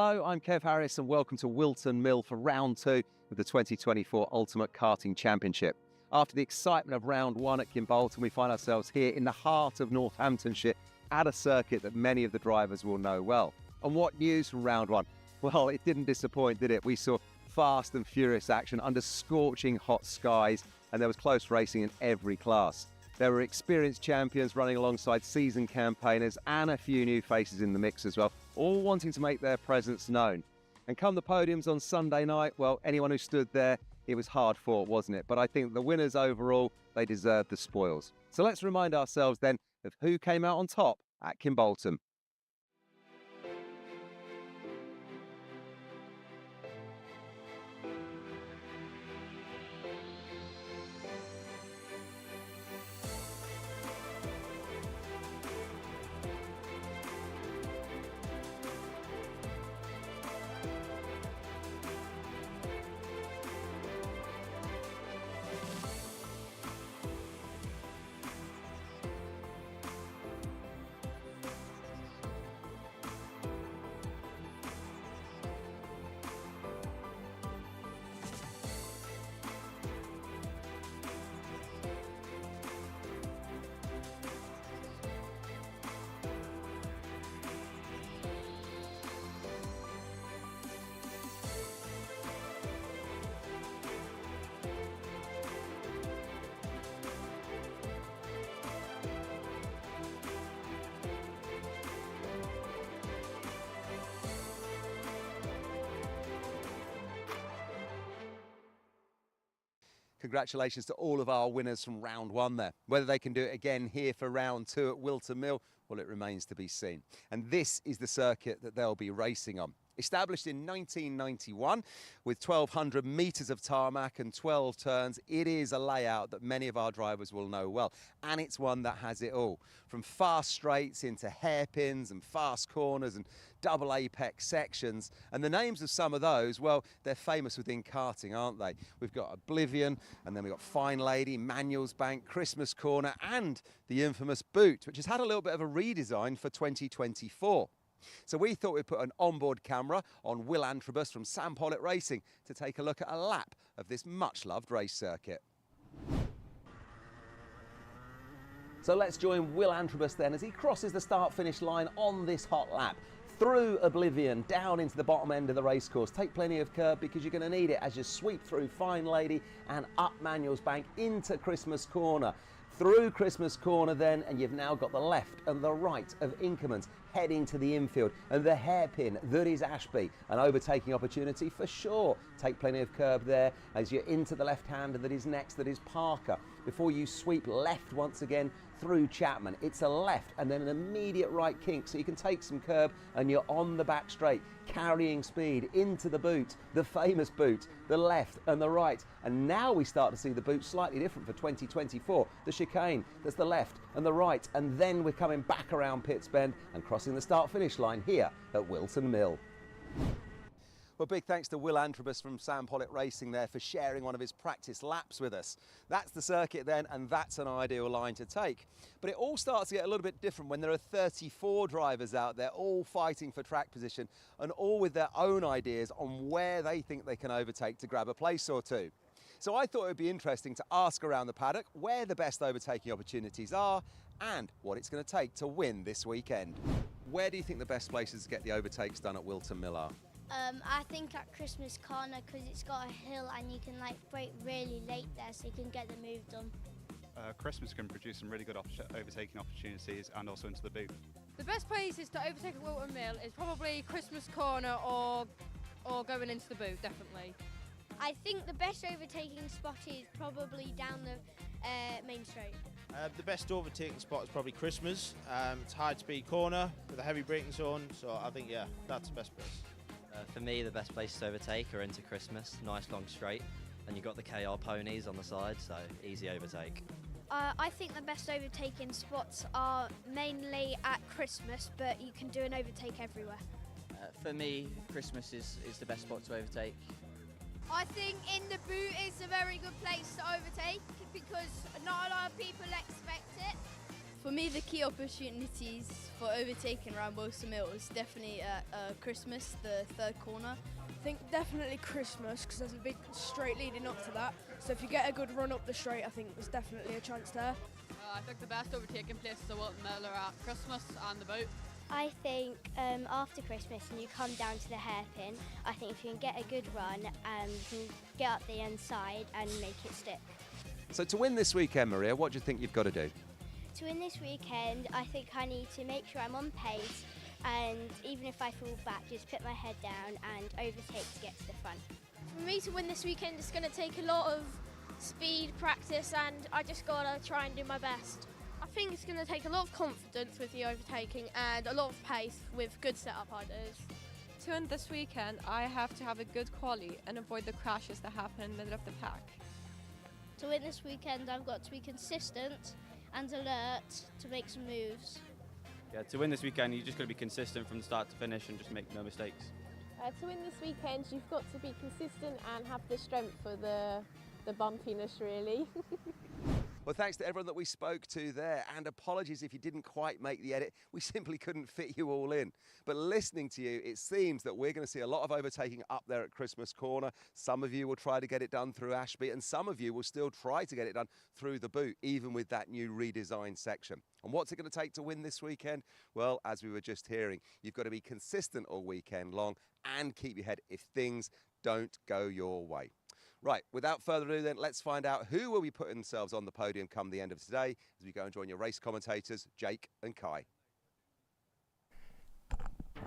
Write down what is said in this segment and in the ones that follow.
Hello, I'm Kev Harris and welcome to Whilton Mill for round 2 of the 2024 Ultimate Karting Championship. After the excitement of round 1 at Kimbolton, we find ourselves here in the heart of Northamptonshire at a circuit that many of the drivers will know well. And what news from round 1? Well, it didn't disappoint, did it? We saw fast and furious action under scorching hot skies, and there was close racing in every class. There were experienced champions running alongside seasoned campaigners and a few new faces in the mix as well, all wanting to make their presence known. And come the podiums on Sunday night, well, anyone who stood there, it was hard fought, wasn't it? But I think the winners overall, they deserved the spoils. So let's remind ourselves then of who came out on top at Kimbolton. Congratulations to all of our winners from round 1 there. Whether they can do it again here for round 2 at Whilton Mill, well, it remains to be seen. And this is the circuit that they'll be racing on. Established in 1991 with 1,200 metres of tarmac and 12 turns, it is a layout that many of our drivers will know well. And it's one that has it all. From fast straights into hairpins and fast corners and double apex sections. And the names of some of those, well, they're famous within karting, aren't they? We've got Oblivion, and then we've got Fine Lady, Manuel's Bank, Christmas Corner, and the infamous Boot, which has had a little bit of a redesign for 2024. So we thought we'd put an onboard camera on Will Antrobus from Sam Pollitt Racing to take a look at a lap of this much-loved race circuit. So let's join Will Antrobus then as he crosses the start-finish line on this hot lap. Through Oblivion, down into the bottom end of the racecourse. Take plenty of curb because you're going to need it as you sweep through Fine Lady and up Manuel's Bank into Christmas Corner. Through Christmas Corner then, and you've now got the left and the right of Inkermans heading to the infield, and the hairpin that is Ashby, an overtaking opportunity for sure. Take plenty of curb there as you're into the left-hander that is next, that is Parker. Before you sweep left once again through Chapman, it's a left and then an immediate right kink, so you can take some curb and you're on the back straight, carrying speed into the Boot, the famous Boot, the left and the right. And now we start to see the Boot slightly different for 2024. The chicane, there's the left and the right, and then we're coming back around Pitts Bend and crossing the start-finish line here at Whilton Mill. Well, big thanks to Will Antrobus from Sam Pollitt Racing there for sharing one of his practice laps with us. That's the circuit then, and that's an ideal line to take. But it all starts to get a little bit different when there are 34 drivers out there, all fighting for track position and all with their own ideas on where they think they can overtake to grab a place or two. So I thought it would be interesting to ask around the paddock where the best overtaking opportunities are and what it's going to take to win this weekend. Where do you think the best places to get the overtakes done at Whilton Mill are? I think at Christmas Corner because it's got a hill and you can like brake really late there so you can get the move done. Christmas can produce some really good overtaking opportunities and also into the Boot. The best places to overtake at Whilton Mill is probably Christmas Corner or going into the Boot, definitely. I think the best overtaking spot is probably down the main straight. The best overtaking spot is probably Christmas. It's high-speed corner with a heavy braking zone, so I think, yeah, that's the best place. For me, the best places to overtake are into Christmas, nice long straight, and you've got the KR ponies on the side, so easy overtake. I think the best overtaking spots are mainly at Christmas, but you can do an overtake everywhere. For me, Christmas is the best spot to overtake. I think in the Boot is a very good place to overtake because not a lot of people expect it. For me, the key opportunities for overtaking around Wilson Mill is definitely at Christmas, the third corner. I think definitely Christmas because there's a big straight leading up to that. So if you get a good run up the straight, I think there's definitely a chance there. I think the best overtaking places at Whilton Mill are at Christmas and the boat. I think after Christmas and you come down to the hairpin, I think if you can get a good run, you can get up the inside and make it stick. So to win this weekend, Maria, what do you think you've got to do? To win this weekend, I think I need to make sure I'm on pace, and even if I fall back, just put my head down and overtake to get to the front. For me to win this weekend, it's going to take a lot of speed, practice, and I just got to try and do my best. I think it's going to take a lot of confidence with the overtaking and a lot of pace with good setup ideas. To win this weekend, I have to have a good quali and avoid the crashes that happen in the middle of the pack. To win this weekend, I've got to be consistent and alert to make some moves. Yeah, to win this weekend, you just got to be consistent from the start to finish and just make no mistakes. To win this weekend, you've got to be consistent and have the strength for the bumpiness, really. Well, thanks to everyone that we spoke to there, and apologies if you didn't quite make the edit. We simply couldn't fit you all in. But listening to you, it seems that we're going to see a lot of overtaking up there at Christmas Corner. Some of you will try to get it done through Ashby, and some of you will still try to get it done through the boot, even with that new redesigned section. And what's it going to take to win this weekend? Well, as we were just hearing, you've got to be consistent all weekend long and keep your head if things don't go your way. Right, without further ado then, let's find out who will be putting themselves on the podium come the end of today as we go and join your race commentators, Jake and Kai.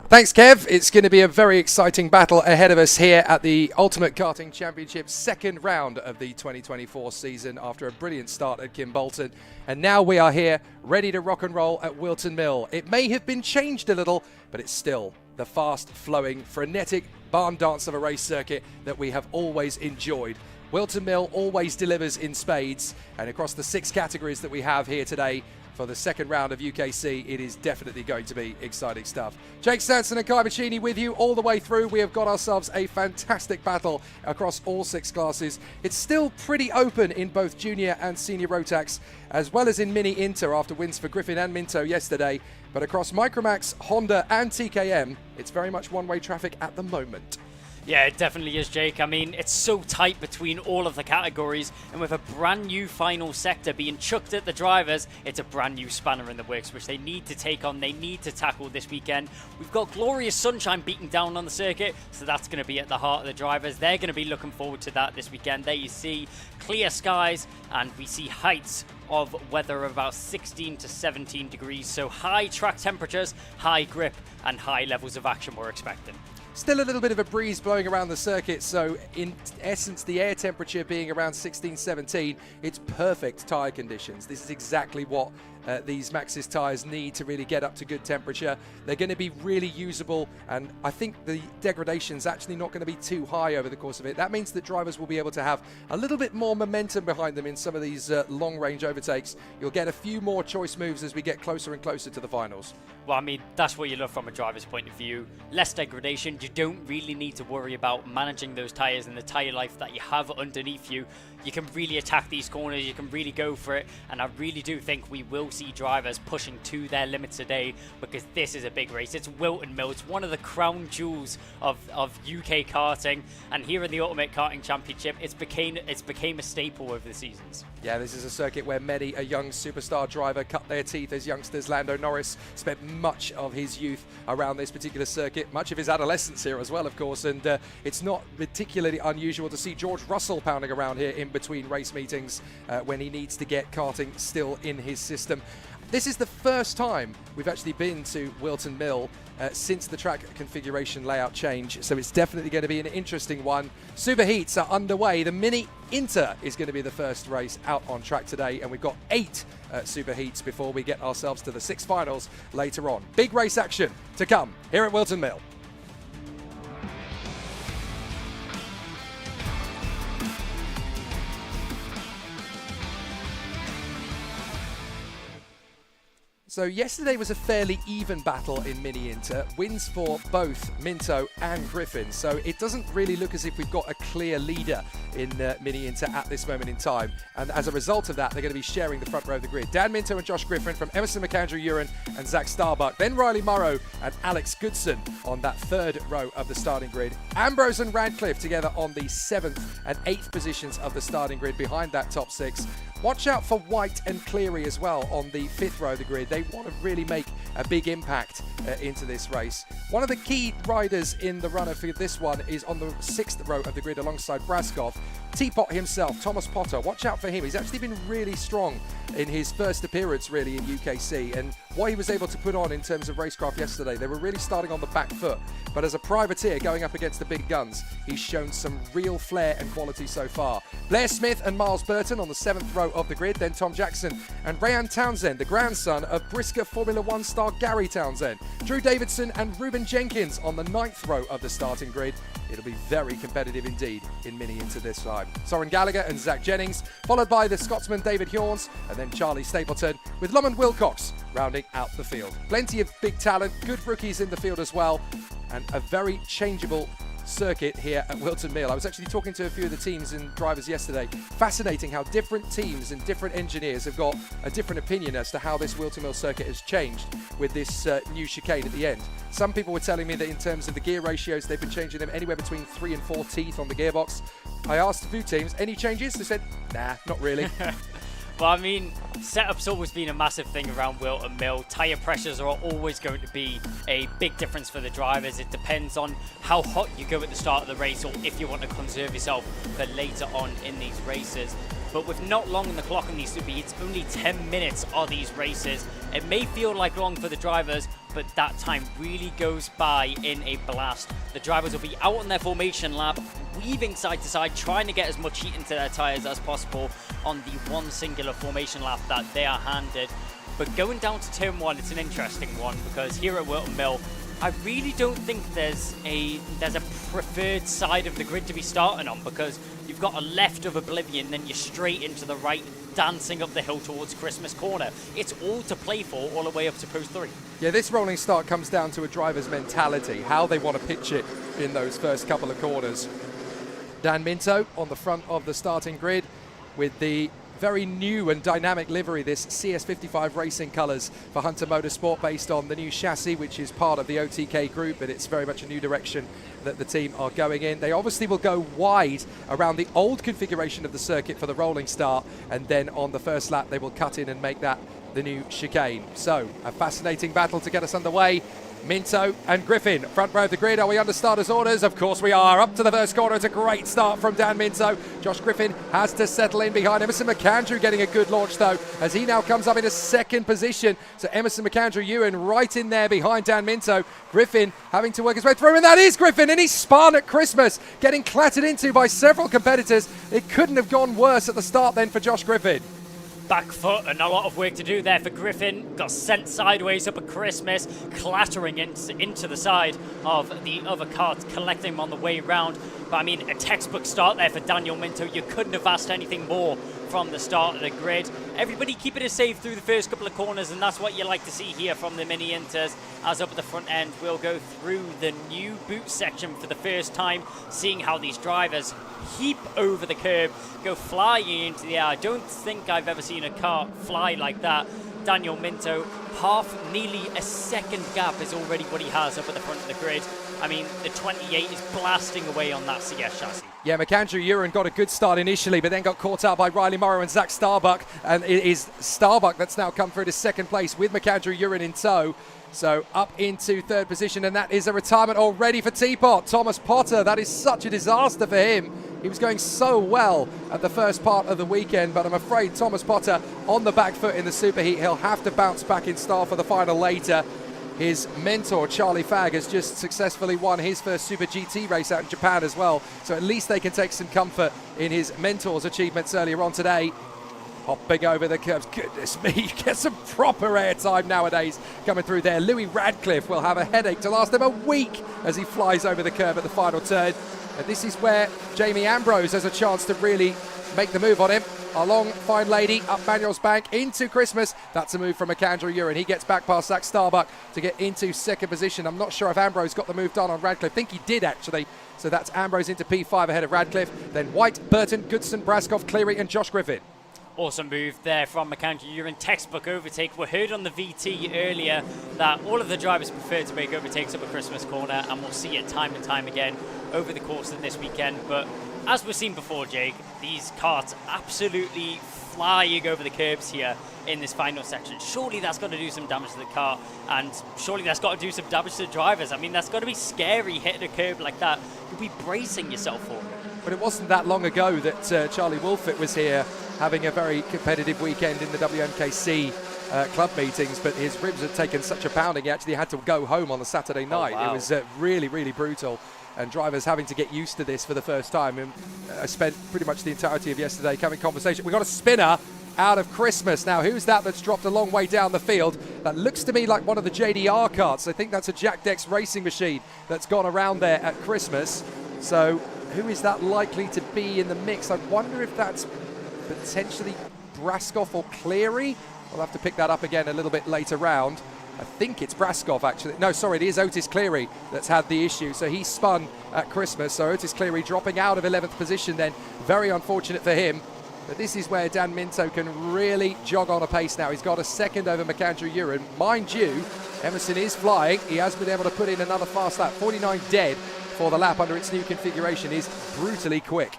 Thanks, Kev. It's going to be a very exciting battle ahead of us here at the Ultimate Karting Championship, second round of the 2024 season after a brilliant start at Kimbolton. And now we are here, ready to rock and roll at Whilton Mill. It may have been changed a little, but it's still the fast-flowing, frenetic barn dance of a race circuit that we have always enjoyed. Whilton Mill always delivers in spades, and across the 6 categories that we have here today for the second round of UKC, it is definitely going to be exciting stuff. Jake Stanson and Kai Bacchini with you all the way through. We have got ourselves a fantastic battle across all 6 classes. It's still pretty open in both junior and senior rotax, as well as in mini inter after wins for Griffin and Minto yesterday. But across Micromax, Honda and TKM, it's very much one-way traffic at the moment. Yeah, it definitely is, Jake. I mean, it's so tight between all of the categories, and with a brand new final sector being chucked at the drivers, it's a brand new spanner in the works, which they need to take on, they need to tackle this weekend. We've got glorious sunshine beating down on the circuit, so that's going to be at the heart of the drivers. They're going to be looking forward to that this weekend. There you see clear skies, and we see heights of weather of about 16 to 17 degrees, so high track temperatures, high grip, and high levels of action we're expecting. Still a little bit of a breeze blowing around the circuit, so in essence the air temperature being around 16-17, it's perfect tyre conditions. This is exactly what these Maxxis tyres need to really get up to good temperature. They're going to be really usable, and I think the degradation's actually not going to be too high over the course of it. That means that drivers will be able to have a little bit more momentum behind them in some of these long-range overtakes. You'll get a few more choice moves as we get closer and closer to the finals. Well, I mean, that's what you love from a driver's point of view. Less degradation. You don't really need to worry about managing those tyres and the tyre life that you have underneath you. You can really attack these corners, you can really go for it, and I really do think we will see drivers pushing to their limits today, because this is a big race. It's Whilton Mill, it's one of the crown jewels of UK karting, and here in the Ultimate Karting Championship, it's became a staple over the seasons. Yeah, this is a circuit where many a young superstar driver cut their teeth as youngsters. Lando Norris spent much of his youth around this particular circuit, much of his adolescence here as well, of course, and it's not particularly unusual to see George Russell pounding around here in between race meetings when he needs to get karting still in his system. This is the first time we've actually been to Whilton Mill since the track configuration layout change, so it's definitely going to be an interesting one. Superheats are underway. The Mini Inter is going to be the first race out on track today, and we've got 8 Superheats before we get ourselves to the 6 finals later on. Big race action to come here at Whilton Mill. So yesterday was a fairly even battle in Mini Inter. Wins for both Minto and Griffin. So it doesn't really look as if we've got a clear leader in Mini Inter at this moment in time. And as a result of that, they're going to be sharing the front row of the grid. Dan Minto and Josh Griffin from Emerson McAndrew-Uren and Zach Starbuck. Then Riley Morrow and Alex Goodson on that third row of the starting grid. Ambrose and Radcliffe together on the 7th and 8th positions of the starting grid behind that top 6. Watch out for White and Cleary as well on the 5th row of the grid. They want to really make a big impact into this race. One of the key riders in the runner for this one is on the 6th row of the grid alongside Braskov. Teapot himself, Thomas Potter. Watch out for him. He's actually been really strong in his first appearance really in UKC, and what he was able to put on in terms of racecraft yesterday, they were really starting on the back foot, but as a privateer going up against the big guns, he's shown some real flair and quality so far. Blair Smith and Miles Burton on the 7th row of the grid, then Tom Jackson and Rayan Townsend, the grandson of Brisker Formula 1 star Gary Townsend. Drew Davidson and Ruben Jenkins on the 9th row of the starting grid. It'll be very competitive indeed in Mini Inter this time. Soren Gallagher and Zach Jennings, followed by the Scotsman David Hjorns, and then Charlie Stapleton, with Lomond Wilcox rounding out the field. Plenty of big talent, good rookies in the field as well, and a very changeable circuit here at Whilton Mill. I was actually talking to a few of the teams and drivers yesterday. Fascinating how different teams and different engineers have got a different opinion as to how this Whilton Mill circuit has changed with this new chicane at the end. Some people were telling me that in terms of the gear ratios, they've been changing them anywhere between 3 and 4 teeth on the gearbox. I asked a few teams, any changes? They said, nah, not really. Well, I mean, setup's always been a massive thing around Whilton Mill. Tyre pressures are always going to be a big difference for the drivers. It depends on how hot you go at the start of the race or if you want to conserve yourself for later on in these races. But with not long on the clock on these Super Heats, only 10 minutes are these races. It may feel like long for the drivers, but that time really goes by in a blast. The drivers will be out on their formation lap, weaving side to side, trying to get as much heat into their tyres as possible on the one singular formation lap that they are handed. But going down to turn 1, it's an interesting one, because here at Whilton Mill, I really don't think there's a preferred side of the grid to be starting on, because you've got a left of Oblivion, then you're straight into the right, dancing up the hill towards Christmas Corner. It's all to play for all the way up to post 3. Yeah, this rolling start comes down to a driver's mentality, how they want to pitch it in those first couple of corners. Dan Minto on the front of the starting grid with the very new and dynamic livery, this CS55 racing colours for Hunter Motorsport, based on the new chassis, which is part of the OTK group, but it's very much a new direction that the team are going in. They obviously will go wide around the old configuration of the circuit for the rolling start, and then on the first lap they will cut in and make that the new chicane. So a fascinating battle to get us underway. Minto and Griffin, front row of the grid. Are we under starters' orders? Of course we are. Up to the first corner. It's a great start from Dan Minto. Josh Griffin has to settle in behind. Emerson McAndrew getting a good launch, though, as he now comes up into 2nd position. So Emerson McAndrew-Ewan right in there behind Dan Minto. Griffin having to work his way through, and that is Griffin, and he's spun at Christmas, getting clattered into by several competitors. It couldn't have gone worse at the start then for Josh Griffin. Back foot and a lot of work to do there for Griffin. Got sent sideways up at Christmas, clattering into the side of the other car, collecting him on the way round. But I mean, a textbook start there for Daniel Minto. You couldn't have asked anything more from the start of the grid. Everybody keeping it safe through the first couple of corners, and that's what you like to see here from the Mini Inters. As up at the front end, we'll go through the new boot section for the first time, seeing how these drivers heap over the curb, go flying into the air. I don't think I've ever seen a car fly like that. Daniel Minto, nearly a second gap is already what he has up at the front of the grid. I mean, the 28 is blasting away on that CS chassis. Yeah, McAndrew-Uren got a good start initially, but then got caught out by Riley Morrow and Zach Starbuck. And it is Starbuck that's now come through to 2nd place with McAndrew-Uren in tow. So up into 3rd position, and that is a retirement already for Teapot. Thomas Potter, that is such a disaster for him. He was going so well at the first part of the weekend, but I'm afraid Thomas Potter on the back foot in the Superheat. He'll have to bounce back in style for the final later. His mentor, Charlie Fagg, has just successfully won his first Super GT race out in Japan as well. So at least they can take some comfort in his mentor's achievements earlier on today. Hopping over the curves. Goodness me, you get some proper airtime nowadays coming through there. Louis Radcliffe will have a headache to last him a week as he flies over the curve at the final turn. And this is where Jamie Ambrose has a chance to really make the move on him. along Fine Lady, up Manuel's Bank, into Christmas. That's a move from McAndrew Urin. He gets back past Zach Starbuck to get into second position. I'm not sure if Ambrose got the move done on Radcliffe. I think he did, actually. So that's Ambrose into P5 ahead of Radcliffe. Then White, Burton, Goodson, Braskoff, Cleary and Josh Griffin. Awesome move there from McAndrew Urin. Textbook overtake. We heard on the VT earlier that all of the drivers prefer to make overtakes up a Christmas corner, and we'll see it time and time again over the course of this weekend. But as we've seen before, Jake, these karts absolutely flying over the curbs here in this final section. Surely that's got to do some damage to the car, and surely that's got to do some damage to the drivers. I mean, that's got to be scary hitting a curb like that. You'll be bracing yourself for it. But it wasn't that long ago that Charlie Wolfett was here having a very competitive weekend in the WMKC club meetings, but his ribs had taken such a pounding he actually had to go home on the Saturday night. Wow. It was really, really brutal, and drivers having to get used to this for the first time. And I spent pretty much the entirety of yesterday having conversation. We got a spinner out of Christmas. Now, who's that that's dropped a long way down the field? That looks to me like one of the JDR carts. I think that's a Jack Dex racing machine that's gone around there at Christmas. So who is that likely to be in the mix? I wonder if that's potentially Braskoff or Cleary. I'll have to pick that up again a little bit later round. I think it's Braskoff, actually. No, sorry, it is Otis Cleary that's had the issue. So he spun at Christmas. So Otis Cleary dropping out of 11th position then. Very unfortunate for him. But this is where Dan Minto can really jog on a pace now. He's got a second over McAndrew Urin. Mind you, Emerson is flying. He has been able to put in another fast lap. 49 dead for the lap under its new configuration is brutally quick.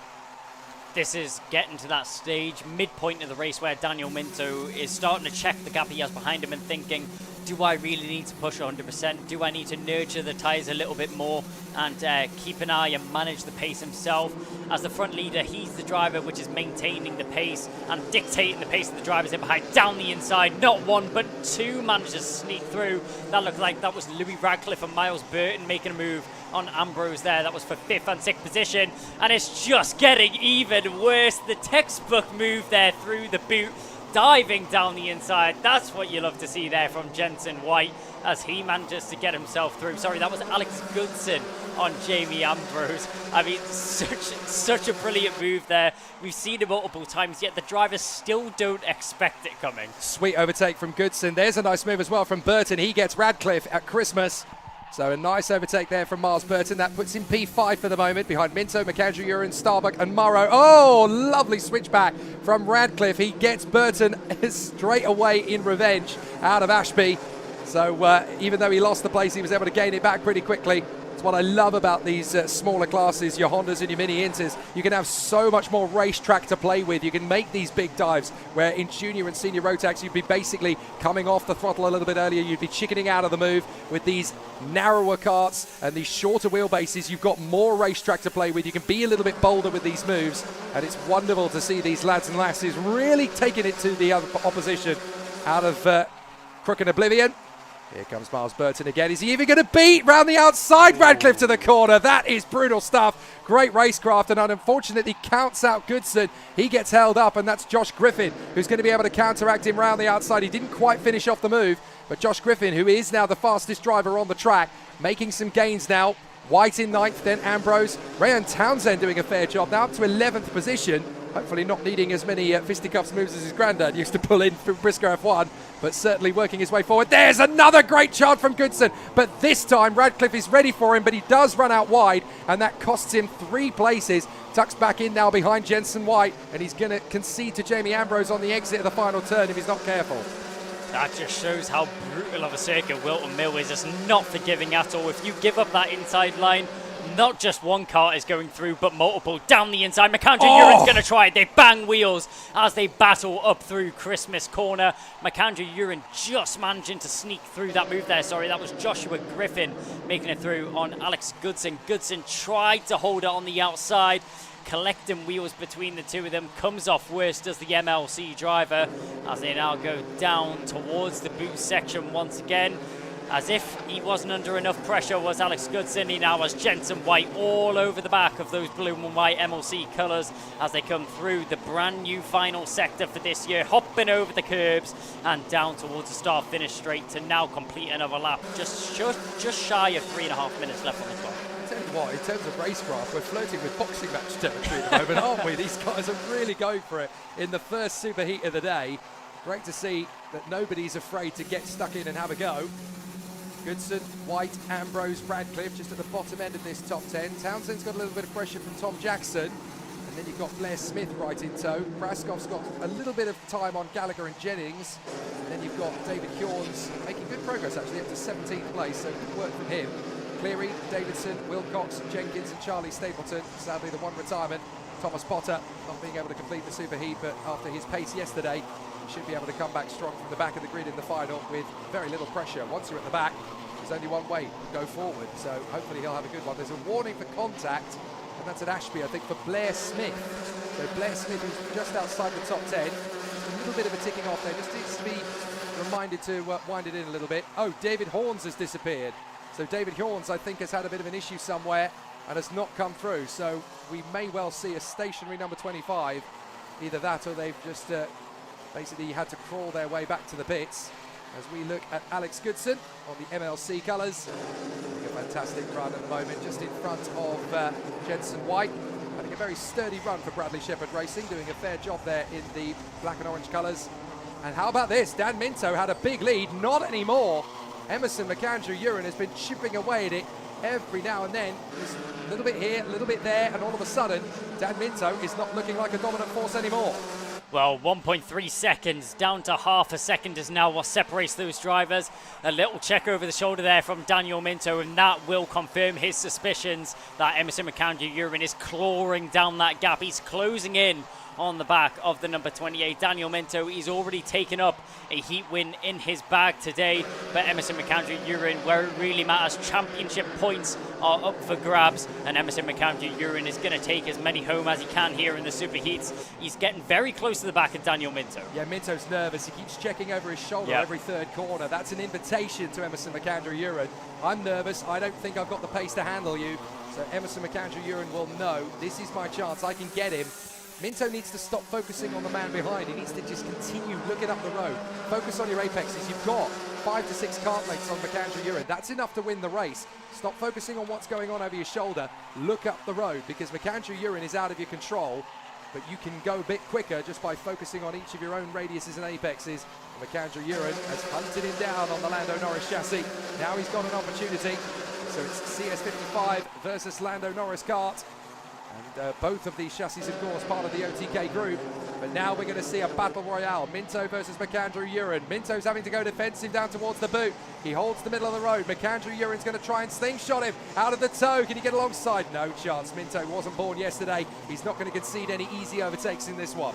This is getting to that stage, midpoint of the race, where Daniel Minto is starting to check the gap he has behind him and thinking, do I really need to push 100%? Do I need to nurture the tyres a little bit more and keep an eye and manage the pace himself? As the front leader, he's the driver which is maintaining the pace and dictating the pace of the drivers in behind. Down the inside, not one but two managed to sneak through. That looked like that was Louis Radcliffe and Miles Burton making a move on Ambrose there. That was for 5th and 6th position, and it's just getting even worse. The textbook move there through the boot, diving down the inside. That's what you love to see there from Jensen White as he manages to get himself through. Sorry, that was Alex Goodson on Jamie Ambrose. I mean, such a brilliant move there. We've seen it multiple times, yet the drivers still don't expect it coming. Sweet overtake from Goodson. There's a nice move as well from Burton. He gets Radcliffe at Christmas. So a nice overtake there from Miles Burton. That puts him P5 for the moment, behind Minto, McAndrew Urin, Starbuck and Morrow. Oh, lovely switchback from Radcliffe. He gets Burton straight away in revenge out of Ashby. So even though he lost the place, he was able to gain it back pretty quickly. It's what I love about these smaller classes, your Hondas and your Mini Inters. You can have so much more racetrack to play with. You can make these big dives, where in junior and senior rotax, you'd be basically coming off the throttle a little bit earlier. You'd be chickening out of the move. With these narrower karts and these shorter wheelbases, you've got more racetrack to play with. You can be a little bit bolder with these moves, and it's wonderful to see these lads and lasses really taking it to the opposition out of Crook and Oblivion. Here comes Miles Burton again. Is he even going to beat round the outside Radcliffe to the corner? That is brutal stuff. Great racecraft, and unfortunately counts out Goodson. He gets held up, and that's Josh Griffin, who's going to be able to counteract him round the outside. He didn't quite finish off the move, but Josh Griffin, who is now the fastest driver on the track, making some gains now. White in 9th, then Ambrose. Rayan Townsend doing a fair job, now up to 11th position. Hopefully not needing as many fisticuffs moves as his granddad used to pull in for Briscoe F1, but certainly working his way forward. There's another great chart from Goodson, but this time Radcliffe is ready for him, but he does run out wide, and that costs him 3 places. Tucks back in now behind Jensen White, and he's going to concede to Jamie Ambrose on the exit of the final turn if he's not careful. That just shows how brutal of a circuit Whilton Mill is. It's not forgiving at all. If you give up that inside line, not just one car is going through, but multiple down the inside. McAndrew Urin's going to try it. They bang wheels as they battle up through Christmas corner. McAndrew Urin just managing to sneak through that move there. Sorry, that was Joshua Griffin making it through on Alex Goodson. Goodson tried to hold it on the outside, collecting wheels between the two of them. Comes off worse does the MLC driver as they now go down towards the boot section once again. As if he wasn't under enough pressure was Alex Goodson. He now has Jensen White all over the back of those blue and white MLC colours as they come through the brand new final sector for this year, hopping over the curbs and down towards the start-finish straight to now complete another lap. Just shy of 3.5 minutes left on the clock. Tell you what, in terms of racecraft, we're flirting with boxing match territory at the moment, aren't we? These guys are really going for it in the first superheat of the day. Great to see that nobody's afraid to get stuck in and have a go. Goodson, White, Ambrose, Radcliffe just at the bottom end of this top 10. Townsend's got a little bit of pressure from Tom Jackson. And then you've got Blair Smith right in tow. Braskov's got a little bit of time on Gallagher and Jennings. And then you've got David Hjorns making good progress actually up to 17th place, so good work from him. Cleary, Davidson, Wilcox, Jenkins and Charlie Stapleton. Sadly the one retirement. Thomas Potter not being able to complete the superheat, but after his pace yesterday, he should be able to come back strong from the back of the grid in the final with very little pressure. Once you're at the back, there's only one way, go forward. So hopefully he'll have a good one. There's a warning for contact, and that's at Ashby, I think, for Blair Smith. So Blair Smith is just outside the top 10. Just a little bit of a ticking off there. Just needs to be reminded to wind it in a little bit. Oh, David Horns has disappeared. So David Horns, I think, has had a bit of an issue somewhere and has not come through. So we may well see a stationary number 25. Either that or they've just basically had to crawl their way back to the pits. As we look at Alex Goodson on the MLC colours. A fantastic run at the moment, just in front of Jensen White. Having a very sturdy run for Bradley Shepherd Racing, doing a fair job there in the black and orange colours. And how about this? Dan Minto had a big lead, not anymore. Emerson McAndrew-Uren has been chipping away at it every now and then. Just a little bit here, a little bit there, and all of a sudden, Dan Minto is not looking like a dominant force anymore. Well, 1.3 seconds, down to half a second is now what separates those drivers. A little check over the shoulder there from Daniel Minto, and that will confirm his suspicions that Emerson McAndrew-Uren is clawing down that gap. He's closing in on the back of the number 28. Daniel Minto, he's already taken up a heat win in his bag today, but Emerson McAndrew-Uren, where it really matters, championship points are up for grabs, and Emerson McAndrew-Uren is going to take as many home as he can here in the superheats. He's getting very close to the back of Daniel Minto. Yeah, Minto's nervous. He keeps checking over his shoulder every third corner. That's an invitation to Emerson McAndrew-Uren. I'm nervous. I don't think I've got the pace to handle you. So Emerson McAndrew-Uren will know this is my chance. I can get him. Minto needs to stop focusing on the man behind. He needs to just continue looking up the road. Focus on your apexes. You've got 5 to 6 kart lengths on McAndrew-Uren. That's enough to win the race. Stop focusing on what's going on over your shoulder. Look up the road, because McAndrew-Uren is out of your control, but you can go a bit quicker just by focusing on each of your own radiuses and apexes. McAndrew-Uren has hunted him down on the Lando Norris chassis. Now he's got an opportunity. So it's CS55 versus Lando Norris kart. And both of these chassis, of course, part of the OTK group. But now we're going to see a battle royale. Minto versus McAndrew-Uren. Minto's having to go defensive down towards the boot. He holds the middle of the road. McAndrew-Uren's going to try and slingshot him out of the toe. Can he get alongside? No chance. Minto wasn't born yesterday. He's not going to concede any easy overtakes in this one.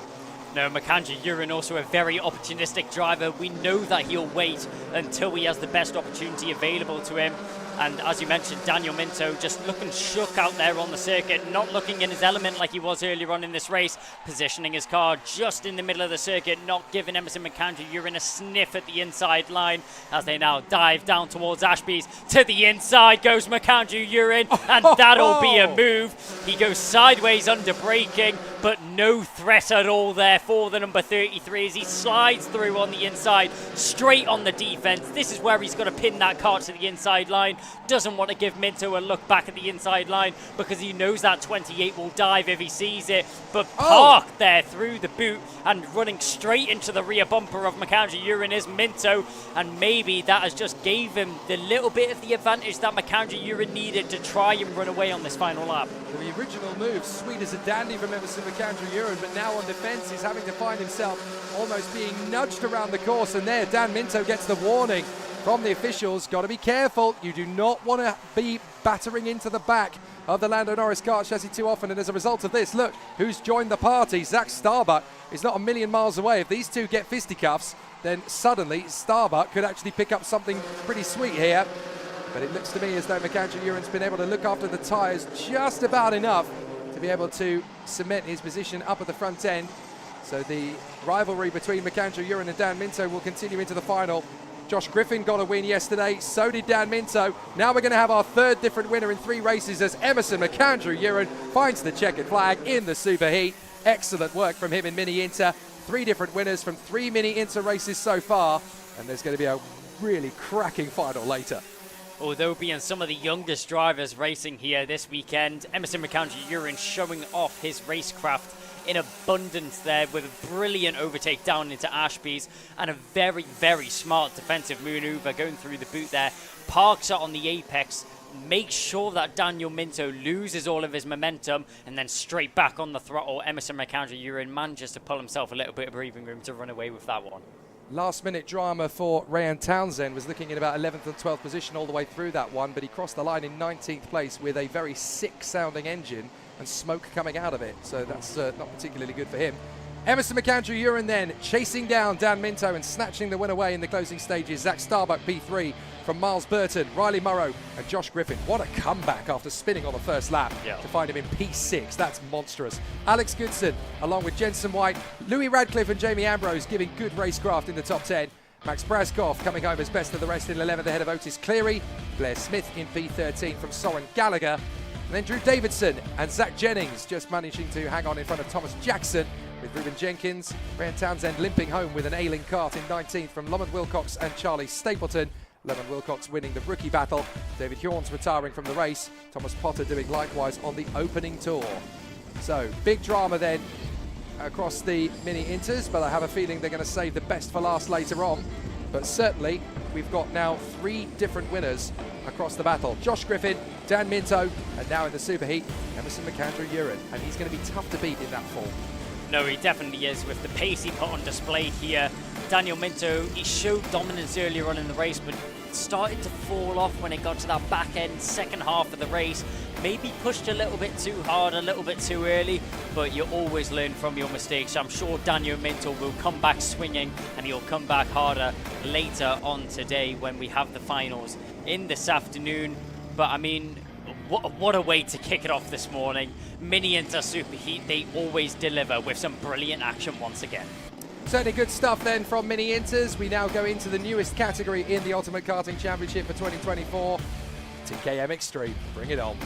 No, McAndrew-Uren also a very opportunistic driver. We know that he'll wait until he has the best opportunity available to him. And as you mentioned, Daniel Minto just looking shook out there on the circuit, not looking in his element like he was earlier on in this race, positioning his car just in the middle of the circuit, not giving Emerson McAndrew-Uren a sniff at the inside line as they now dive down towards Ashby's. To the inside goes McAndrew-Uren, and that'll be a move. He goes sideways under braking, but no threat at all there for the number 33 as he slides through on the inside, straight on the defense. This is where he's got to pin that car to the inside line. Doesn't want to give Minto a look back at the inside line because he knows that 28 will dive if he sees it, but parked there through the boot and running straight into the rear bumper of McAndrew-Uren is Minto, and maybe that has just gave him the little bit of the advantage that McAndrew-Uren needed to try and run away on this final lap. The original move, sweet as a dandy from Emerson McAndrew-Uren, but now on defence he's having to find himself almost being nudged around the course, and there Dan Minto gets the warning from the officials. Got to be careful. You do not want to be battering into the back of the Lando Norris kart chassis too often, and as a result of this, look who's joined the party. Zach Starbuck is not a million miles away. If these two get fisticuffs, then suddenly Starbuck could actually pick up something pretty sweet here. But it looks to me as though McAndrew-Uren's been able to look after the tyres just about enough to be able to cement his position up at the front end. So the rivalry between McAndrew-Uren and Dan Minto will continue into the final. Josh Griffin got a win yesterday, so did Dan Minto. Now we're going to have our third different winner in 3 races as Emerson McAndrew-Uren finds the checkered flag in the Superheat. Excellent work from him in Mini Inter. 3 different winners from 3 Mini Inter races so far, and there's going to be a really cracking final later. Although being some of the youngest drivers racing here this weekend, Emerson McAndrew-Uren showing off his racecraft in abundance there with a brilliant overtake down into Ashby's and a very, very smart defensive maneuver going through the boot there. Parks it on the apex, makes sure that Daniel Minto loses all of his momentum, and then straight back on the throttle. Emerson McAndrew-Uren manages to pull himself a little bit of breathing room to run away with that one. Last minute drama for Ryan Townsend, was looking in about 11th and 12th position all the way through that one, but he crossed the line in 19th place with a very sick sounding engine and smoke coming out of it, so that's not particularly good for him. Emerson McAndrew-Uren then chasing down Dan Minto and snatching the win away in the closing stages. Zach Starbuck P3 from Miles Burton, Riley Morrow and Josh Griffin. What a comeback after spinning on the first lap to find him in P6. That's monstrous. Alex Goodson along with Jensen White, Louis Radcliffe and Jamie Ambrose giving good racecraft in the top 10. Max Braskoff coming home as best of the rest in 11th ahead of Otis Cleary. Blair Smith in P13 from Soren Gallagher. And then Drew Davidson and Zach Jennings just managing to hang on in front of Thomas Jackson, with Ruben Jenkins. Ryan Townsend limping home with an ailing cart in 19th from Lomond Wilcox and Charlie Stapleton. Lomond Wilcox winning the rookie battle. David Hjorns retiring from the race. Thomas Potter doing likewise on the opening tour. So, big drama then across the Mini Inters, but I have a feeling they're going to save the best for last later on. But certainly, we've got now 3 different winners across the battle. Josh Griffin, Dan Minto, and now in the Superheat, Emerson McAndrew-Uren. And he's going to be tough to beat in that fall. No, he definitely is, with the pace he put on display here. Daniel Minto, he showed dominance earlier on in the race, but started to fall off when it got to that back end second half of the race. Maybe pushed a little bit too hard, a little bit too early, but you always learn from your mistakes. I'm sure Daniel Minto will come back swinging, and he'll come back harder later on today when we have the finals in this afternoon. But I mean, what a way to kick it off this morning. Mini Inter Superheat, they always deliver with some brilliant action once again. Certainly good stuff then from Mini Inters. We now go into the newest category in the Ultimate Karting Championship for 2024. TKM Extreme, bring it on.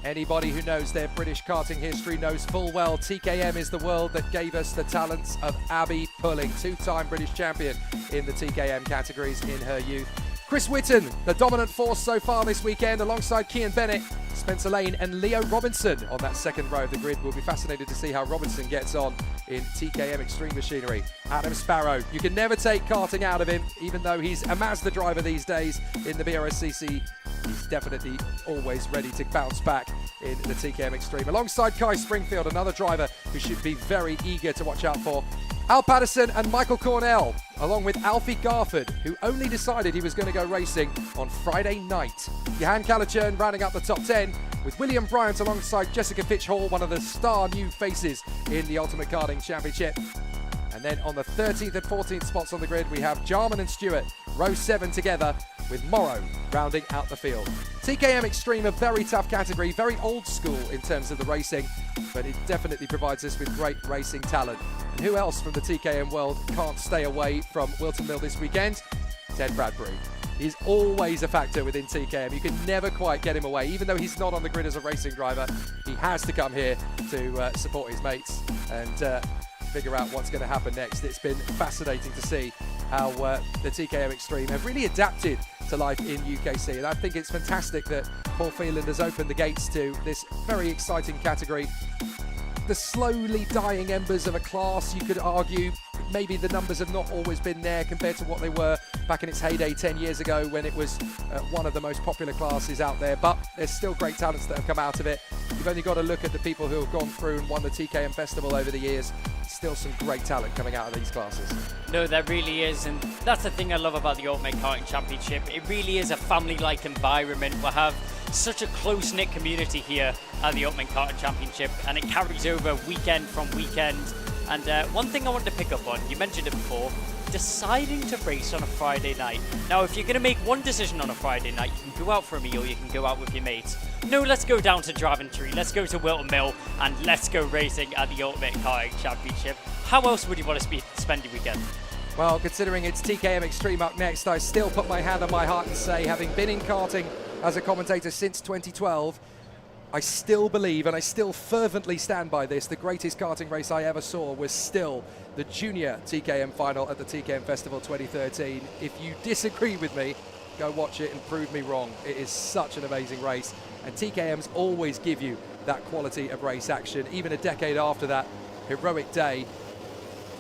Anybody who knows their British karting history knows full well TKM is the world that gave us the talents of Abby Pulling, 2-time British champion in the TKM categories in her youth. Chris Whitton, the dominant force so far this weekend, alongside Kian Bennett, Spencer Lane and Leo Robinson on that second row of the grid. We'll be fascinated to see how Robinson gets on in TKM Extreme Machinery. Adam Sparrow, you can never take karting out of him, even though he's a Mazda driver these days in the BRSCC. He's definitely always ready to bounce back in the TKM Extreme. Alongside Kai Springfield, another driver who should be very eager to watch out for. Al Patterson and Michael Cornell, along with Alfie Garford, who only decided he was going to go racing on Friday night. Johan Kalachern rounding up the top 10, with William Bryant alongside Jessica Fitch-Hall, one of the star new faces in the Ultimate Karting Championship. And then on the 13th and 14th spots on the grid, we have Jarman and Stewart, row 7 together, with Morrow rounding out the field. TKM Extreme, a very tough category, very old school in terms of the racing, but it definitely provides us with great racing talent. And who else from the TKM world can't stay away from Whilton Mill this weekend? Ted Bradbury. He's always a factor within TKM. You can never quite get him away. Even though he's not on the grid as a racing driver, he has to come here to support his mates and figure out what's going to happen next. It's been fascinating to see how the TKM Extreme have really adapted to life in UKC, and I think it's fantastic that Paul Phelan has opened the gates to this very exciting category. The slowly dying embers of a class, you could argue. Maybe the numbers have not always been there compared to what they were back in its heyday 10 years ago when it was one of the most popular classes out there, but there's still great talents that have come out of it. You've only got to look at the people who have gone through and won the TKM Festival over the years. Still some great talent coming out of these classes. No, there really is, and that's the thing I love about the Ultimate Karting Championship. It really is a family-like environment. We have such a close-knit community here at the Ultimate Karting Championship, and it carries over weekend from weekend. And one thing I wanted to pick up on, you mentioned it before, deciding to race on a Friday night. Now, if you're going to make one decision on a Friday night, you can go out for a meal, you can go out with your mates. No, let's go down to Daventry, let's go to Whilton Mill, and let's go racing at the Ultimate Karting Championship. How else would you want to spend your weekend? Well, considering it's TKM Extreme up next, I still put my hand on my heart and say, having been in karting as a commentator since 2012, I still believe, and I still fervently stand by this, the greatest karting race I ever saw was still the Junior TKM final at the TKM Festival 2013. If you disagree with me, go watch it and prove me wrong. It is such an amazing race, and TKMs always give you that quality of race action. Even a decade after that heroic day,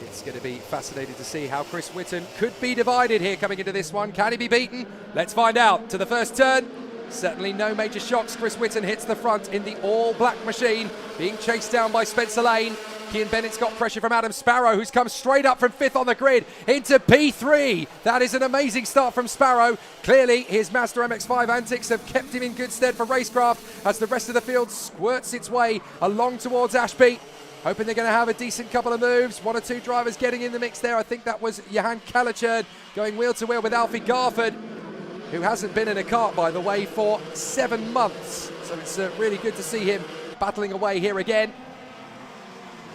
it's going to be fascinating to see how Chris Whitton could be divided here coming into this one. Can he be beaten? Let's find out. To the first turn. Certainly no major shocks. Chris Whitton hits the front in the all-black machine, being chased down by Spencer Lane. Cian Bennett's got pressure from Adam Sparrow, who's come straight up from 5th on the grid into P3. That is an amazing start from Sparrow. Clearly, his Mazda MX-5 antics have kept him in good stead for racecraft as the rest of the field squirts its way along towards Ashby. Hoping they're going to have a decent couple of moves. 1 or 2 drivers getting in the mix there. I think that was Johan Kalacherd going wheel to wheel with Alfie Garford, who hasn't been in a kart, by the way, for 7 months. So it's really good to see him battling away here again.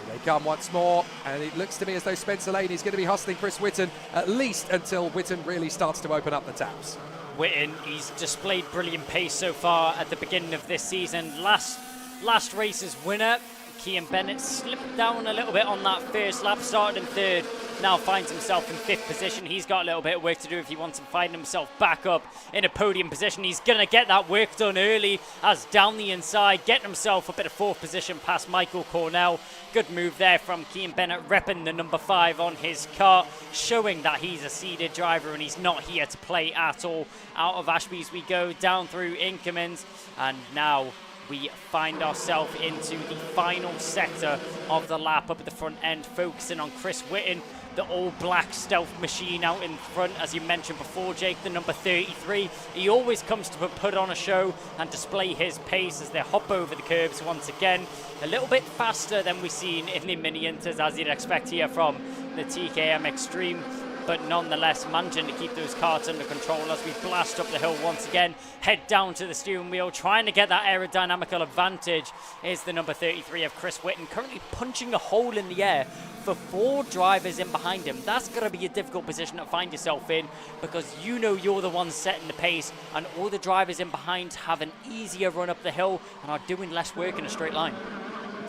Here they come once more, and it looks to me as though Spencer Lane is going to be hustling Chris Whitton, at least until Whitton really starts to open up the taps. Whitton, he's displayed brilliant pace so far at the beginning of this season. Last race's winner, Cian Bennett, slipped down a little bit on that first lap, started in 3rd, now finds himself in 5th position. He's got a little bit of work to do if he wants to find himself back up in a podium position. He's going to get that work done early as down the inside, getting himself up at a 4th position past Michael Cornell. Good move there from Cian Bennett, repping the number 5 on his car, showing that he's a seeded driver and he's not here to play at all. Out of Ashby's we go, down through Inkermans, and now we find ourselves into the final sector of the lap up at the front end, focusing on Chris Whitton, the all-black stealth machine out in front, as you mentioned before, Jake, the number 33. He always comes to put on a show and display his pace as they hop over the curbs once again. A little bit faster than we've seen in the mini-inters, as you'd expect here from the TKM Extreme, but nonetheless managing to keep those carts under control as we blast up the hill once again, head down to the steering wheel, trying to get that aerodynamical advantage is the number 33 of Chris Whitton, currently punching a hole in the air for 4 drivers in behind him. That's going to be a difficult position to find yourself in, because you know you're the one setting the pace and all the drivers in behind have an easier run up the hill and are doing less work in a straight line.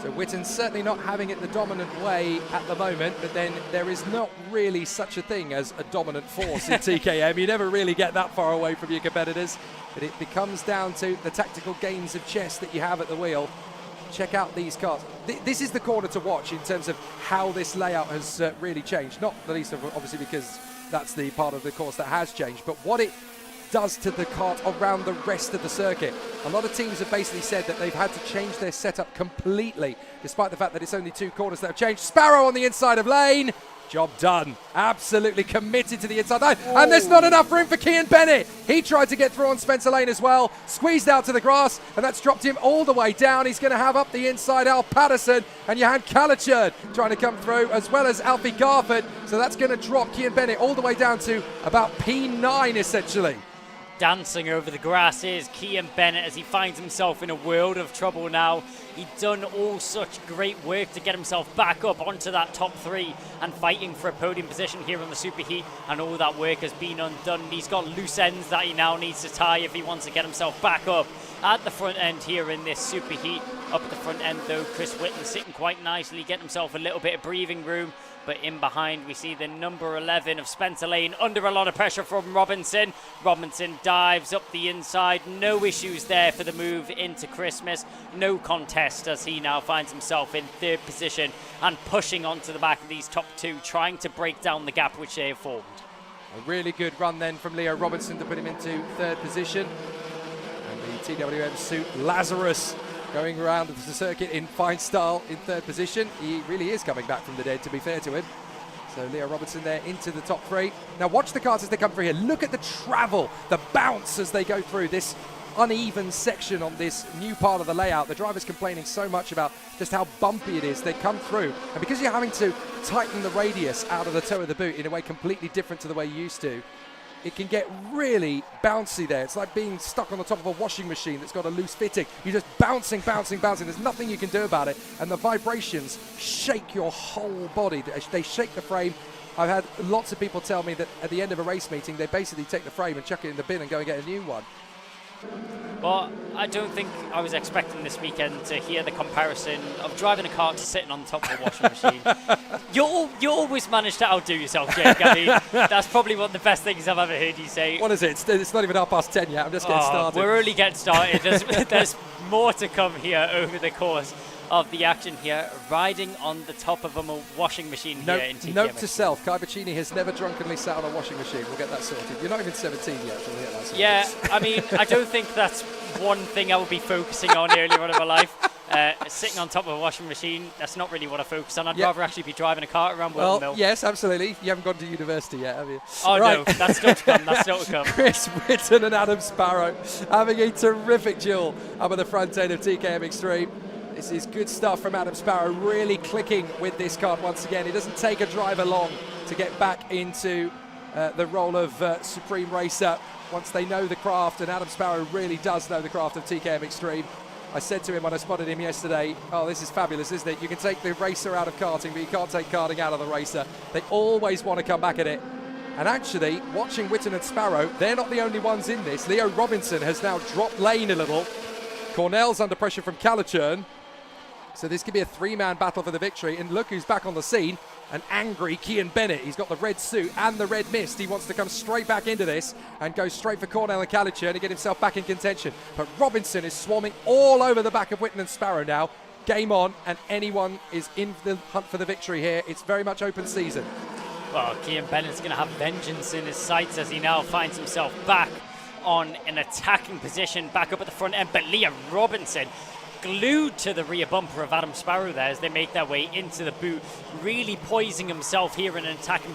So Whitton's certainly not having it the dominant way at the moment, but then there is not really such a thing as a dominant force in TKM. You never really get that far away from your competitors, but it becomes down to the tactical games of chess that you have at the wheel. Check out these cars. This is the corner to watch in terms of how this layout has really changed, not the least of obviously because that's the part of the course that has changed, but what it does to the kart around the rest of the circuit. A lot of teams have basically said that they've had to change their setup completely, despite the fact that it's only 2 corners that have changed. Sparrow on the inside of Lane. Job done. Absolutely committed to the inside line. Oh. And there's not enough room for Cian Bennett. He tried to get through on Spencer Lane as well. Squeezed out to the grass, and that's dropped him all the way down. He's going to have up the inside Al Patterson and Johan Kalacherd trying to come through, as well as Alfie Garford. So that's going to drop Cian Bennett all the way down to about P9, essentially. Dancing over the grass is Cian Bennett as he finds himself in a world of trouble now. He'd done all such great work to get himself back up onto that top 3 and fighting for a podium position here on the Superheat, and all that work has been undone. He's got loose ends that he now needs to tie if he wants to get himself back up at the front end here in this Superheat. Up at the front end though, Chris Whitton sitting quite nicely, getting himself a little bit of breathing room. But in behind we see the number 11 of Spencer Lane under a lot of pressure from Robinson. Robinson dives up the inside, no issues there for the move into Christmas. No contest as he now finds himself in 3rd position and pushing onto the back of these top 2, trying to break down the gap which they have formed. A really good run then from Leo Robinson to put him into 3rd position. And the TWM suit Lazarus going around the circuit in fine style in 3rd position. He really is coming back from the dead, to be fair to him. So Leo Robinson there into the top 3. Now watch the cars as they come through here. Look at the travel, the bounce as they go through this uneven section on this new part of the layout. The driver's complaining so much about just how bumpy it is. They come through, and because you're having to tighten the radius out of the toe of the boot in a way completely different to the way you used to, it can get really bouncy there. It's like being stuck on the top of a washing machine that's got a loose fitting. You're just bouncing. There's nothing you can do about it. And the vibrations shake your whole body. They shake the frame. I've had lots of people tell me that at the end of a race meeting, they basically take the frame and chuck it in the bin and go and get a new one. Well, I don't think I was expecting this weekend to hear the comparison of driving a car to sitting on top of a washing machine. You always manage to outdo yourself, Jake. I mean, that's probably one of the best things I've ever heard you say. What is it? It's not even 10:30 yet. I'm just getting started. We're only getting started. There's more to come here over the course of the action here, riding on the top of a washing machine here in TKM. Note to self, Kai Bacchini has never drunkenly sat on a washing machine. We'll get that sorted. You're not even 17 yet, so we'll get that sorted. Yeah, I mean, I don't think that's one thing I will be focusing on earlier on in my life. Sitting on top of a washing machine, that's not really what I focus on. I'd rather actually be driving a car around Whilton Mill. Yes, absolutely. You haven't gone to university yet, have you? Oh, right. No, that's still to come. That's still to come. Chris Whitton and Adam Sparrow having a terrific duel up at the front end of TKM Extreme. This is good stuff from Adam Sparrow, really clicking with this card once again. It doesn't take a driver long to get back into the role of Supreme Racer once they know the craft, and Adam Sparrow really does know the craft of TKM Extreme. I said to him when I spotted him yesterday, oh, this is fabulous, isn't it? You can take the racer out of karting, but you can't take karting out of the racer. They always want to come back at it. And actually, watching Whitton and Sparrow, they're not the only ones in this. Leo Robinson has now dropped lane a little. Cornell's under pressure from Calichurn. So this could be a three-man battle for the victory. And look who's back on the scene. An angry Kian Bennett. He's got the red suit and the red mist. He wants to come straight back into this and go straight for Cornell and Calichurn to get himself back in contention. But Robinson is swarming all over the back of Whitton and Sparrow now. Game on, and anyone is in the hunt for the victory here. It's very much open season. Well, Kian Bennett's going to have vengeance in his sights as he now finds himself back on an attacking position, back up at the front end. But Liam Robinson glued to the rear bumper of Adam Sparrow there as they make their way into the boot, really poising himself here in an attacking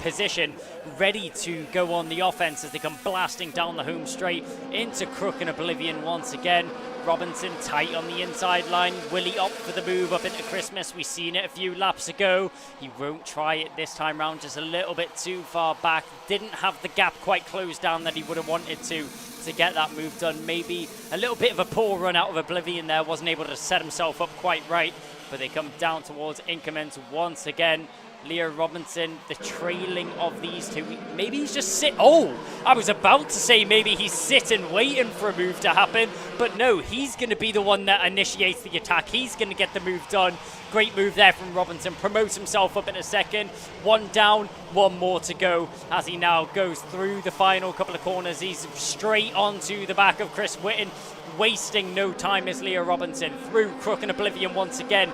position, ready to go on the offense as they come blasting down the home straight into Crook and Oblivion once again. Robinson tight on the inside line. Will he opt for the move up into Christmas? We've seen it a few laps ago. He won't try it this time round, just a little bit too far back. Didn't have the gap quite closed down that he would have wanted to get that move done. Maybe a little bit of a poor run out of Oblivion there. Wasn't able to set himself up quite right, but they come down towards increments once again. Leo Robinson, the trailing of these two. Maybe he's just I was about to say maybe he's sitting waiting for a move to happen, but no, he's going to be the one that initiates the attack. He's going to get the move done. Great move there from Robinson. Promotes himself up in a second. One down, one more to go as he now goes through the final couple of corners. He's straight onto the back of Chris Whitton. Wasting no time is Leo Robinson through Crook and Oblivion once again.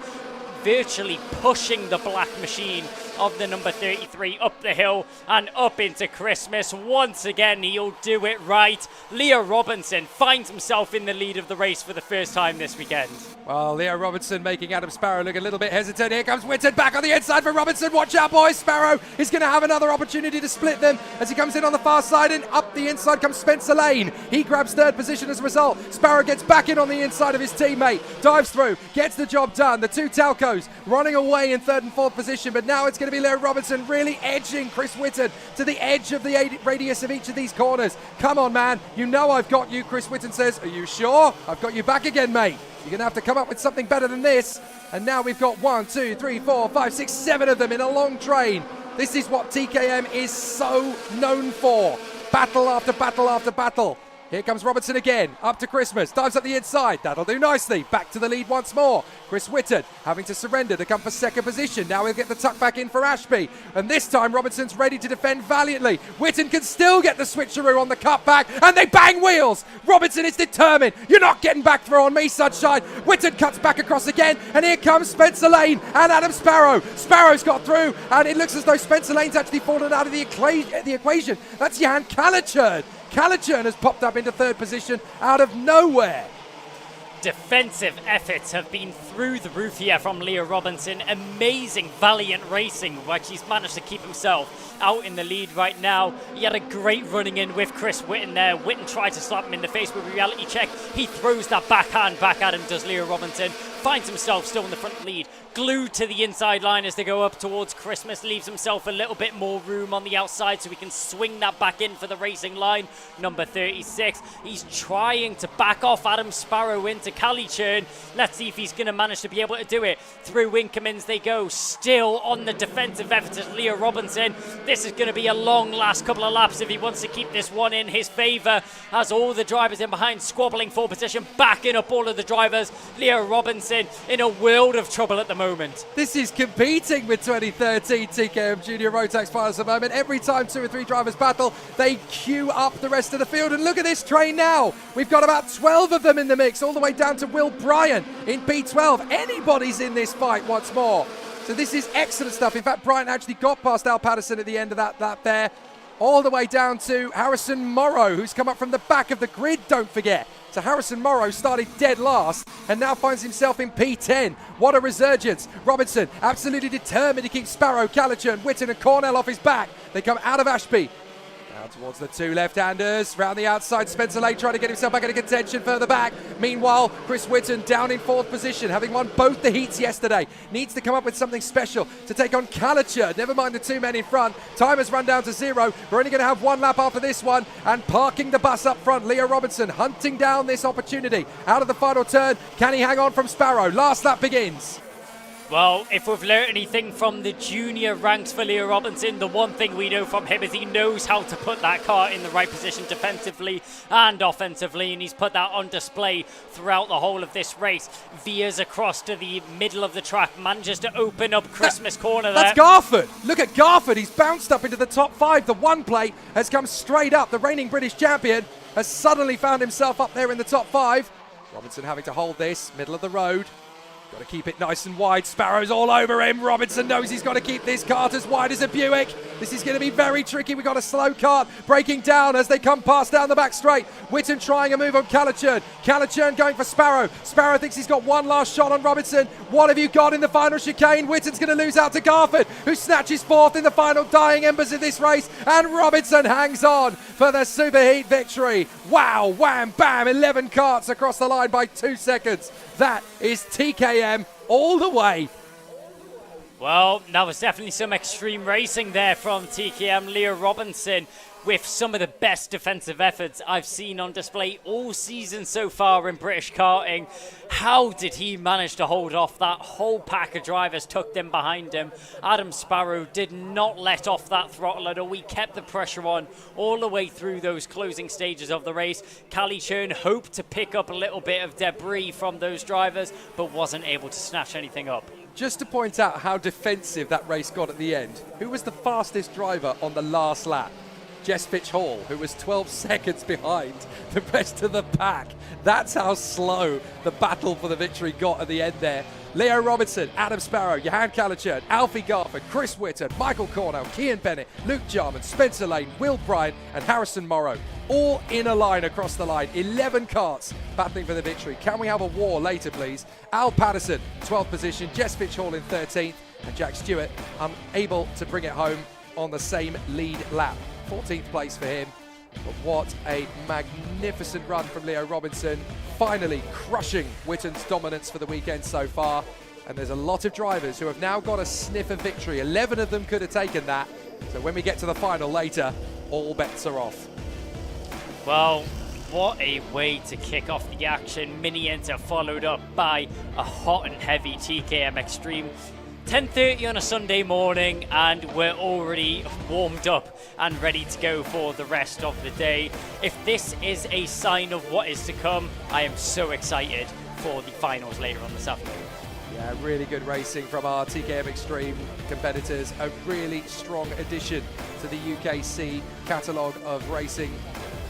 Virtually pushing the black machine of the number 33 up the hill and up into Christmas. Once again, he'll do it right. Leo Robinson finds himself in the lead of the race for the first time this weekend. Well, Leo Robinson making Adam Sparrow look a little bit hesitant. Here comes Whitton back on the inside for Robinson. Watch out, boys. Sparrow is going to have another opportunity to split them as he comes in on the far side, and up the inside comes Spencer Lane. He grabs third position as a result. Sparrow gets back in on the inside of his teammate, dives through, gets the job done. The two Talcos running away in third and fourth position, but now it's going to be Leo Robinson really edging Chris Whitton to the edge of the radius of each of these corners. Come on, man. You know I've got you, Chris Whitton says. Are you sure? I've got you back again, mate. You're going to have to come up with something better than this. And now we've got 1, 2, 3, 4, 5, 6, 7 of them in a long train. This is what TKM is so known for. Battle after battle after battle. Here comes Robinson again, up to Christmas, dives up the inside, that'll do nicely, back to the lead once more. Chris Whitton having to surrender to come for second position, now he'll get the tuck back in for Ashby, and this time Robinson's ready to defend valiantly. Whitton can still get the switcheroo on the cutback, and they bang wheels! Robinson is determined, you're not getting back through on me, sunshine! Whitton cuts back across again, and here comes Spencer Lane and Adam Sparrow. Sparrow's got through, and it looks as though Spencer Lane's actually fallen out of the equation. That's Jan Calichurn. Calichurn has popped up into third position out of nowhere. Defensive efforts have been through the roof here from Leo Robinson. Amazing, valiant racing, which he's managed to keep himself out in the lead right now. He had a great running in with Chris Whilton there. Whilton tried to slap him in the face with a reality check. He throws that backhand back at him, does Leo Robinson. Finds himself still in the front lead, glued to the inside line as they go up towards Christmas, leaves himself a little bit more room on the outside so he can swing that back in for the racing line. Number 36, he's trying to back off Adam Sparrow into Kalichurn. Let's see if he's going to manage to be able to do it. Through Winkelmans they go, still on the defensive effort as Leo Robinson. This is going to be a long last couple of laps if he wants to keep this one in his favour, as all the drivers in behind squabbling for position, backing up all of the drivers. Leo Robinson in a world of trouble at the moment. This is competing with 2013 TKM Junior Rotax finals at the moment. Every time 2 or 3 drivers battle, they queue up the rest of the field. And look at this train now. We've got about 12 of them in the mix, all the way down to Will Bryan in P12. Anybody's in this fight once more. So this is excellent stuff. In fact, Bryan actually got past Al Patterson at the end of that there. All the way down to Harrison Morrow, who's come up from the back of the grid, don't forget. So Harrison Morrow started dead last and now finds himself in P10. What a resurgence. Robinson absolutely determined to keep Sparrow, Kalichurn, Whitton and Cornell off his back. They come out of Ashby. Now towards the 2 left-handers. Round the outside, Spencer Lane trying to get himself back into contention further back. Meanwhile, Chris Whitton down in 4th position, having won both the heats yesterday. Needs to come up with something special to take on Kalichurn. Never mind the 2 men in front. Time has run down to 0. We're only going to have 1 lap after this one. And parking the bus up front, Leo Robinson hunting down this opportunity. Out of the final turn, can he hang on from Sparrow? Last lap begins. Well, if we've learnt anything from the junior ranks for Leo Robinson, the one thing we know from him is he knows how to put that car in the right position defensively and offensively, and he's put that on display throughout the whole of this race. Veers across to the middle of the track, manages to open up Christmas corner there. That's Garford. Look at Garford. He's bounced up into the top 5. The one plate has come straight up. The reigning British champion has suddenly found himself up there in the top 5. Robinson having to hold this, middle of the road. Got to keep it nice and wide. Sparrow's all over him. Robinson knows he's got to keep this kart as wide as a Buick. This is going to be very tricky. We've got a slow kart breaking down as they come past down the back straight. Whitton trying a move on Kalichurn. Kalichurn going for Sparrow. Sparrow thinks he's got one last shot on Robinson. What have you got in the final chicane? Whitton's going to lose out to Garford, who snatches 4th in the final dying embers of this race. And Robinson hangs on for the Superheat victory. Wow, wham, bam, 11 karts across the line by 2 seconds. That is TKM all the way. Well, that was definitely some extreme racing there from TKM. Leo Robinson with some of the best defensive efforts I've seen on display all season so far in British karting. How did he manage to hold off that whole pack of drivers tucked in behind him? Adam Sparrow did not let off that throttle at all. He kept the pressure on all the way through those closing stages of the race. Kalichurn hoped to pick up a little bit of debris from those drivers, but wasn't able to snatch anything up. Just to point out how defensive that race got at the end, who was the fastest driver on the last lap? Jess Fitch Hall, who was 12 seconds behind the rest of the pack. That's how slow the battle for the victory got at the end there. Leo Robinson, Adam Sparrow, Johan Kalichurn, Alfie Garford, Chris Whitton, Michael Cornell, Kian Bennett, Luke Jarman, Spencer Lane, Will Bryan and Harrison Morrow. All in a line across the line. 11 karts battling for the victory. Can we have a war later, please? Al Patterson, 12th position. Jess Fitch Hall in 13th. And Jack Stewart unable to bring it home on the same lead lap. 14th place for him. But what a magnificent run from Leo Robinson. Finally crushing Whitton's dominance for the weekend so far. And there's a lot of drivers who have now got a sniff of victory. 11 of them could have taken that. So when we get to the final later, all bets are off. Well, what a way to kick off the action. Mini Enter followed up by a hot and heavy TKM Extreme. 10:30 on a Sunday morning, and we're already warmed up and ready to go for the rest of the day. If this is a sign of what is to come, I am so excited for the finals later on this afternoon. Yeah, really good racing from our TKM Extreme competitors. A really strong addition to the UKC catalogue of racing.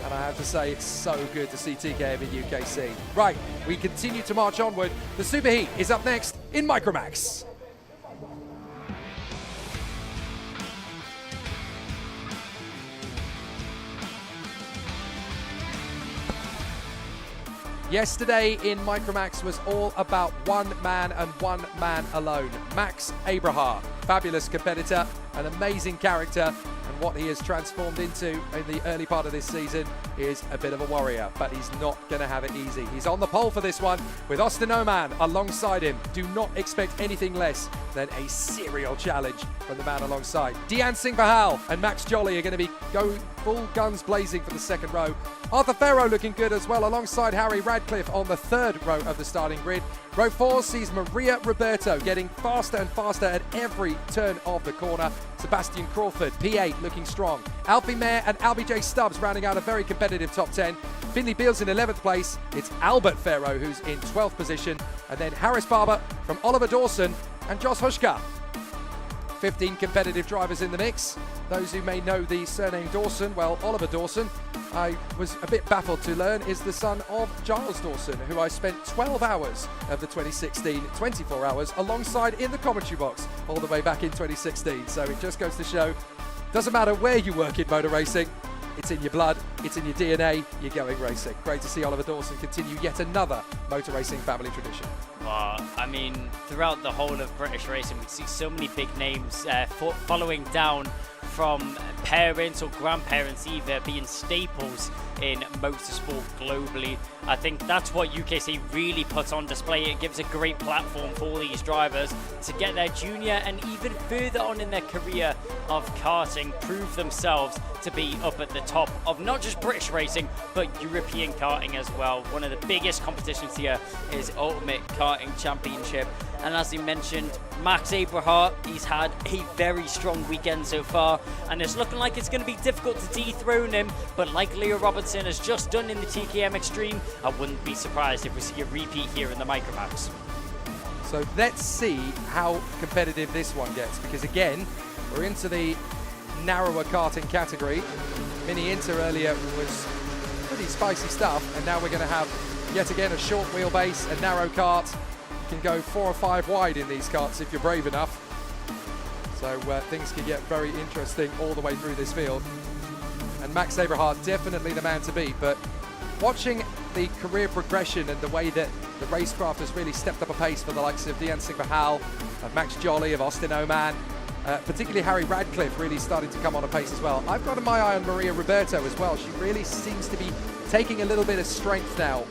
And I have to say, it's so good to see TKM in UKC. Right, we continue to march onward. The Superheat is up next in Micromax. Yesterday in Micromax was all about one man and one man alone. Max Abraham, fabulous competitor, an amazing character, and what he has transformed into in the early part of this season is a bit of a warrior, but he's not going to have it easy. He's on the pole for this one with Austin Oman alongside him. Do not expect anything less than a serial challenge from the man alongside. Dean Singh Bahal and Max Jolly are going to be going full guns blazing for the second row. Arthur Farrow looking good as well alongside Harry Radcliffe on the third row of the starting grid. Row 4 sees Maria Roberto getting faster and faster at every turn of the corner. Sebastian Crawford, P8, looking strong. Alfie Mayer and Albie J. Stubbs rounding out a very competitive top 10. Finley Beals in 11th place. It's Albert Farrow who's in 12th position. And then Harris Barber from Oliver Dawson and Josh Hushka. 15 competitive drivers in the mix. Those who may know the surname Dawson, well, Oliver Dawson, I was a bit baffled to learn, is the son of Giles Dawson, who I spent 12 hours of the 2016 24 hours alongside in the commentary box all the way back in 2016. So it just goes to show, doesn't matter where you work in motor racing, it's in your blood, it's in your DNA, you're going racing. Great to see Oliver Dawson continue yet another motor racing family tradition. Well, I mean, throughout the whole of British racing, we see so many big names following down from parents or grandparents either being staples in motorsport globally. I think that's what UKC really puts on display. It gives a great platform for these drivers to get their junior and even further on in their career of karting, prove themselves to be up at the top of not just British racing, but European karting as well. One of the biggest competitions here is Ultimate Karting Championship. And as he mentioned, Max Abraham, he's had a very strong weekend so far, and it's looking like it's going to be difficult to dethrone him, but like Leo Robertson has just done in the TKM Extreme, I wouldn't be surprised if we see a repeat here in the Micromax. So let's see how competitive this one gets, because again, we're into the narrower karting category. Mini Inter earlier was pretty spicy stuff, and now we're going to have yet again a short wheelbase, a narrow kart. You can go 4 or 5 wide in these karts if you're brave enough. So things can get very interesting all the way through this field. And Max Abraham, definitely the man to beat, but watching the career progression and the way that the racecraft has really stepped up a pace for the likes of Dean Singh Bahal, of Max Jolly, of Austin Oman, particularly Harry Radcliffe really starting to come on a pace as well. I've got my eye on Maria Roberto as well. She really seems to be taking a little bit of strength now.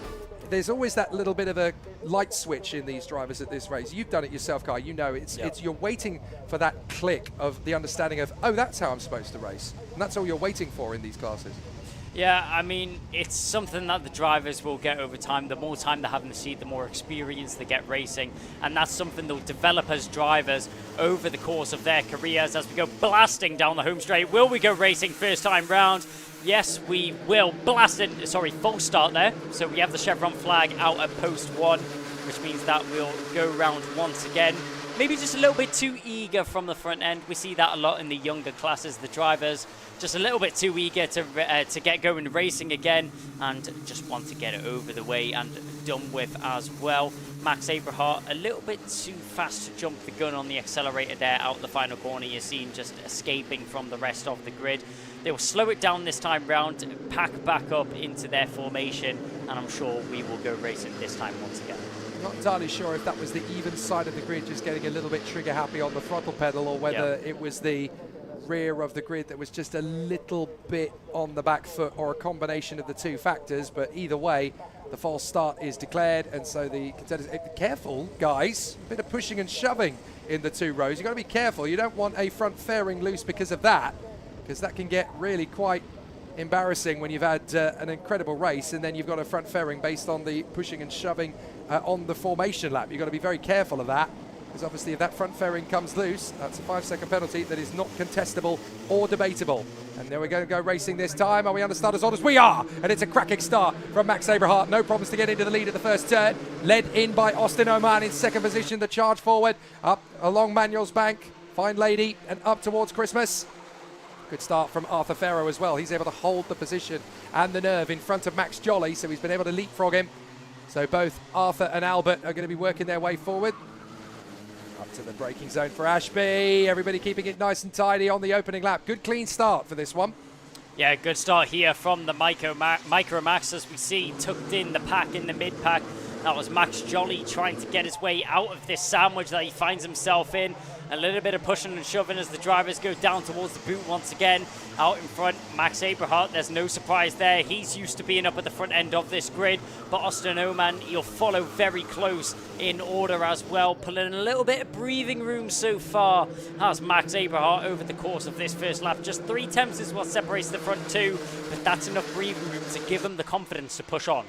There's always that little bit of a light switch in these drivers at this race. You've done it yourself, Kai. You know it's you're waiting for that click of the understanding of, oh, that's how I'm supposed to race. And that's all you're waiting for in these classes. Yeah, I mean, it's something that the drivers will get over time. The more time they have in the seat, the more experience they get racing. And that's something they'll develop as drivers over the course of their careers as we go blasting down the home straight. Will we go racing first time round? Yes, we will. False start there. So we have the chevron flag out at post 1, which means that we'll go round once again. Maybe just a little bit too eager from the front end. We see that a lot in the younger classes. The drivers just a little bit too eager to get going racing again and just want to get it over the way and done with as well. Max Abraham a little bit too fast to jump the gun on the accelerator there out the final corner. You're seeing just escaping from the rest of the grid. They will slow it down this time round, pack back up into their formation, and I'm sure we will go racing this time once again. I'm not entirely sure if that was the even side of the grid just getting a little bit trigger happy on the throttle pedal, or whether it was the rear of the grid that was just a little bit on the back foot, or a combination of the two factors. But either way, the false start is declared, and so the contenders, careful guys, a bit of pushing and shoving in the 2 rows. You've got to be careful. You don't want a front fairing loose because of that, because that can get really quite embarrassing when you've had an incredible race and then you've got a front fairing based on the pushing and shoving on the formation lap. You've got to be very careful of that, because obviously if that front fairing comes loose, that's a 5-second penalty that is not contestable or debatable. And then we're going to go racing this time. Are we under starters orders? We are! And it's a cracking start from Max Abraham. No problems to get into the lead at the first turn. Led in by Austin Oman in second position. The charge forward up along Manuel's Bank. Fine lady, and up towards Christmas. Good start from Arthur Farrow as well. He's able to hold the position and the nerve in front of Max Jolly, so he's been able to leapfrog him. So both Arthur and Albert are going to be working their way forward. Up to the braking zone for Ashby. Everybody keeping it nice and tidy on the opening lap. Good clean start for this one. Yeah, good start here from the Micro Max, as we see tucked in the pack, in the mid-pack. That was Max Jolly trying to get his way out of this sandwich that he finds himself in. A little bit of pushing and shoving as the drivers go down towards the boot once again. Out in front, Max Aberhart, there's no surprise there. He's used to being up at the front end of this grid, but Austin Oman, he'll follow very close in order as well. Pulling a little bit of breathing room so far has Max Aberhart over the course of this first lap. Just 3 tenths is what separates the front two, but that's enough breathing room to give him the confidence to push on.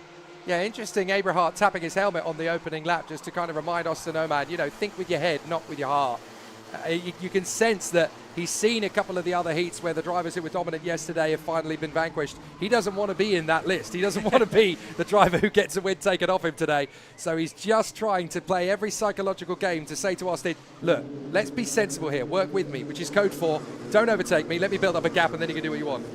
Yeah, interesting. Aberhart tapping his helmet on the opening lap just to kind of remind Austin Oman, you know, think with your head, not with your heart. You can sense that he's seen a couple of the other heats where the drivers who were dominant yesterday have finally been vanquished. He doesn't want to be in that list. He doesn't want to be the driver who gets a win taken off him today. So he's just trying to play every psychological game to say to Austin, look, let's be sensible here. Work with me, which is code for don't overtake me. Let me build up a gap and then you can do what you want.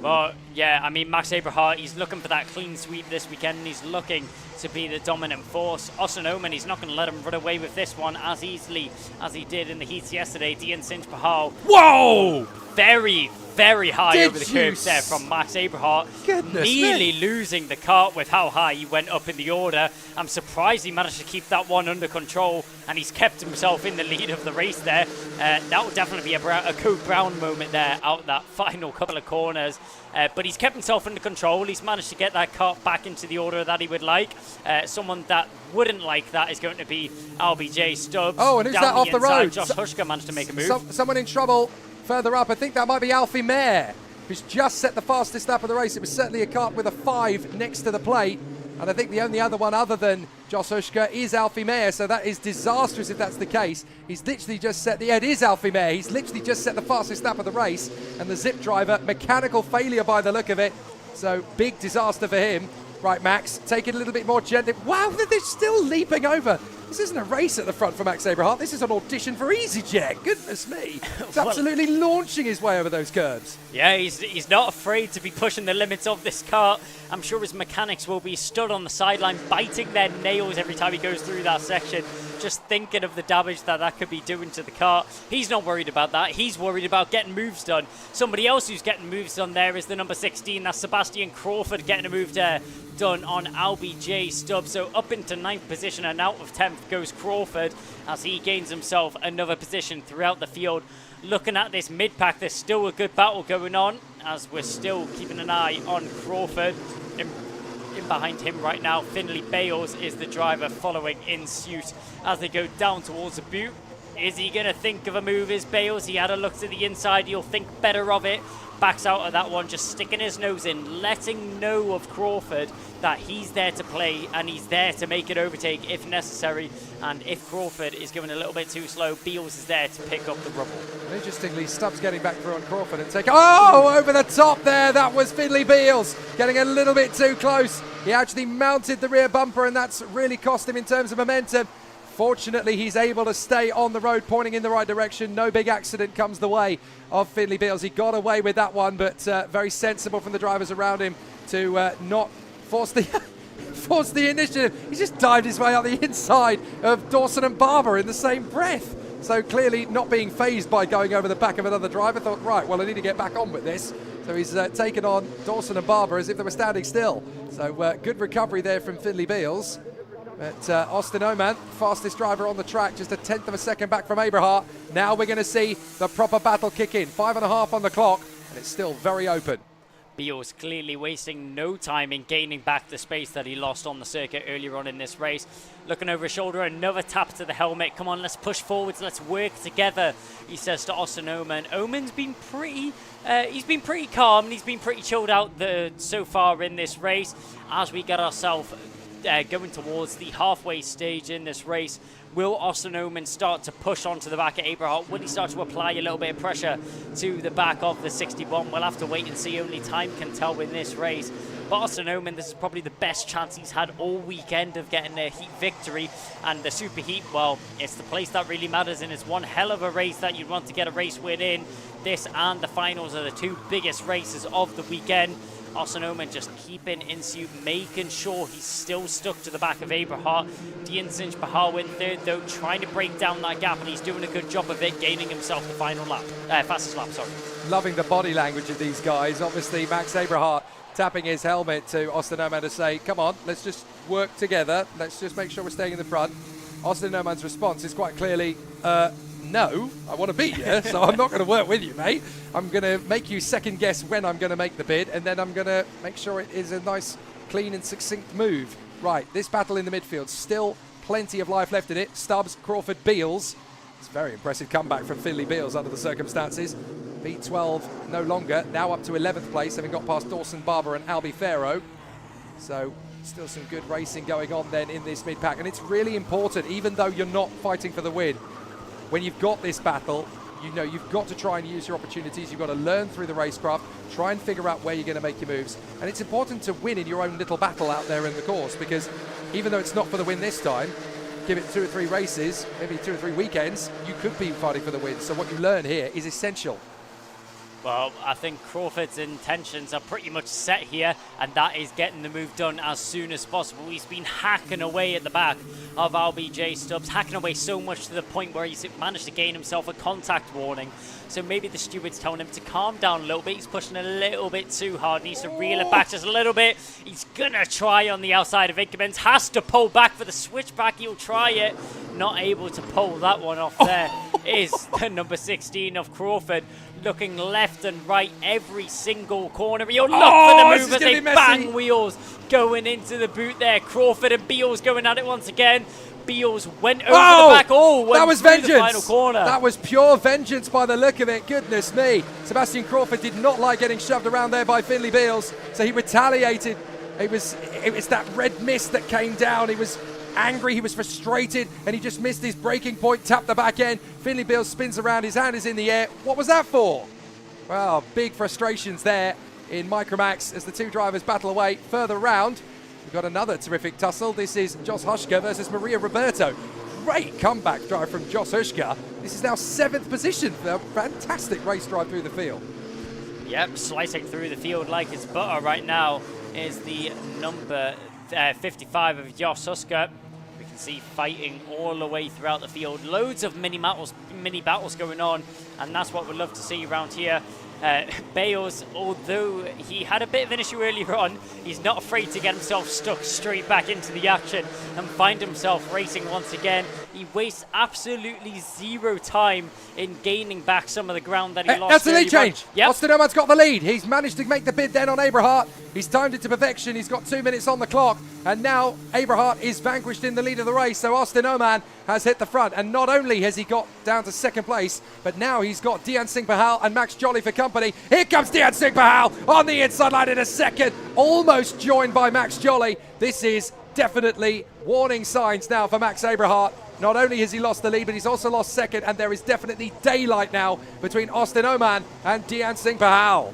Well, yeah, I mean, Max Aberhart, he's looking for that clean sweep this weekend, and he's looking to be the dominant force. Austin Oman, he's not going to let him run away with this one as easily as he did in the heats yesterday. Dian Sinch Pahal. Whoa! Very, very high over the curves there from Max Aberhart. Nearly losing the kart with how high he went up in the order. I'm surprised he managed to keep that one under control, and he's kept himself in the lead of the race there. That will definitely be a Code Brown moment there out that final couple of corners. But he's kept himself under control. He's managed to get that kart back into the order that he would like. Someone that wouldn't like that is going to be LBJ Stubbs. Oh, and who's that off the road? Josh Hushka managed to make a move. Someone in trouble further up. I think that might be Alfie Mayer, who's just set the fastest lap of the race. It was certainly a kart with a 5 next to the plate. And I think the only other one other than Josh Hushka is Alfie Mayer, so that is disastrous if that's the case. He's literally just set it is Alfie Mayer. He's literally just set the fastest lap of the race, and the Zip driver, mechanical failure by the look of it. So big disaster for him. Right, Max, take it a little bit more gently. Wow, they're still leaping over. This isn't a race at the front for Max Aberhart. This is an audition for EasyJet. Goodness me. He's absolutely launching his way over those curves. Yeah, he's not afraid to be pushing the limits of this kart. I'm sure his mechanics will be stood on the sideline, biting their nails every time he goes through that section, just thinking of the damage that could be doing to the kart. He's not worried about that. He's worried about getting moves done. Somebody else who's getting moves done there is the number 16. That's Sebastian Crawford getting a move there done on LBJ Stubbs. So up into 9th position and out of 10th goes Crawford as he gains himself another position throughout the field. Looking at this mid-pack, there's still a good battle going on as we're still keeping an eye on Crawford. In behind him right now, Finley Bales is the driver following in suit as they go down towards the boot. Is he going to think of a move? Is Bales? He had a look to the inside. He'll think better of it. Backs out of that one, just sticking his nose in, letting know of Crawford that he's there to play and he's there to make an overtake if necessary. And if Crawford is going a little bit too slow, Beals is there to pick up the rubble. And interestingly, Stubbs getting back through on Crawford and take... Oh, over the top there. That was Finley Beals getting a little bit too close. He actually mounted the rear bumper, and that's really cost him in terms of momentum. Fortunately, he's able to stay on the road, pointing in the right direction. No big accident comes the way of Finley Beals. He got away with that one, but very sensible from the drivers around him to not force the initiative. He just dived his way up the inside of Dawson and Barber in the same breath. So clearly not being fazed by going over the back of another driver. Thought, right, well, I need to get back on with this. So he's taken on Dawson and Barber as if they were standing still. So good recovery there from Finley Beals. But Austin Oman, fastest driver on the track, just a 1/10 of a second back from Aberhart. Now we're going to see the proper battle kick in. 5.5 on the clock, and it's still very open. Beals clearly wasting no time in gaining back the space that he lost on the circuit earlier on in this race. Looking over his shoulder, another tap to the helmet. Come on, let's push forwards, let's work together, he says to Austin Oman. Oman's been pretty calm, and he's been pretty chilled out so far in this race as we get ourselves going towards the halfway stage in this race. Will Austin Oman start to push onto the back of Aberhart? Will he start to apply a little bit of pressure to the back of the 61? We'll have to wait and see. Only time can tell in this race. But Austin Oman, this is probably the best chance he's had all weekend of getting a heat victory. And the Superheat, well, it's the place that really matters, and it's one hell of a race that you'd want to get a race win in. This and the finals are the two biggest races of the weekend. Austin Oman just keeping Insu, making sure he's still stuck to the back of Abrahart. Diancinch Bahal in third though, trying to break down that gap, and he's doing a good job of it, gaining himself the final lap, fastest lap, sorry. Loving the body language of these guys. Obviously, Max Abrahart tapping his helmet to Austin Oman to say, come on, let's just work together. Let's just make sure we're staying in the front. Austin Oman's response is quite clearly, no, I want to beat you, so I'm not going to work with you, mate. I'm going to make you second guess when I'm going to make the bid, and then I'm going to make sure it is a nice, clean and succinct move. Right, this battle in the midfield, still plenty of life left in it. Stubbs, Crawford, Beals. It's a very impressive comeback from Finley Beals under the circumstances. B12 no longer, now up to 11th place, having got past Dawson Barber and Albie Farrow. So still some good racing going on then in this mid-pack, and it's really important, even though you're not fighting for the win. When you've got this battle, you know you've got to try and use your opportunities. You've got to learn through the racecraft, try and figure out where you're going to make your moves. And it's important to win in your own little battle out there in the course, because even though it's not for the win this time, give it 2 or 3 races, maybe 2 or 3 weekends, you could be fighting for the win. So what you learn here is essential. Well, I think Crawford's intentions are pretty much set here, and that is getting the move done as soon as possible. He's been hacking away at the back of LBJ Stubbs, hacking away so much to the point where he's managed to gain himself a contact warning. So maybe the steward's telling him to calm down a little bit. He's pushing a little bit too hard. Needs to reel it back just a little bit. He's going to try on the outside of Incumbents. Has to pull back for the switchback. He'll try it. Not able to pull that one off there is the number 16 of Crawford. Looking left and right every single corner. He'll look for the move as they bang wheels going into the boot there. Crawford and Beals going at it once again. Beals went over the back. That was vengeance. The final corner. That was pure vengeance by the look of it. Goodness me. Sebastian Crawford did not like getting shoved around there by Finley Beals, so he retaliated. It was that red mist that came down. He was angry, he was frustrated, and he just missed his braking point, tapped the back end. Finley Beals spins around, his hand is in the air. What was that for? Well, big frustrations there in Micromax as the two drivers battle away. Further round, we've got another terrific tussle. This is Jos Hushka versus Maria Roberto. Great comeback drive from Jos Hushka. This is now 7th position for a fantastic race drive through the field. Yep, slicing through the field like it's butter right now is the number 55 of Jos Hushka. We can see fighting all the way throughout the field. Loads of mini battles going on, and that's what we'd love to see around here. Bales, although he had a bit of an issue earlier on, he's not afraid to get himself stuck straight back into the action and find himself racing once again. He wastes absolutely 0 time in gaining back some of the ground that he lost. That's the lead change. Yep. Austin Oman's got the lead. He's managed to make the bid then on Abrahart. He's timed it to perfection. He's got 2 minutes on the clock. And now Abrahart is vanquished in the lead of the race. So Austin Oman has hit the front. And not only has he got down to 2nd place, but now he's got Dian Singh Bahal and Max Jolly for company. Here comes Dian Singh Bahal on the inside line in a second. Almost joined by Max Jolly. This is definitely warning signs now for Max Abrahart. Not only has he lost the lead, but he's also lost 2nd, and there is definitely daylight now between Austin Oman and Dian Singh Bahal.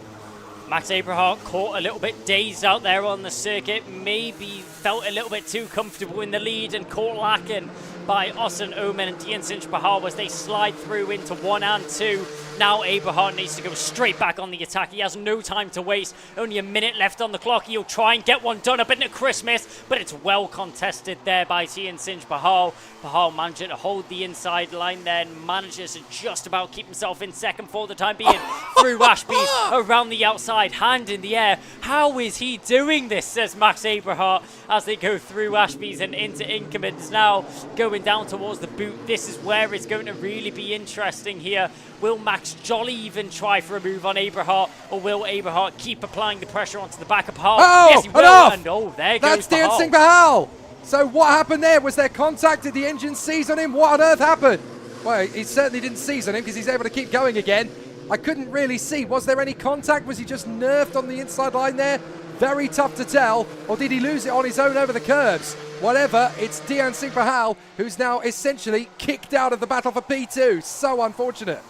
Max Abrahart caught a little bit dazed out there on the circuit, maybe felt a little bit too comfortable in the lead and caught lacking by Austin Oman and Diancinch Bahal as they slide through into 1 and 2. Now Abrahart needs to go straight back on the attack. He has no time to waste. Only a minute left on the clock. He'll try and get one done up into Christmas, but it's well contested there by Diancinch Bahal. Bahal managing to hold the inside line there and manages to just about keep himself in 2nd for the time being. Through Ashby's around the outside, hand in the air. How is he doing this, says Max Abrahart, as they go through Ashby's and into Incumbents now. Going down towards the boot. This is where it's going to really be interesting here. Will Max Jolly even try for a move on Abrahart, or will Abrahart keep applying the pressure onto the back of Bahal? Yes, he will. And there goes Dian Singh Bahal. So what happened there? Was there contact? Did the engine seize on him? What on earth happened? Well, he certainly didn't seize on him because he's able to keep going again. I couldn't really see. Was there any contact? Was he just nerfed on the inside line there? Very tough to tell. Or did he lose it on his own over the curbs? Whatever, it's Dian Singh Bahal who's now essentially kicked out of the battle for P2. So unfortunate.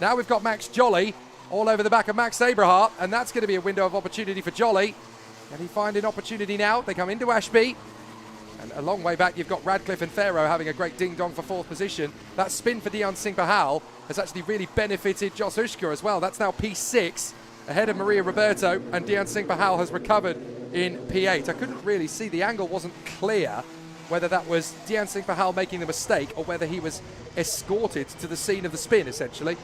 Now we've got Max Jolly all over the back of Max Abrahart, and that's going to be a window of opportunity for Jolly. Can he find an opportunity now? They come into Ashby. And a long way back, you've got Radcliffe and Farrow having a great ding-dong for 4th position. That spin for Dian Singh Bahal has actually really benefited Jos Hushka as well. That's now P6. ahead of Maria Roberto, and Dian Singh Bahal has recovered in P8. I couldn't really see, the angle wasn't clear whether that was Dian Singh Bahal making the mistake or whether he was escorted to the scene of the spin, essentially.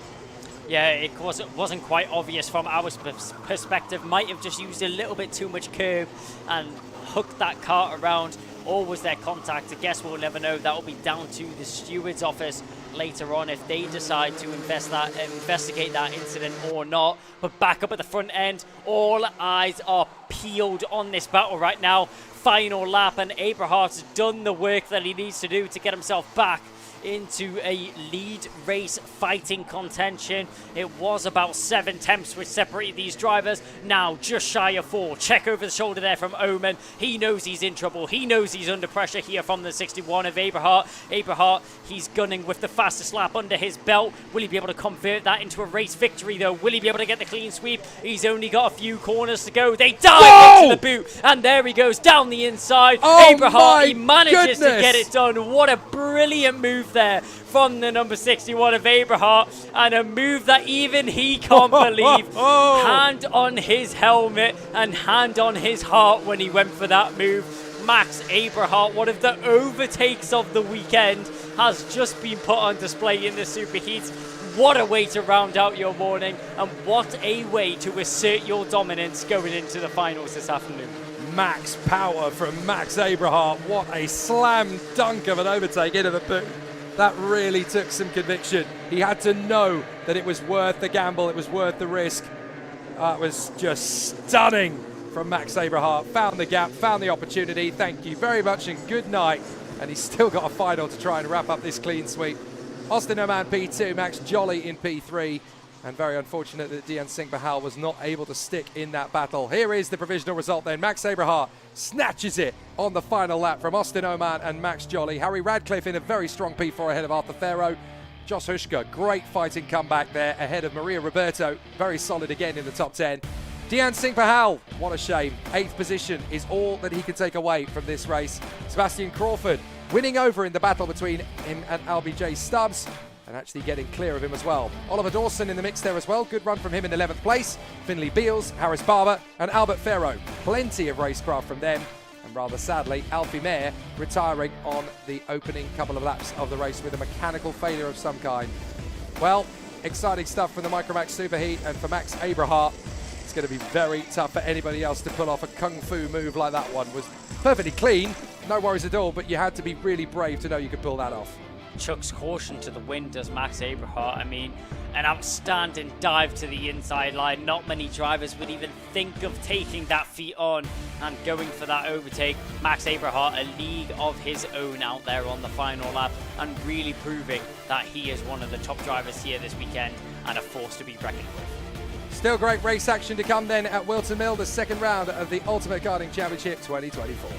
Yeah, it wasn't quite obvious from our perspective. Might have just used a little bit too much curb and hooked that cart around, or was there contact? I guess we'll never know. That will be down to the steward's office later on if they decide to investigate that incident or not. But back up at the front end, all eyes are peeled on this battle right now. Final lap, and Abrahart's done the work that he needs to do to get himself back into a lead race fighting contention. It was about 7 tenths which separated these drivers. Now just shy of 4. Check over the shoulder there from Oman. He knows he's in trouble. He knows he's under pressure here from the 61 of Abrahart. Abrahart, he's gunning with the fastest lap under his belt. Will he be able to convert that into a race victory though? Will he be able to get the clean sweep? He's only got a few corners to go. They dive into the boot, and there he goes down the inside. Abrahart, he manages to get it done. What a brilliant move there from the number 61 of Abrahart, and a move that even he can't believe. Hand on his helmet and hand on his heart when he went for that move. Max Abrahart, one of the overtakes of the weekend, has just been put on display in the Superheats. What a way to round out your morning, and what a way to assert your dominance going into the finals this afternoon. Max power from Max Abrahart. What a slam dunk of an overtake into the boot. That really took some conviction. He had to know that it was worth the gamble, it was worth the risk. That was just stunning from Max Abrahart. Found the gap, found the opportunity. Thank you very much and good night. And he's still got a final to try and wrap up this clean sweep. Austin Oman P2, Max Jolly in P3. And very unfortunate that Dian Singh Bahal was not able to stick in that battle. Here is the provisional result then. Max Abrahart snatches it on the final lap from Austin Oman and Max Jolly. Harry Radcliffe in a very strong P4 ahead of Arthur Farrow. Josh Hushka, great fighting comeback there ahead of Maria Roberto. Very solid again in the top 10. Dian Singh Bahal, what a shame. 8th position is all that he can take away from this race. Sebastian Crawford winning over in the battle between him and LBJ Stubbs, and actually getting clear of him as well. Oliver Dawson in the mix there as well. Good run from him in 11th place. Finley Beals, Harris Barber and Albert Farrow. Plenty of racecraft from them. And rather sadly, Alfie Mayer retiring on the opening couple of laps of the race with a mechanical failure of some kind. Well, exciting stuff from the Micromax Superheat, and for Max Abrahart, it's going to be very tough for anybody else to pull off a kung fu move like that one. Was perfectly clean, no worries at all, but you had to be really brave to know you could pull that off. Chucks caution to the wind does Max Abrahart. I mean, an outstanding dive to the inside line. Not many drivers would even think of taking that feet on and going for that overtake. Max Abrahart, a league of his own out there on the final lap, and really proving that he is one of the top drivers here this weekend and a force to be reckoned with. Still great race action to come then at Whilton Mill, the second round of the Ultimate Karting Championship 2024.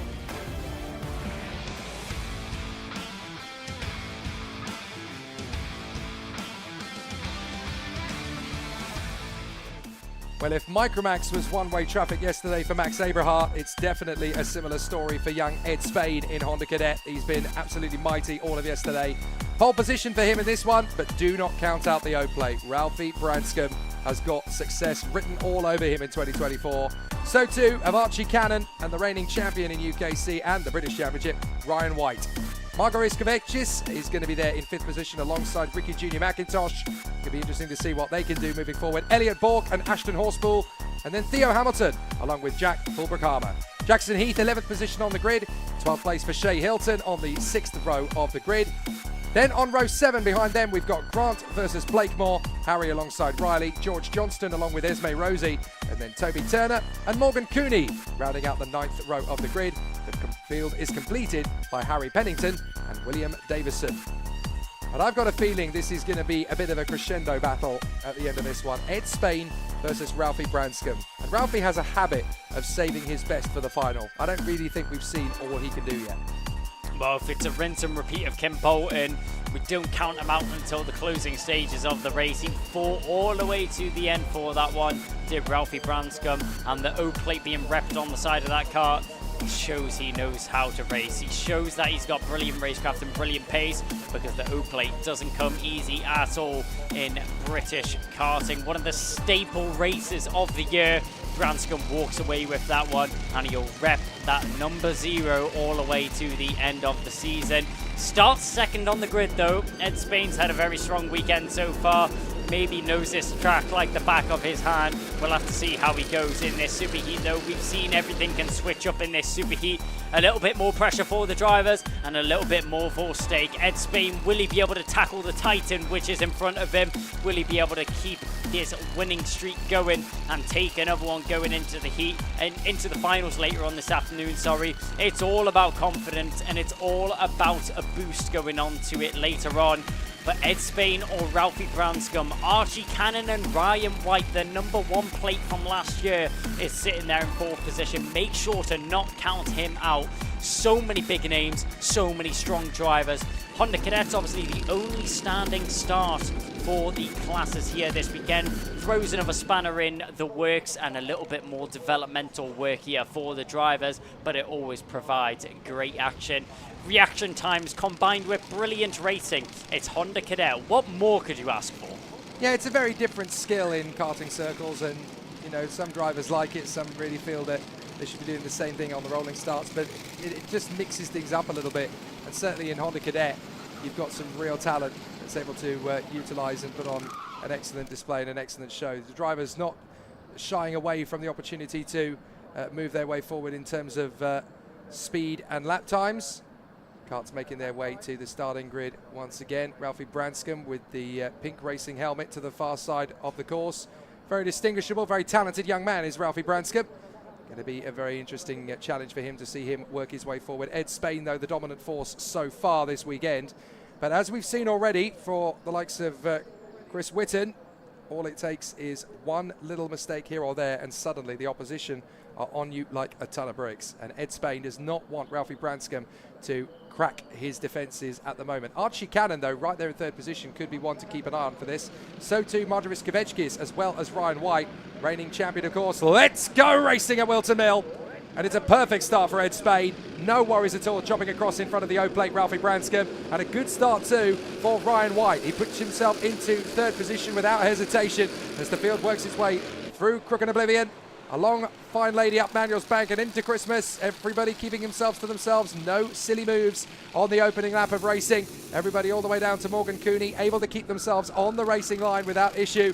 Well, if Micromax was one-way traffic yesterday for Max Abrahart, it's definitely a similar story for young Ed Spade in Honda Cadet. He's been absolutely mighty all of yesterday. Pole position for him in this one, but do not count out the O-plate. Ralphie Branscombe has got success written all over him in 2024. So too have Archie Cannon and the reigning champion in UKC and the British Championship, Ryan White. Margot Iskovicis is going to be there in 5th position alongside Ricky Jr. McIntosh. It'll be interesting to see what they can do moving forward. Elliot Bork and Ashton Horspool, and then Theo Hamilton along with Jack Fulbrook-Harmer. Jackson Heath, 11th position on the grid. 12th place for Shay Hilton on the 6th row of the grid. Then on row 7 behind them, we've got Grant versus Blakemore, Harry alongside Riley, George Johnston along with Esme Rosie, and then Toby Turner and Morgan Cooney rounding out the 9th row of the grid. The field is completed by Harry Pennington and William Davison. And I've got a feeling this is going to be a bit of a crescendo battle at the end of this one. Ed Spain versus Ralphie Branscombe. And Ralphie has a habit of saving his best for the final. I don't really think we've seen all he can do yet. Well, if it's a rinse and repeat of Kim Bolton, we don't count him out until the closing stages of the race. He fought all the way to the end for that one, did Ralphie Branscombe, and the O-plate being repped on the side of that car. shows he knows how to race. He shows that he's got brilliant racecraft and brilliant pace, because the O-Plate doesn't come easy at all in British karting. One of the staple races of the year. Branscombe walks away with that one, and he'll rep that number 0 all the way to the end of the season. Starts second on the grid though. Ed Spain's had a very strong weekend so far. Maybe knows this track like the back of his hand. We'll have to see how he goes in this Superheat though. We've seen everything can switch up in this Superheat. A little bit more pressure for the drivers and a little bit more for stake. Ed Spain, will he be able to tackle the Titan which is in front of him? Will he be able to keep his winning streak going and take another one going into the heat and into the finals later on this afternoon? Sorry, it's all about confidence and it's all about a boost going on to it later on. But Ed Spain or Ralphie Branscombe, Archie Cannon and Ryan White, the number 1 plate from last year, is sitting there in 4th position. Make sure to not count him out. So many big names, so many strong drivers. Honda Cadets obviously the only standing start for the classes here this weekend. Throws another spanner in the works and a little bit more developmental work here for the drivers, but it always provides great action. Reaction times combined with brilliant racing. It's Honda Cadet. What more could you ask for? Yeah, it's a very different skill in karting circles, and you know, some drivers like it, some really feel that they should be doing the same thing on the rolling starts, but it just mixes things up a little bit. And certainly in Honda Cadet, you've got some real talent that's able to utilize and put on an excellent display and an excellent show. The drivers not shying away from the opportunity to move their way forward in terms of speed and lap times. Karts making their way to the starting grid once again. Ralphie Branscombe with the pink racing helmet to the far side of the course. Very distinguishable, very talented young man is Ralphie Branscombe. Going to be a very interesting challenge for him to see him work his way forward. Ed Spain, though, the dominant force so far this weekend. But as we've seen already for the likes of Chris Whilton, all it takes is one little mistake here or there, and suddenly the opposition are on you like a ton of bricks. And Ed Spain does not want Ralphie Branscombe to crack his defences at the moment. Archie Cannon, though, right there in 3rd position, could be one to keep an eye on for this. So too Marjoris Kavechkis, as well as Ryan White, reigning champion, of course. Let's go racing at Whilton Mill. And it's a perfect start for Ed Spain. No worries at all, chopping across in front of the O-Plate, Ralphie Branscombe. And a good start, too, for Ryan White. He puts himself into 3rd position without hesitation as the field works its way through Crook and Oblivion, along Fine Lady up Manuel's Bank and into Christmas. Everybody keeping themselves to themselves. No silly moves on the opening lap of racing. Everybody all the way down to Morgan Cooney, able to keep themselves on the racing line without issue.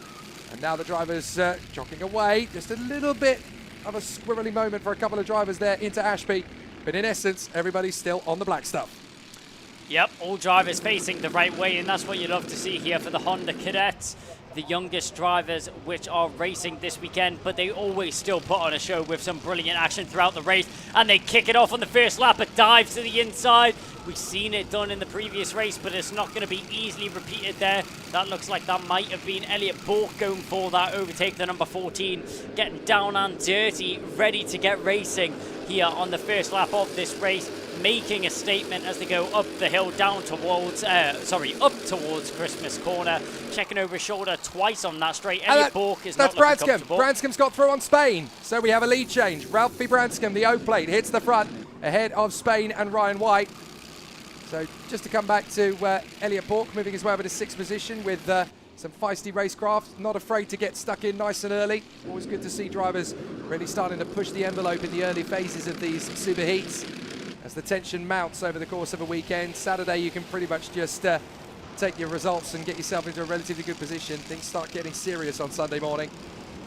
And now the drivers jogging away. Just a little bit of a squirrely moment for a couple of drivers there into Ashby. But in essence, everybody's still on the black stuff. Yep, all drivers facing the right way, and that's what you love to see here for the Honda Cadets. The youngest drivers which are racing this weekend, but they always still put on a show with some brilliant action throughout the race, and they kick it off on the first lap, a dive to the inside. We've seen it done in the previous race, but it's not going to be easily repeated there. That looks like that might have been Elliot Bork going for that overtake, the number 14, getting down and dirty, ready to get racing here on the first lap of this race, making a statement as they go up the hill, down towards, up towards Christmas Corner, checking over his shoulder twice on that straight. Elliot Bork is not looking comfortable. Branscombe's got through on Spain, so we have a lead change. Ralphie Branscombe, the O-Plate, hits the front ahead of Spain and Ryan White. So just to come back to Elliot Bork, moving his way over to 6th position with some feisty racecraft, not afraid to get stuck in nice and early. Always good to see drivers really starting to push the envelope in the early phases of these super heats. As the tension mounts over the course of a weekend, Saturday you can pretty much just take your results and get yourself into a relatively good position. Things start getting serious on Sunday morning.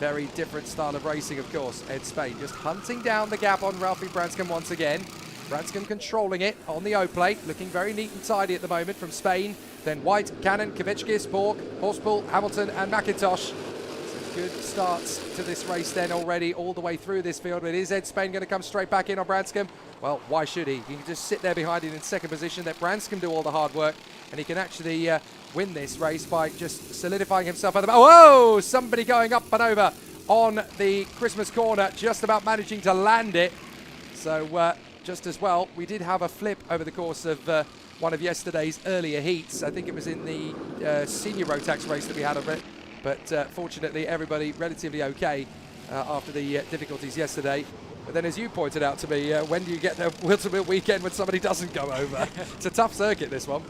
Very different style of racing, of course. Ed Spain just hunting down the gap on Ralphie Branscombe once again. Branscombe controlling it on the O-Plate, looking very neat and tidy at the moment from Spain. Then White, Cannon, Kavechkis, Bork, Horspool, Hamilton and McIntosh. Some good starts to this race then already all the way through this field. But is Ed Spain going to come straight back in on Branscombe? Well, why should he? He can just sit there behind him in 2nd position, let Branscombe do all the hard work, and he can actually win this race by just solidifying himself at the back. Whoa! Somebody going up and over on the Christmas Corner, just about managing to land it. So just as well, we did have a flip over the course of one of yesterday's earlier heats. I think it was in the senior rotax race that we had of it, but fortunately everybody relatively okay after the difficulties yesterday. But then, as you pointed out to me, when do you get the Whilton Mill weekend when somebody doesn't go over? It's a tough circuit, this one.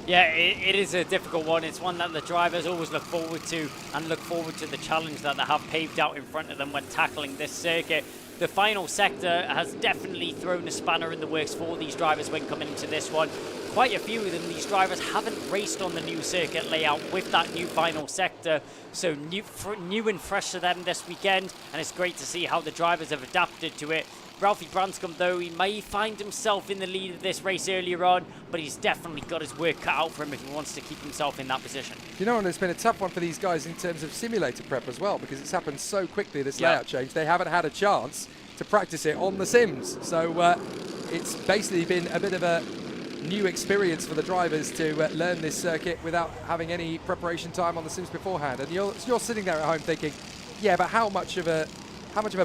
Yeah, it is a difficult one. It's one that the drivers always look forward to, and look forward to the challenge that they have paved out in front of them when tackling this circuit. The final sector has definitely thrown a spanner in the works for these drivers when coming into this one. Quite a few of them, these drivers haven't raced on the new circuit layout with that new final sector, so new and fresh to them this weekend, and it's great to see how the drivers have adapted to it. Ralphie Branscombe, though, he may find himself in the lead of this race earlier on, but he's definitely got his work cut out for him if he wants to keep himself in that position. You know, and it's been a tough one for these guys in terms of simulator prep as well, because it's happened so quickly, this layout change. They haven't had a chance to practice it on the sims. So it's basically been a bit of a new experience for the drivers to learn this circuit without having any preparation time on the sims beforehand. And you're sitting there at home thinking, yeah, but how much of a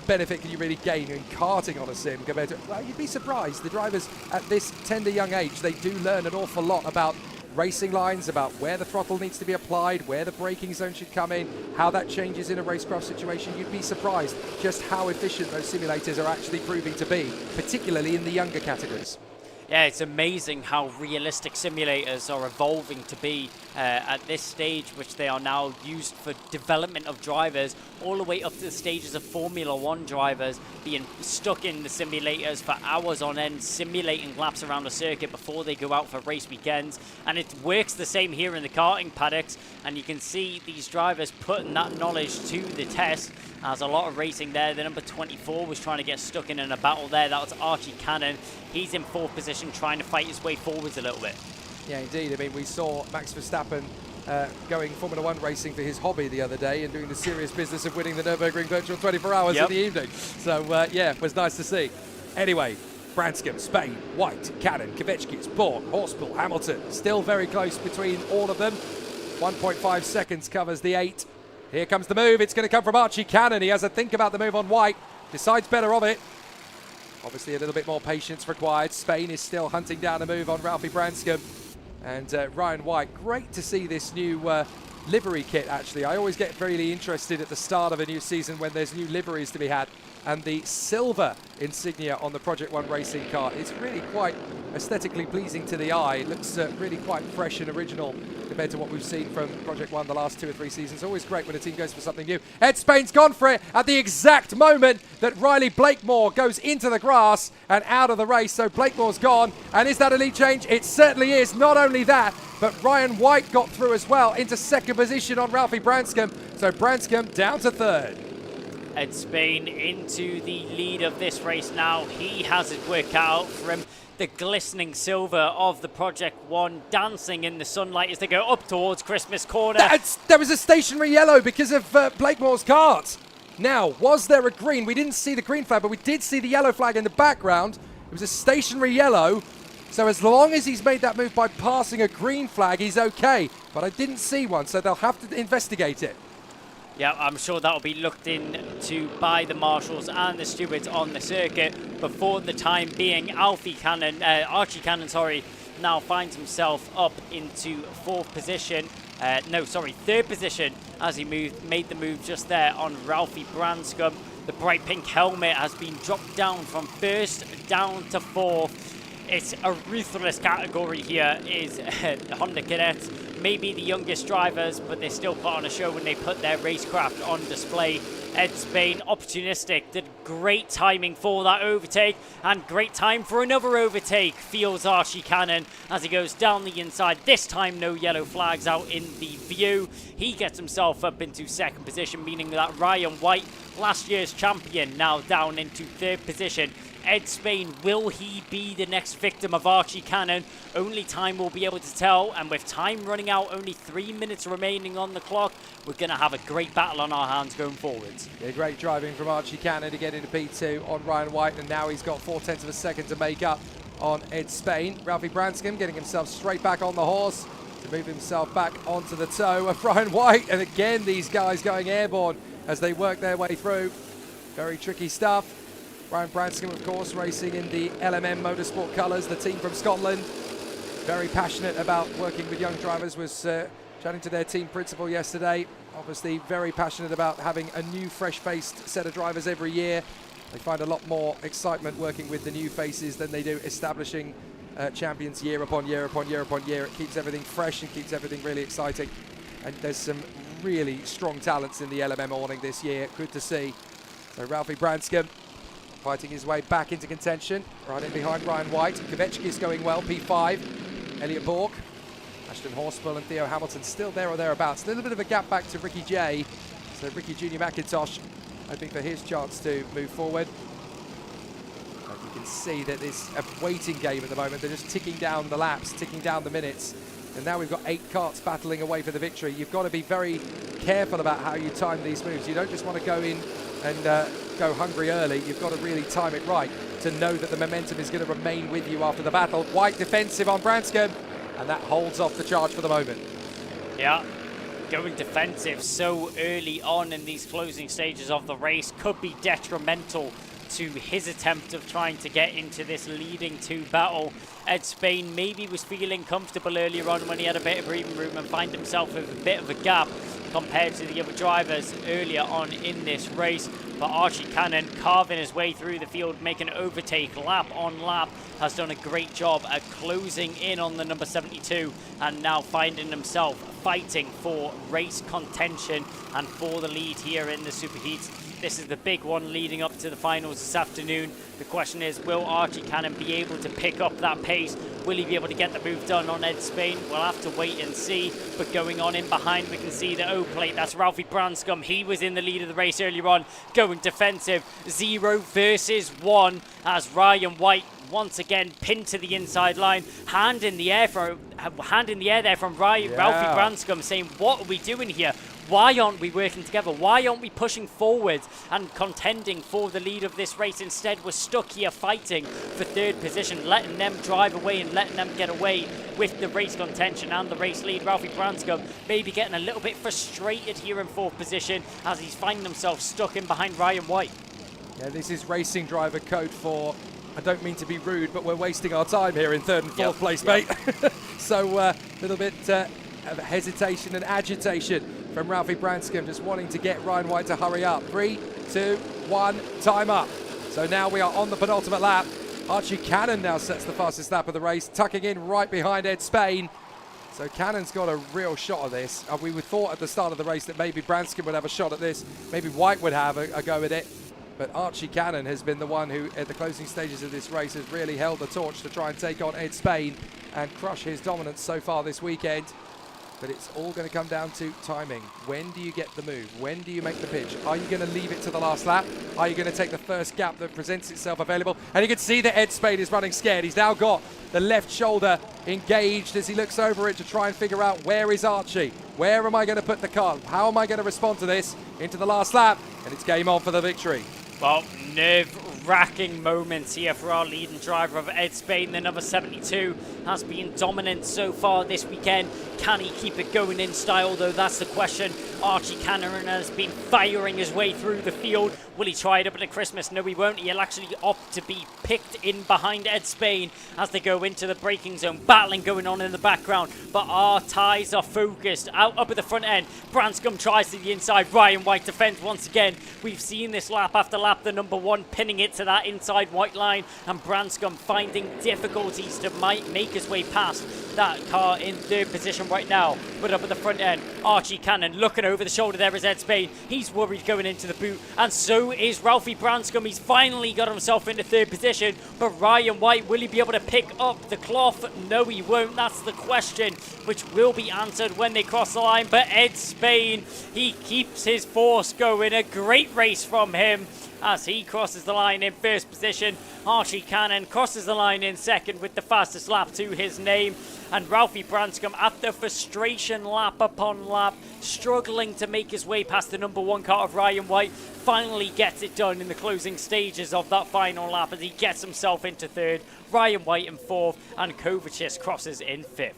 benefit can you really gain in karting on a sim compared to, well, you'd be surprised. The drivers at this tender young age, they do learn an awful lot about racing lines, about where the throttle needs to be applied, where the braking zone should come in, how that changes in a racecraft situation. You'd be surprised just how efficient those simulators are actually proving to be, particularly in the younger categories. Yeah, it's amazing how realistic simulators are evolving to be at this stage, which they are now used for development of drivers, all the way up to the stages of Formula One drivers being stuck in the simulators for hours on end, simulating laps around the circuit before they go out for race weekends. And it works the same here in the karting paddocks, and you can see these drivers putting that knowledge to the test. There's a lot of racing there. The number 24 was trying to get stuck in a battle there. That was Archie Cannon. He's in fourth position, trying to fight his way forwards a little bit. Yeah, indeed. I mean, we saw Max Verstappen going Formula One racing for his hobby the other day and doing the serious business of winning the Nürburgring Virtual 24 Hours in the evening. So, yeah, it was nice to see. Anyway, Branscombe, Spain, White, Cannon, Kvetschkis, Borg, Horspool, Hamilton. Still very close between all of them. 1.5 seconds covers the 8. Here comes the move. It's going to come from Archie Cannon. He has a think about the move on White. Decides better of it. Obviously a little bit more patience required. Spain is still hunting down a move on Ralphie Branscombe. And Ryan White, great to see this new livery kit, actually. I always get really interested at the start of a new season when there's new liveries to be had. And the silver insignia on the Project One racing car is really quite aesthetically pleasing to the eye. It looks really quite fresh and original compared to what we've seen from Project One the last 2 or 3 seasons. Always great when a team goes for something new. Ed Spain's gone for it at the exact moment that Riley Blakemore goes into the grass and out of the race. So Blakemore's gone. And is that a lead change? It certainly is. Not only that, but Ryan White got through as well into second position on Ralphie Branscombe. So Branscombe down to third. Ed Spain into the lead of this race now. He has his work cut out for him. The glistening silver of the Project One dancing in the sunlight as they go up towards Christmas Corner. There was a stationary yellow because of Blakemore's kart. Now, was there a green? We didn't see the green flag, but we did see the yellow flag in the background. It was a stationary yellow. So as long as he's made that move by passing a green flag, he's okay. But I didn't see one, so they'll have to investigate it. Yeah, I'm sure that'll be looked into by the marshals and the stewards on the circuit. But for the time being, Archie Cannon, now finds himself up into third position as he made the move just there on Ralphie Branscombe. The bright pink helmet has been dropped down from first down to fourth. It's a ruthless category here, is Honda Cadets. Maybe the youngest drivers, but they still put on a show when they put their racecraft on display. Ed Spain, opportunistic, did great timing for that overtake, and great time for another overtake. Feels Archie Cannon as he goes down the inside. This time, no yellow flags out in the view. He gets himself up into second position, meaning that Ryan White, last year's champion, now down into third position. Ed Spain, will he be the next victim of Archie Cannon? Only time will be able to tell, and with time running out, only 3 minutes remaining on the clock, we're going to have a great battle on our hands going forwards. Yeah, great driving from Archie Cannon to get into P2 on Ryan White, and now he's got 0.4 of a second to make up on Ed Spain. Ralphie Branscombe getting himself straight back on the horse to move himself back onto the toe of Ryan White, and again these guys going airborne as they work their way through. Very tricky stuff. Ryan Branscombe, of course, racing in the LMM Motorsport colours, the team from Scotland. Very passionate about working with young drivers, was chatting to their team principal yesterday. Obviously very passionate about having a new fresh-faced set of drivers every year. They find a lot more excitement working with the new faces than they do establishing champions year upon year upon year upon year. It keeps everything fresh and keeps everything really exciting. And there's some really strong talents in the LMM awning this year. Good to see. So Ralphie Branscombe fighting his way back into contention, right in behind Ryan White. Kvetschke is going well, P5. Elliot Bork, Ashton Horsfall and Theo Hamilton still there or thereabouts. A little bit of a gap back to Ricky J. So Ricky Junior McIntosh hoping for his chance to move forward. And you can see that it's a waiting game at the moment. They're just ticking down the laps, ticking down the minutes. And now we've got 8 karts battling away for the victory. You've got to be very careful about how you time these moves. You don't just want to go in and go hungry early. You've got to really time it right to know that the momentum is going to remain with you after the battle. White defensive on Branscombe, and that holds off the charge for the moment. Yeah, going defensive so early on in these closing stages of the race could be detrimental to his attempt of trying to get into this leading 2 battle. Ed Spain maybe was feeling comfortable earlier on when he had a bit of breathing room and find himself with a bit of a gap compared to the other drivers earlier on in this race. But Archie Cannon carving his way through the field, making an overtake lap on lap, has done a great job at closing in on the number 72 and now finding himself fighting for race contention and for the lead here in the Superheats. This is the big one leading up to the finals this afternoon. The question is, will Archie Cannon be able to pick up that pace? Will he be able to get the move done on Ed Spain? We'll have to wait and see. But going on in behind, we can see the O plate. That's Ralphie Branscombe. He was in the lead of the race earlier on, going defensive. 0 versus 1 as Ryan White once again pinned to the inside line. Hand in the air there from Ralphie Branscombe, saying, what are we doing here? Why aren't we working together? Why aren't we pushing forward and contending for the lead of this race? Instead, we're stuck here fighting for 3rd position, letting them drive away and letting them get away with the race contention and the race lead. Ralphie Branscombe maybe getting a little bit frustrated here in 4th position as he's finding himself stuck in behind Ryan White. Yeah, this is racing driver code for, I don't mean to be rude, but we're wasting our time here in 3rd and 4th place, mate. So a little bit of hesitation and agitation from Ralphie Branscombe, just wanting to get Ryan White to hurry up. 3, 2, 1, time up. So now we are on the penultimate lap. Archie Cannon now sets the fastest lap of the race, tucking in right behind Ed Spain. So Cannon's got a real shot at this. We would thought at the start of the race that maybe Branscombe would have a shot at this. Maybe White would have a go at it. But Archie Cannon has been the one who, at the closing stages of this race, has really held the torch to try and take on Ed Spain and crush his dominance so far this weekend. But it's all going to come down to timing. When do you get the move? When do you make the pitch? Are you going to leave it to the last lap? Are you going to take the first gap that presents itself available? And you can see that Ed Spain is running scared. He's now got the left shoulder engaged as he looks over it to try and figure out, where is Archie? Where am I going to put the car? How am I going to respond to this into the last lap? And it's game on for the victory. Well, nerve-wracking moments here for our leading driver of Ed Spain. The number 72 has been dominant so far this weekend. Can he keep it going in style, though? That's the question. Archie Cannon has been firing his way through the field. Will he try it up at Christmas? No, he won't. He'll actually opt to be picked in behind Ed Spain as they go into the braking zone. Battling going on in the background, but our ties are focused. Out up at the front end, Branscombe tries to the inside. Ryan White defends once again. We've seen this lap after lap, the number 1 pinning it to that inside white line, and Branscombe finding difficulties to make his way past that car in 3rd position right now. But up at the front end, Archie Cannon looking over the shoulder there is Ed Spain. He's worried going into the boot, and so is Ralphie Branscombe. He's finally got himself into 3rd position, but Ryan White, will he be able to pick up the cloth? No, he won't. That's the question, which will be answered when they cross the line. But Ed Spain, he keeps his force going. A great race from him as he crosses the line in 1st position. Archie Cannon crosses the line in 2nd with the fastest lap to his name. And Ralphie Branscombe, after frustration lap upon lap, struggling to make his way past the number 1 car of Ryan White, finally gets it done in the closing stages of that final lap as he gets himself into 3rd, Ryan White in 4th, and Kovacic crosses in 5th.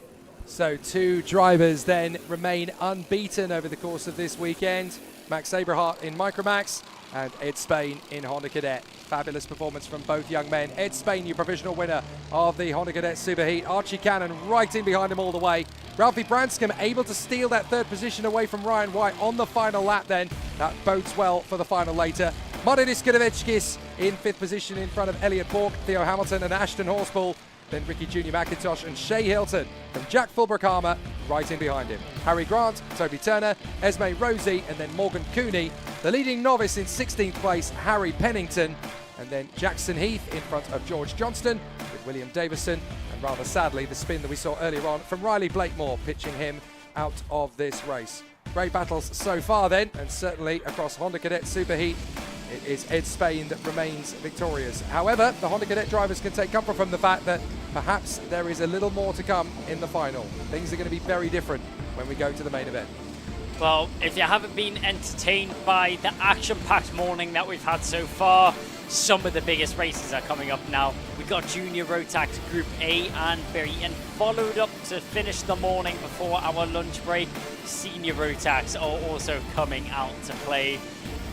So 2 drivers then remain unbeaten over the course of this weekend. Max Aberhart in Micromax and Ed Spain in Honda Cadet. Fabulous performance from both young men. Ed Spain, your provisional winner of the Honda Cadet Superheat. Archie Cannon right in behind him all the way. Ralphie Branscombe able to steal that 3rd position away from Ryan White on the final lap then. That bodes well for the final later. Martin Iskanovickis in 5th position in front of Elliot Bork, Theo Hamilton and Ashton Horsball. Then Ricky Junior McIntosh and Shea Hilton, and Jack Fulbrook-Harmer right in behind him. Harry Grant, Toby Turner, Esme Rosie, and then Morgan Cooney. The leading novice in 16th place, Harry Pennington, and then Jackson Heath in front of George Johnston with William Davison, and rather sadly the spin that we saw earlier on from Riley Blakemore, pitching him out of this race. Great battles so far then, and certainly across Honda Cadet Superheat. It is Ed Spain that remains victorious. However, the Honda Cadet drivers can take comfort from the fact that perhaps there is a little more to come in the final. Things are going to be very different when we go to the main event. Well, if you haven't been entertained by the action-packed morning that we've had so far, some of the biggest races are coming up now. We've got Junior Rotax Group A and B, and followed up to finish the morning before our lunch break, Senior Rotax are also coming out to play.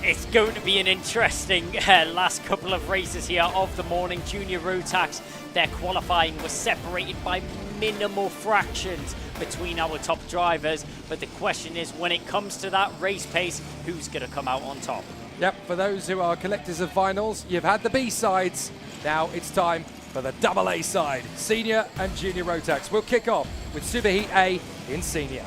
It's going to be an interesting last couple of races here of the morning. Junior Rotax, their qualifying was separated by minimal fractions between our top drivers. But the question is, when it comes to that race pace, who's going to come out on top? Yep, for those who are collectors of vinyls, you've had the B-sides. Now it's time for the double A side, Senior and Junior Rotax. We'll kick off with Superheat A in Senior.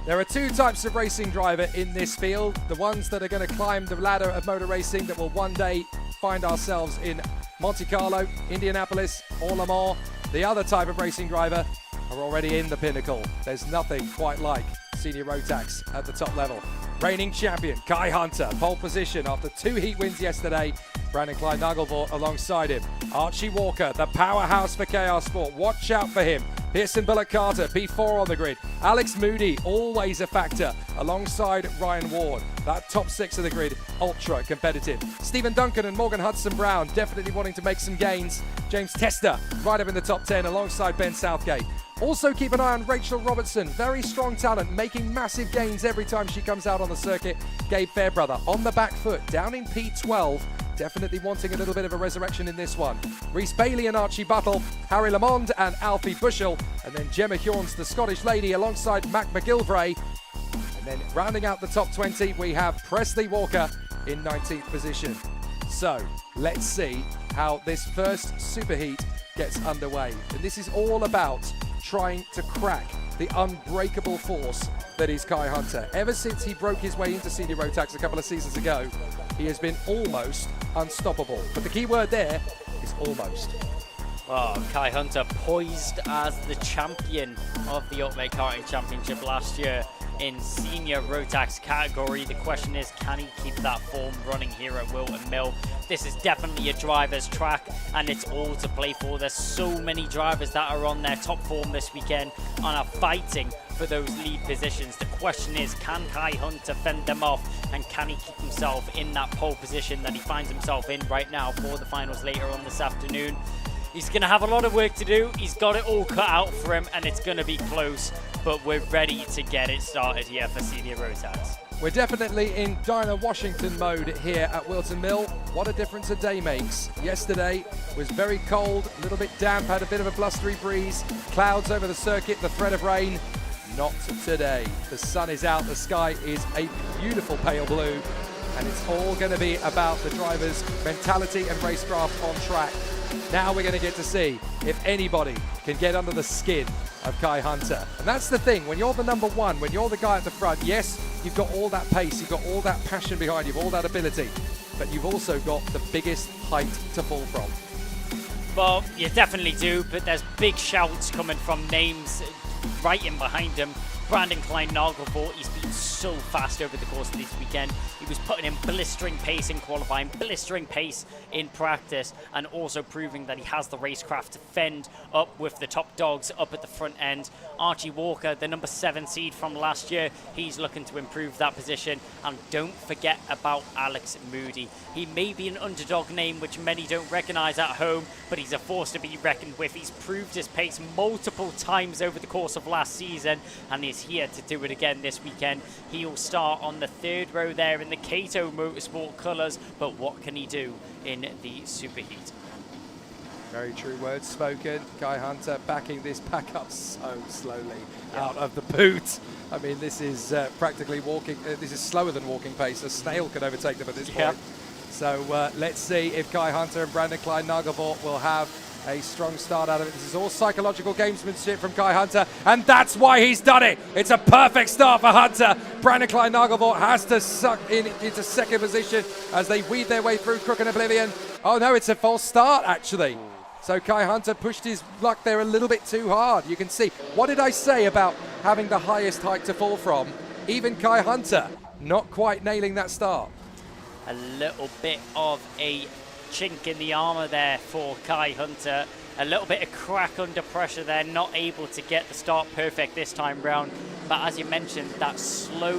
There are two types of racing driver in this field. The ones that are going to climb the ladder of motor racing that will one day find ourselves in Monte Carlo, Indianapolis, or Le Mans. The other type of racing driver are already in the pinnacle. There's nothing quite like Senior Rotax at the top level. Reigning champion Kai Hunter, pole position after 2 heat wins yesterday. Brandon Klein Nagelvort alongside him. Archie Walker, the powerhouse for KR Sport. Watch out for him. Pearson Bullock Carter, P4 on the grid. Alex Moody, always a factor, alongside Ryan Ward. That top 6 of the grid, ultra competitive. Stephen Duncan and Morgan Hudson-Brown, definitely wanting to make some gains. James Tester, right up in the top 10, alongside Ben Southgate. Also keep an eye on Rachel Robertson, very strong talent, making massive gains every time she comes out on the circuit. Gabe Fairbrother on the back foot, down in P12. Definitely wanting a little bit of a resurrection in this one. Rhys Bailey and Archie Buttle, Harry Lamond and Alfie Bushell, and then Gemma Hjorns, the Scottish lady, alongside Mac McGilvray. And then rounding out the top 20, we have Presley Walker in 19th position. So let's see how this first Superheat gets underway. And this is all about trying to crack the unbreakable force that is Kai Hunter. Ever since he broke his way into Senior Rotax a couple of seasons ago, he has been almost unstoppable. But the key word there is almost. Well, Kai Hunter poised as the champion of the Ultimate Karting Championship last year in Senior Rotax category. The question is, can he keep that form running here at Whilton Mill? This is definitely a driver's track, and it's all to play for. There's so many drivers that are on their top form this weekend and are fighting for those lead positions. The question is, can Kai Hunter fend them off, and can he keep himself in that pole position that he finds himself in right now for the finals later on this afternoon? He's going to have a lot of work to do. He's got it all cut out for him, and it's going to be close, but we're ready to get it started here for Senior Rotax. We're definitely in Dinah Washington mode here at Whilton Mill. What a difference a day makes. Yesterday was very cold, a little bit damp, had a bit of a blustery breeze, clouds over the circuit, the threat of rain. Not today. The sun is out, the sky is a beautiful pale blue, and it's all going to be about the driver's mentality and racecraft on track. Now we're going to get to see if anybody can get under the skin of Kai Hunter. And that's the thing, when you're the number one, when you're the guy at the front, yes, you've got all that pace, you've got all that passion behind you, all that ability, but you've also got the biggest height to fall from. Well, you definitely do, but there's big shouts coming from names right in behind him. Brandon Klein Nagelvort, he's been so fast over the course of this weekend. He was putting in blistering pace in qualifying, blistering pace in practice, and also proving that he has the racecraft to fend up with the top dogs up at the front end. Archie Walker, the number 7 seed from last year, he's looking to improve that position. And don't forget about Alex Moody. He may be an underdog name which many don't recognise at home, but he's a force to be reckoned with. He's proved his pace multiple times over the course of last season, and he's here to do it again this weekend. He'll start on the 3rd row there in the Cato Motorsport colours, but what can he do in the Superheat? Very true words spoken. Kai Hunter backing this pack up so slowly out of the boot. I mean, this is practically walking. This is slower than walking pace. A snail could overtake them at this point. So let's see if Kai Hunter and Brandon Klein-Nagelvort will have a strong start out of it. This is all psychological gamesmanship from Kai Hunter, and that's why he's done it. It's a perfect start for Hunter. Brandon Klein-Nagelvort has to suck into second position as they weed their way through Crook and Oblivion. Oh no, it's a false start actually. So Kai Hunter pushed his luck there a little bit too hard. You can see, what did I say about having the highest height to fall from? Even Kai Hunter not quite nailing that start. A little bit of a chink in the armour there for Kai Hunter. A little bit of crack under pressure there, not able to get the start perfect this time round. But as you mentioned, that slow,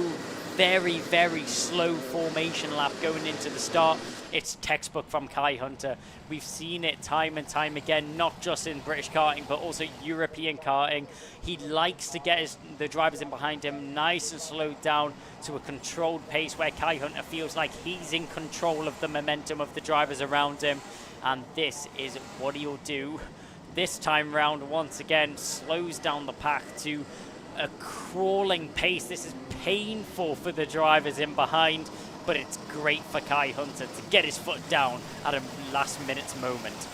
very, very slow formation lap going into the start, it's textbook from Kai Hunter. We've seen it time and time again, not just in British karting, but also European karting. He likes to get the drivers in behind him nice and slowed down to a controlled pace where Kai Hunter feels like he's in control of the momentum of the drivers around him. And this is what he'll do. This time round, once again, slows down the pack to a crawling pace. This is painful for the drivers in behind, but it's great for Kai Hunter to get his foot down at a last minute's moment.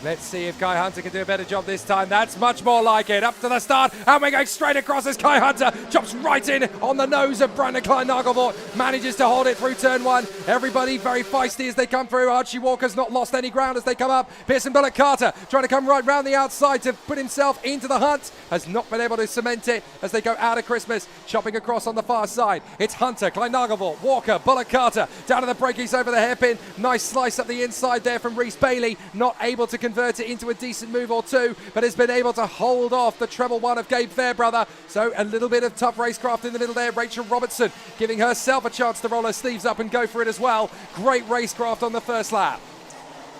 Let's see if Kai Hunter can do a better job this time. That's much more like it. Up to the start, and we're going straight across as Kai Hunter jumps right in on the nose of Brandon Klein-Nagelvort. Manages to hold it through turn one. Everybody very feisty as they come through. Archie Walker's not lost any ground as they come up. Pearson Bullock Carter trying to come right round the outside to put himself into the hunt. Has not been able to cement it as they go out of Christmas. Chopping across on the far side. It's Hunter, Klein-Nagelvort, Walker, Bullock Carter. Down to the brakies over the hairpin. Nice slice up the inside there from Rhys Bailey. Not able to convert it into a decent move or two, but has been able to hold off the treble one of Gabe Fairbrother. So a little bit of tough racecraft in the middle there. Rachel Robertson giving herself a chance to roll her sleeves up and go for it as well. Great racecraft on the first lap.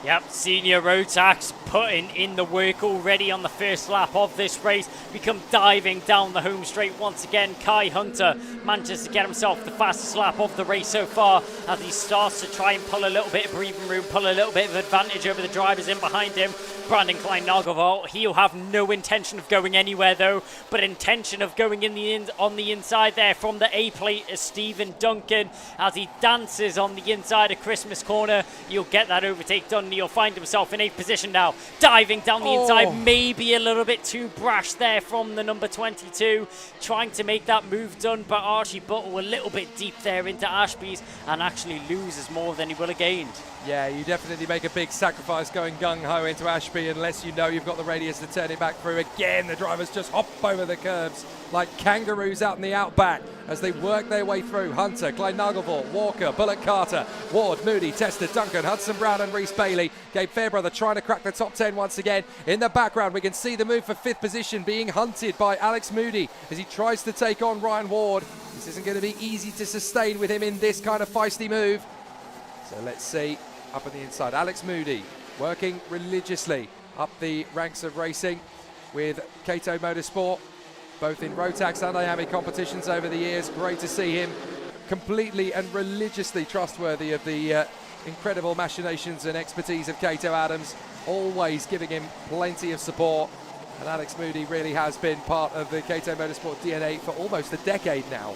Yep, senior rotax putting in the work already on the first lap of this race. We come diving down the home straight once again. Kai Hunter manages to get himself the fastest lap of the race so far as he starts to try and pull a little bit of breathing room, pull a little bit of advantage over the drivers in behind him. Brandon Klein-Nagelvort, he'll have no intention of going anywhere though, but intention of going on the inside there from the A plate is Stephen Duncan as he dances on the inside of Christmas corner. You'll get that overtake done. He'll find himself in 8th position now, diving down the inside, maybe a little bit too brash there from the number 22, trying to make that move done, but Archie Buttle a little bit deep there into Ashby's and actually loses more than he will have gained. Yeah, you definitely make a big sacrifice going gung-ho into Ashby unless you know you've got the radius to turn it back through. Again, the drivers just hop over the curbs like kangaroos out in the outback as they work their way through. Hunter, Klein-Nagelvort, Walker, Bullock Carter, Ward, Moody, Tester, Duncan, Hudson Brown and Rhys Bailey. Gabe Fairbrother trying to crack the top 10 once again. In the background, we can see the move for 5th position being hunted by Alex Moody as he tries to take on Ryan Ward. This isn't going to be easy to sustain with him in this kind of feisty move. So let's see. Up on the inside, Alex Moody working religiously up the ranks of racing with Kato Motorsport, both in Rotax and IAMI competitions over the years. Great to see him completely and religiously trustworthy of the incredible machinations and expertise of Kato Adams, always giving him plenty of support. And Alex Moody really has been part of the Kato Motorsport DNA for almost a decade now.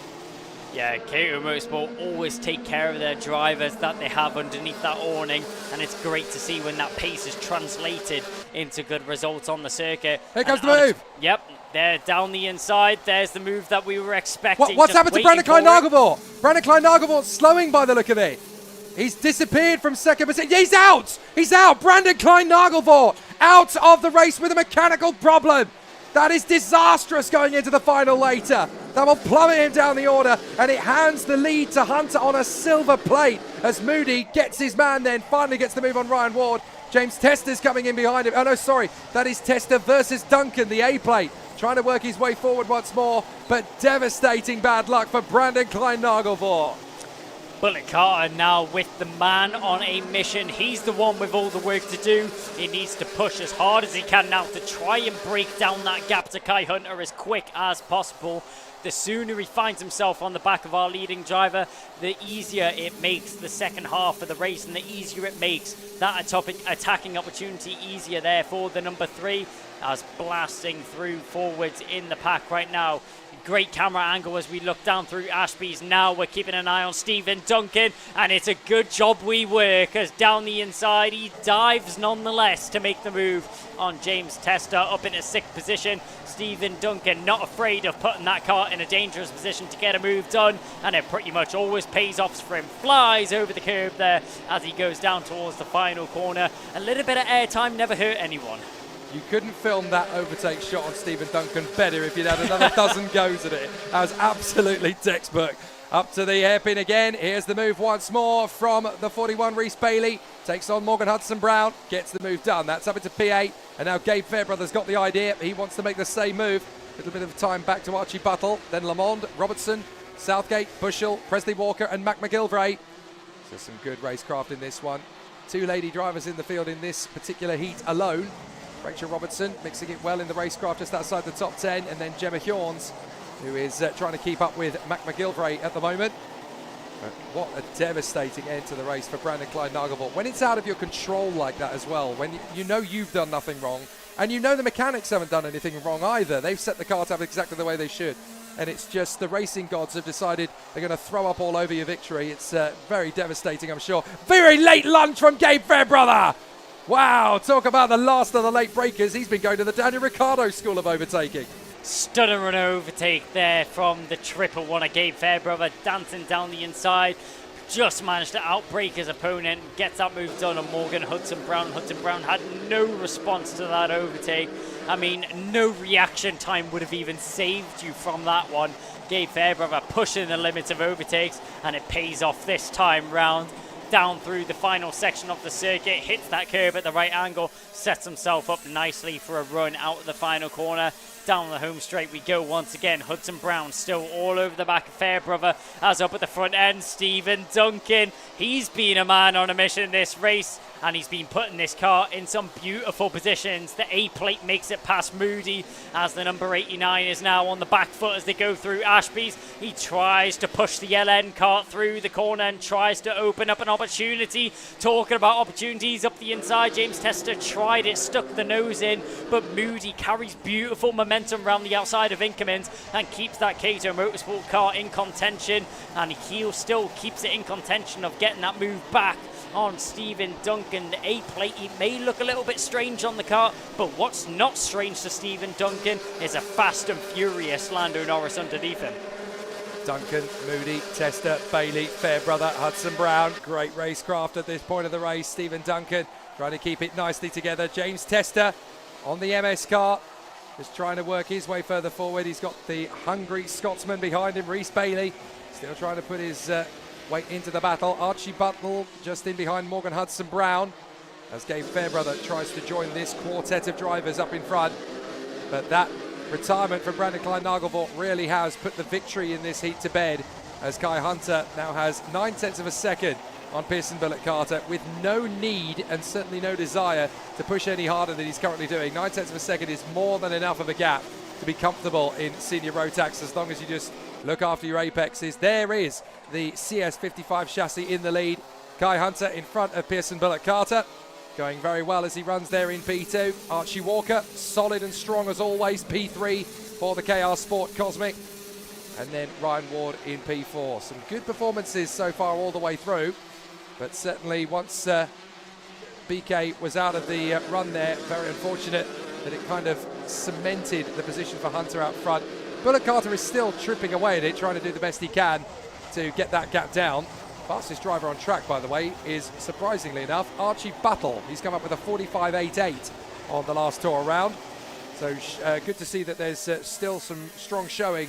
Yeah, Kato Motorsport always take care of their drivers that they have underneath that awning, and it's great to see when that pace is translated into good results on the circuit. Here comes the move. Yep, there down the inside. There's the move that we were expecting. What's happened to Brandon Klein-Nagelvort? Brandon Klein-Nagelvort slowing by the look of it. He's disappeared from second position. He's out. He's out. Brandon Klein-Nagelvort out of the race with a mechanical problem. That is disastrous going into the final later. That will plummet him down the order, and it hands the lead to Hunter on a silver plate as Moody gets his man then, finally gets the move on Ryan Ward. James Tester's coming in behind him. Oh no, sorry, that is Tester versus Duncan, the A plate. Trying to work his way forward once more, but devastating bad luck for Brandon Klein-Nagelvort. Bullock Carter now with the man on a mission. He's the one with all the work to do. He needs to push as hard as he can now to try and break down that gap to Kai Hunter as quick as possible. The sooner he finds himself on the back of our leading driver, the easier it makes the second half of the race, and the easier it makes that attacking opportunity easier there for the number 3, as blasting through forwards in the pack right now. Great camera angle as we look down through Ashby's. Now we're keeping an eye on Stephen Duncan, and it's a good job we work, as down the inside he dives nonetheless to make the move on James Tester up in a 6th position. Stephen Duncan not afraid of putting that car in a dangerous position to get a move done, and it pretty much always pays off for him. Flies over the curb there as he goes down towards the final corner. A little bit of airtime never hurt anyone. You couldn't film that overtake shot on Stephen Duncan better if you'd had another dozen goes at it. That was absolutely textbook. Up to the hairpin again. Here's the move once more from the 41, Reese Bailey. Takes on Morgan Hudson-Brown. Gets the move done. That's up into P8. And now Gabe Fairbrother's got the idea. He wants to make the same move. A little bit of time back to Archie Buttle. Then Lamond, Robertson, Southgate, Bushell, Presley Walker and Mac McGilvray. So some good racecraft in this one. 2 lady drivers in the field in this particular heat alone. Rachel Robertson mixing it well in the racecraft just outside the top 10, and then Gemma Hjorns, who is trying to keep up with Mac McGilvray at the moment. But what a devastating end to the race for Brandon Klein-Nagelvoort. When it's out of your control like that as well, when you know you've done nothing wrong, and you know the mechanics haven't done anything wrong either. They've set the cart up exactly the way they should. And it's just the racing gods have decided they're going to throw up all over your victory. It's very devastating, I'm sure. Very late lunge from Gabe Fairbrother. Wow, talk about the last of the late breakers. He's been going to the Daniel Ricciardo School of Overtaking. Stunning run overtake there from the triple one of Gabe Fairbrother, dancing down the inside. Just managed to outbrake his opponent, gets that move done on Morgan Hudson-Brown. Hudson-Brown had no response to that overtake. I mean, no reaction time would have even saved you from that one. Gabe Fairbrother pushing the limits of overtakes, and it pays off this time round. Down through the final section of the circuit, hits that curb at the right angle, sets himself up nicely for a run out of the final corner. Down the home straight we go once again. Hudson-Brown still all over the back of Fairbrother, as up at the front end, Stephen Duncan. He's been a man on a mission this race, and he's been putting this car in some beautiful positions. The A plate makes it past Moody, as the number 89 is now on the back foot as they go through Ashby's. He tries to push the LN cart through the corner and tries to open up an opportunity. Talking about opportunities up the inside, James Tester tried it, stuck the nose in, but Moody carries beautiful momentum around the outside of Inkermans and keeps that Cato Motorsport car in contention, and he still keeps it in contention of getting that move back on Stephen Duncan. The A plate, it may look a little bit strange on the car, but what's not strange to Stephen Duncan is a fast and furious Lando Norris underneath him. Duncan, Moody, Tester, Bailey, Fairbrother, Hudson-Brown. Great racecraft at this point of the race. Stephen Duncan trying to keep it nicely together. James Tester on the MS car, just trying to work his way further forward. He's got the hungry Scotsman behind him, Reese Bailey, still trying to put his weight into the battle. Archie Buttle just in behind Morgan Hudson-Brown, as Gabe Fairbrother tries to join this quartet of drivers up in front. But that retirement from Brandon Klein-Nagelvoort really has put the victory in this heat to bed, as Kai Hunter now has 9/10 of a second on Pearson Bullitt Carter, with no need and certainly no desire to push any harder than he's currently doing. 9/10 of a second is more than enough of a gap to be comfortable in senior rotax, as long as you just look after your apexes. There is the CS55 chassis in the lead. Kai Hunter in front of Pearson Bullitt Carter, going very well as he runs there in P2. Archie Walker, solid and strong as always, P3 for the KR Sport Cosmic. And then Ryan Ward in P4. Some good performances so far all the way through. But certainly once BK was out of the run there, very unfortunate that it kind of cemented the position for Hunter out front. Bullitt Carter is still tripping away at it, trying to do the best he can to get that gap down. Fastest driver on track, by the way, is, surprisingly enough, Archie Buttle. He's come up with a 45.88 on the last tour around. So good to see that there's still some strong showing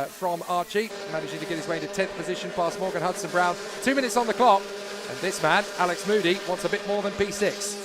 from Archie, managing to get his way into 10th position past Morgan Hudson-Brown. 2 minutes on the clock, and this man, Alex Moody, wants a bit more than P6.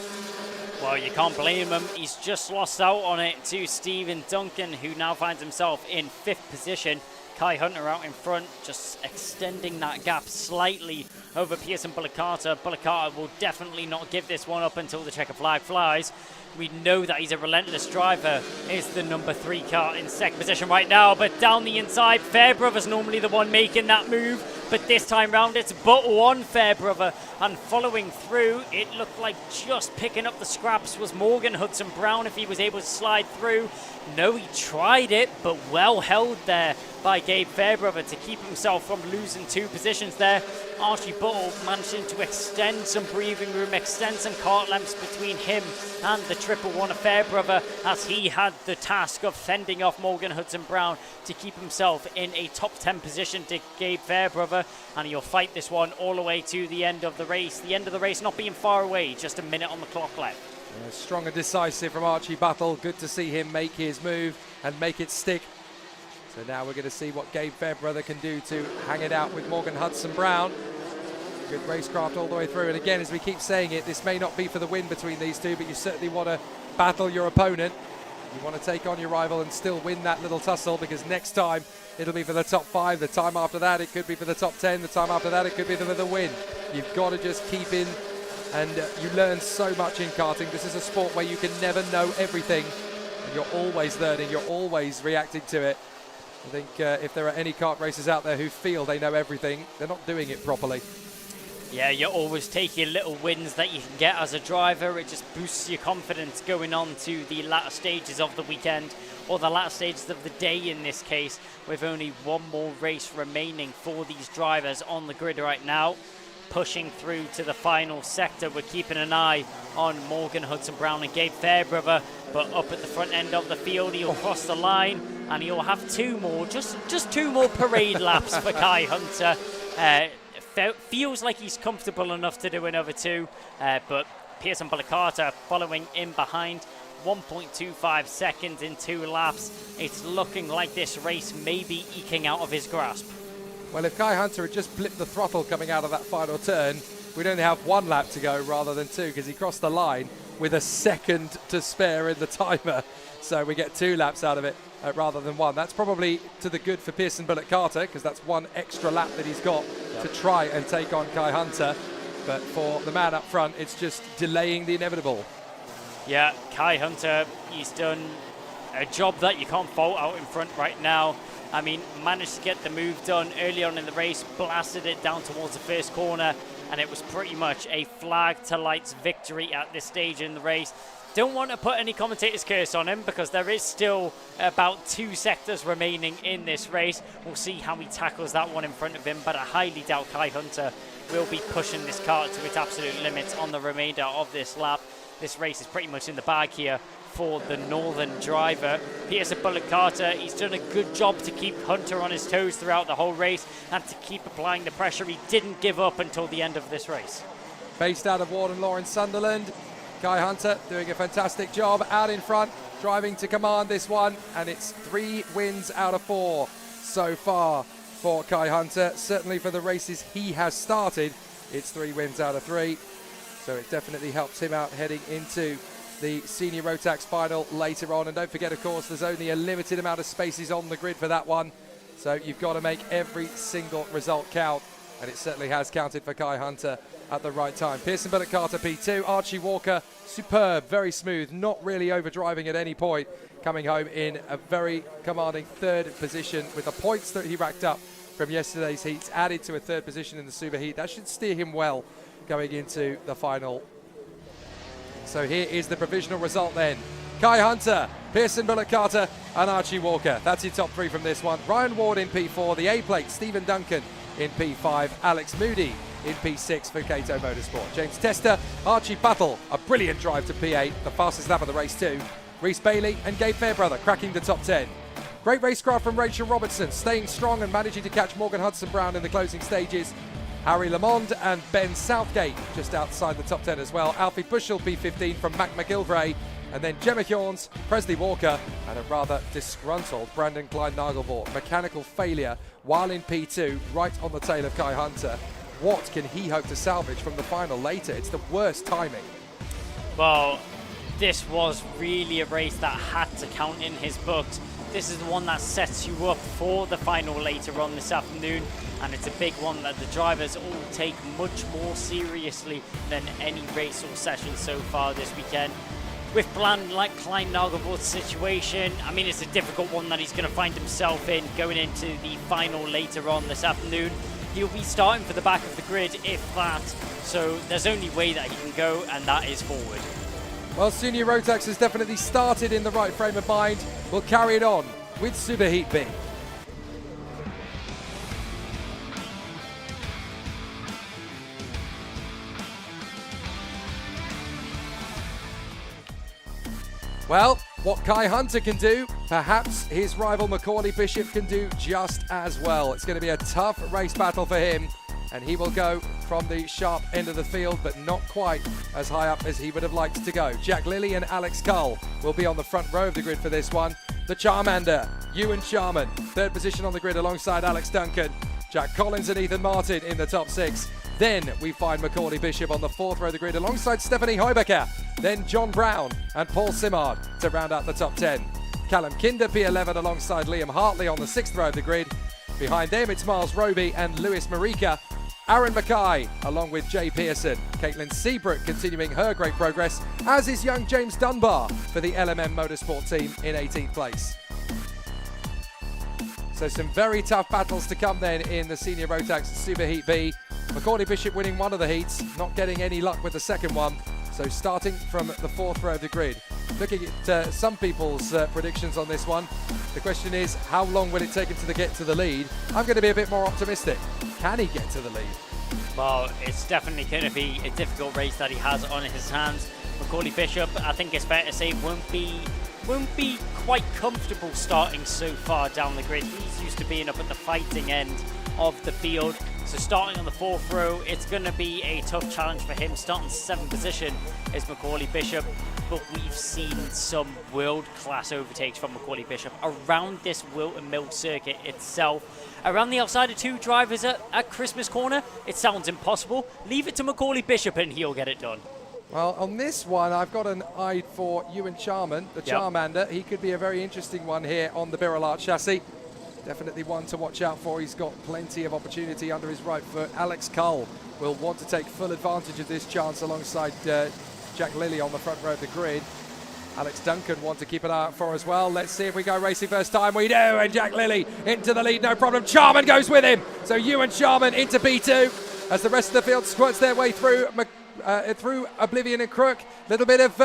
Well, you can't blame him. He's just lost out on it to Stephen Duncan, who now finds himself in 5th position. Kai Hunter out in front, just extending that gap slightly over Pearson Bullock-Carter. Bullock-Carter will definitely not give this one up until the checker flag flies. We know that he's a relentless driver. Is the number 3 car in second position right now, but down the inside, Fairbrother's normally the one making that move, but this time round it's but one Fairbrother, and following through, it looked like just picking up the scraps was Morgan Hudson-Brown if he was able to slide through. No, he tried it, but well held there by Gabe Fairbrother to keep himself from losing 2 positions there. Archie Buttle managing to extend some breathing room, extend some kart lengths between him and the triple one of Fairbrother, as he had the task of fending off Morgan Hudson-Brown to keep himself in a top 10 position to Gabe Fairbrother, and he'll fight this one all the way to the end of the race. The end of the race not being far away, just a minute on the clock left. Yeah, strong and decisive from Archie Buttle. Good to see him make his move and make it stick. So now we're going to see what Gabe Fairbrother can do to hang it out with Morgan Hudson-Brown. Good racecraft all the way through. And again, as we keep saying it, this may not be for the win between these two, but you certainly want to battle your opponent. You want to take on your rival and still win that little tussle, because next time it'll be for the top 5. The time after that, it could be for the top 10. The time after that, it could be for the win. You've got to just keep in, and you learn so much in karting. This is a sport where you can never know everything, and you're always learning. You're always reacting to it. I think if there are any kart racers out there who feel they know everything, they're not doing it properly. Yeah, you're always taking little wins that you can get as a driver. It just boosts your confidence going on to the latter stages of the weekend, or the latter stages of the day in this case, with only one more race remaining for these drivers on the grid right now. Pushing through to the final sector, we're keeping an eye on Morgan Hudson-Brown and Gabe Fairbrother, but up at the front end of the field, he'll cross the line, and he'll have 2 more, just 2 more parade laps for Kai Hunter. Feels like he's comfortable enough to do another 2, but Pearson Bullock-Carter following in behind, 1.25 seconds in 2 laps. It's looking like this race may be eking out of his grasp. Well, if Kai Hunter had just blipped the throttle coming out of that final turn, we'd only have 1 lap to go rather than 2, because he crossed the line with a second to spare in the timer. So we get 2 laps out of it rather than 1. That's probably to the good for Pearson Bullock-Carter, because that's 1 extra lap that he's got to try and take on Kai Hunter. But for the man up front, it's just delaying the inevitable. Yeah, Kai Hunter, he's done a job that you can't fault out in front right now. I mean, managed to get the move done early on in the race, blasted it down towards the first corner, and it was pretty much a flag to lights victory at this stage in the race. Don't want to put any commentator's curse on him, because there is still about 2 sectors remaining in this race. We'll see how he tackles that one in front of him, but I highly doubt Kai Hunter will be pushing this kart to its absolute limits on the remainder of this lap. This race is pretty much in the bag here for the northern driver. Pearson Bullock-Carter, he's done a good job to keep Hunter on his toes throughout the whole race and to keep applying the pressure. He didn't give up until the end of this race. Based out of Warden Law in Sunderland, Kai Hunter doing a fantastic job out in front, driving to command this one, and it's 3 wins out of 4 so far for Kai Hunter. Certainly for the races he has started, it's 3 wins out of 3. So it definitely helps him out heading into the senior rotax final later on. And don't forget, of course, there's only a limited amount of spaces on the grid for that one, so you've got to make every single result count, and it certainly has counted for Kai Hunter at the right time. Pearson Bullock-Carter P2, Archie Walker, superb, very smooth, not really overdriving at any point, coming home in a very commanding 3rd position with the points that he racked up from yesterday's heats added to a 3rd position in the Superheat. That should steer him well going into the final. So here is the provisional result then. Kai Hunter, Pearson Bullock-Carter and Archie Walker. That's your top 3 from this one. Ryan Ward in P4, the A-plate, Stephen Duncan in P5, Alex Moody in P6 for Kato Motorsport. James Tester, Archie Buttle, a brilliant drive to P8, the fastest lap of the race too. Rhys Bailey and Gabe Fairbrother cracking the top 10. Great racecraft from Rachel Robertson, staying strong and managing to catch Morgan Hudson-Brown in the closing stages. Harry Lamond and Ben Southgate just outside the top 10 as well. Alfie Bushell P15 from Mac McGilvray, and then Gemma Hjorns, Presley Walker, and a rather disgruntled Brandon Klein-Nagelvort. Mechanical failure while in P2, right on the tail of Kai Hunter. What can he hope to salvage from the final later? It's the worst timing. Well, this was really a race that had to count in his books. this is the one that sets you up for the final later on this afternoon, and it's a big one that the drivers all take much more seriously than any race or session so far this weekend. With Bland like Klein Nagelvoort's situation, I mean, it's a difficult one that he's going to find himself in going into the final later on this afternoon. He'll be starting for the back of the grid, if that, so there's only way that he can go, and that is forward. Well, Senior Rotax has definitely started in the right frame of mind. We'll carry it on with Superheat B. Well, what Kai Hunter can do, perhaps his rival Macaulay Bishop can do just as well. It's going to be a tough race battle for him, and he will go from the sharp end of the field, but not quite as high up as he would have liked to go. Jack Lilly and Alex Cull will be on the front row of the grid for this one. The Charmander, Ewan Charman, third position on the grid alongside Alex Duncan. Jack Collins and Ethan Martin in the top 6. Then we find Macaulay Bishop on the 4th row of the grid alongside Stephanie Heubecker. Then John Brown and Paul Simard to round out the top 10. Callum Kinder, P11, alongside Liam Hartley on the 6th row of the grid. Behind them, it's Miles Roby and Lewis Marika. Aaron Mackay, along with Jay Pearson. Caitlin Seabrook continuing her great progress, as is young James Dunbar for the LMM Motorsport team in 18th place. So some very tough battles to come then in the Senior Rotax Superheat B. Macaulay Bishop winning one of the heats, not getting any luck with the second one. So starting from the 4th row of the grid. Looking at some people's predictions on this one, the question is, how long will it take him to get to the lead? I'm going to be a bit more optimistic. Can he get to the lead? Well, it's definitely going to be a difficult race that he has on his hands. Macaulay Bishop, I think it's fair to say, won't be quite comfortable starting so far down the grid. He's used to being up at the fighting end of the field. So starting on the 4th row, it's going to be a tough challenge for him. Starting 7th position is Macaulay Bishop, but we've seen some world-class overtakes from Macaulay Bishop around this Whilton Mill circuit itself. Around the outside of 2 drivers at Christmas Corner, it sounds impossible. Leave it to Macaulay Bishop and he'll get it done. Well, on this one, I've got an eye for Ewan Charman, the Charmander. He could be a very interesting one here on the Birrell Art chassis. Definitely one to watch out for. He's got plenty of opportunity under his right foot. Alex Cull will want to take full advantage of this chance alongside Jack Lilly on the front row of the grid. Alex Duncan want to keep an eye out for as well. Let's see if we go racing first time. We do, and Jack Lilly into the lead, no problem. Charman goes with him. So Ewan Charman into P2 as the rest of the field squirts their way through Oblivion and Crook. Little bit of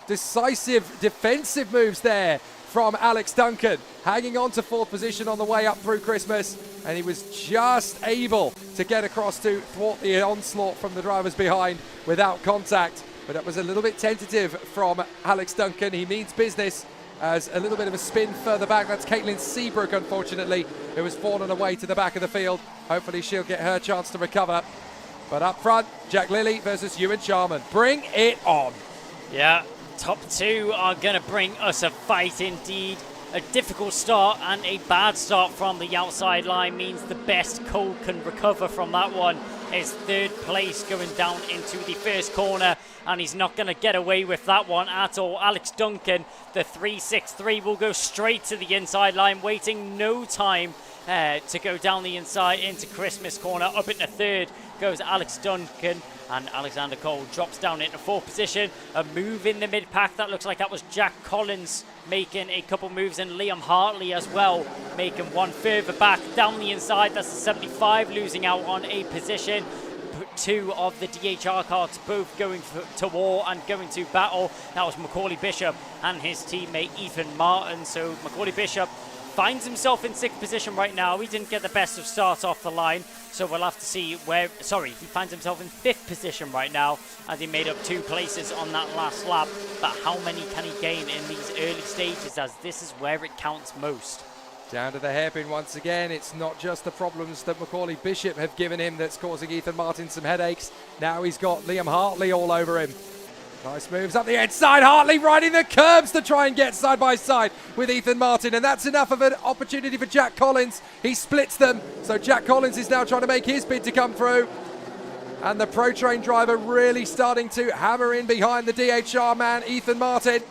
decisive defensive moves there from Alex Duncan, hanging on to 4th position on the way up through Christmas, and he was just able to get across to thwart the onslaught from the drivers behind without contact. But that was a little bit tentative from Alex Duncan. He means business as a little bit of a spin further back. That's Caitlin Seabrook, unfortunately, who has fallen away to the back of the field. Hopefully she'll get her chance to recover. But up front, Jack Lilly versus Ewan Charman. Bring it on. Yeah. Top 2 are going to bring us a fight indeed. A difficult start and a bad start from the outside line means the best Cole can recover from that one is 3rd place going down into the first corner, and he's not going to get away with that one at all. Alex Duncan, the 363, will go straight to the inside line, waiting no time to go down the inside into Christmas Corner. Up into 3rd goes Alex Duncan, and Alexander Cole drops down into 4th position. A move in the mid-pack, that looks like that was Jack Collins making a couple moves, and Liam Hartley as well making one further back down the inside. That's the 75 losing out on a position. 2 of the DHR cards both going to war and going to battle. That was Macaulay Bishop and his teammate Ethan Martin. So Macaulay Bishop finds himself in 6th position right now. He didn't get the best of starts off the line, so we'll have to see where... Sorry, he finds himself in 5th position right now as he made up 2 places on that last lap. But how many can he gain in these early stages, as this is where it counts most? Down to the hairpin once again. It's not just the problems that Macaulay Bishop have given him that's causing Ethan Martin some headaches. Now he's got Liam Hartley all over him. Nice moves up the inside. Hartley riding the curbs to try and get side by side with Ethan Martin. And that's enough of an opportunity for Jack Collins. He splits them. So Jack Collins is now trying to make his bid to come through. And the Pro Train driver really starting to hammer in behind the DHR man, Ethan Martin,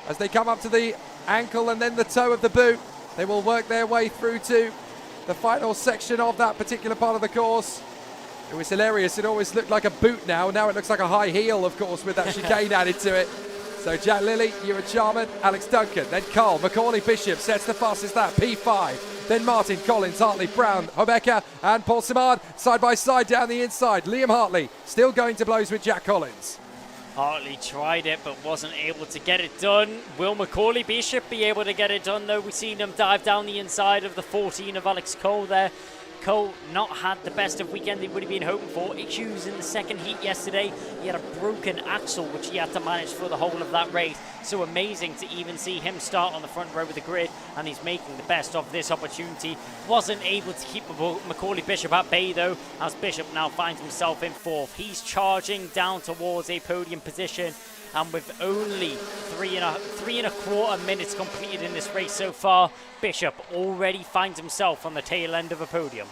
as they come up to the ankle and then the toe of the boot. They will work their way through to the final section of that particular part of the course. It was hilarious. It always looked like a boot now. Now it looks like a high heel, of course, with that chicane added to it. So Jack Lilly, Ewan Charman, Alex Duncan, then Cole, Macaulay Bishop sets the fastest lap, P5. Then Martin, Collins, Hartley, Brown, Hobecker and Paul Simard side by side down the inside. Liam Hartley still going to blows with Jack Collins. Hartley tried it but wasn't able to get it done. Will Macaulay Bishop be able to get it done though? We've seen him dive down the inside of the 14 of Alex Cole there. Cole not had the best of weekend he would have been hoping for. Issues in the second heat yesterday. He had a broken axle which he had to manage for the whole of that race. So amazing to even see him start on the front row of the grid, and he's making the best of this opportunity. Wasn't able to keep Macaulay Bishop at bay though, as Bishop now finds himself in fourth. He's charging down towards a podium position, and with only three and a quarter minutes completed in this race so far, Bishop already finds himself on the tail end of a podium.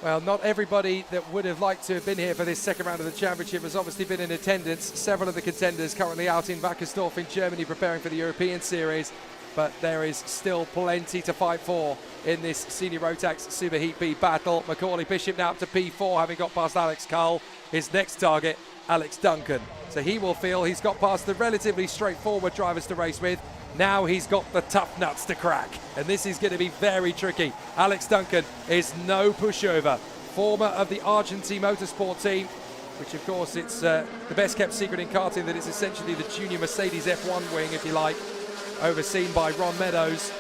Well, not everybody that would have liked to have been here for this second round of the championship has obviously been in attendance. Several of the contenders currently out in Wackersdorf in Germany preparing for the European Series, but there is still plenty to fight for in this Senior Rotax Superheat B battle. Macaulay Bishop now up to P4, having got past Alex Cole. His next target, Alex Duncan. So he will feel he's got past the relatively straightforward drivers to race with. Now he's got the tough nuts to crack, and this is going to be very tricky. Alex Duncan is no pushover. Former of the Argentine Motorsport team, which of course it's the best kept secret in karting that it's essentially the junior Mercedes F1 wing, if you like, overseen by Ron Meadows.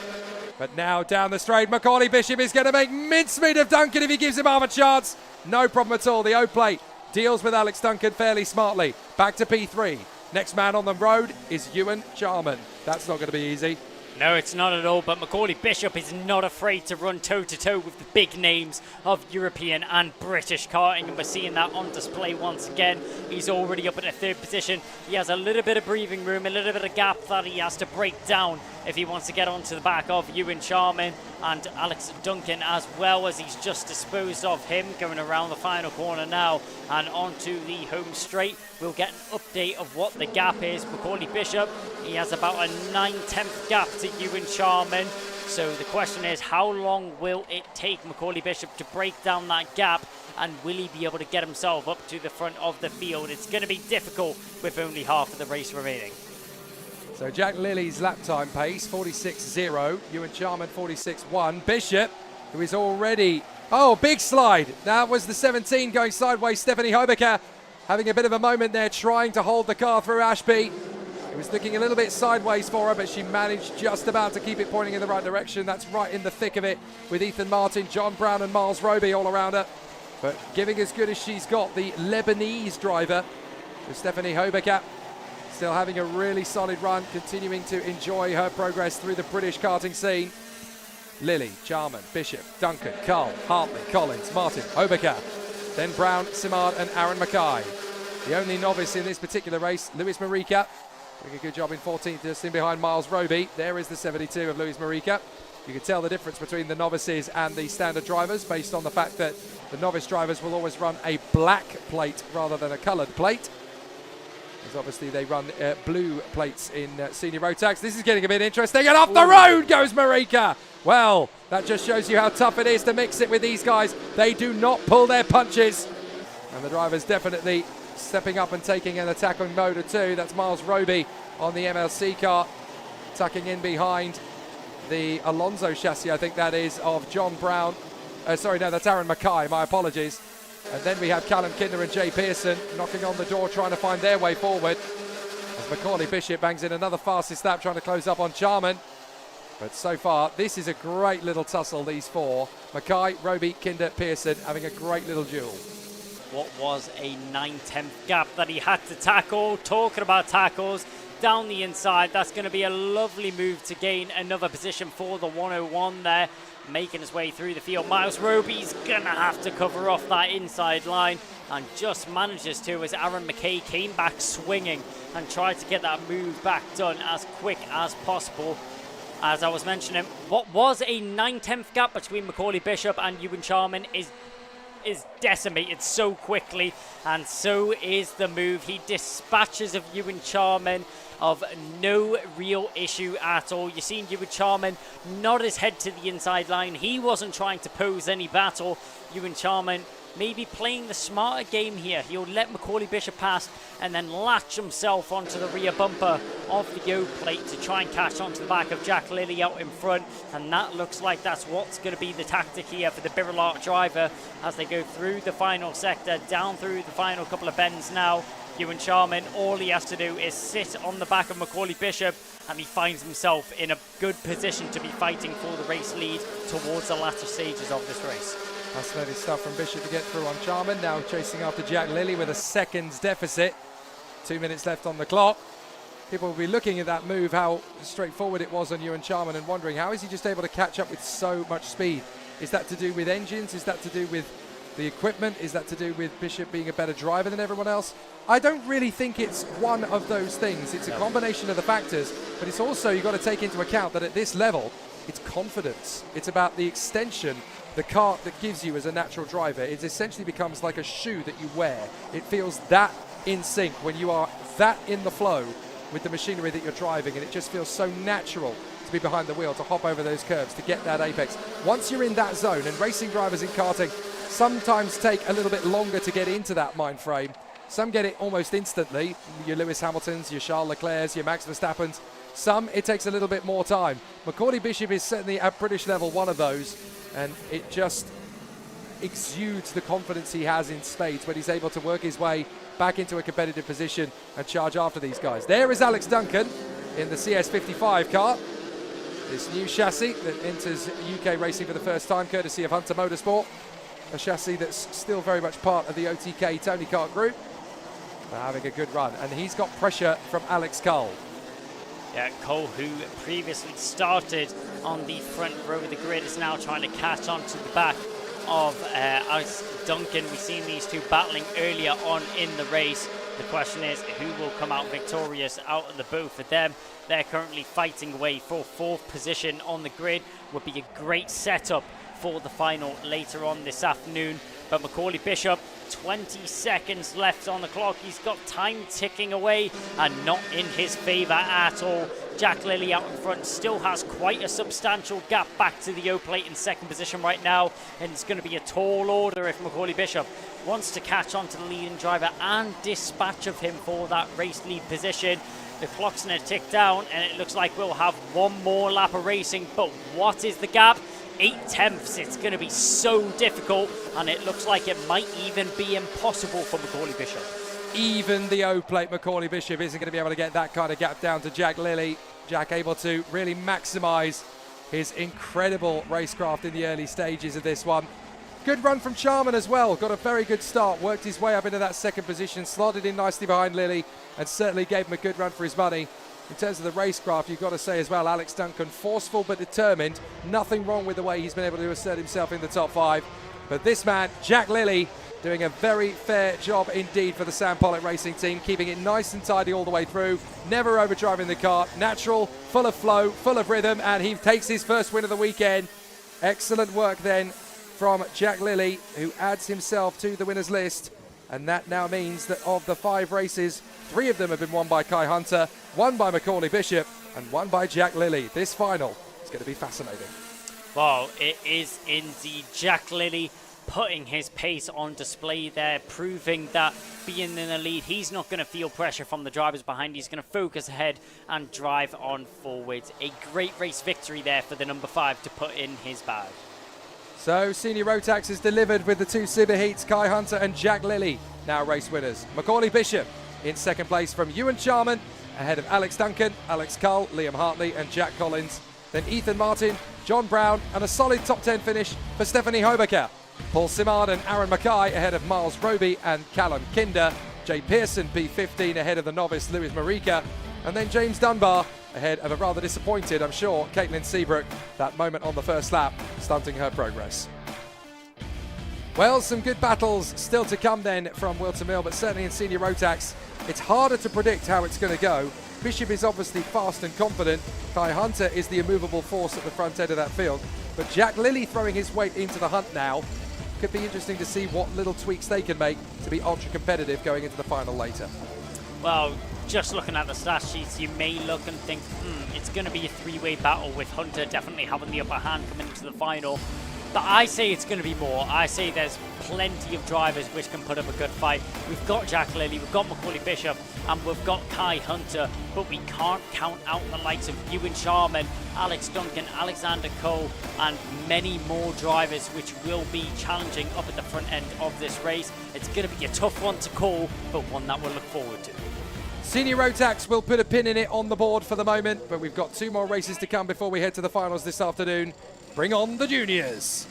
But now down the straight, Macaulay Bishop is going to make mincemeat of Duncan if he gives him half a chance. No problem at all. The O-plate deals with Alex Duncan fairly smartly. Back to P3. Next man on the road is Ewan Charman. That's not going to be easy. No, it's not at all, but Macaulay Bishop is not afraid to run toe-to-toe with the big names of European and British karting, and we're seeing that on display once again. He's already up at a third position. He has a little bit of breathing room, a little bit of gap that he has to break down if he wants to get onto the back of Ewan Charman and Alex Duncan, as well as he's just disposed of him, going around the final corner now and onto the home straight. We'll get an update of what the gap is. Macaulay Bishop, he has about a 9/10 gap to Ewan Charman. So the question is, how long will it take Macaulay Bishop to break down that gap, and will he be able to get himself up to the front of the field? It's going to be difficult with only half of the race remaining. So Jack Lilly's lap time pace, 46.0. Ewan Charman, 46.1. Bishop, who is already... Oh, big slide. That was the 17 going sideways. Stephanie Hobecker having a bit of a moment there, trying to hold the car through Ashby. It was looking a little bit sideways for her, but she managed just about to keep it pointing in the right direction. That's right in the thick of it with Ethan Martin, John Brown and Miles Roby all around her. But giving as good as she's got, the Lebanese driver, with Stephanie Hobecker, still having a really solid run, continuing to enjoy her progress through the British karting scene. Lilly, Charman, Bishop, Duncan, Cole, Hartley, Collins, Martin, Hobecker, then Brown, Simard and Aaron Mackay. The only novice in this particular race, Luis Marica, doing a good job in 14th, just in behind Miles Roby. There is the 72 of Luis Marica. You can tell the difference between the novices and the standard drivers based on the fact that the novice drivers will always run a black plate rather than a coloured plate. Because obviously they run blue plates in Senior Rotax. This is getting a bit interesting, and off the road goes Marica. Well, that just shows you how tough it is to mix it with these guys. They do not pull their punches. And the driver's definitely stepping up and taking an attacking mode or two. That's Miles Roby on the MLC car, tucking in behind the Alonso chassis, I think that is, of John Brown. Sorry, no, that's Aaron Mackay, my apologies. And then we have Callum Kinder and Jay Pearson knocking on the door, trying to find their way forward. As Macaulay Bishop bangs in another fastest lap, trying to close up on Charman. But so far, this is a great little tussle, these four. Mackay, Roby, Kinder, Pearson having a great little duel. What was a 9/10 gap that he had to tackle. Talking about tackles, down the inside, that's going to be a lovely move to gain another position for the 101 there. Making his way through the field. Miles Roby's going to have to cover off that inside line, and just manages to, as Aaron McKay came back swinging and tried to get that move back done as quick as possible. As I was mentioning, what was a 9/10 gap between Macaulay Bishop and Ewan Charman is decimated so quickly, and so is the move. He dispatches of Ewan Charman. of no real issue at all. You're seeing Ewan Charman nod his head to the inside line. He wasn't trying to pose any battle. Ewan Charman maybe playing the smarter game here. He'll let Macaulay Bishop pass and then latch himself onto the rear bumper of the O plate to try and catch onto the back of Jack Lilly out in front. And that looks like that's what's going to be the tactic here for the Birrell driver as they go through the final sector, down through the final couple of bends now. Ewan Charman, all he has to do is sit on the back of Macaulay Bishop, and he finds himself in a good position to be fighting for the race lead towards the latter stages of this race. Fascinating stuff from Bishop to get through on Charman. Now chasing after Jack Lilly with a seconds deficit. 2 minutes left on the clock. People will be looking at that move, how straightforward it was on Ewan Charman, and wondering how is he just able to catch up with so much speed? Is that to do with engines? Is that to do with the equipment? Is that to do with Bishop being a better driver than everyone else? I don't really think it's one of those things. It's a combination of the factors, but it's also, you've got to take into account that at this level, it's confidence. It's about the extension the kart that gives you as a natural driver. It essentially becomes like a shoe that you wear. It feels that in sync when you are that in the flow with the machinery that you're driving, and it just feels so natural to be behind the wheel, to hop over those curves, to get that apex. Once you're in that zone, and racing drivers in karting sometimes take a little bit longer to get into that mind frame. Some get it almost instantly, your Lewis Hamiltons, your Charles Leclercs, your Max Verstappens. Some, it takes a little bit more time. Macaulay Bishop is certainly at British level one of those, and it just exudes the confidence he has in spades when he's able to work his way back into a competitive position and charge after these guys. There is Alex Duncan in the CS55 car. This new chassis that enters UK racing for the first time, courtesy of Hunter Motorsport. A chassis that's still very much part of the OTK Tony Kart group. They're having a good run, and he's got pressure from Alex Cole. Yeah, Cole, who previously started on the front row of the grid, is now trying to catch onto the back of Alex Duncan. We've seen these two battling earlier on in the race. The question is, who will come out victorious out of the both of them? They're currently fighting away for fourth position on the grid. Would be a great setup for the final later on this afternoon. But Macaulay Bishop, 20 seconds left on the clock. He's got time ticking away and not in his favour at all. Jack Lilly out in front still has quite a substantial gap back to the O plate in second position right now, and it's going to be a tall order if Macaulay Bishop wants to catch on to the leading driver and dispatch of him for that race lead position. The clock's going to tick down, and it looks like we'll have one more lap of racing, but what is the gap? 8/10. It's going to be so difficult, and it looks like it might even be impossible for Macaulay Bishop. Even the O plate Macaulay Bishop isn't going to be able to get that kind of gap down to Jack Lilly. Jack able to really maximise his incredible racecraft in the early stages of this one. Good run from Charman as well. Got a very good start. Worked his way up into that second position. Slotted in nicely behind Lilly and certainly gave him a good run for his money. In terms of the racecraft, you've got to say as well, Alex Duncan, forceful but determined. Nothing wrong with the way he's been able to assert himself in the top five. But this man, Jack Lilly, doing a very fair job indeed for the Sam Pollock Racing team, keeping it nice and tidy all the way through, never overdriving the kart, natural, full of flow, full of rhythm, and he takes his first win of the weekend. Excellent work then from Jack Lilly, who adds himself to the winners list. And that now means that of the 5 races, 3 of them have been won by Kai Hunter, 1 by Macaulay Bishop, and 1 by Jack Lilly. This final is going to be fascinating. Well, it is indeed Jack Lilly putting his pace on display there, proving that being in the lead, he's not going to feel pressure from the drivers behind. He's going to focus ahead and drive on forwards. A great race victory there for the number 5 to put in his bag. So, Senior Rotax is delivered with the 2 Superheats, Kai Hunter and Jack Lilly, now race winners. Macaulay Bishop in second place from Ewan Charman, ahead of Alex Duncan, Alex Cull, Liam Hartley and Jack Collins. Then Ethan Martin, John Brown, and a solid top 10 finish for Stephanie Hobecker. Paul Simard and Aaron Mackay ahead of Miles Roby and Callum Kinder. Jay Pearson, P15, ahead of the novice Lewis Marika. And then James Dunbar ahead of a rather disappointed, I'm sure, Caitlin Seabrook. That moment on the first lap, stunting her progress. Well, some good battles still to come then from Whilton Mill, but certainly in Senior Rotax, it's harder to predict how it's going to go. Bishop is obviously fast and confident. Kai Hunter is the immovable force at the front end of that field. But Jack Lilly throwing his weight into the hunt now. Could be interesting to see what little tweaks they can make to be ultra competitive going into the final later. Well, just looking at the stat sheets, you may look and think, it's going to be a three-way battle with Hunter definitely having the upper hand coming into the final. But I say it's going to be more. I say there's plenty of drivers which can put up a good fight. We've got Jack Lilly, we've got Macaulay Bishop, and we've got Kai Hunter, but we can't count out the likes of Ewan Sharman, Alex Duncan, Alexander Cole, and many more drivers which will be challenging up at the front end of this race. It's going to be a tough one to call, but one that we'll look forward to. Senior Rotax will put a pin in it on the board for the moment, but we've got 2 more races to come before we head to the finals this afternoon. Bring on the juniors.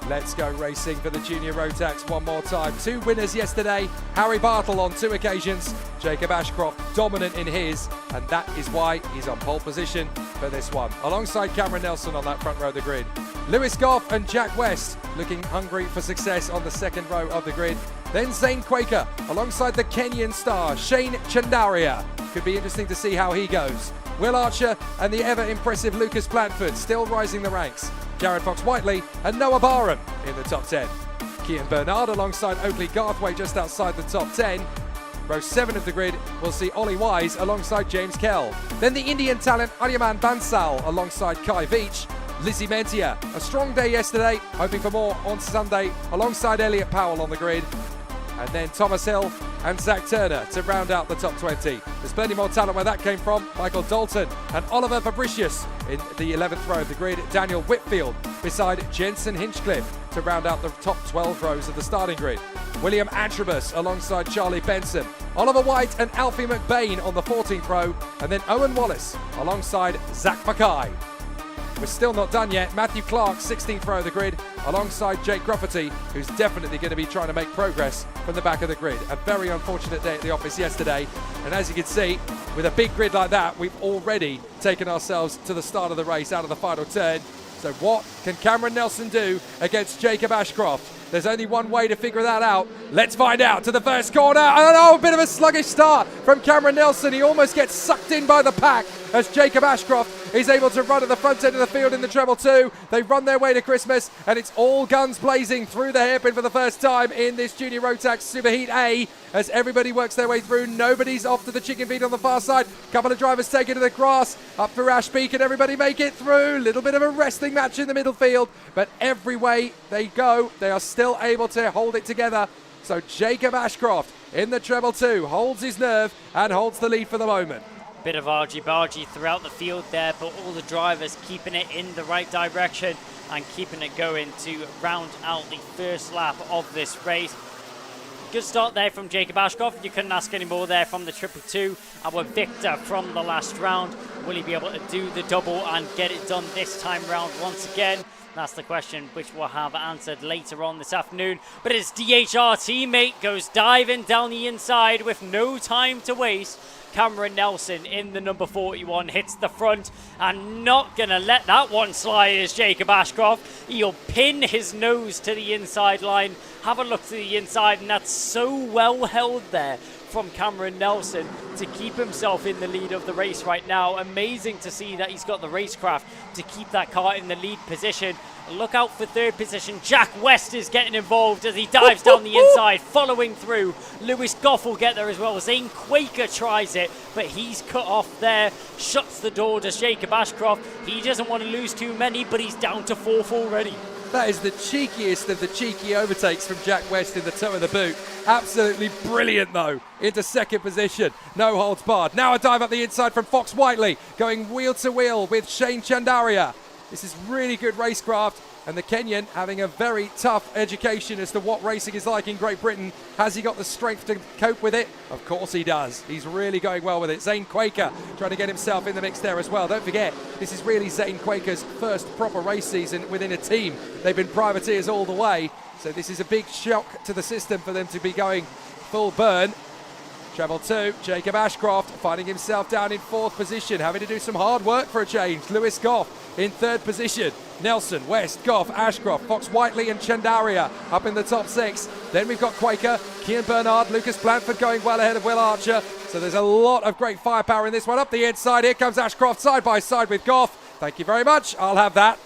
Let's go racing for the Junior Rotax one more time. 2 winners yesterday. Harry Bartle on 2 occasions. Jacob Ashcroft dominant in his, and that is why he's on pole position for this one, alongside Cameron Nelson on that front row of the grid. Lewis Goff and Jack West looking hungry for success on the second row of the grid. Then Zane Quaker alongside the Kenyan star Shane Chandaria. Could be interesting to see how he goes. Will Archer and the ever-impressive Lucas Blandford still rising the ranks. Jared Fox-Whiteley and Noah Barham in the top 10. Kian Bernard alongside Oakley Garthwaite just outside the top 10. Row 7 of the grid will see Ollie Wise alongside James Kell. Then the Indian talent Aryaman Bansal alongside Kai Veach. Lizzie Mentia, a strong day yesterday, hoping for more on Sunday alongside Elliot Powell on the grid. And then Thomas Hill and Zach Turner to round out the top 20. There's plenty more talent where that came from. Michael Dalton and Oliver Fabricius in the 11th row of the grid. Daniel Whitfield beside Jensen Hinchcliffe to round out the top 12 rows of the starting grid. William Antrobus alongside Charlie Benson. Oliver White and Alfie McBain on the 14th row. And then Owen Wallace alongside Zach Mackay. We're still not done yet. Matthew Clark, 16th row of the grid, alongside Jake Grufferty, who's definitely going to be trying to make progress from the back of the grid. A very unfortunate day at the office yesterday. And as you can see, with a big grid like that, we've already taken ourselves to the start of the race out of the final turn. So what can Cameron Nelson do against Jacob Ashcroft? There's only one way to figure that out. Let's find out to the first corner. Oh, a bit of a sluggish start from Cameron Nelson. He almost gets sucked in by the pack as Jacob Ashcroft is able to run at the front end of the field in the treble 2. They run their way to Christmas, and it's all guns blazing through the hairpin for the first time in this Junior Rotax Superheat A as everybody works their way through. Nobody's off to the chicken feed on the far side. Couple of drivers take it to the grass. Up for Ashby. Can everybody make it through? Little bit of a wrestling match in the middle field, but every way they go, they are still able to hold it together. So Jacob Ashcroft in the treble 2 holds his nerve and holds the lead for the moment. Bit of argy-bargy throughout the field there, but all the drivers keeping it in the right direction and keeping it going to round out the first lap of this race. Good start there from Jacob Ashcroft. You couldn't ask any more there from the triple 2. Our victor from the last round. Will he be able to do the double and get it done this time round once again? That's the question which we'll have answered later on this afternoon. But his DHR teammate goes diving down the inside with no time to waste. Cameron Nelson in the number 41 hits the front and not going to let that one slide as Jacob Ashcroft. He'll pin his nose to the inside line. Have a look to the inside, and that's so well held there from Cameron Nelson to keep himself in the lead of the race right now. Amazing to see that he's got the racecraft to keep that car in the lead position. Look out for third position. Jack West is getting involved as he dives down the inside, following through. Lewis Goff will get there as well. Zane Quaker tries it, but he's cut off there. Shuts the door to Jacob Ashcroft. He doesn't want to lose too many, but he's down to 4th already. That is the cheekiest of the cheeky overtakes from Jack West in the toe of the boot. Absolutely brilliant, though, into second position. No holds barred. Now a dive up the inside from Fox Whiteley, going wheel to wheel with Shane Chandaria. This is really good racecraft, and the Kenyan having a very tough education as to what racing is like in Great Britain. Has he got the strength to cope with it? Of course he does. He's really going well with it. Zane Quaker trying to get himself in the mix there as well. Don't forget, this is really Zane Quaker's first proper race season within a team. They've been privateers all the way, so this is a big shock to the system for them to be going full burn. Treble 2, Jacob Ashcroft finding himself down in 4th position, having to do some hard work for a change. Lewis Goff in 3rd position. Nelson, West, Goff, Ashcroft, Fox Whiteley and Chandaria up in the top 6. Then we've got Quaker, Kian Bernard, Lucas Blandford going well ahead of Will Archer. So there's a lot of great firepower in this one. Up the inside, here comes Ashcroft side by side with Goff. Thank you very much. I'll have that.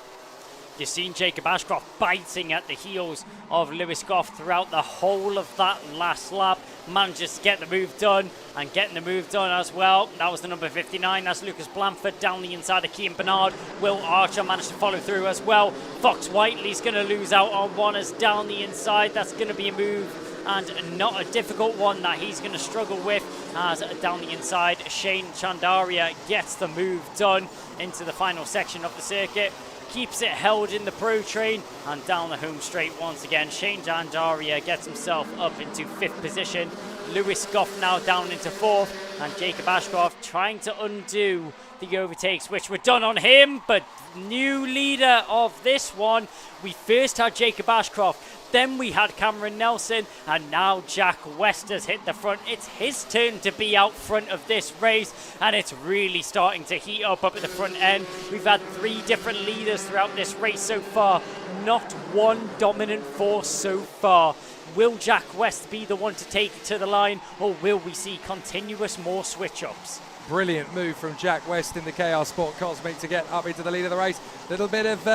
You've seen Jacob Ashcroft biting at the heels of Lewis Goff throughout the whole of that last lap. Manages to get the move done, and getting the move done as well. That was the number 59. That's Lucas Blanford down the inside of Kean Bernard. Will Archer managed to follow through as well. Fox Whiteley's going to lose out on one as down the inside. That's going to be a move, and not a difficult one that he's going to struggle with, as down the inside Shane Chandaria gets the move done into the final section of the circuit. Keeps it held in the Pro Train, and down the home straight once again. Shane Jandaria gets himself up into 5th position. Lewis Goff now down into 4th, and Jacob Ashcroft trying to undo the overtakes which were done on him, but new leader of this one. We first had Jacob Ashcroft, then we had Cameron Nelson, and now Jack West has hit the front. It's his turn to be out front of this race, and it's really starting to heat up at the front end. We've had 3 different leaders throughout this race so far, not one dominant force so far. Will Jack West be the one to take it to the line, or will we see continuous more switch-ups? Brilliant move from Jack West in the KR Sport Cosmic to get up into the lead of the race. Little bit of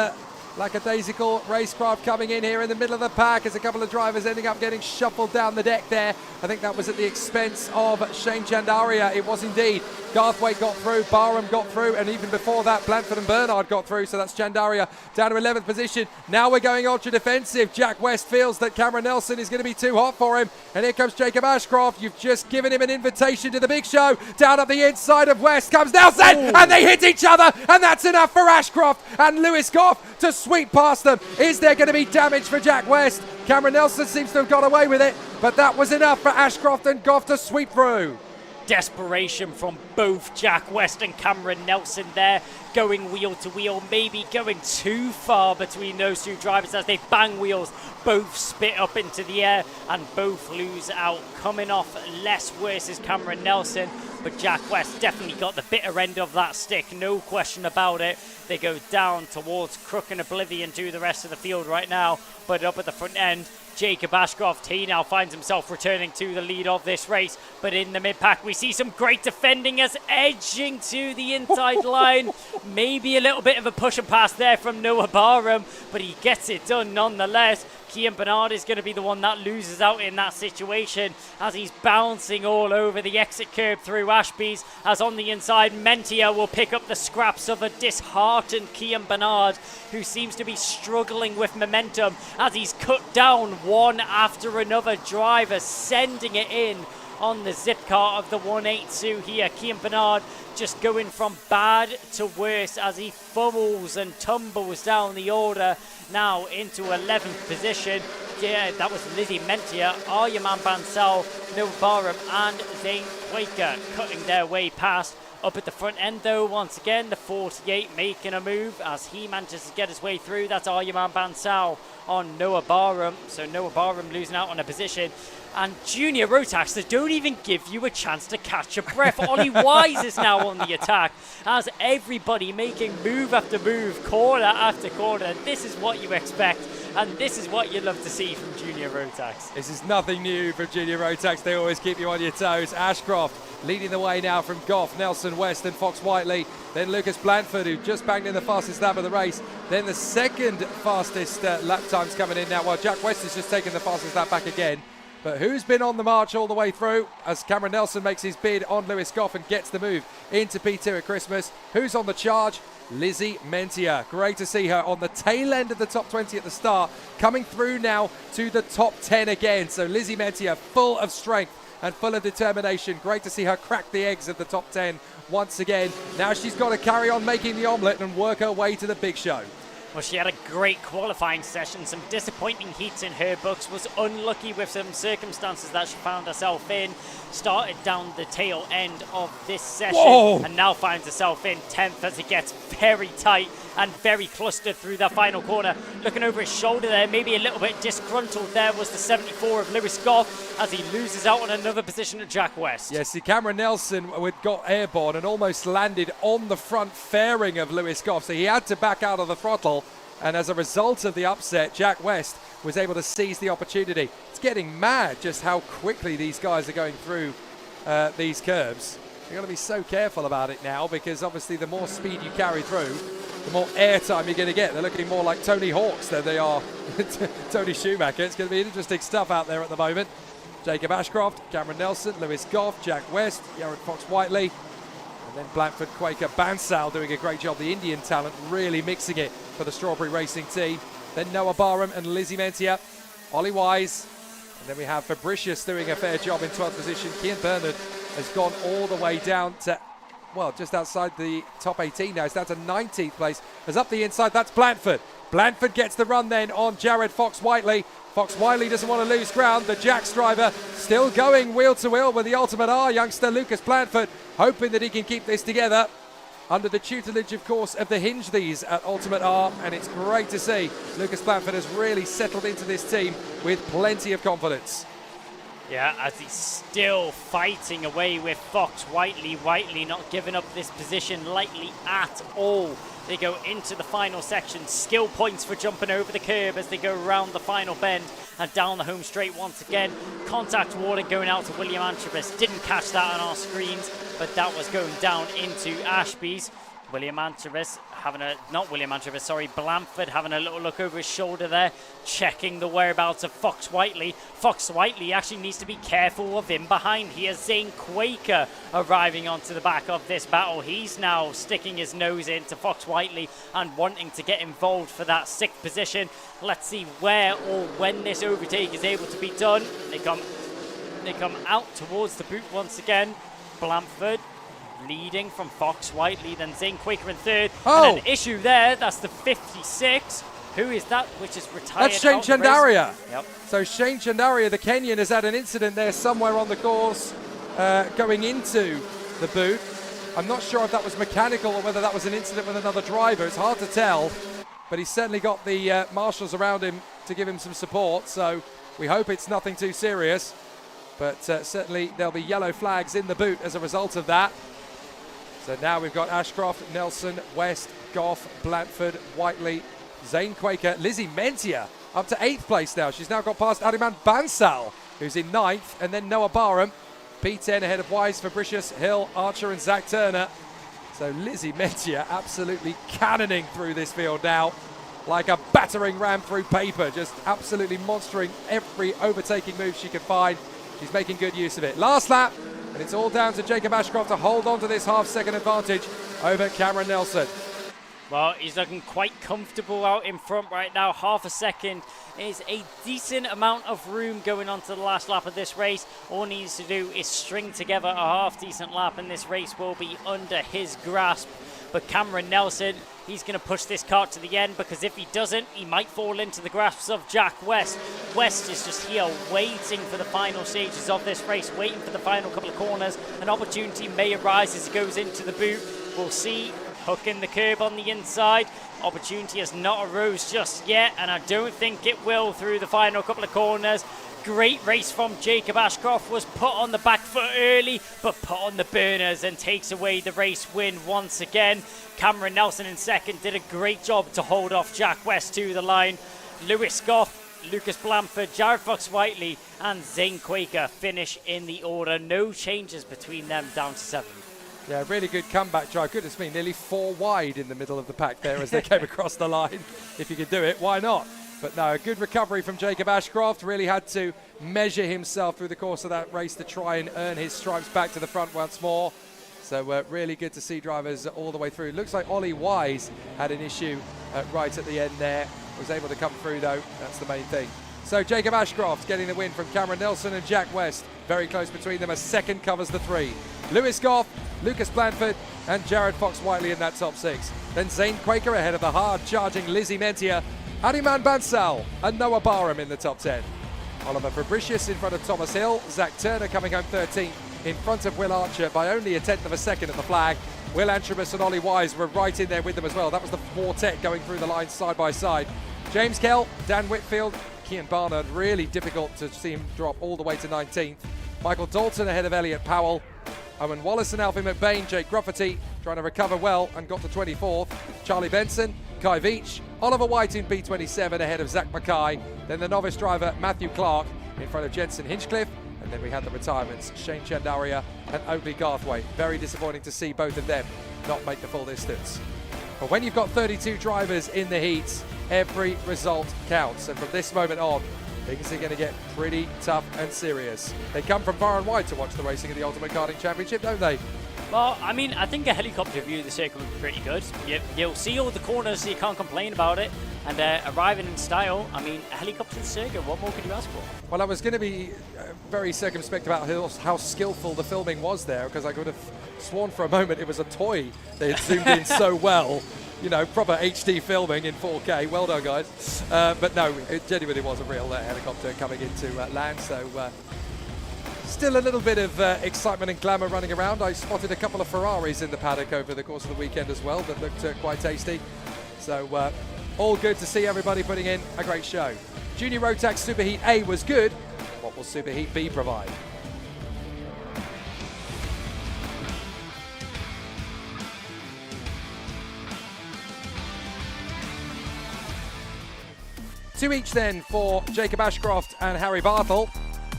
lackadaisical racecraft coming in here in the middle of the pack as a couple of drivers ending up getting shuffled down the deck there. I think that was at the expense of Shane Chandaria. It was indeed. Garthwaite got through, Barham got through, and even before that, Blanford and Bernard got through, so that's Chandaria down to 11th position. Now we're going ultra defensive. Jack West feels that Cameron Nelson is going to be too hot for him, and here comes Jacob Ashcroft. You've just given him an invitation to the big show. Down at the inside of West comes Nelson, and they hit each other, and that's enough for Ashcroft and Lewis Goff to sweep past them. Is there going to be damage for Jack West? Cameron Nelson seems to have got away with it, but that was enough for Ashcroft and Goff to sweep through. Desperation from both Jack West and Cameron Nelson there, going wheel to wheel, maybe going too far between those 2 drivers as they bang wheels. Both spit up into the air and both lose out. Coming off less worse is Cameron Nelson, but Jack West definitely got the bitter end of that stick, no question about it. They go down towards Crook and Oblivion to the rest of the field right now, but up at the front end, Jacob Ashcroft, he now finds himself returning to the lead of this race, but in the mid-pack we see some great defending as edging to the inside line. Maybe a little bit of a push and pass there from Noah Barham, but he gets it done nonetheless. Kean Bernard is going to be the one that loses out in that situation as he's bouncing all over the exit curb through Ashby's, as on the inside Mentia will pick up the scraps of a disheartened Kean Bernard, who seems to be struggling with momentum as he's cut down one after another driver, sending it in on the zip car of the 182 here. Kean Bernard just going from bad to worse as he fumbles and tumbles down the order, now into 11th position. Yeah, that was Lizzie Mentia, Aryaman Bansal, Noah Barham and Zane Quaker cutting their way past. Up at the front end though, once again, the 48 making a move as he manages to get his way through. That's Aryaman Bansal on Noah Barham. So Noah Barham losing out on a position. And Junior Rotax, they don't even give you a chance to catch your breath. Ollie Wise is now on the attack as everybody making move after move, corner after corner. This is what you expect, and this is what you love to see from Junior Rotax. This is nothing new from Junior Rotax. They always keep you on your toes. Ashcroft leading the way now from Goff, Nelson West and Fox Whiteley. Then Lucas Blanford, who just banged in the fastest lap of the race. Then the second fastest lap times coming in now, while Jack West is just taking the fastest lap back again. But who's been on the march all the way through as Cameron Nelson makes his bid on Lewis Goff and gets the move into P2 at Christmas? Who's on the charge? Lizzie Mentia. Great to see her on the tail end of the top 20 at the start, coming through now to the top 10 again. So Lizzie Mentia, full of strength and full of determination. Great to see her crack the eggs of the top 10 once again. Now she's got to carry on making the omelette and work her way to the big show. Well, she had a great qualifying session, some disappointing heats in her books, was unlucky with some circumstances that she found herself in, started down the tail end of this session. Whoa. And now finds herself in 10th as it gets very tight and very clustered through the final corner. Looking over his shoulder there, maybe a little bit disgruntled there was the 74 of Lewis Goff as he loses out on another position at Jack West. Yes, see, Cameron Nelson got airborne and almost landed on the front fairing of Lewis Goff, so he had to back out of the throttle. And as a result of the upset, Jack West was able to seize the opportunity. It's getting mad just how quickly these guys are going through these curbs. You've got to be so careful about it now, because obviously the more speed you carry through, the more airtime you're going to get. They're looking more like Tony Hawks than they are Tony Schumacher. It's going to be interesting stuff out there at the moment. Jacob Ashcroft, Cameron Nelson, Lewis Goff, Jack West, Jared Fox-Whiteley, and then Blanford, Quaker, Bansal doing a great job. The Indian talent really mixing it for the Strawberry Racing team. Then Noah Barham and Lizzie Mentia, Ollie Wise, and then we have Fabricius doing a fair job in 12th position. Kian Bernard has gone all the way down to, well, just outside the top 18 now. It's down to 19th place. As up the inside, that's Blanford. Blanford gets the run then on Jared Fox-Whiteley. Fox-Whiteley doesn't want to lose ground. The Jacks driver still going wheel to wheel with the Ultimate R youngster Lucas Blanford, hoping that he can keep this together under the tutelage, of course, of the Hinge these at Ultimate R. And it's great to see Lucas Blanford has really settled into this team with plenty of confidence. Yeah, as he's still fighting away with Fox-Whiteley. Whiteley not giving up this position lightly at all. They go into the final section. Skill points for jumping over the curb as they go around the final bend and down the home straight once again. Contact warning going out to William Antrobus. Didn't catch that on our screens, but that was going down into Ashby's. William Antrobus having a, not William Antrobus, sorry, Blanford having a little look over his shoulder there, checking the whereabouts of Fox-Whiteley. Fox-Whiteley actually needs to be careful of him behind here. Zane Quaker arriving onto the back of this battle. He's now sticking his nose into Fox-Whiteley and wanting to get involved for that 6th position. Let's see where or when this overtake is able to be done. They come out towards the boot once again. Blanford leading from Fox-Whiteley, then Zane Quaker in 3rd. Oh! And an issue there, that's the 56. Who is that, which is retired? That's Shane Chandaria. Yep. So Shane Chandaria, the Kenyan, has had an incident there somewhere on the course going into the boot. I'm not sure if that was mechanical or whether that was an incident with another driver. It's hard to tell, but he's certainly got the marshals around him to give him some support, so we hope it's nothing too serious. But certainly there'll be yellow flags in the boot as a result of that. So now we've got Ashcroft, Nelson, West, Goff, Blanford, Whiteley, Zane Quaker, Lizzie Mentia up to 8th place now. She's now got past Adiman Bansal, who's in 9th, and then Noah Barham, P10 ahead of Wise, Fabricius, Hill, Archer and Zach Turner. So Lizzie Mentia absolutely cannoning through this field now like a battering ram through paper, just absolutely monstering every overtaking move she can find. She's making good use of it. Last lap, and it's all down to Jacob Ashcroft to hold on to this half-second advantage over Cameron Nelson. Well, he's looking quite comfortable out in front right now. Half a second is a decent amount of room going on to the last lap of this race. All he needs to do is string together a half-decent lap, and this race will be under his grasp. But Cameron Nelson, he's going to push this kart to the end, because if he doesn't, he might fall into the grasps of Jack West. West is just here waiting for the final stages of this race, waiting for the final couple of corners. An opportunity may arise as he goes into the boot. We'll see. Hooking the curb on the inside. Opportunity has not arose just yet, and I don't think it will through the final couple of corners. Great race from Jacob Ashcroft, was put on the back foot early, but put on the burners and takes away the race win once again. Cameron Nelson in 2nd did a great job to hold off Jack West to the line. Lewis Goff, Lucas Blanford, Jared Fox-Whiteley and Zane Quaker finish in the order. No changes between them, down to 7th. Yeah, really good comeback drive. Goodness me, nearly 4 wide in the middle of the pack there as they came across the line. If you could do it, why not? But no, a good recovery from Jacob Ashcroft. Really had to measure himself through the course of that race to try and earn his stripes back to the front once more. So really good to see drivers all the way through. Looks like Ollie Wise had an issue right at the end there. Was able to come through though, that's the main thing. So Jacob Ashcroft getting the win from Cameron Nelson and Jack West. Very close between them. A 2nd covers the 3. Lewis Goff, Lucas Blanford and Jared Fox-Whiteley in that top 6. Then Zane Quaker ahead of the hard-charging Lizzie Mentia, Adiman Bansal and Noah Barham in the top 10. Oliver Fabricius in front of Thomas Hill, Zach Turner coming home 13th in front of Will Archer by only a 1/10 of a second at the flag. Will Antrobus and Ollie Wise were right in there with them as well. That was the quartet going through the line side by side. James Kell, Dan Whitfield, Kian Barnard, really difficult to see him drop all the way to 19th. Michael Dalton ahead of Elliot Powell. Owen Wallace and Alfie McBain, Jake Grufferty trying to recover well and got to 24th. Charlie Benson, Kai Veach, Oliver White in B27 ahead of Zach Mackay. Then the novice driver Matthew Clark in front of Jensen Hinchcliffe. And then we had the retirements, Shane Chandaria and Oakley Garthwaite. Very disappointing to see both of them not make the full distance. But when you've got 32 drivers in the heats, every result counts. And from this moment on, things are going to get pretty tough and serious. They come from far and wide to watch the racing of the Ultimate Karting Championship, don't they? Well, I mean, I think a helicopter view of the circuit would be pretty good. You'll see all the corners, so you can't complain about it. And arriving in style, I mean, a helicopter circuit, what more could you ask for? Well, I was going to be very circumspect about how skillful the filming was there, because I could have sworn for a moment it was a toy they had zoomed in so well. You know, proper HD filming in 4K. Well done, guys. But no, it genuinely was a real helicopter coming into land, so still a little bit of excitement and glamour running around. I spotted a couple of Ferraris in the paddock over the course of the weekend as well that looked quite tasty. So all good to see everybody putting in a great show. Junior Rotax Superheat A was good. What will Superheat B provide? Two each then for Jacob Ashcroft and Harry Bartle.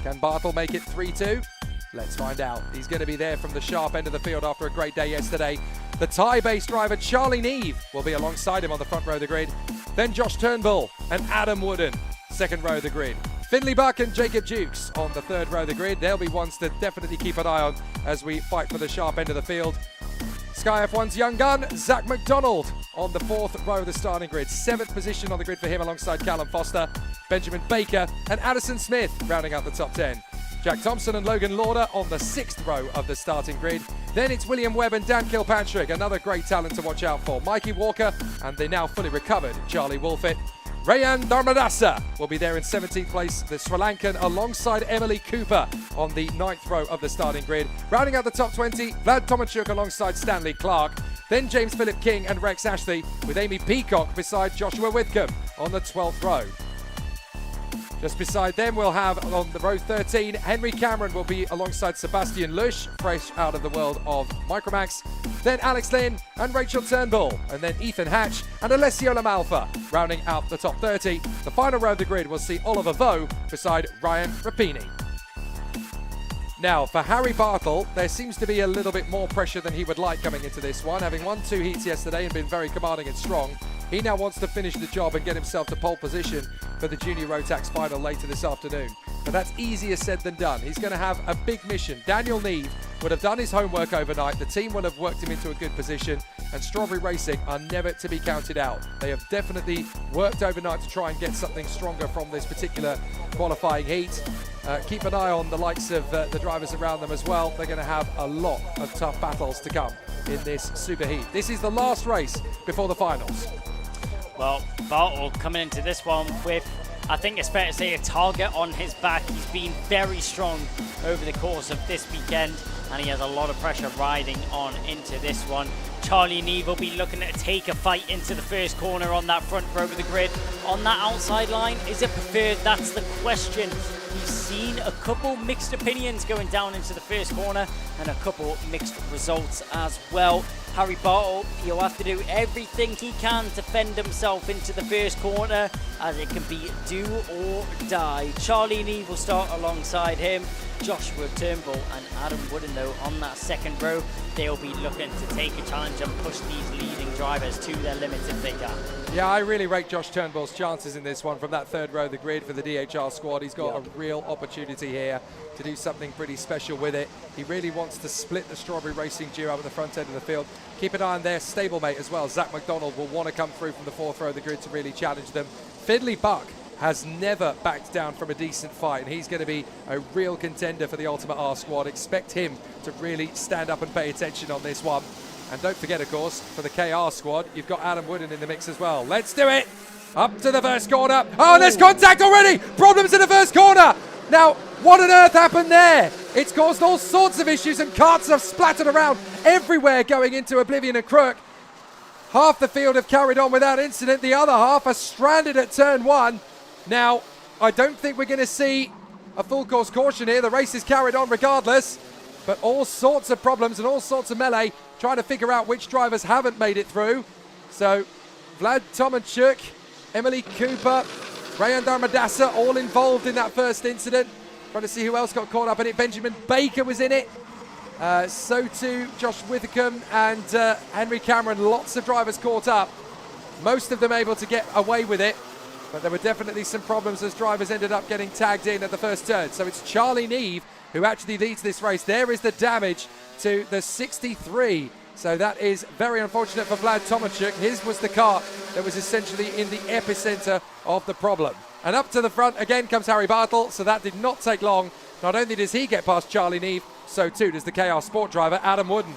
Can Bartle make it 3-2? Let's find out. He's going to be there from the sharp end of the field after a great day yesterday. The Thai-based driver Charlie Neve will be alongside him on the front row of the grid. Then Josh Turnbull and Adam Wooden, second row of the grid. Finley Buck and Jacob Dukes on the third row of the grid. They'll be ones to definitely keep an eye on as we fight for the sharp end of the field. Sky F1's young gun, Zach McDonald, on the fourth row of the starting grid. Seventh position on the grid for him alongside Callum Foster, Benjamin Baker and Addison Smith rounding out the top 10. Jack Thompson and Logan Lauder on the sixth row of the starting grid. Then it's William Webb and Dan Kilpatrick, another great talent to watch out for. Mikey Walker and the now fully recovered Charlie Wolfett. Rayan Dharmadasa will be there in 17th place, the Sri Lankan, alongside Emily Cooper on the 9th row of the starting grid. Rounding out the top 20, Vlad Tomachuk alongside Stanley Clark. Then James Philip King and Rex Ashley, with Amy Peacock beside Joshua Whitcomb on the 12th row. Just beside them, we'll have on the row 13, Henry Cameron will be alongside Sebastian Lush, fresh out of the world of Micromax. Then Alex Lynn and Rachel Turnbull, and then Ethan Hatch and Alessio Lamalfa, rounding out the top 30. The final row of the grid will see Oliver Vo beside Ryan Rapini. Now, for Harry Bartle, there seems to be a little bit more pressure than he would like coming into this one. Having won 2 heats yesterday and been very commanding and strong, he now wants to finish the job and get himself to pole position for the Junior Rotax final later this afternoon. But that's easier said than done. He's going to have a big mission. Daniel Neve would have done his homework overnight. The team will have worked him into a good position, and Strawberry Racing are never to be counted out. They have definitely worked overnight to try and get something stronger from this particular qualifying heat. Keep an eye on the likes of the drivers around them as well. They're going to have a lot of tough battles to come in this super heat. This is the last race before the finals. Well, Bartle coming into this one with, I think it's fair to say, a target on his back. He's been very strong over the course of this weekend, and he has a lot of pressure riding on into this one. Charlie Neve will be looking to take a fight into the first corner on that front row of the grid. On that outside line, is it preferred? That's the question. We've seen a couple mixed opinions going down into the first corner and a couple mixed results as well. Harry Bartle, he'll have to do everything he can to fend himself into the first corner, as it can be do or die. Charlie Neve will start alongside him. Joshua Turnbull and Adam Wooden, though, on that second row, they'll be looking to take a challenge and push these leading drivers to their limits if they can. Yeah, I really rate Josh Turnbull's chances in this one from that third row of the grid for the DHR squad. He's got a real opportunity here to do something pretty special with it. He really wants to split the Strawberry Racing duo up at the front end of the field. Keep an eye on their stablemate as well. Zach McDonald will want to come through from the fourth row of the grid to really challenge them. Finley Buck has never backed down from a decent fight, and he's going to be a real contender for the Ultimate R squad. Expect him to really stand up and pay attention on this one. And don't forget, of course, for the KR squad, you've got Adam Wooden in the mix as well. Let's do it! Up to the first corner. Oh, there's contact already! Problems in the first corner! Now, what on earth happened there? It's caused all sorts of issues, and carts have splattered around everywhere going into Oblivion and Crook. Half the field have carried on without incident. The other half are stranded at turn 1. Now, I don't think we're going to see a full course caution here. The race is carried on regardless, but all sorts of problems and all sorts of melee trying to figure out which drivers haven't made it through. So, Vlad Tomachuk, Emily Cooper, Rayan Dharmadasa all involved in that first incident. Trying to see who else got caught up in it. Benjamin Baker was in it. So too Josh Withercombe and Henry Cameron. Lots of drivers caught up. Most of them able to get away with it. But there were definitely some problems as drivers ended up getting tagged in at the first turn. So it's Charlie Neve who actually leads this race. There is the damage to the 63. So that is very unfortunate for Vlad Tomachuk. His was the car that was essentially in the epicenter of the problem. And up to the front again comes Harry Bartle. So that did not take long. Not only does he get past Charlie Neve, so too does the KR Sport driver Adam Wooden.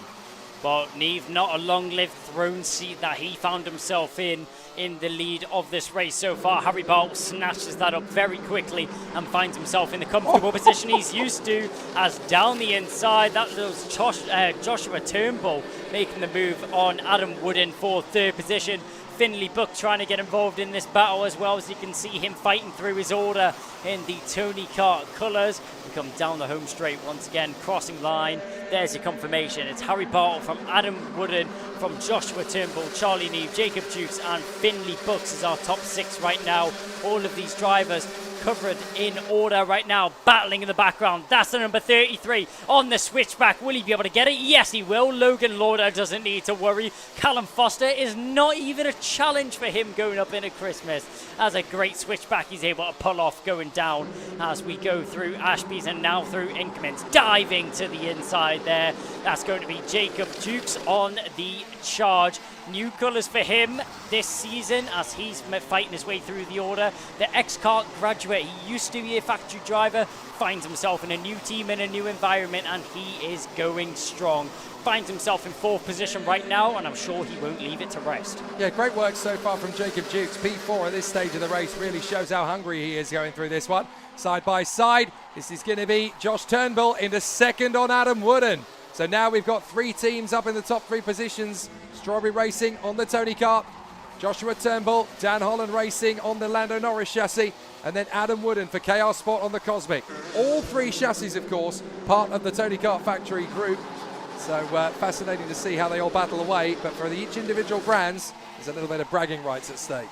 Well, Neve, not a long-lived throne seat that he found himself in the lead of this race so far. Harry Bartle snatches that up very quickly and finds himself in the comfortable position he's used to, as down the inside, that was Joshua Turnbull making the move on Adam Wooden for third position. Finley Buck trying to get involved in this battle as well, as you can see him fighting through his order in the Tony Kart colours. We come down the home straight once again, crossing line. There's your confirmation. It's Harry Bartle from Adam Wooden, from Joshua Turnbull, Charlie Neve, Jacob Dukes and Finley Bucks is our top 6 right now. All of these drivers covered in order right now, battling in the background. That's the number 33 on the switchback. Will he be able to get it? Yes, he will. Logan Lauder doesn't need to worry. Callum Foster is not even a challenge for him going up into Christmas. That's a great switchback he's able to pull off going down as we go through Ashby's and now through Inkermans. Diving to the inside there. That's going to be Jacob Dukes on the charge. New colours for him this season as he's fighting his way through the order. The ex-kart graduate, he used to be a factory driver, finds himself in a new team, in a new environment, and he is going strong. Finds himself in 4th position right now, and I'm sure he won't leave it to rest. Yeah, great work so far from Jacob Dukes. P4 at this stage of the race really shows how hungry he is going through this one. Side by side, this is going to be Josh Turnbull into 2nd on Adam Wooden. So now we've got 3 teams up in the top 3 positions. Strawberry Racing on the Tony Kart, Joshua Turnbull, Dan Holland Racing on the Lando Norris chassis, and then Adam Wooden for KR Sport on the Cosmic. All 3 chassis, of course, part of the Tony Kart factory group. So fascinating to see how they all battle away, but for each individual brands, there's a little bit of bragging rights at stake.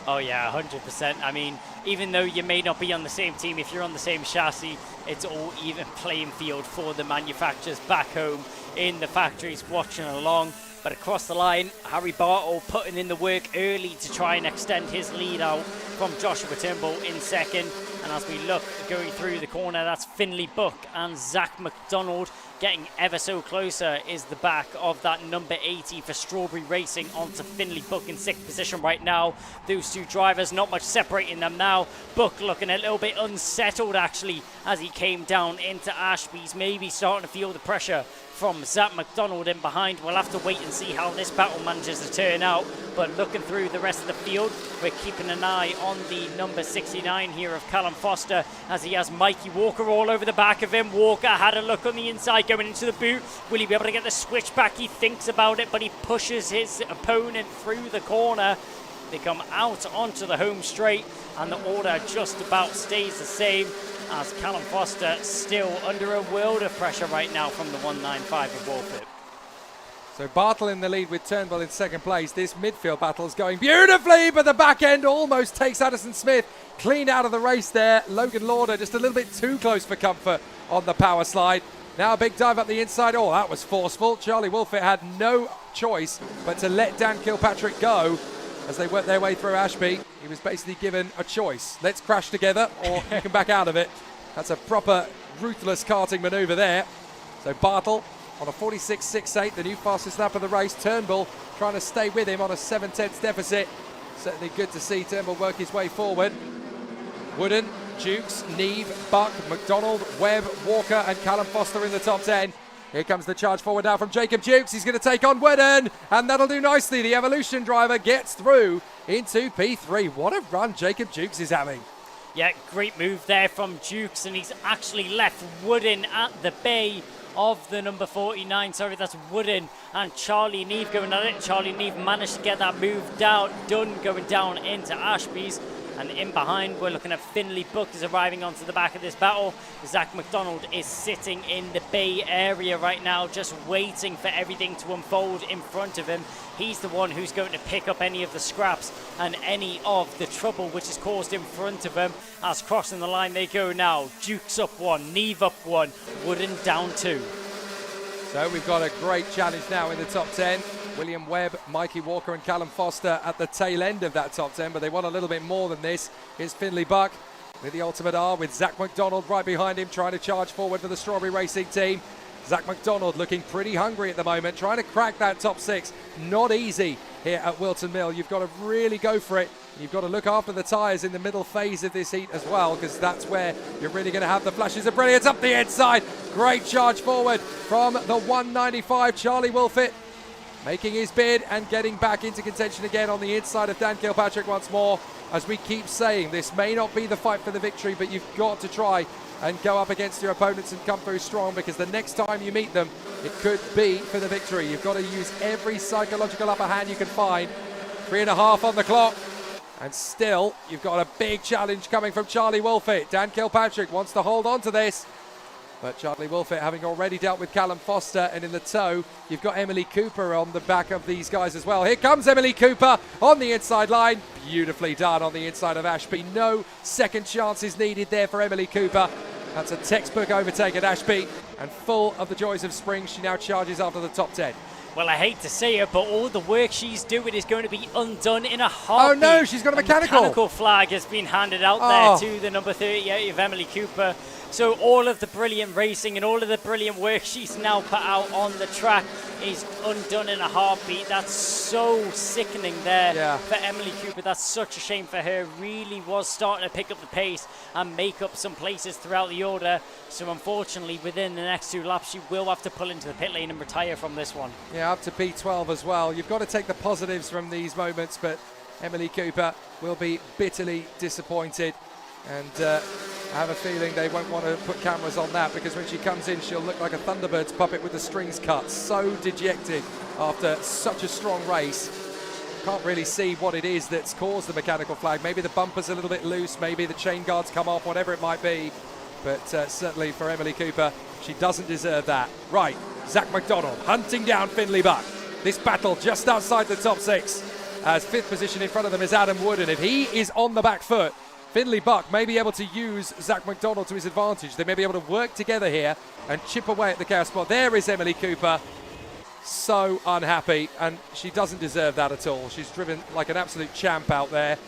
Oh yeah, 100%. I mean, even though you may not be on the same team, if you're on the same chassis, it's all even playing field for the manufacturers back home in the factories watching along. But across the line, Harry Bartle putting in the work early to try and extend his lead out from Joshua Turnbull in 2nd. And as we look going through the corner, that's Finley Buck and Zach McDonald getting ever so closer, is the back of that number 80 for Strawberry Racing onto Finley Buck in 6th position right now. Those 2 drivers, not much separating them now. Buck looking a little bit unsettled actually as he came down into Ashby's, maybe starting to feel the pressure from Zach McDonald in behind. We'll have to wait and see how this battle manages to turn out. But looking through the rest of the field, we're keeping an eye on the number 69 here of Callum Foster as he has Mikey Walker all over the back of him. Walker had a look on the inside going into the boot. Will he be able to get the switchback? He thinks about it, but he pushes his opponent through the corner. They come out onto the home straight and the order just about stays the same, as Callum Foster still under a world of pressure right now from the 195 of Wolfit. So Bartle in the lead with Turnbull in 2nd place. This midfield battle is going beautifully, but the back end almost takes Addison Smith clean out of the race there. Logan Lauder just a little bit too close for comfort on the power slide. Now a big dive up the inside. Oh, that was forceful. Charlie Wolfit had no choice but to let Dan Kilpatrick go as they worked their way through Ashby. He was basically given a choice. Let's crash together or you can back out of it. That's a proper ruthless karting manoeuvre there. So Bartle on a 46.68, the new fastest lap of the race. Turnbull trying to stay with him on a 7/10 deficit. Certainly good to see Turnbull work his way forward. Wooden, Dukes, Neve, Buck, McDonald, Webb, Walker and Callum Foster in the top 10. Here comes the charge forward now from Jacob Dukes. He's going to take on Wooden, and that'll do nicely. The Evolution driver gets through into P3. What a run Jacob Dukes is having. Yeah, great move there from Dukes, and he's actually left Wooden at the bay of the number 49. Sorry, that's Wooden and Charlie Neve going at it. Charlie Neve managed to get that move done going down into Ashby's. And in behind, we're looking at Finley Buck is arriving onto the back of this battle. Zach McDonald is sitting in the bay area right now, just waiting for everything to unfold in front of him. He's the one who's going to pick up any of the scraps and any of the trouble which is caused in front of him. As crossing the line they go now. Dukes up 1, Neve up 1, Wooden down 2. So we've got a great challenge now in the top 10. William Webb, Mikey Walker and Callum Foster at the tail end of that top 10, but they want a little bit more than this. Here's Finley Buck with the ultimate R, with Zach McDonald right behind him, trying to charge forward for the Strawberry Racing team. Zach McDonald looking pretty hungry at the moment, trying to crack that top 6. Not easy here at Whilton Mill. You've got to really go for it. You've got to look after the tyres in the middle phase of this heat as well, because that's where you're really going to have the flashes of brilliance up the inside. Great charge forward from the 195, Charlie Wolfett, making his bid and getting back into contention again on the inside of Dan Kilpatrick once more. As we keep saying, this may not be the fight for the victory, but you've got to try and go up against your opponents and come through strong, because the next time you meet them, it could be for the victory. You've got to use every psychological upper hand you can find. 3.5 on the clock. And still, you've got a big challenge coming from Charlie Wolfett. Dan Kilpatrick wants to hold on to this. But Charlie Wolfett, having already dealt with Callum Foster, and in the tow, you've got Emily Cooper on the back of these guys as well. Here comes Emily Cooper on the inside line. Beautifully done on the inside of Ashby. No second chances needed there for Emily Cooper. That's a textbook overtake at Ashby. And full of the joys of spring, she now charges after the top 10. Well, I hate to say it, but all the work she's doing is going to be undone in a heartbeat. Oh no, she's got a mechanical. Mechanical flag has been handed out there to the number 38 of Emily Cooper. So all of the brilliant racing and all of the brilliant work she's now put out on the track is undone in a heartbeat. That's so sickening there for Emily Cooper. That's such a shame for her. Really was starting to pick up the pace and make up some places throughout the order. So unfortunately, within the next 2 laps, she will have to pull into the pit lane and retire from this one. Yeah, up to P12 as well. You've got to take the positives from these moments, but Emily Cooper will be bitterly disappointed. And I have a feeling they won't want to put cameras on that, because when she comes in, she'll look like a Thunderbirds puppet with the strings cut. So dejected after such a strong race. Can't really see what it is that's caused the mechanical flag. Maybe the bumper's a little bit loose, maybe the chain guards come off, whatever it might be. But certainly for Emily Cooper, she doesn't deserve that. Right, Zach McDonald hunting down Finley Buck. This battle just outside the top 6. As 5th position in front of them is Adam Wood, and if he is on the back foot, Finley Buck may be able to use Zach McDonald to his advantage. They may be able to work together here and chip away at the chaos spot. There is Emily Cooper. So unhappy, and she doesn't deserve that at all. She's driven like an absolute champ out there.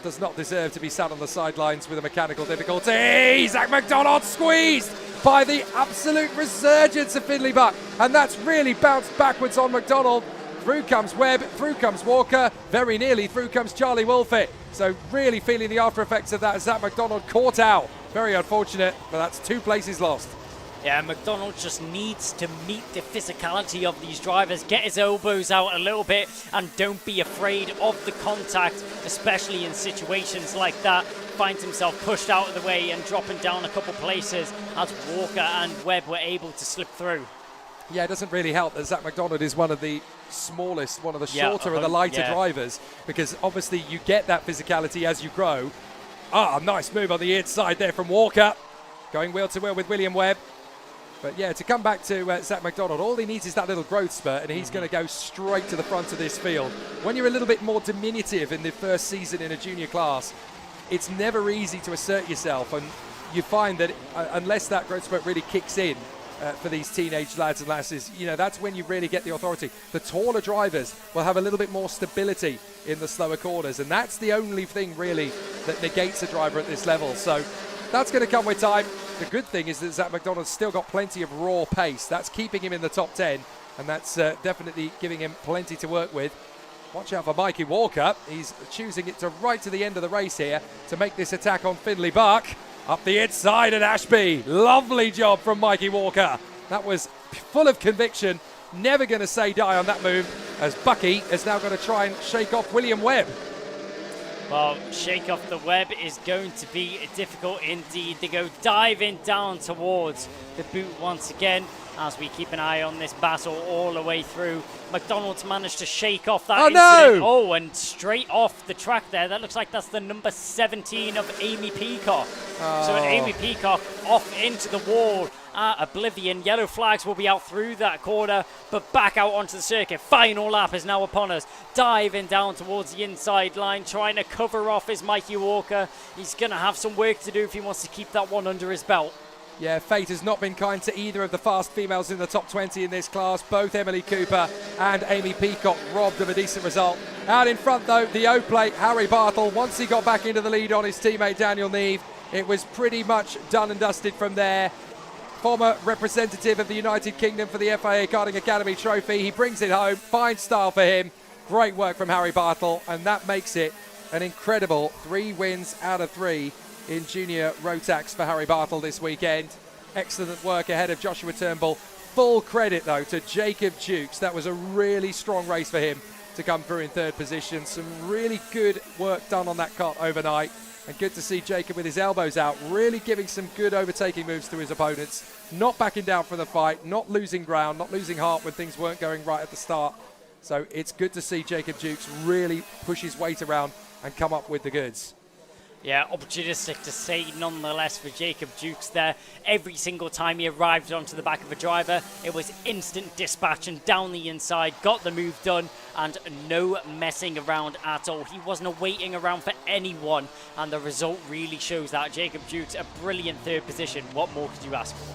Does not deserve to be sat on the sidelines with a mechanical difficulty. Zach McDonald squeezed by the absolute resurgence of Finley Buck, and that's really bounced backwards on McDonald. Through comes Webb, through comes Walker, very nearly through comes Charlie Wolfett. So really feeling the after effects of that as Zach McDonald caught out. Very unfortunate, but that's 2 places lost. Yeah, McDonald just needs to meet the physicality of these drivers, get his elbows out a little bit, and don't be afraid of the contact, especially in situations like that. Finds himself pushed out of the way and dropping down a couple places as Walker and Webb were able to slip through. Yeah, it doesn't really help that Zach McDonald is one of the smallest, one of the shorter and the lighter drivers, because obviously you get that physicality as you grow. Nice move on the inside there from Walker. Going wheel to wheel with William Webb. But yeah, to come back to Zach McDonald, all he needs is that little growth spurt, and he's going to go straight to the front of this field. When you're a little bit more diminutive in the first season in a junior class, it's never easy to assert yourself, and you find that unless that growth spurt really kicks in, for these teenage lads and lasses, you know, that's when you really get the authority. The taller drivers will have a little bit more stability in the slower corners, and that's the only thing really that negates a driver at this level. So that's going to come with time. The good thing is that Zach McDonald's still got plenty of raw pace. That's keeping him in the top 10, and that's definitely giving him plenty to work with. Watch out for Mikey Walker. He's choosing it to right to the end of the race here to make this attack on Finley Buck. Up the inside at Ashby. Lovely job from Mikey Walker. That was full of conviction. Never going to say die on that move, as Bucky is now going to try and shake off William Webb. Well, shake off the Webb is going to be difficult indeed. They go diving down towards the boot once again as we keep an eye on this battle all the way through. McDonald's managed to shake off that incident. No! Oh, and straight off the track there. That looks like that's the number 17 of Amy Peacock. So Amy Peacock off into the wall. Oblivion. Yellow flags will be out through that corner, but back out onto the circuit. Final lap is now upon us. Diving down towards the inside line, trying to cover off his Mikey Walker. He's going to have some work to do if he wants to keep that one under his belt. Yeah, fate has not been kind to either of the fast females in the top 20 in this class. Both Emily Cooper and Amy Peacock robbed of a decent result. Out in front, though, the O-plate, Harry Bartle. Once he got back into the lead on his teammate Daniel Neve, it was pretty much done and dusted from there. Former representative of the United Kingdom for the FIA Karting Academy trophy. He brings it home. Fine style for him. Great work from Harry Bartle, and that makes it an incredible 3 wins out of 3 in junior rotax for Harry Bartle this weekend. Excellent work ahead of Joshua Turnbull. Full credit, though, to Jacob Jukes. That was a really strong race for him to come through in 3rd position. Some really good work done on that kart overnight. And good to see Jacob with his elbows out, really giving some good overtaking moves to his opponents. Not backing down for the fight, not losing ground, not losing heart when things weren't going right at the start. So it's good to see Jacob Jukes really push his weight around and come up with the goods. Yeah, opportunistic to say nonetheless for Jacob Jukes there. Every single time he arrived onto the back of a driver, it was instant dispatch and down the inside, got the move done, and no messing around at all. He wasn't waiting around for anyone, and the result really shows that. Jacob Jukes, a brilliant 3rd position. What more could you ask for?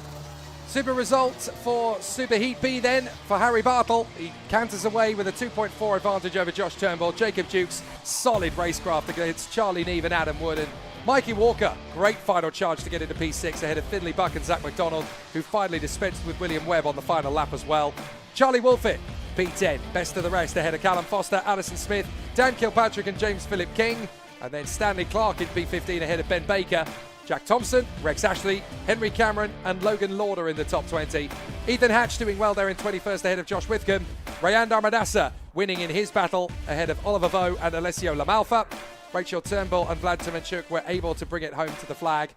Super result for Superheat B then for Harry Bartle. He canters away with a 2.4 advantage over Josh Turnbull. Jacob Jukes, solid racecraft against Charlie Neve and Adam Wood. And Mikey Walker, great final charge to get into P6 ahead of Finley Buck and Zach McDonald, who finally dispensed with William Webb on the final lap as well. Charlie Wolfett, P10, best of the rest ahead of Callum Foster, Addison Smith, Dan Kilpatrick and James Philip King. And then Stanley Clark in P15 ahead of Ben Baker. Jack Thompson, Rex Ashley, Henry Cameron and Logan Lauder in the top 20. Ethan Hatch doing well there in 21st ahead of Josh Withcombe. Rayan Darmadasa winning in his battle ahead of Oliver Vo and Alessio Lamalfa. Rachel Turnbull and Vlad Tomenchuk were able to bring it home to the flag.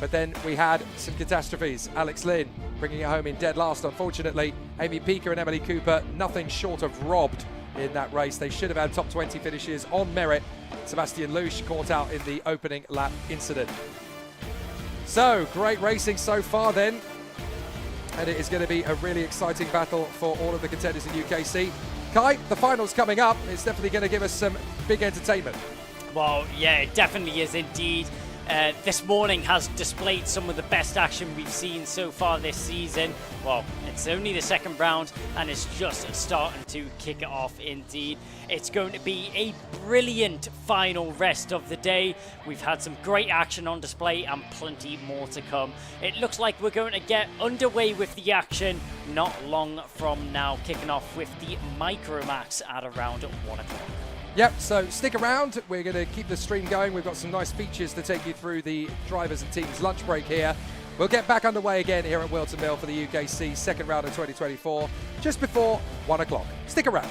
But then we had some catastrophes. Alex Lynn bringing it home in dead last, unfortunately. Amy Peaker and Emily Cooper, nothing short of robbed in that race. They should have had top 20 finishes on merit. Sebastian Lusch caught out in the opening lap incident. So, great racing so far then. And it is going to be a really exciting battle for all of the contenders in UKC. Kai, the final's coming up. It's definitely going to give us some big entertainment. Well, yeah, it definitely is indeed. This morning has displayed some of the best action we've seen so far this season. Well, it's only the 2nd round and it's just starting to kick it off indeed. It's going to be a brilliant final rest of the day. We've had some great action on display and plenty more to come. It looks like we're going to get underway with the action not long from now, kicking off with the Micromax at around 1 o'clock. Yep, so stick around. We're going to keep the stream going. We've got some nice features to take you through the drivers and teams lunch break here. We'll get back underway again here at Whilton Mill for the UKC 2nd round of 2024, just before 1 o'clock. Stick around.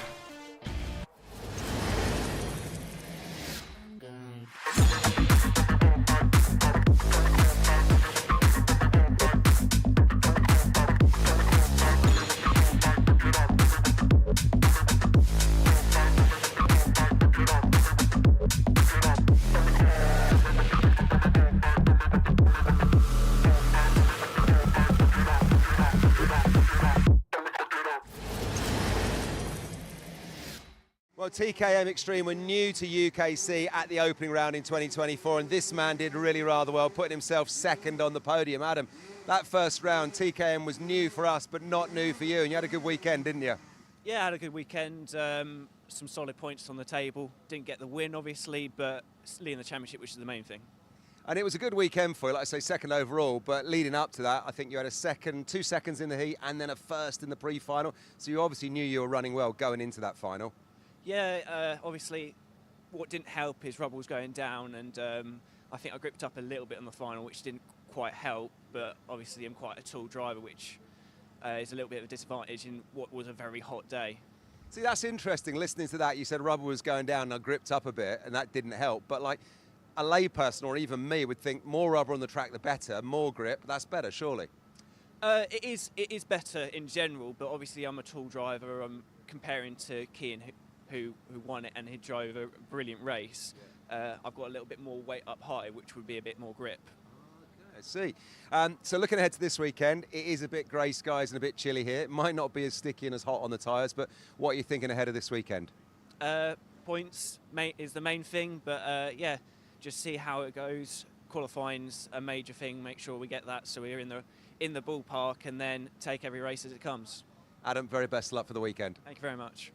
Well, TKM Extreme were new to UKC at the opening round in 2024, and this man did really rather well, putting himself 2nd on the podium. Adam, that first round, TKM was new for us, but not new for you, and you had a good weekend, didn't you? Yeah, I had a good weekend. Some solid points on the table. Didn't get the win, obviously, but leading the championship, which is the main thing. And it was a good weekend for you, like I say, 2nd overall, but leading up to that, I think you had a 2 seconds in the heat and then a 1st in the pre-final, so you obviously knew you were running well going into that final. Yeah, obviously, what didn't help is rubble was going down, and I think I gripped up a little bit on the final, which didn't quite help, but obviously I'm quite a tall driver, which is a little bit of a disadvantage in what was a very hot day. See, that's interesting, listening to that. You said rubber was going down and I gripped up a bit, and that didn't help, but like a layperson or even me would think more rubber on the track the better, more grip, that's better, surely. It is better in general, but obviously I'm a tall driver. I'm comparing to Kean, who won it and he drove a brilliant race. I've got a little bit more weight up high, which would be a bit more grip. I see. So looking ahead to this weekend, it is a bit grey skies and a bit chilly here. It might not be as sticky and as hot on the tyres, but what are you thinking ahead of this weekend? Points is the main thing, but yeah, just see how it goes. qualifying's a major thing. Make sure we get that so we're in the ballpark, and then take every race as it comes. Adam, very best of luck for the weekend. Thank you very much.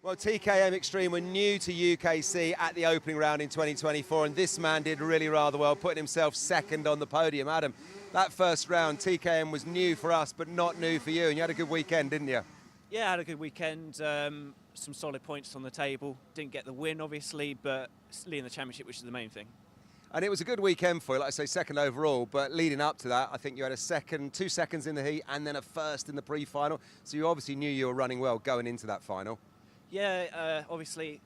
Well, TKM Extreme were new to UKC at the opening round in 2024, and this man did really rather well, putting himself second on the podium. Adam, that first round, TKM was new for us, but not new for you, and you had a good weekend, didn't you? Yeah, I had a good weekend. Some solid points on the table. Didn't get the win, obviously, but leading the championship, which is the main thing. And it was a good weekend for you, like I say, second overall, but leading up to that, I think you had a second, 2 seconds in the heat, and then a first in the pre-final, so you obviously knew you were running well going into that final. Yeah, obviously,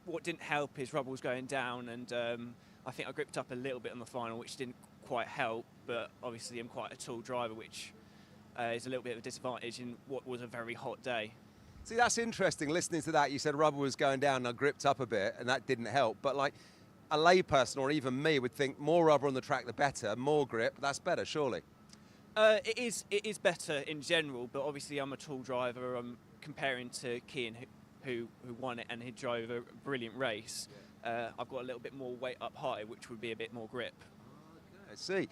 what didn't help is rubble was going down, and I think I gripped up a little bit on the final, which didn't quite help, but obviously I'm quite a tall driver, which is a little bit of a disadvantage in what was a very hot day. See, that's interesting, listening to that. You said rubber was going down and I gripped up a bit, and that didn't help, but like a layperson or even me would think more rubber on the track the better, more grip, that's better, surely. It is better in general, but obviously I'm a tall driver. I'm comparing to Kean, who won it, and he drove a brilliant race. I've got a little bit more weight up high, which would be a bit more grip. I see.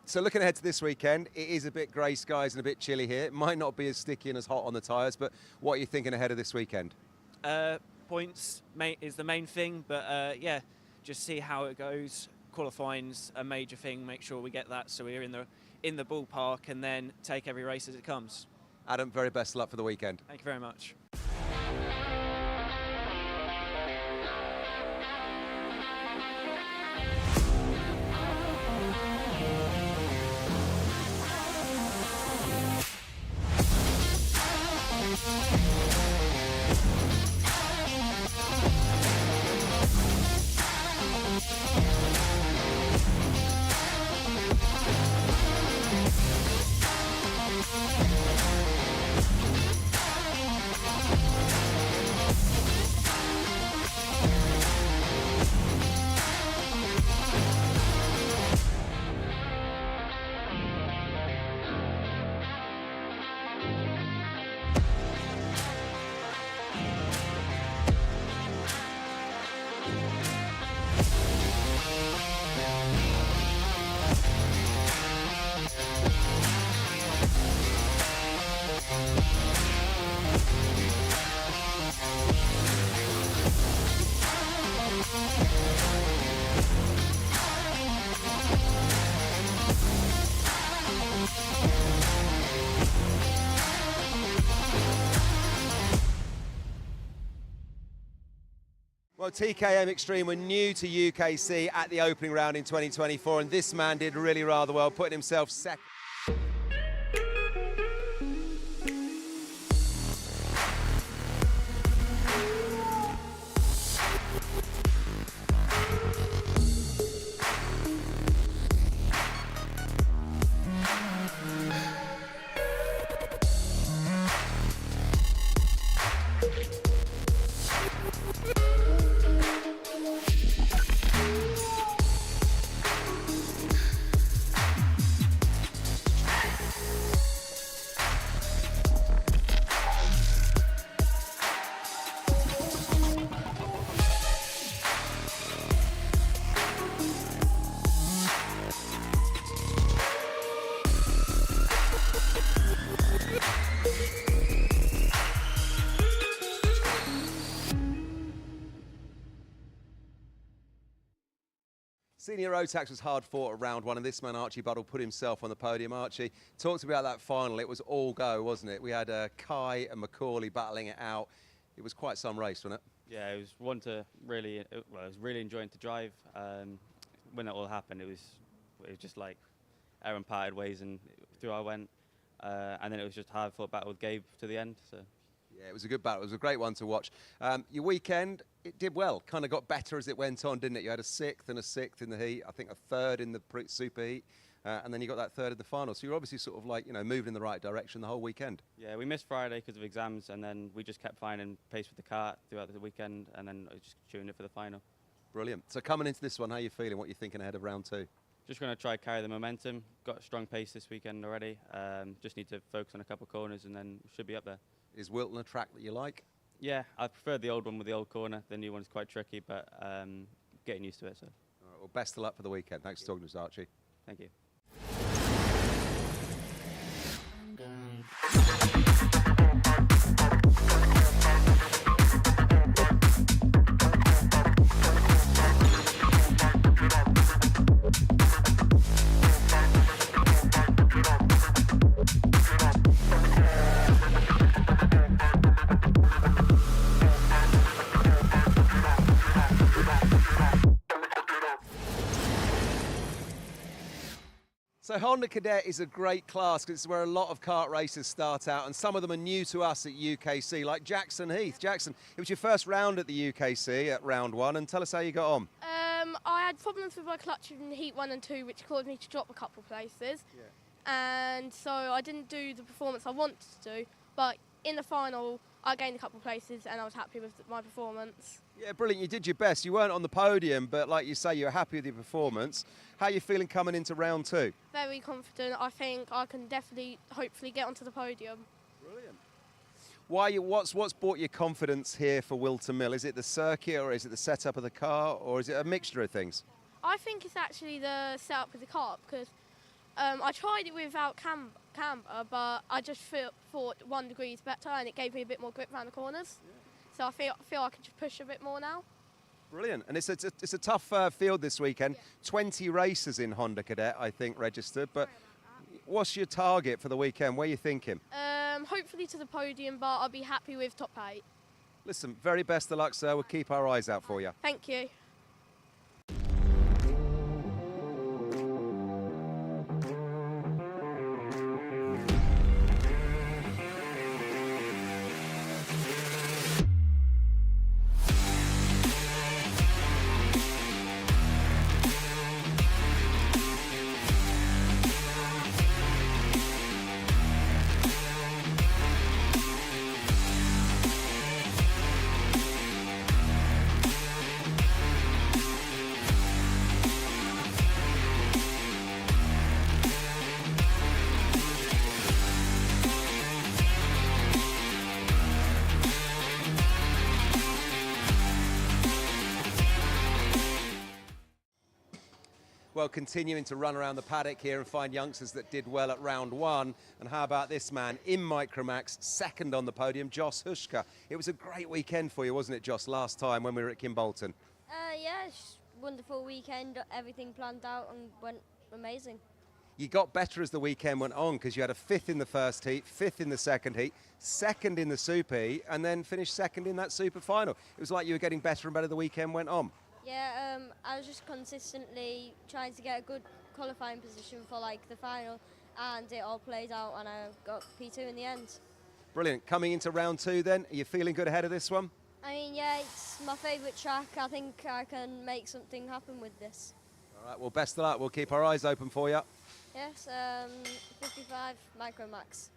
So looking ahead to this weekend, it is a bit grey skies and a bit chilly here. It might not be as sticky and as hot on the tyres, but what are you thinking ahead of this weekend? Points is the main thing, but yeah, just see how it goes. Qualifying's a major thing. Make sure we get that so we're in the ballpark, and then take every race as it comes. Adam, very best of luck for the weekend. Thank you very much. Well, TKM Extreme were new to UKC at the opening round in 2024, and this man did really rather well, putting himself second. Senior rotax was hard fought at round one, and this man, Archie Buddle, put himself on the podium. Archie, talk to me about that final. It was all go, wasn't it? We had Kai and Macaulay battling it out. It was quite some race, wasn't it? Yeah, it was one to really, well, I was really enjoying to drive. when it all happened, it was just like Aaron parted ways and through I went. And then it was just hard fought battle with Gabe to the end. So. Yeah, it was a good battle. It was a great one to watch. Your weekend, it did well. Kind of got better as it went on, didn't it? You had a 6th and a 6th in the heat. I think a 3rd in the Superheat. And then you got that 3rd in the final. So you're obviously sort of like, moving in the right direction the whole weekend. Yeah, we missed Friday because of exams, and then we just kept finding pace with the kart throughout the weekend, and then just tuned it for the final. Brilliant. So coming into this one, how are you feeling? What are you thinking ahead of round 2? Just going to try carry the momentum. Got a strong pace this weekend already. Just need to focus on a couple of corners, and then we should be up there. Is Whilton a track that you like? Yeah, I prefer the old one with the old corner. The new one's quite tricky, but getting used to it. So. All right, well, best of luck for the weekend. Thanks for talking to us, Archie. Thank you. So Honda Cadet is a great class because it's where a lot of kart racers start out, and some of them are new to us at UKC, like Jackson Heath. Jackson, it was your first round at the UKC at round 1, and tell us how you got on. I had problems with my clutch in heat 1 and 2, which caused me to drop a couple places. And so I didn't do the performance I wanted to do, but in the final I gained a couple places and I was happy with my performance. Yeah, brilliant. You did your best. You weren't on the podium, but like you say, you're happy with your performance. How are you feeling coming into round 2? Very confident. I think I can definitely, hopefully, get onto the podium. Brilliant. What's brought your confidence here for Whilton Mill? Is it the circuit, or is it the setup of the car, or is it a mixture of things? I think it's actually the setup with the car, because I tried it without camber, but I just thought 1 degree is better, and it gave me a bit more grip around the corners. So I feel I can just push a bit more now. Brilliant. And it's a tough field this weekend. 20 racers in Honda Cadet, I think, registered. But what's your target for the weekend? Where are you thinking? Hopefully to the podium, but I'll be happy with top 8. Listen, very best of luck, sir. We'll keep our eyes out for you. Thank you. Well, continuing to run around the paddock here and find youngsters that did well at round 1. And how about this man in Micromax, 2nd on the podium, Joss Hushka. It was a great weekend for you, wasn't it, Joss, last time when we were at Kimbolton? Yeah, it's a wonderful weekend. Everything planned out and went amazing. You got better as the weekend went on because you had a 5th in the first heat, 5th in the second heat, 2nd in the super heat, and then finished 2nd in that super final. It was like you were getting better and better the weekend went on. Yeah, I was just consistently trying to get a good qualifying position for like the final, and it all played out, and I got P2 in the end. Brilliant. Coming into round 2 then, are you feeling good ahead of this one? I mean, yeah, it's my favourite track. I think I can make something happen with this. All right, well, best of luck. We'll keep our eyes open for you. Yes, 55 Micromax.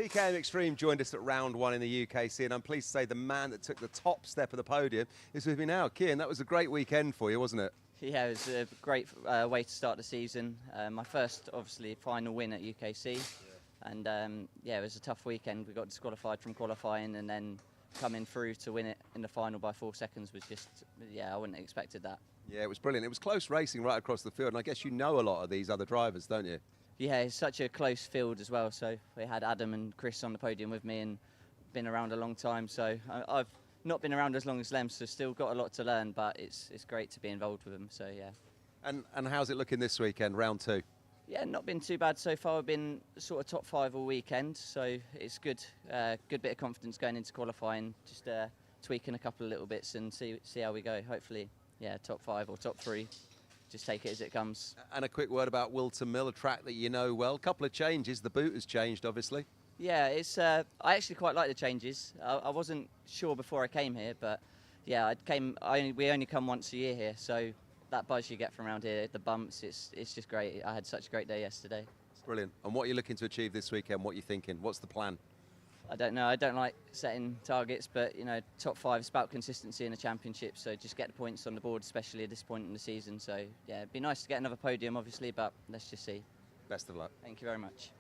TKM Extreme joined us at round 1 in the UKC, and I'm pleased to say the man that took the top step of the podium is with me now. Kian, that was a great weekend for you, wasn't it? Yeah, it was a great way to start the season. My first, obviously, final win at UKC. And yeah, it was a tough weekend. We got disqualified from qualifying, and then coming through to win it in the final by 4 seconds was just, yeah, I wouldn't have expected that. Yeah, it was brilliant. It was close racing right across the field, and I guess you know a lot of these other drivers, don't you? Yeah, it's such a close field as well. So we had Adam and Chris on the podium with me, and been around a long time. So I've not been around as long as them, so still got a lot to learn. But it's great to be involved with them. So yeah. And how's it looking this weekend, round 2? Yeah, not been too bad so far. We've been sort of top 5 all weekend, so it's good. Good bit of confidence going into qualifying. Just tweaking a couple of little bits and see how we go. Hopefully, yeah, top 5 or top 3. Just take it as it comes. And a quick word about Whilton Mill, a track that you know well. A couple of changes. The boot has changed, obviously. Yeah, it's. I actually quite like the changes. I wasn't sure before I came here, but yeah, we only come once a year here, so that buzz you get from around here, the bumps, it's just great. I had such a great day yesterday. Brilliant. And what are you looking to achieve this weekend? What are you thinking? What's the plan? I don't know. I don't like setting targets, but you know, top 5 is about consistency in a championship. So just get the points on the board, especially at this point in the season. So yeah, it'd be nice to get another podium, obviously, but let's just see. Best of luck. Thank you very much.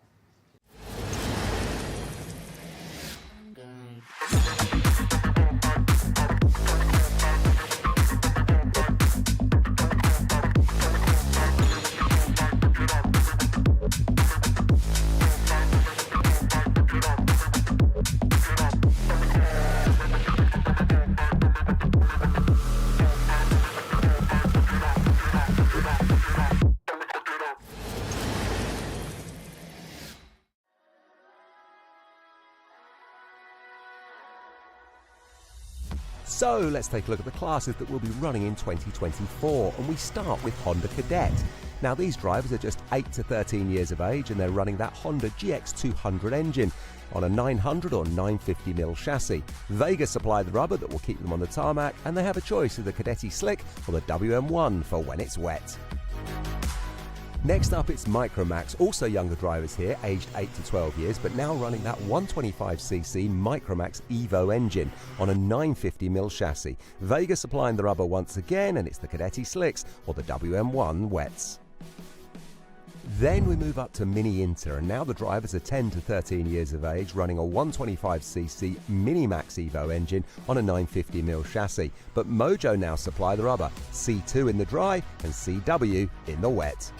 So let's take a look at the classes that will be running in 2024, and we start with Honda Cadet. Now these drivers are just 8 to 13 years of age, and they're running that Honda GX200 engine on a 900 or 950mm chassis. Vega supply the rubber that will keep them on the tarmac, and they have a choice of the Cadetti Slick or the WM1 for when it's wet. Next up, it's Micromax, also younger drivers here, aged 8 to 12 years, but now running that 125cc Micromax Evo engine on a 950mm chassis. Vega supplying the rubber once again, and it's the Cadetti Slicks or the WM1 wets. Then we move up to Mini Inter, and now the drivers are 10 to 13 years of age, running a 125cc Minimax Evo engine on a 950mm chassis. But Mojo now supply the rubber, C2 in the dry and CW in the wet.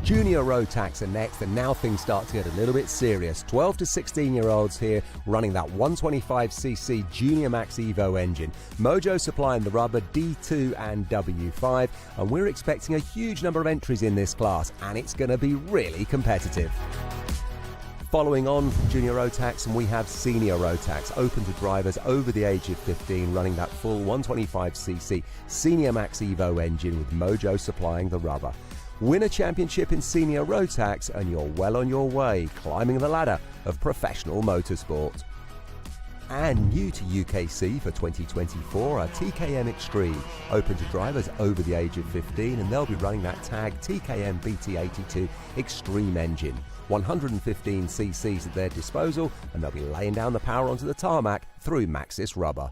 Junior rotax are next, and now things start to get a little bit serious. 12 to 16-year-olds here running that 125cc Junior Max Evo engine. Mojo supplying the rubber, D2 and W5, and we're expecting a huge number of entries in this class, and it's going to be really competitive. Following on from Junior Rotax, and we have Senior Rotax, open to drivers over the age of 15, running that full 125cc Senior Max Evo engine with Mojo supplying the rubber. Win a championship in Senior Rotax and you're well on your way, climbing the ladder of professional motorsport. And new to UKC for 2024 are TKM Extreme, open to drivers over the age of 15, and they'll be running that tag TKM BT82 Extreme engine. 115cc's at their disposal, and they'll be laying down the power onto the tarmac through Maxxis rubber.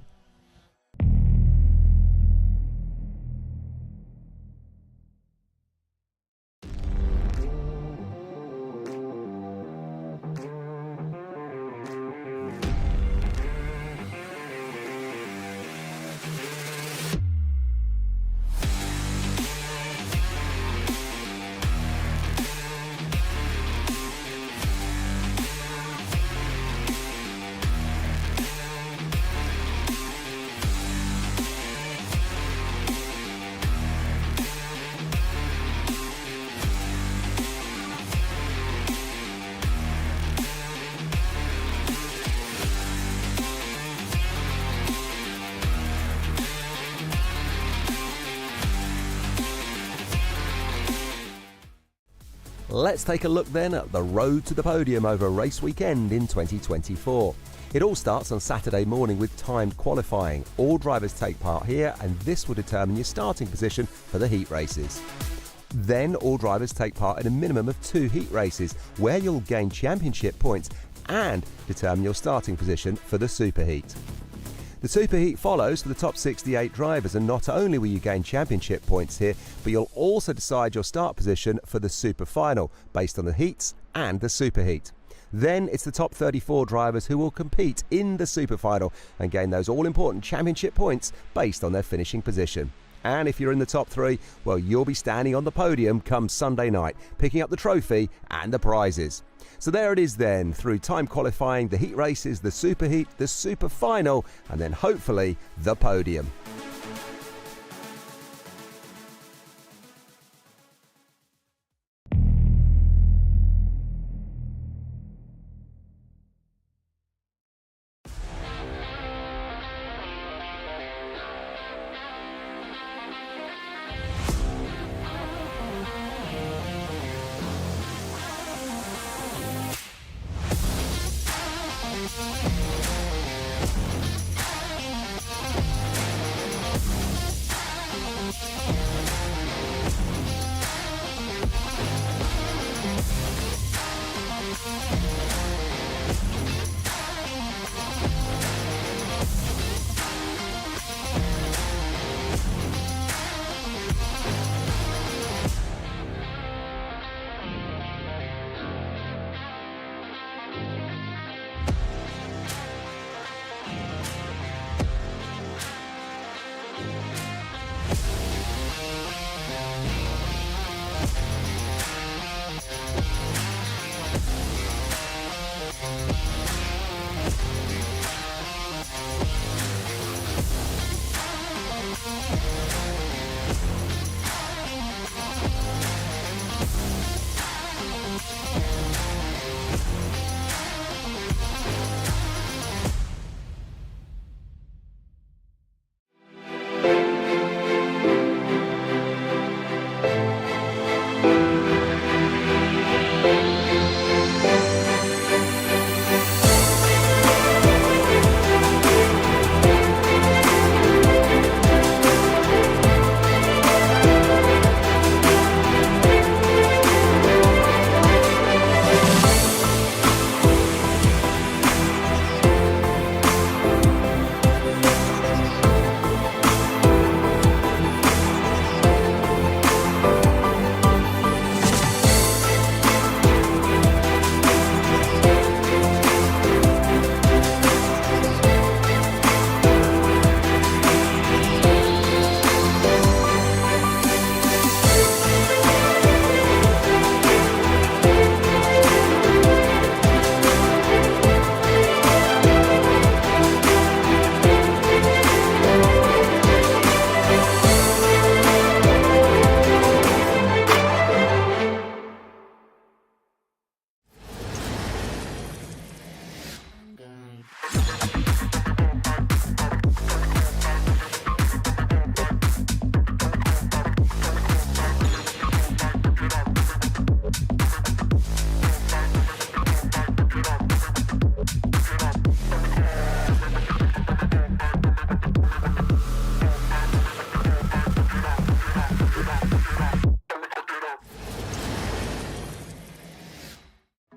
Let's take a look then at the road to the podium over race weekend in 2024. It all starts on Saturday morning with timed qualifying. All drivers take part here, and this will determine your starting position for the heat races. Then all drivers take part in a minimum of 2 heat races where you'll gain championship points and determine your starting position for the Superheat. The Superheat follows for the top 68 drivers, and not only will you gain championship points here, but you'll also decide your start position for the Superfinal based on the heats and the Superheat. Then it's the top 34 drivers who will compete in the Superfinal and gain those all-important championship points based on their finishing position. And if you're in the top 3, well, you'll be standing on the podium come Sunday night, picking up the trophy and the prizes. So there it is then, through time qualifying, the heat races, the Superheat, the Superfinal, and then hopefully the podium.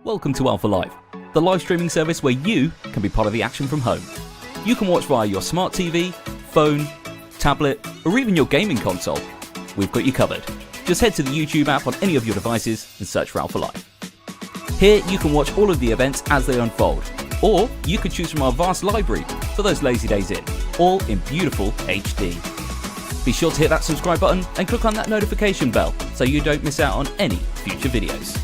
Welcome to Alpha Live, the live streaming service where you can be part of the action from home. You can watch via your smart TV, phone, tablet, or even your gaming console. We've got you covered. Just head to the YouTube app on any of your devices and search for Alpha Live. Here you can watch all of the events as they unfold, or you can choose from our vast library for those lazy days in, all in beautiful HD. Be sure to hit that subscribe button and click on that notification bell so you don't miss out on any future videos.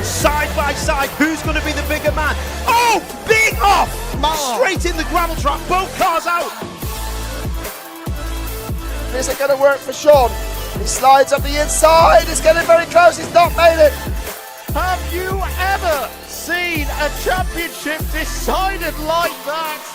Side by side, who's going to be the bigger man? Oh, big off! Straight in the gravel trap, both cars out. Is it going to work for Sean? He slides up the inside. It's getting very close. He's not made it. Have you ever seen a championship decided like that?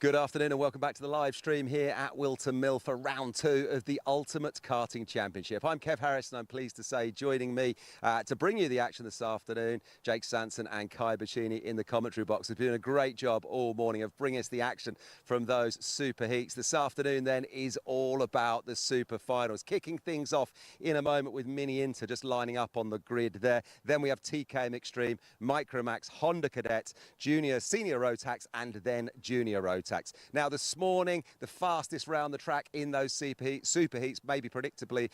Good afternoon and welcome back to the live stream here at Whilton Mill for round 2 of the Ultimate Karting Championship. I'm Kev Harris and I'm pleased to say joining me to bring you the action this afternoon, Jake Sanson and Kai Bacchini in the commentary box. They've been doing a great job all morning of bringing us the action from those super heats. This afternoon then is all about the super finals, kicking things off in a moment with Mini Inter just lining up on the grid there. Then we have TKM Extreme, Micromax, Honda Cadet, Junior, Senior Rotax and then Junior Rotax. Now this morning, the fastest round the track in those super heats, maybe predictably,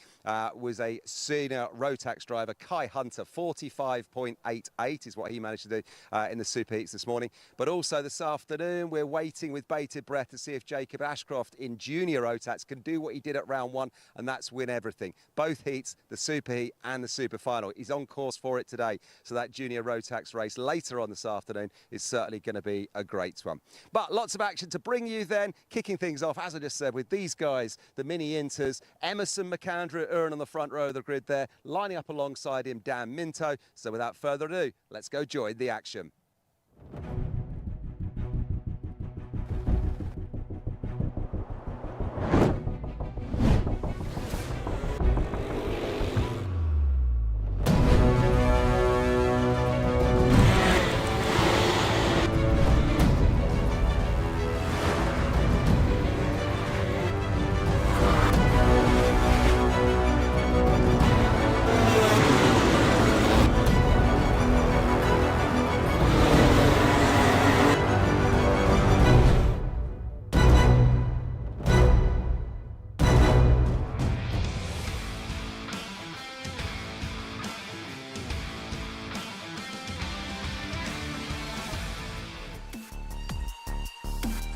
was a senior Rotax driver, Kai Hunter. 45.88 is what he managed to do in the super heats this morning. But also this afternoon, we're waiting with bated breath to see if Jacob Ashcroft in junior Rotax can do what he did at round 1, and that's win everything. Both heats, the super heat and the super final. He's on course for it today. So that junior Rotax race later on this afternoon is certainly going to be a great one. But lots of action to bring you then, kicking things off, as I just said, with these guys, the Mini Inters, Emerson McAndrew Uren on the front row of the grid there, lining up alongside him, Dan Minto. So without further ado, let's go join the action.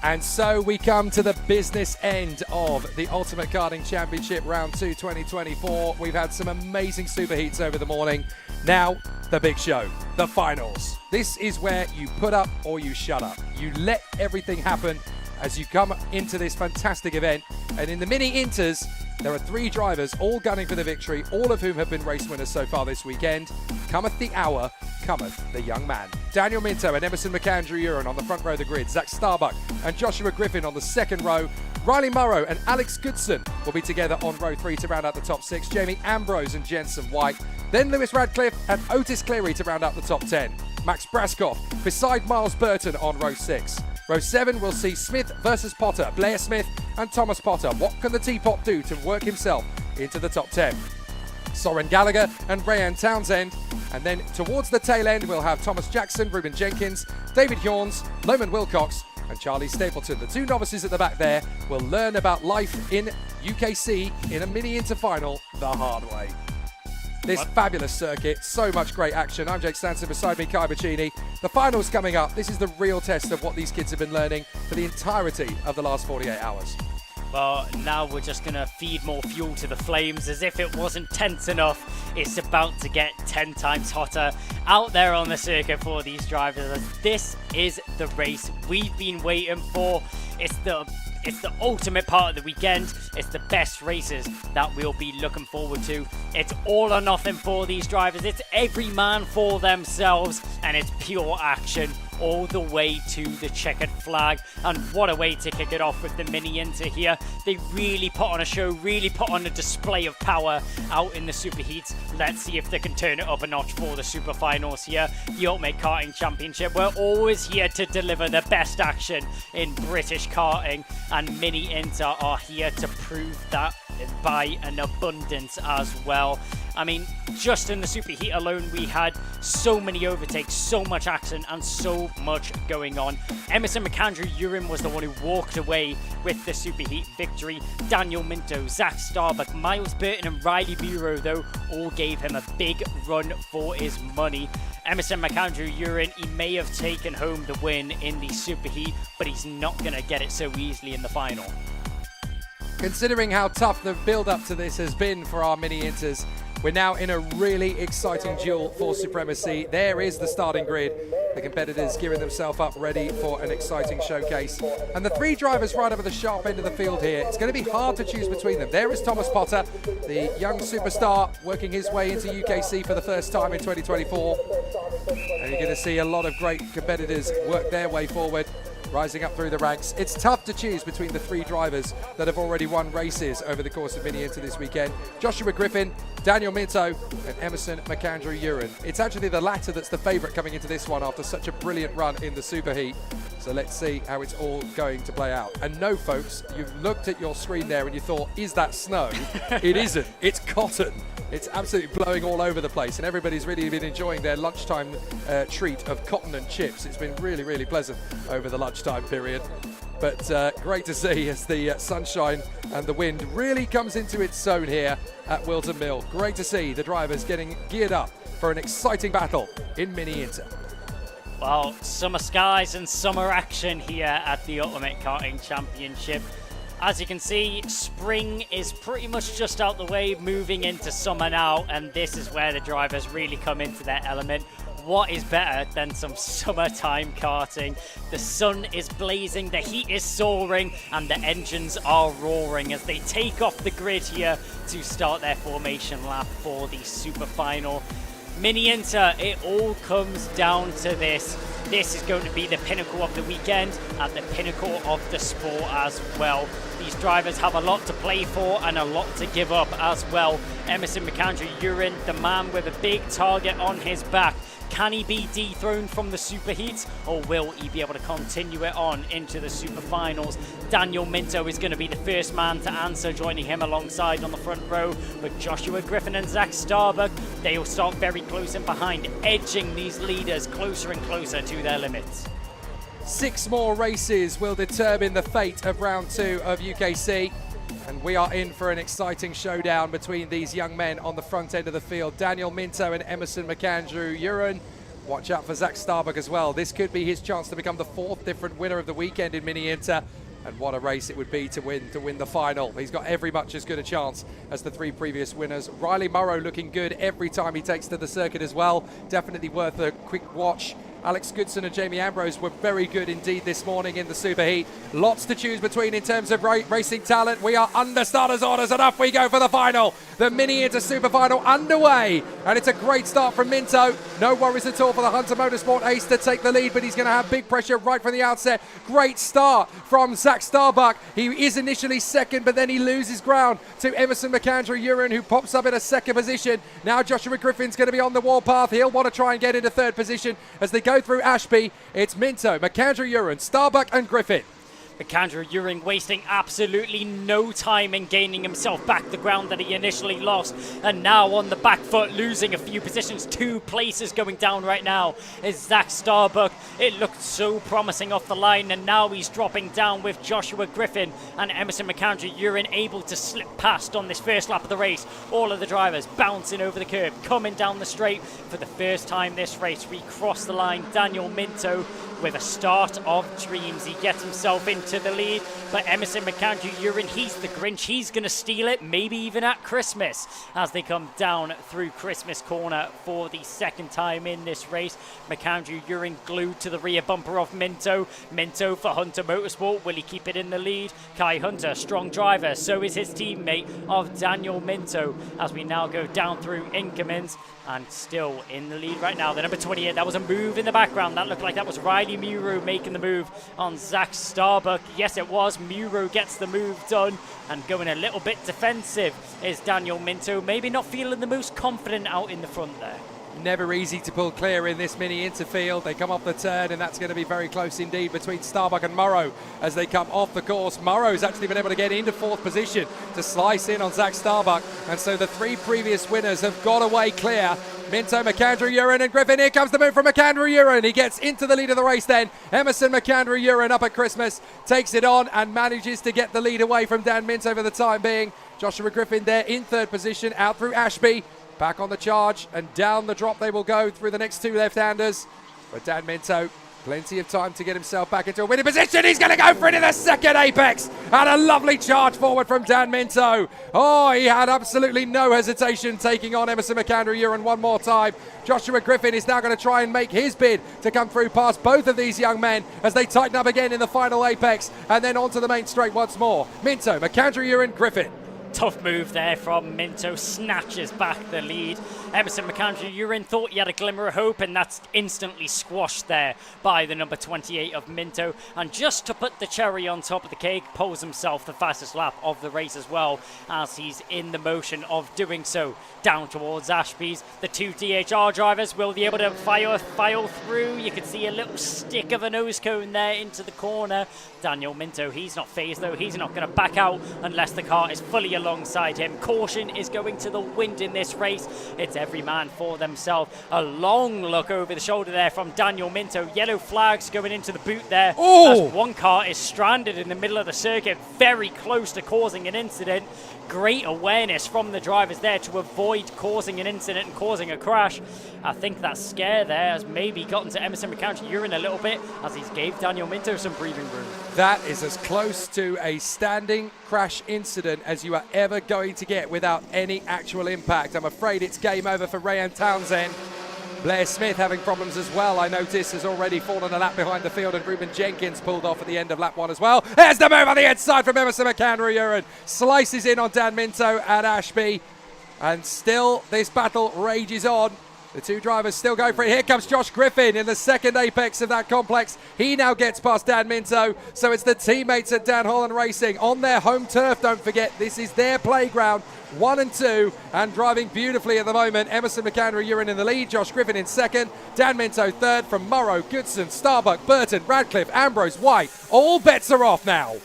And so we come to the business end of the Ultimate Karting Championship Round 2 2024. We've had some amazing super heats over the morning. Now, the big show, the finals. This is where you put up or you shut up. You let everything happen as you come into this fantastic event. And in the Mini Inters, there are 3 drivers all gunning for the victory, all of whom have been race winners so far this weekend. Cometh the hour, cometh the young man. Daniel Minto and Emerson McAndrew Uren on the front row of the grid. Zach Starbuck and Joshua Griffin on the second row. Riley Morrow and Alex Goodson will be together on row 3 to round out the top 6. Jamie Ambrose and Jensen White. Then Lewis Radcliffe and Otis Cleary to round out the top 10. Max Braskoff beside Miles Burton on row 6. Row 7 will see Smith versus Potter, Blair Smith and Thomas Potter. What can the Teapot do to work himself into the top 10? Soren Gallagher and Rayan Townsend. And then towards the tail end, we'll have Thomas Jackson, Ruben Jenkins, David Hjorns, Loman Wilcox and Charlie Stapleton. The 2 novices at the back there will learn about life in UKC in a Mini Inter final the hard way. This fabulous circuit, so much great action. I'm Jake Stanson, beside me Kai Bacchini. The finals coming up. This is the real test of what these kids have been learning for the entirety of the last 48 hours. Well, now we're just going to feed more fuel to the flames. As if it wasn't tense enough, it's about to get 10 times hotter out there on the circuit for these drivers. This is the race we've been waiting for. It's the ultimate part of the weekend. It's the best races that we'll be looking forward to. It's all or nothing for these drivers. It's every man for themselves, and it's pure action all the way to the checkered flag. And what a way to kick it off with the Mini Inter here. They really put on a show, really put on a display of power out in the super heats. Let's see if they can turn it up a notch for the super finals here. The Ultimate Karting Championship. We're always here to deliver the best action in British karting, and Mini Inter are here to prove that by an abundance as well. I mean, just in the superheat alone, we had so many overtakes, so much action, and so much going on. Emerson McAndrew Uren was the one who walked away with the superheat victory. Daniel Minto, Zach Starbuck, Miles Burton, and Riley Bureau, though, all gave him a big run for his money. Emerson McAndrew Uren, he may have taken home the win in the superheat, but he's not going to get it so easily in the final. Considering how tough the build-up to this has been for our Mini Inters, we're now in a really exciting duel for supremacy. There is the starting grid. The competitors gearing themselves up ready for an exciting showcase. And the 3 drivers right up at the sharp end of the field here. It's going to be hard to choose between them. There is Thomas Potter, the young superstar working his way into UKC for the first time in 2024. And you're going to see a lot of great competitors work their way forward. rising up through the ranks. It's tough to choose between the 3 drivers that have already won races over the course of Mini Inter this weekend. Joshua Griffin, Daniel Minto and Emerson McAndrew-Uren. It's actually the latter that's the favourite coming into this one after such a brilliant run in the Superheat. So let's see how it's all going to play out. And no, folks, you've looked at your screen there and you thought, is that snow? It isn't. It's cotton. It's absolutely blowing all over the place, and everybody's really been enjoying their lunchtime treat of cotton and chips. It's been really, really pleasant over the lunchtime period. But great to see as the sunshine and the wind really comes into its zone here at Whilton Mill. Great to see the drivers getting geared up for an exciting battle in Mini Inter. Well, summer skies and summer action here at the Ultimate Karting Championship. As you can see, spring is pretty much just out the way, moving into summer now, and this is where the drivers really come into their element. What is better than some summertime karting? The sun is blazing, the heat is soaring, and the engines are roaring as they take off the grid here to start their formation lap for the super final. Mini Inter, it all comes down to this. This is going to be the pinnacle of the weekend and the pinnacle of the sport as well. These drivers have a lot to play for and a lot to give up as well. Emerson McAndrew-Uren, the man with a big target on his back. Can he be dethroned from the Superheat, or will he be able to continue it on into the Super Finals? Daniel Minto is going to be the first man to answer, joining him alongside on the front row. But Joshua Griffin and Zach Starbuck, they will start very close in behind, edging these leaders closer and closer to their limits. 6 more races will determine the fate of round 2 of UKC. And we are in for an exciting showdown between these young men on the front end of the field. Daniel Minto and Emerson McAndrew-Uren. Watch out for Zach Starbuck as well. This could be his chance to become the 4th different winner of the weekend in Mini Inter. And what a race it would be to win the final. He's got every much as good a chance as the 3 previous winners. Riley Morrow looking good every time he takes to the circuit as well. Definitely worth a quick watch. Alex Goodson and Jamie Ambrose were very good indeed this morning in the Superheat. Lots to choose between in terms of racing talent. We are under starters orders and off we go for the final. The Mini Inter Super Final underway. And it's a great start from Minto. No worries at all for the Hunter Motorsport ace to take the lead, but he's going to have big pressure right from the outset. Great start from Zach Starbuck. He is initially second, but then he loses ground to Emerson McAndrew-Uren, who pops up in a second position. Now Joshua Griffin's going to be on the warpath. He'll want to try and get into 3rd position as they go through Ashby. It's Minto, McAndrew-Uren, Starbuck and Griffin. McAndrew-Uren wasting absolutely no time in gaining himself back the ground that he initially lost, and now on the back foot, losing a few positions. 2 places going down right now is Zach Starbuck. It looked so promising off the line, and now he's dropping down with Joshua Griffin and Emerson McAndrew-Uren able to slip past on this first lap of the race. All of the drivers bouncing over the curb, coming down the straight for the first time this race. We cross the line. Daniel Minto with a start of dreams. He gets himself into the lead, but Emerson McAndrew-Uren, he's the Grinch. He's going to steal it, maybe even at Christmas, as they come down through Christmas corner for the 2nd time in this race. McAndrew-Uren glued to the rear bumper of Minto. Minto for Hunter Motorsport. Will he keep it in the lead? Kai Hunter, strong driver. So is his teammate of Daniel Minto, as we now go down through Inkermans, and still in the lead right now. The number 28, that was a move in the background. That looked like that was Riley Muro making the move on Zach Starbuck. Yes, it was. Muro gets the move done, and going a little bit defensive is Daniel Minto. Maybe not feeling the most confident out in the front there. Never easy to pull clear in this Mini Inter field. They come off the turn, and that's going to be very close indeed between Starbuck and Morrow as they come off the course. Morrow's actually been able to get into 4th position to slice in on Zach Starbuck, and so the 3 previous winners have got away clear. Minto, McAndrew-Uren and Griffin. Here comes the move from McAndrew-Uren. He gets into the lead of the race then. Emerson McAndrew-Uren up at Christmas takes it on and manages to get the lead away from Dan Minto for the time being. Joshua Griffin there in 3rd position, out through Ashby. Back on the charge and down the drop they will go through the next 2 left-handers. But Dan Minto, plenty of time to get himself back into a winning position. He's going to go for it in the 2nd apex. And a lovely charge forward from Dan Minto. Oh, he had absolutely no hesitation taking on Emerson McAndrew-Uren one more time. Joshua Griffin is now going to try and make his bid to come through past both of these young men as they tighten up again in the final apex and then onto the main straight once more. Minto, McAndrew-Uren, Griffin. Tough move there from Minto, snatches back the lead. Emerson McAndrew-Urin thought he had a glimmer of hope, and that's instantly squashed there by the number 28 of Minto. And just to put the cherry on top of the cake, pulls himself the fastest lap of the race as well, as he's in the motion of doing so. Down towards Ashby's. The two DHR drivers will be able to file through. You can see a little stick of a nose cone there into the corner. Daniel Minto, he's not phased though. He's not going to back out unless the car is fully alongside him. Caution is going to the wind in this race. It's every man for themselves. A long look over the shoulder there from Daniel Minto. Yellow flags going into the boot there. As one car is stranded in the middle of the circuit, very close to causing an incident. Great awareness from the drivers there to avoid causing an incident and causing a crash. I think that scare there has maybe gotten to Emerson McAndrew-Urin a little bit, as he's gave Daniel Minto some breathing room. That is as close to a standing crash incident as you are ever going to get without any actual impact. I'm afraid it's game over for Rayan Townsend. Blair Smith having problems as well, I notice, has already fallen a lap behind the field, and Ruben Jenkins pulled off at the end of lap 1 as well. There's the move on the inside from Emerson McAndrew-Urin. Slices in on Dan Minto and Ashby. And still this battle rages on. The two drivers still going for it. Here comes Josh Griffin in the second apex of that complex. He now gets past Dan Minto. So it's the teammates at Dan Holland Racing on their home turf. Don't forget, this is their playground. 1 and 2, and driving beautifully at the moment. Emerson McAndrew-Urin in the lead, Josh Griffin in second, Dan Minto third. From Morrow, Goodson, Starbuck, Burton, Radcliffe, Ambrose, White. All bets are off now.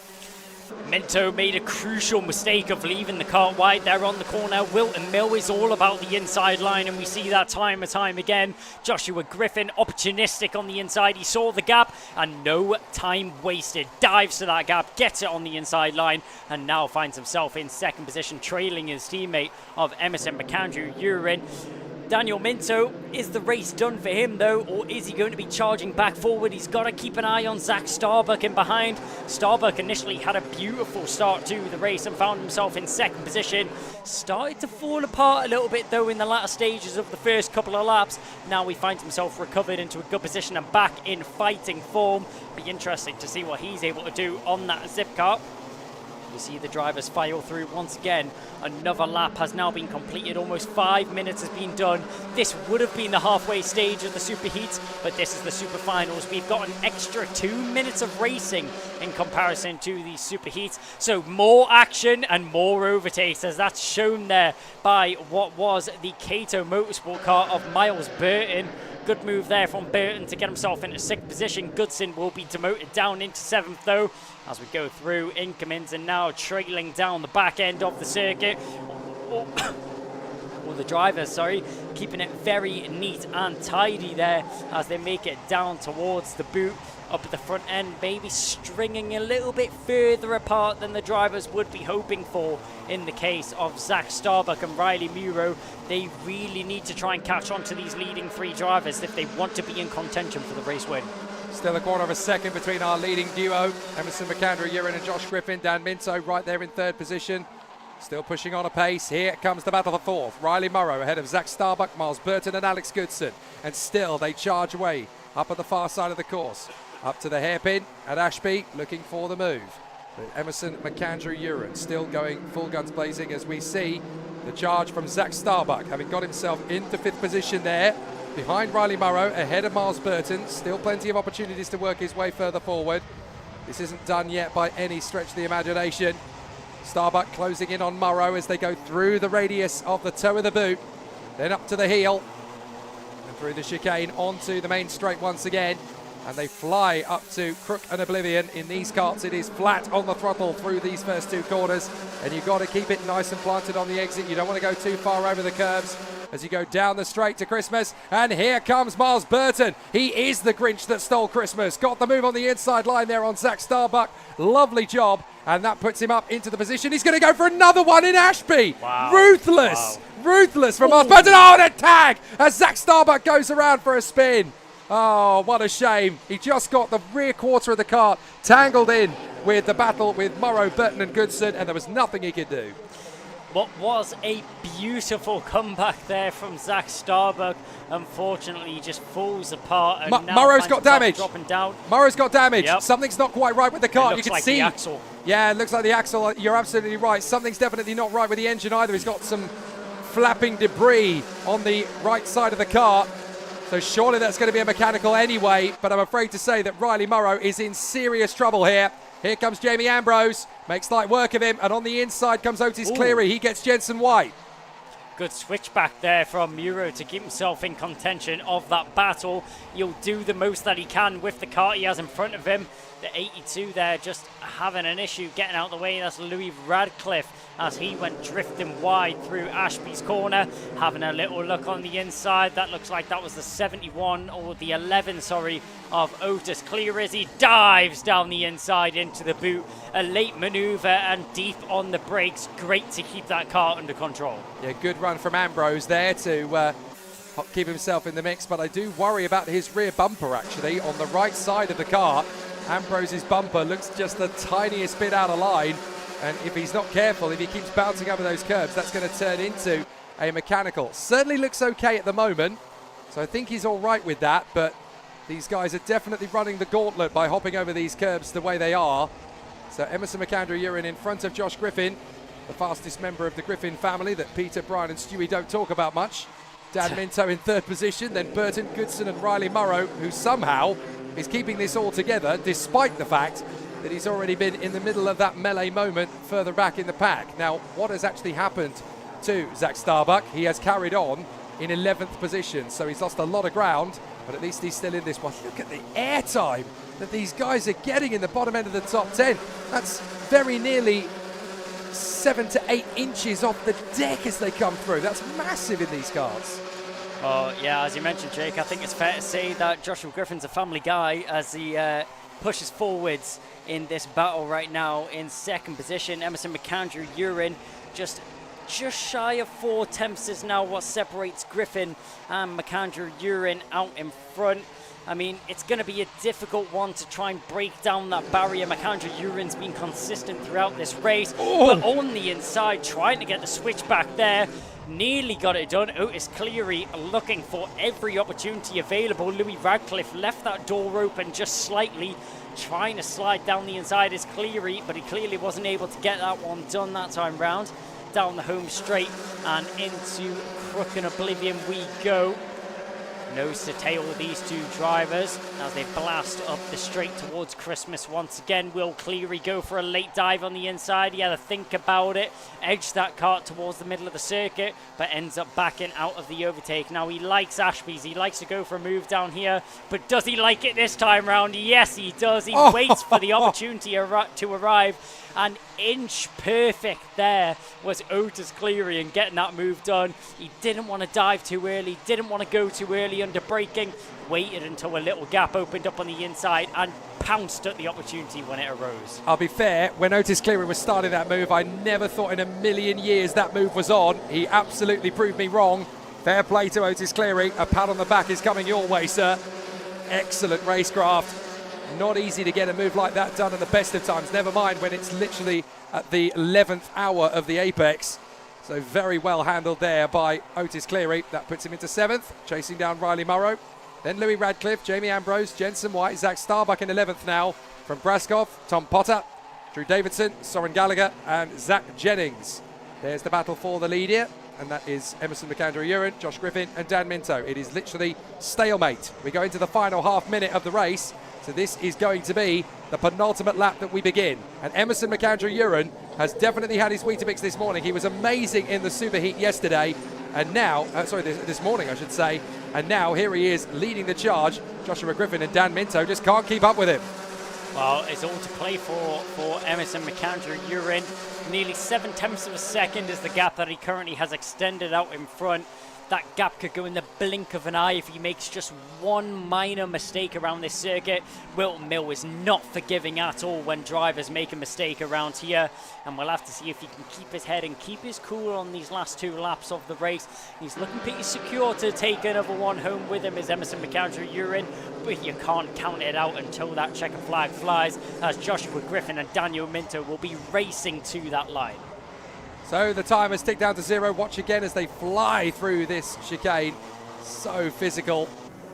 Minto made a crucial mistake of leaving the car wide there on the corner. Whilton Mill is all about the inside line, and we see that time and time again. Joshua Griffin, opportunistic on the inside. He saw the gap and no time wasted. Dives to that gap, gets it on the inside line, and now finds himself in second position, trailing his teammate of Emerson McAndrew-Urin. Daniel Minto, is the race done for him though, or is he going to be charging back forward? He's got to keep an eye on Zach Starbuck in behind. Starbuck initially had a beautiful start to the race and found himself in second position. Started to fall apart a little bit though in the latter stages of the first couple of laps. Now he finds himself recovered into a good position and back in fighting form. Be interesting to see what he's able to do on that zip car. You see the drivers file through once again. Another lap has now been completed. Almost 5 minutes has been done. This would have been the halfway stage of the Superheats, but this is the Superfinals. We've got an extra 2 minutes of racing in comparison to the Superheats. So more action and more overtakes, as that's shown there by what was the Cato Motorsport car of Miles Burton. Good move there from Burton to get himself into 6th position. Goodson will be demoted down into 7th though, as we go through Inkermans, and now trailing down the back end of the circuit. All the drivers, sorry, keeping it very neat and tidy there as they make it down towards the boot. Up at the front end, maybe stringing a little bit further apart than the drivers would be hoping for in the case of Zach Starbuck and Riley Muro. They really need to try and catch on to these leading 3 drivers if they want to be in contention for the race win. Still a quarter of a second between our leading duo, Emerson McAndrew-Urin and Josh Griffin. Dan Minto right there in 3rd position. Still pushing on a pace. Here comes the battle for 4th. Riley Morrow ahead of Zach Starbuck, Miles Burton and Alex Goodson. And still they charge away up at the far side of the course. Up to the hairpin at Ashby, looking for the move. But Emerson McAndrew-Urin still going full guns blazing as we see the charge from Zach Starbuck, having got himself into 5th position there. Behind Riley Morrow, ahead of Miles Burton. Still plenty of opportunities to work his way further forward. This isn't done yet by any stretch of the imagination. Starbuck closing in on Morrow as they go through the radius of the toe of the boot. Then up to the heel. And through the chicane onto the main straight once again. And they fly up to Crook and Oblivion. In these karts, it is flat on the throttle through these first 2 corners. And you've got to keep it nice and planted on the exit. You don't want to go too far over the curbs as you go down the straight to Christmas. And here comes Miles Burton. He is the Grinch that stole Christmas. Got the move on the inside line there on Zach Starbuck. Lovely job. And that puts him up into the position. He's going to go for another one in Ashby. Wow. Ruthless. Wow. Ruthless from Miles Burton. Oh, and a tag as Zach Starbuck goes around for a spin. Oh, what a shame. He just got the rear quarter of the kart tangled in with the battle with Morrow, Burton and Goodson, and there was nothing he could do. What was a beautiful comeback there from Zach Starbuck. Unfortunately, he just falls apart. And now Murrow's finds got himself damage. Dropping down. Murrow's got damage. Yep. Something's not quite right with the car. It looks You can like see the axle. Yeah, it looks like the axle. You're absolutely right. Something's definitely not right with the engine either. He's got some flapping debris on the right side of the car. So surely that's going to be a mechanical anyway. But I'm afraid to say that Riley Murrow is in serious trouble here. Here comes Jamie Ambrose. Makes light work of him. And on the inside comes Otis Cleary. He gets Jensen White. Good switchback there from Muro to keep himself in contention of that battle. He'll do the most that he can with the car he has in front of him. The 82 there just having an issue getting out of the way. That's Louis Radcliffe as he went drifting wide through Ashby's corner. Having a little look on the inside. That looks like that was the 71 or the 11, sorry, of Otis Cleary as he dives down the inside into the boot. A late maneuver and deep on the brakes. Great to keep that car under control. Yeah, good run from Ambrose there to keep himself in the mix. But I do worry about his rear bumper, actually, on the right side of the car. Ambrose's bumper looks just the tiniest bit out of line, and if he's not careful, if he keeps bouncing over those curbs, that's going to turn into a mechanical. Certainly looks okay at the moment, so I think he's all right with that, but these guys are definitely running the gauntlet by hopping over these curbs the way they are. So Emerson McAndrew-Urin in front of Josh Griffin, the fastest member of the Griffin family that Peter, Brian and Stewie don't talk about much. Dan Minto in third position, then Burton, Goodson and Riley Murrow, who somehow is keeping this all together despite the fact that he's already been in the middle of that melee moment further back in the pack. Now, what has actually happened to Zach Starbuck? He has carried on in 11th position, so he's lost a lot of ground, but at least he's still in this one. Look at the air time that these guys are getting in the bottom end of the top 10. That's very nearly 7 to 8 inches off the deck as they come through. That's massive in these cars. Oh, yeah, as you mentioned, Jake, I think it's fair to say that Joshua Griffin's a family guy as he pushes forwards in this battle right now in second position. Emerson McAndrew-Urin just shy of 4 tenths is now what separates Griffin and McAndrew-Urin out in front. I mean, it's going to be a difficult one to try and break down that barrier. McAndrew-Urin's been consistent throughout this race, but on the inside, trying to get the switch back there. Nearly got it done. Otis Cleary looking for every opportunity available. Louis Radcliffe left that door open just slightly, trying to slide down the inside is Cleary, but he clearly wasn't able to get that one done that time round. Down the home straight and into Crook and Oblivion we go. Nose to tail with these two drivers as they blast up the straight towards Christmas once again. Will Cleary go for a late dive on the inside? He had to think about it, edged that kart towards the middle of the circuit, but ends up backing out of the overtake. Now he likes Ashby's, he likes to go for a move down here, but does he like it this time round? Yes, he does. He waits for the opportunity to arrive. And inch perfect there was Otis Cleary in getting that move done. He didn't want to dive too early, didn't want to go too early under braking, waited until a little gap opened up on the inside and pounced at the opportunity when it arose. I'll be fair, when Otis Cleary was starting that move, I never thought in a million years that move was on. He absolutely proved me wrong. Fair play to Otis Cleary. A pat on the back is coming your way, sir. Excellent racecraft. Not easy to get a move like that done at the best of times, never mind when it's literally at the 11th hour of the apex. So very well handled there by Otis Cleary. That puts him into 7th, chasing down Riley Murrow. Then Louis Radcliffe, Jamie Ambrose, Jensen White, Zach Starbuck in 11th now. From Braskov, Tom Potter, Drew Davidson, Soren Gallagher and Zach Jennings. There's the battle for the lead here. And that is Emerson McAndrew-Urin, Josh Griffin and Dan Minto. It is literally stalemate. We go into the final half minute of the race. So this is going to be the penultimate lap that we begin. And Emerson McAndrew-Urin has definitely had his Weetabix this morning. He was amazing in the Superheat yesterday. And now, this morning I should say. And now here he is leading the charge. Joshua Griffin and Dan Minto just can't keep up with him. Well, it's all to play for Emerson McAndrew-Urin. Nearly 7 tenths of a second is the gap that he currently has extended out in front. That gap could go in the blink of an eye if he makes just one minor mistake around this circuit. Whilton Mill is not forgiving at all when drivers make a mistake around here. And we'll have to see if he can keep his head and keep his cool on these last 2 laps of the race. He's looking pretty secure to take another one home with him, is Emerson McAndrew-Urin. But you can't count it out until that checker flag flies, as Joshua Griffin and Daniel Minto will be racing to that line. So the time has ticked down to 0. Watch again as they fly through this chicane. So physical.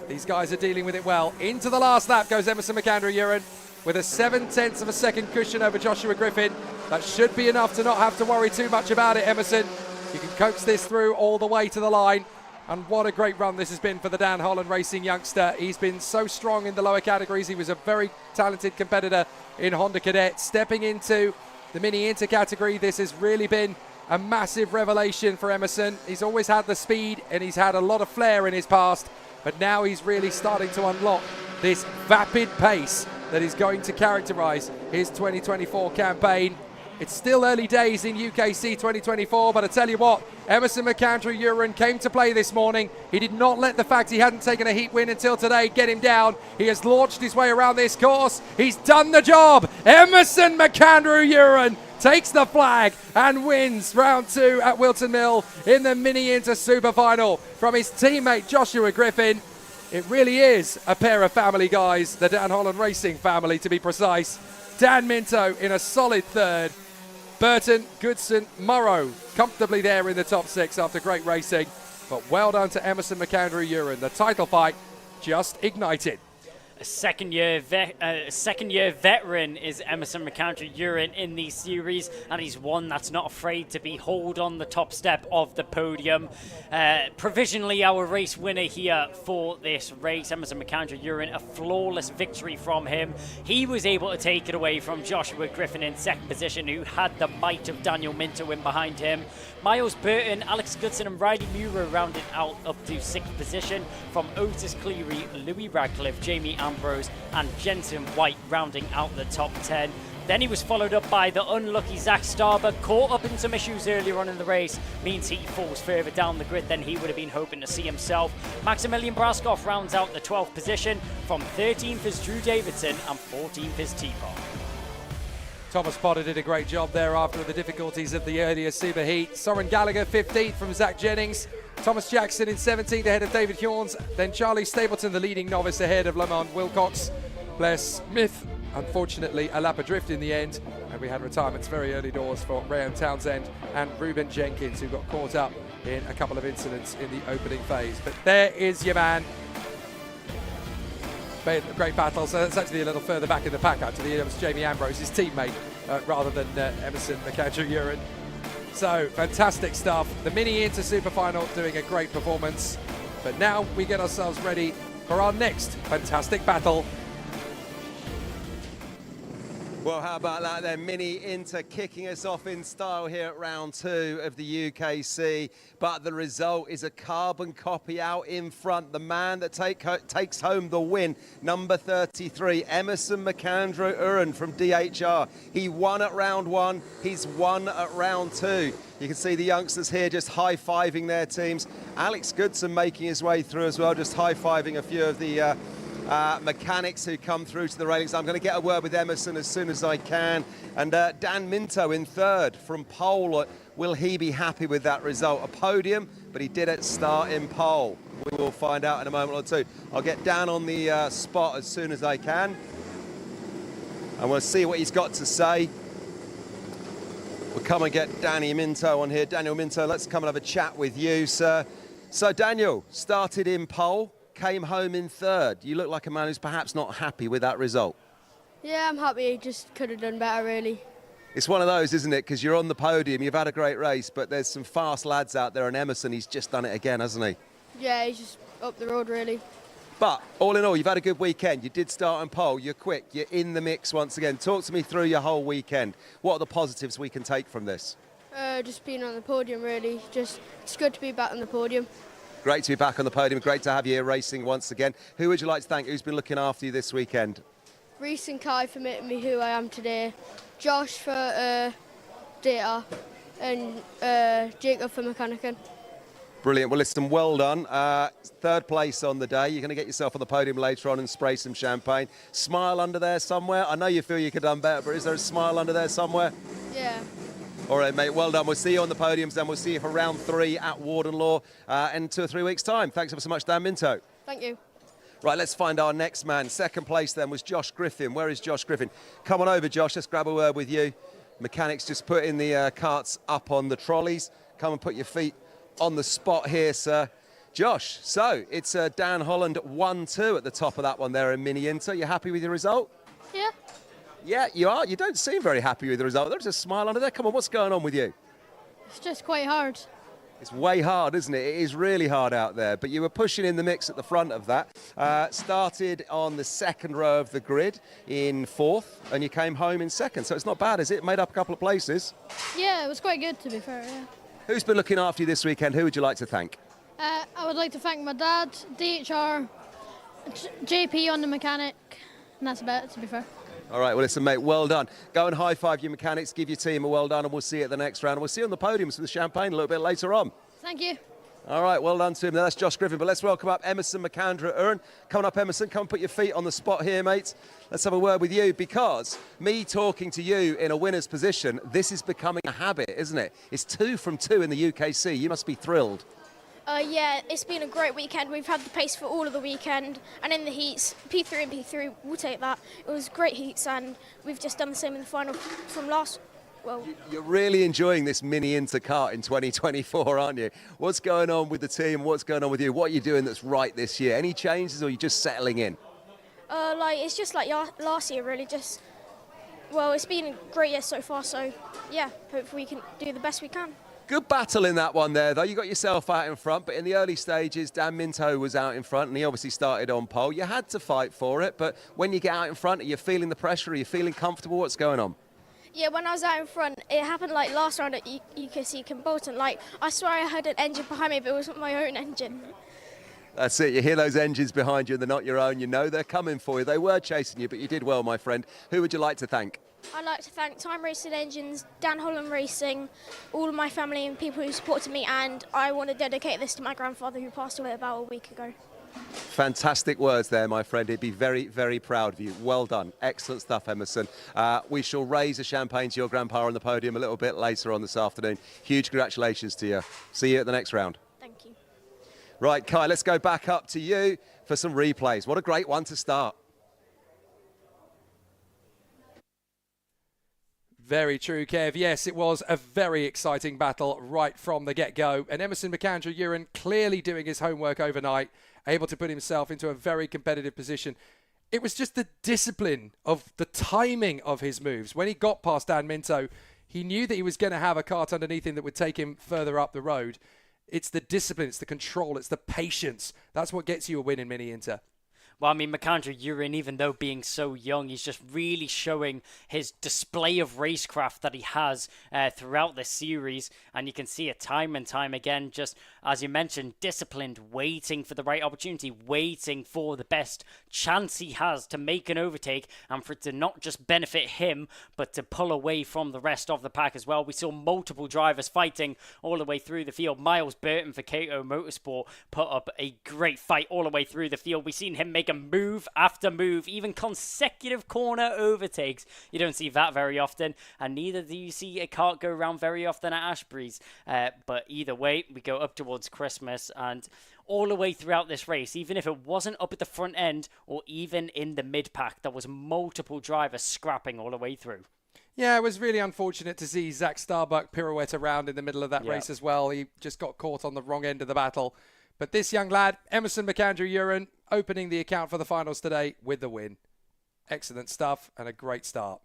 These guys are dealing with it well. Into the last lap goes Emerson McAndrew-Uren with a 0.7 of a second cushion over Joshua Griffin. That should be enough to not have to worry too much about it, Emerson. You can coax this through all the way to the line. And what a great run this has been for the Dan Holland Racing youngster. He's been so strong in the lower categories. He was a very talented competitor in Honda Cadet. Stepping into the Mini Inter category, this has really been a massive revelation for Emerson. He's always had the speed and he's had a lot of flair in his past, but now he's really starting to unlock this vapid pace that is going to characterize his 2024 campaign. It's still early days in UKC 2024, but I tell you what, Emerson McAndrew-Uren came to play this morning. He did not let the fact he hadn't taken a heat win until today get him down. He has launched his way around this course. He's done the job. Emerson McAndrew-Uren takes the flag and wins round 2 at Whilton Mill in the Mini Inter Super Final from his teammate Joshua Griffin. It really is a pair of family guys, the Dan Holland Racing family to be precise. Dan Minto in a solid third. Burton, Goodson, Morrow comfortably there in the top 6 after great racing. But well done to Emerson McAndrew-Uren. The title fight just ignited. A second-year veteran is Emerson McAndrew-Uren in the series, and he's one that's not afraid to be hauled on the top step of the podium. Provisionally our race winner here for this race, Emerson McAndrew-Uren, a flawless victory from him. He was able to take it away from Joshua Griffin in second position, who had the might of Daniel Minto in behind him. Miles Burton, Alex Goodson and Riley Mura rounded out up to 6th position, from Otis Cleary, Louis Radcliffe, Jamie Ambrose and Jensen White rounding out the top 10. Then he was followed up by the unlucky Zach Starbuck, caught up in some issues earlier on in the race, means he falls further down the grid than he would have been hoping to see himself. Maximilian Braskoff rounds out the 12th position, from 13th is Drew Davidson and 14th is T-Bar. Thomas Potter did a great job there after the difficulties of the earlier Superheat. Soren Gallagher 15th from Zach Jennings. Thomas Jackson in 17th ahead of David Hjorns. Then Charlie Stapleton, the leading novice, ahead of Lamont Wilcox. Blair Smith, unfortunately, a lap adrift in the end. And we had retirements very early doors for Graham Townsend and Ruben Jenkins, who got caught up in a couple of incidents in the opening phase. But there is your man. Great battle. So it's actually a little further back in the pack. Actually, it was Jamie Ambrose, his teammate, rather than Emerson McAndrew-Uren. So fantastic stuff. The Mini Inter Super Final doing a great performance. But now we get ourselves ready for our next fantastic battle. Well, how about that then? Mini Inter kicking us off in style here at round 2 of the UKC. But the result is a carbon copy out in front. The man that takes home the win, number 33, Emerson McAndrew-Uren from DHR. He won at round 1. He's won at round 2. You can see the youngsters here just high-fiving their teams. Alex Goodson making his way through as well, just high-fiving a few of the mechanics who come through to the railings. I'm going to get a word with Emerson as soon as I can. And Dan Minto in 3rd from pole. Will he be happy with that result? A podium, but he did it start in pole. We will find out in a moment or two. I'll get Dan on the spot as soon as I can. And we'll see what he's got to say. We'll come and get Danny Minto on here. Daniel Minto, let's come and have a chat with you, sir. So Daniel, started in pole, came home in 3rd. You look like a man who's perhaps not happy with that result. Yeah, I'm happy. Just could have done better, really. It's one of those, isn't it? Because you're on the podium, you've had a great race, but there's some fast lads out there, and Emerson, he's just done it again, hasn't he? Yeah, he's just up the road, really. But all in all, you've had a good weekend. You did start on pole. You're quick. You're in the mix once again. Talk to me through your whole weekend. What are the positives we can take from this? Just being on the podium, really. It's good to be back on the podium. Great to be back on the podium. Great to have you here racing once again. Who would you like to thank? Who's been looking after you this weekend? Reese and Kai for making me who I am today. Josh for data. And Jacob for mechanicking. Brilliant. Well, listen, well done. 3rd place on the day. You're going to get yourself on the podium later on and spray some champagne. Smile under there somewhere. I know you feel you could have done better, but is there a smile under there somewhere? Yeah. All right, mate, well done. We'll see you on the podiums, and we'll see you for round 3 at Warden Law in 2 or 3 weeks' time. Thanks ever so much, Dan Minto. Thank you. Right, let's find our next man. 2nd place then was Josh Griffin. Where is Josh Griffin? Come on over, Josh. Let's grab a word with you. Mechanics just putting the carts up on the trolleys. Come and put your feet on the spot here, sir. Josh, so it's Dan Holland 1-2 at the top of that one there in Mini Inter. You happy with your result? Yeah. Yeah, you are. You don't seem very happy with the result. There's a smile under there. Come on, what's going on with you? It's just quite hard. It's way hard, isn't it? It is really hard out there, but you were pushing in the mix at the front of that. Started on the second row of the grid in 4th, and you came home in 2nd, so it's not bad, is it? Made up a couple of places. Yeah, it was quite good, to be fair, yeah. Who's been looking after you this weekend? Who would you like to thank? I would like to thank my dad, DHR, JP on the mechanic, and that's about it, to be fair. All right, well, listen, mate, well done. Go and high-five your mechanics, give your team a well done, and we'll see you at the next round. And we'll see you on the podiums with the champagne a little bit later on. Thank you. All right, well done to him. Now, that's Josh Griffin, but let's welcome up Emerson McAndrew-Uren. Coming up, Emerson, come and put your feet on the spot here, mate. Let's have a word with you, because me talking to you in a winner's position, this is becoming a habit, isn't it? It's 2 from 2 in the UKC. You must be thrilled. Yeah, it's been a great weekend. We've had the pace for all of the weekend, and in the heats, P3 and P3, we'll take that. It was great heats, and we've just done the same in the final from last. Well, you're really enjoying this Mini Inter kart in 2024, aren't you? What's going on with the team? What's going on with you? What are you doing that's right this year? Any changes, or are you just settling in? It's just like last year, really. Well, it's been a great year so far. So, yeah, hopefully we can do the best we can. Good battle in that one there, though. You got yourself out in front, but in the early stages, Dan Minto was out in front, and he obviously started on pole. You had to fight for it, but when you get out in front, are you feeling the pressure? Are you feeling comfortable? What's going on? Yeah, when I was out in front, it happened like last round at UKC Bolton. Like, I swear I heard an engine behind me, but it wasn't my own engine. That's it. You hear those engines behind you, and they're not your own. You know they're coming for you. They were chasing you, but you did well, my friend. Who would you like to thank? I'd like to thank Time Racing Engines, Dan Holland Racing, all of my family and people who supported me, and I want to dedicate this to my grandfather who passed away about a week ago. Fantastic words there, my friend. He'd be very, very proud of you. Well done. Excellent stuff, Emerson. We shall raise a champagne to your grandpa on the podium a little bit later on this afternoon. Huge congratulations to you. See you at the next round. Thank you. Right, Kai, let's go back up to you for some replays. What a great one to start. Very true, Kev. Yes, it was a very exciting battle right from the get-go. And Emerson McAndrew-Uren clearly doing his homework overnight, able to put himself into a very competitive position. It was just the discipline of the timing of his moves. When he got past Dan Minto, he knew that he was going to have a kart underneath him that would take him further up the road. It's the discipline, it's the control, it's the patience. That's what gets you a win in Mini Inter. Well, I mean, McAndrew-Uren, even though being so young, he's just really showing his display of racecraft that he has throughout this series. And you can see it time and time again, just, as you mentioned, disciplined, waiting for the right opportunity, waiting for the best chance he has to make an overtake and for it to not just benefit him, but to pull away from the rest of the pack as well. We saw multiple drivers fighting all the way through the field. Miles Burton for Kato Motorsport put up a great fight all the way through the field. We've seen him make a move after move, even consecutive corner overtakes. You don't see that very often, and neither do you see a kart go around very often at Ashbury's. But either way, we go up towards Christmas, and all the way throughout this race, even if it wasn't up at the front end or even in the mid-pack, there was multiple drivers scrapping all the way through. Yeah, it was really unfortunate to see Zach Starbuck pirouette around in the middle of that race as well. He just got caught on the wrong end of the battle. But this young lad, Emerson McAndrew-Uren, opening the account for the finals today with the win. Excellent stuff and a great start.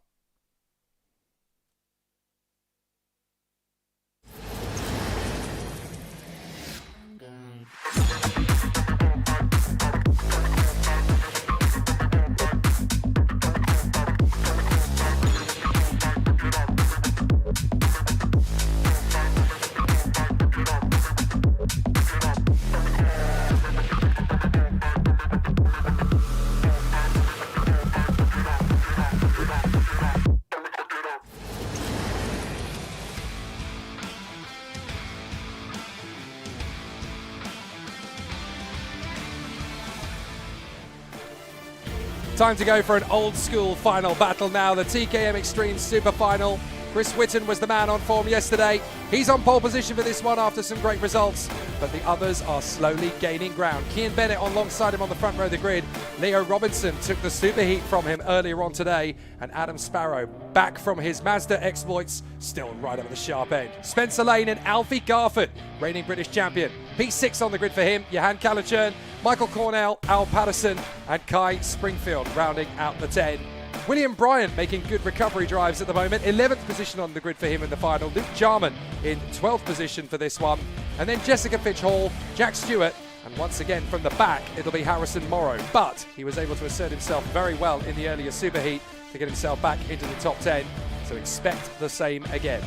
Time to go for an old school final battle now. The TKM Extreme Super Final. Chris Whilton was the man on form yesterday. He's on pole position for this one after some great results. but the others are slowly gaining ground. Cian Bennett alongside him on the front row of the grid. Leo Robinson took the superheat from him earlier on today, and Adam Sparrow, back from his Mazda exploits, still right up at the sharp end. Spencer Lane and Alfie Garford, reigning British champion. P6 on the grid for him. Johan Calichurn, Michael Cornell, Al Patterson, and Kai Springfield rounding out the 10. William Bryant making good recovery drives at the moment. 11th position on the grid for him in the final. Luke Jarman in 12th position for this one. And then Jessica Fitch Hall, Jack Stewart, and once again from the back, it'll be Harrison Morrow. But he was able to assert himself very well in the earlier superheat to get himself back into the top 10. So expect the same again.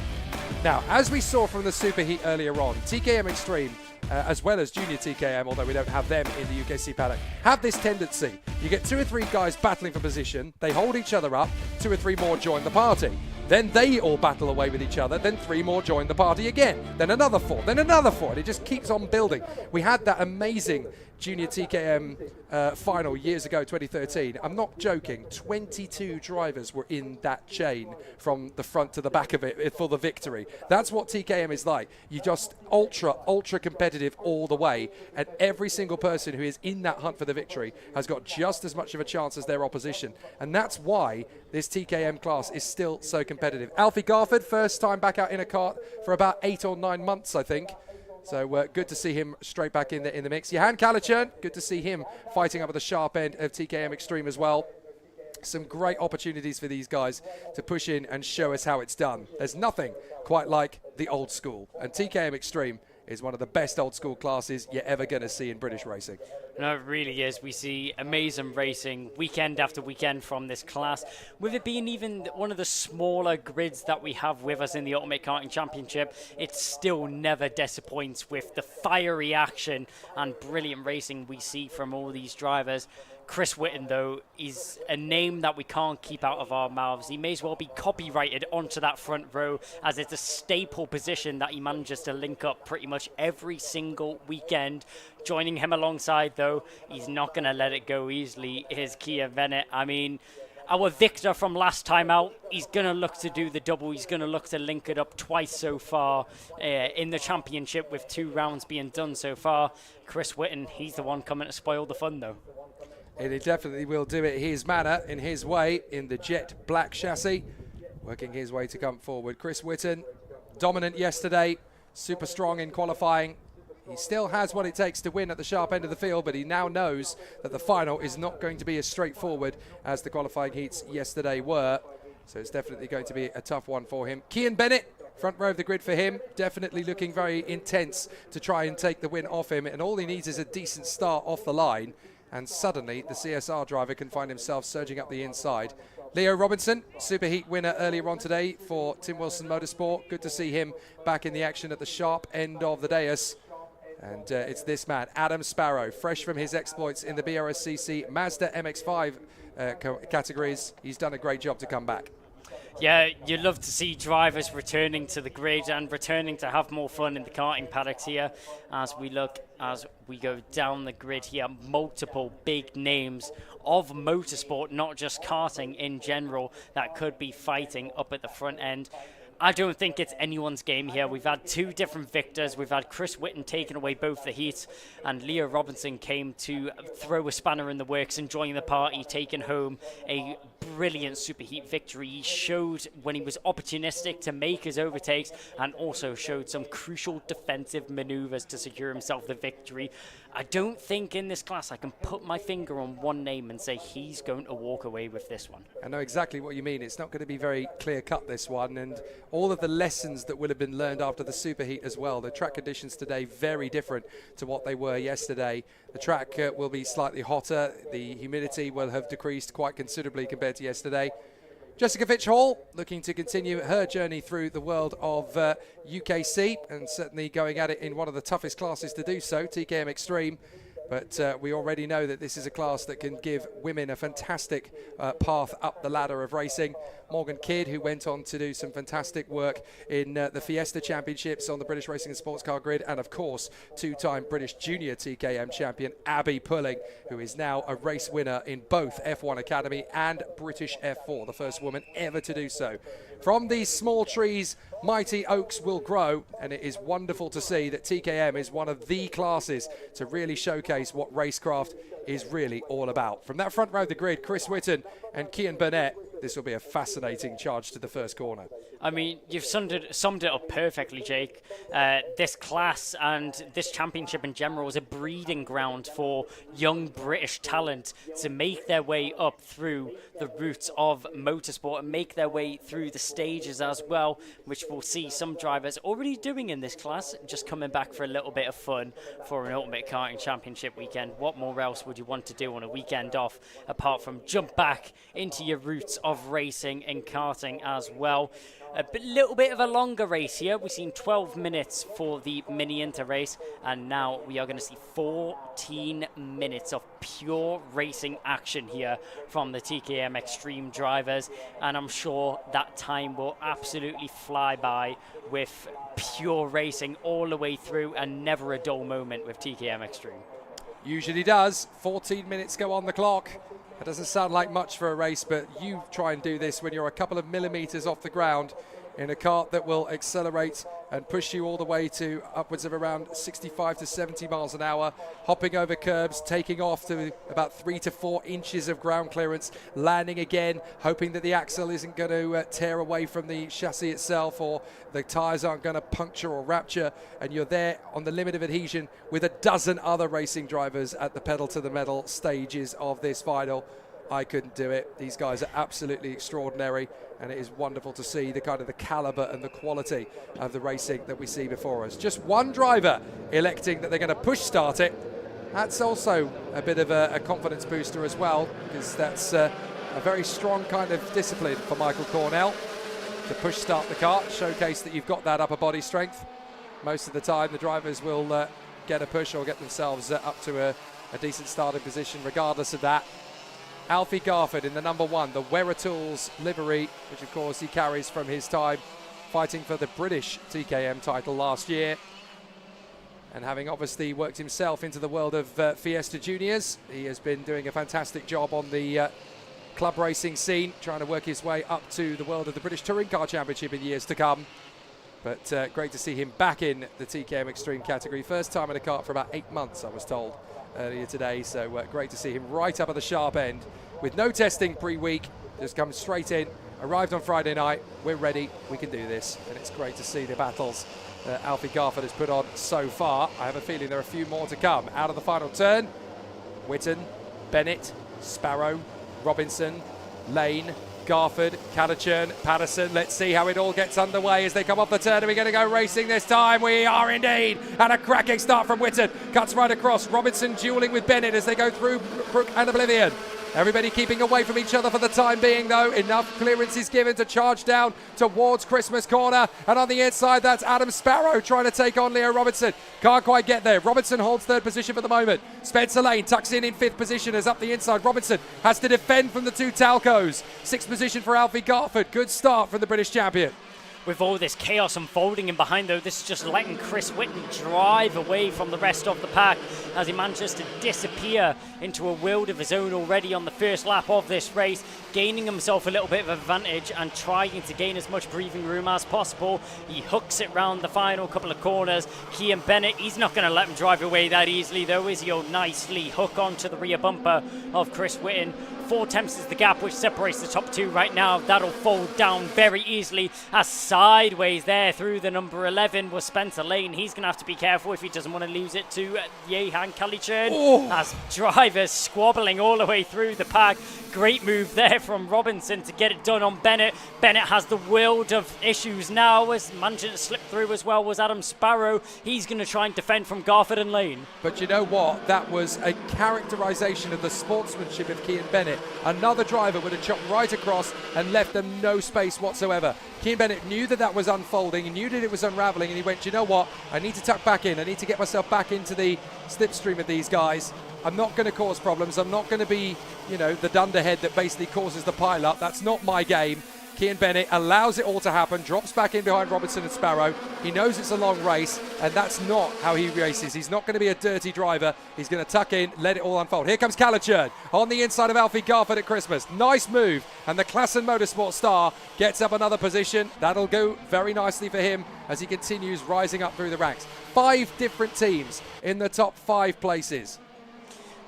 Now, as we saw from the superheat earlier on, TKM Extreme, as well as Junior TKM, although we don't have them in the UKC paddock, have this tendency. You get 2 or 3 guys battling for position, they hold each other up, 2 or 3 more join the party. Then they all battle away with each other, then 3 more join the party again. Then another 4, then another 4, and it just keeps on building. We had that amazing Junior TKM final years ago, 2013. I'm not joking, 22 drivers were in that chain from the front to the back of it for the victory. That's what TKM is like. You just ultra competitive all the way, and every single person who is in that hunt for the victory has got just as much of a chance as their opposition, and that's why this TKM class is still so competitive. Alfie Garford, first time back out in a kart for about 8 or 9 months, I think. So good to see him straight back in the mix. Johan Calichurn, good to see him fighting up at the sharp end of TKM Extreme as well. Some great opportunities for these guys to push in and show us how it's done. There's nothing quite like the old school, and TKM Extreme is one of the best old school classes you're ever going to see in British racing. No, it really is. We see amazing racing weekend after weekend from this class. With it being even one of the smaller grids that we have with us in the Ultimate Karting Championship, it still never disappoints with the fiery action and brilliant racing we see from all these drivers. Chris Whitton, though, is a name that we can't keep out of our mouths. He may as well be copyrighted onto that front row, as it's a staple position that he manages to link up pretty much every single weekend. Joining him alongside, though, he's not going to let it go easily, is Cian Bennett. I mean, our victor from last time out, he's going to look to do the double. He's going to look to link it up twice so far in the championship, with 2 rounds being done so far. Chris Whitton, he's the one coming to spoil the fun, though. And he definitely will do it his manner, in his way, in the jet black chassis, working his way to come forward. Chris Whitton, dominant yesterday, super strong in qualifying. He still has what it takes to win at the sharp end of the field, but he now knows that the final is not going to be as straightforward as the qualifying heats yesterday were. So it's definitely going to be a tough one for him. Cian Bennett, front row of the grid for him, definitely looking very intense to try and take the win off him, and all he needs is a decent start off the line. And suddenly the CSR driver can find himself surging up the inside. Leo Robinson, superheat winner earlier on today for Tim Wilson Motorsport. Good to see him back in the action at the sharp end of the dais. And it's this man, Adam Sparrow, fresh from his exploits in the BRSCC Mazda MX-5 categories. He's done a great job to come back. Yeah, you'd love to see drivers returning to the grid and returning to have more fun in the karting paddocks here as we go down the grid here. Multiple big names of motorsport, not just karting in general, that could be fighting up at the front end. I don't think it's anyone's game here. We've had 2 different victors. We've had Chris Whitton taking away both the heats, and Leo Robinson came to throw a spanner in the works and join the party, taking home a brilliant superheat victory. He showed when he was opportunistic to make his overtakes, and also showed some crucial defensive maneuvers to secure himself the victory. I don't think in this class I can put my finger on one name and say he's going to walk away with this one. I know exactly what you mean. It's not going to be very clear-cut, this one, and all of the lessons that will have been learned after the superheat as well. The track conditions today very different to what they were yesterday. The track will be slightly hotter. The humidity will have decreased quite considerably compared to yesterday. Jessica Fitch Hall looking to continue her journey through the world of UKC, and certainly going at it in one of the toughest classes to do so, TKM Extreme. But we already know that this is a class that can give women a fantastic path up the ladder of racing. Morgan Kidd, who went on to do some fantastic work in the Fiesta Championships on the British Racing and Sports Car Grid, and of course, two-time British Junior TKM champion Abby Pulling, who is now a race winner in both F1 Academy and British F4, the first woman ever to do so. From these small trees, mighty oaks will grow, and it is wonderful to see that TKM is one of the classes to really showcase what racecraft is really all about. From that front row of the grid, Chris Whitton and Cian Burnett, this will be a fascinating charge to the first corner. I mean, you've summed it up perfectly, Jake. This class and this championship in general is a breeding ground for young British talent to make their way up through the routes of motorsport and make their way through the stages as well, which we'll see some drivers already doing in this class, just coming back for a little bit of fun for an Ultimate Karting Championship weekend. What more else would you want to do on a weekend off apart from jump back into your roots of racing and karting as well? A little bit of a longer race here. We've seen 12 minutes for the mini inter race, and now we are going to see 14 minutes of pure racing action here from the TKM Extreme drivers, and I'm sure that time will absolutely fly by with pure racing all the way through and never a dull moment with TKM Extreme. Usually does. 14 minutes go on the clock. It doesn't sound like much for a race, but you try and do this when you're a couple of millimeters off the ground in a kart that will accelerate and push you all the way to upwards of around 65 to 70 miles an hour, hopping over curbs, taking off to about 3 to 4 inches of ground clearance, landing again, hoping that the axle isn't going to tear away from the chassis itself or the tyres aren't going to puncture or rupture, and you're there on the limit of adhesion with a dozen other racing drivers at the pedal to the metal stages of this final. I couldn't do it. These guys are absolutely extraordinary, and it is wonderful to see the kind of the caliber and the quality of the racing that we see before us. Just one driver electing that they're going to push start it. That's also a bit of a confidence booster as well, because that's a very strong kind of discipline for Michael Cornell to push start the kart, showcase that you've got that upper body strength. Most of the time the drivers will get a push or get themselves up to a decent starting position regardless of that. Alfie Garford in the number 1, the Werra Tools livery, which of course he carries from his time fighting for the British TKM title last year. And having obviously worked himself into the world of Fiesta Juniors, he has been doing a fantastic job on the club racing scene, trying to work his way up to the world of the British Touring Car Championship in years to come. But great to see him back in the TKM Extreme category. First time in a kart for about 8 months, I was told earlier today, so great to see him right up at the sharp end with no testing pre-week, just come straight in, arrived on Friday night, we're ready, we can do this, and it's great to see the battles Alfie Garford has put on so far. I have a feeling there are a few more to come. Out of the final turn, Whitton, Bennett, Sparrow, Robinson, Lane, Garford, Catachurn, Patterson. Let's see how it all gets underway as they come off the turn. Are we going to go racing this time? We are indeed. And a cracking start from Whitton. Cuts right across. Robinson dueling with Bennett as they go through Brook and Oblivion. Everybody keeping away from each other for the time being, though. Enough clearance is given to charge down towards Christmas Corner. And on the inside, that's Adam Sparrow trying to take on Leo Robinson. Can't quite get there. Robinson holds third position for the moment. Spencer Lane tucks in 5th position as up the inside. Robinson has to defend from the 2 Talcos. 6th position for Alfie Garford. Good start from the British champion. With all this chaos unfolding in behind, though, this is just letting Chris Whitton drive away from the rest of the pack as he manages to disappear into a world of his own already on the first lap of this race, gaining himself a little bit of advantage and trying to gain as much breathing room as possible. He hooks it round the final couple of corners. Cian Bennett, he's not going to let him drive away that easily, though, is he? He'll nicely hook onto the rear bumper of Chris Whitton. 4 tenths is the gap which separates the top 2 right now. That'll fold down very easily as sideways there through the number 11 was Spencer Lane. He's going to have to be careful if he doesn't want to lose it to Yehan Kalichurn. As drivers squabbling all the way through the pack. Great move there from Robinson to get it done on Bennett. Bennett has the world of issues now as managing to slip through as well was Adam Sparrow. He's going to try and defend from Garford and Lane. But you know what? That was a characterisation of the sportsmanship of Cian Bennett. it, another driver would have chopped right across and left them no space whatsoever. Cian Bennett knew that was unfolding, he knew that it was unraveling, and he went, you know what, I need to tuck back in, I need to get myself back into the slipstream of these guys. I'm not going to cause problems, I'm not going to be, you know, the dunderhead that basically causes the pile-up. That's not my game. Cian Bennett allows it all to happen, drops back in behind Robertson and Sparrow. He knows it's a long race, and that's not how he races. He's not going to be a dirty driver. He's going to tuck in, let it all unfold. Here comes Calichurn on the inside of Alfie Garford at Christmas. Nice move, and the Klassen Motorsport star gets up another position. That'll go very nicely for him as he continues rising up through the ranks. 5 different teams in the top 5 places.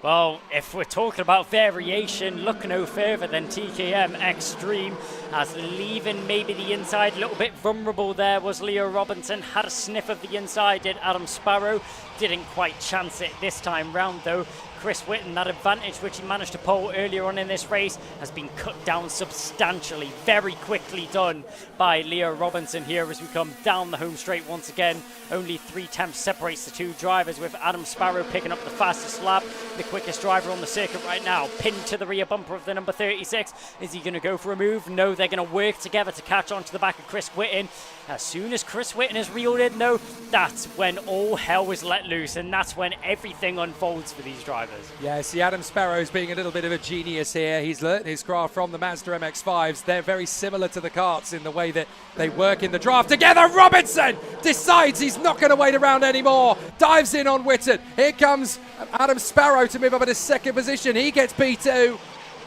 Well, if we're talking about variation, look no further than TKM Extreme, as leaving maybe the inside a little bit vulnerable there was Leo Robinson. Had a sniff of the inside, did Adam Sparrow. Didn't quite chance it this time round though. Chris Whitton, that advantage which he managed to pull earlier on in this race has been cut down substantially. Very quickly done by Leo Robinson here as we come down the home straight once again. Only 3 tenths separates the 2 drivers, with Adam Sparrow picking up the fastest lap. The quickest driver on the circuit right now, pinned to the rear bumper of the number 36. Is he going to go for a move? No, they're going to work together to catch on to the back of Chris Whitton. As soon as Chris Whitton is reeled in though, that's when all hell is let loose, and that's when everything unfolds for these drivers. Yeah, see Adam Sparrow's being a little bit of a genius here. He's learnt his craft from the Mazda MX-5s. They're very similar to the karts in the way that they work in the draft together. Robinson decides he's not going to wait around anymore. Dives in on Whitton. Here comes Adam Sparrow to move up in his 2nd position. He gets P2.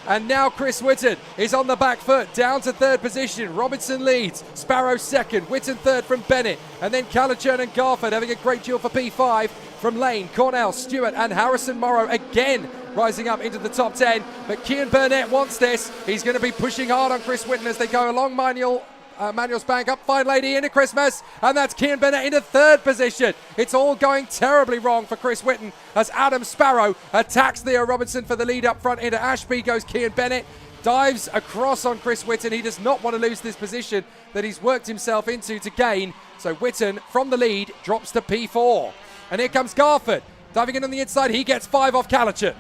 And now Chris Whitton is on the back foot, down to 3rd position. Robinson leads, Sparrow 2nd, Whitton 3rd from Bennett, and then Calichurn and Garford having a great duel for P5 from Lane, Cornell, Stewart and Harrison Morrow again rising up into the top 10. But Cian Burnett wants this. He's going to be pushing hard on Chris Whitton as they go along Manuel's Bank, up Fine Lady into Christmas, and that's Cian Burnett into 3rd position. It's all going terribly wrong for Chris Whitton as Adam Sparrow attacks Leo Robinson for the lead up front. Into Ashby goes Cian Bennett, dives across on Chris Whitton. He does not want to lose this position that he's worked himself into to gain. So Whitton from the lead drops to P4. And here comes Garford, diving in on the inside. He gets 5 off Calichurn.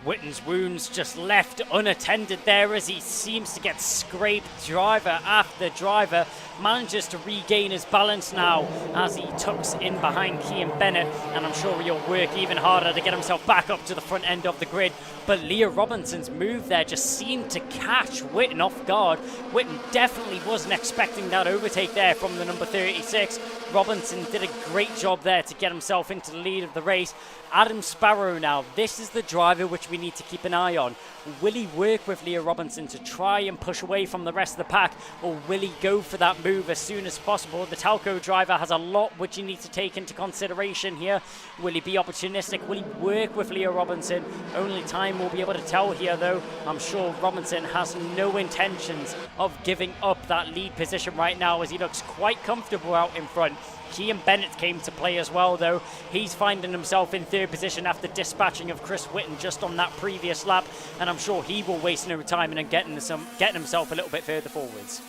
Whitton's wounds just left unattended there as he seems to get scraped. Driver after driver manages to regain his balance now as he tucks in behind Cian Bennett, and I'm sure he'll work even harder to get himself back up to the front end of the grid. But Leo Robinson's move there just seemed to catch Whitton off guard. Whitton definitely wasn't expecting that overtake there from the number 36. Robinson did a great job there to get himself into the lead of the race. Adam Sparrow now, this is the driver which we need to keep an eye on. Will he work with Leo Robinson to try and push away from the rest of the pack, or will he go for that move as soon as possible? The Talco driver has a lot which he needs to take into consideration here. Will he be opportunistic? Will he work with Leo Robinson? Only time will be able to tell here though. I'm sure Robinson has no intentions of giving up that lead position right now as he looks quite comfortable out in front. Cian Bennett came to play as well though. He's finding himself in 3rd position after dispatching of Chris Whitton just on that previous lap, and I'm sure he will waste no time in getting himself a little bit further forwards.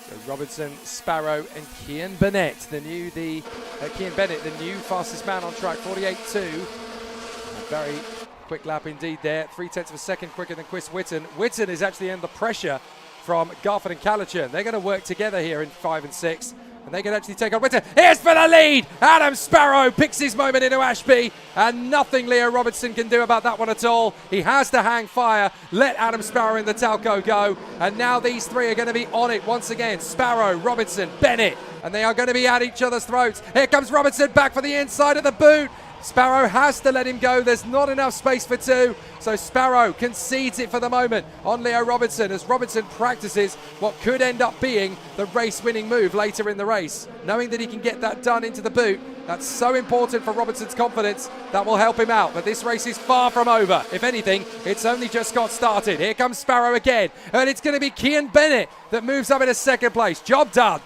So Robinson, Sparrow and Cian Bennett, Cian Bennett, the new fastest man on track, 48.2. A very quick lap indeed there, 0.3 of a second quicker than Chris Whitton. Whitton is actually under pressure from Garford and Calichurn. They're going to work together here in 5 and 6. And they can actually take on Whitton. Here's for the lead. Adam Sparrow picks his moment into Ashby, and nothing Leo Robinson can do about that one at all. He has to hang fire, let Adam Sparrow in the Talco go, and now these 3 are going to be on it once again. Sparrow, Robinson, Bennett, and they are going to be at each other's throats. Here comes Robinson back for the inside of the boot. Sparrow has to let him go. There's not enough space for 2. So Sparrow concedes it for the moment on Leo Robinson as Robinson practices what could end up being the race-winning move later in the race. Knowing that he can get that done into the boot, that's so important for Robinson's confidence. That will help him out. But this race is far from over. If anything, it's only just got started. Here comes Sparrow again. And it's going to be Cian Bennett that moves up into 2nd place. Job done.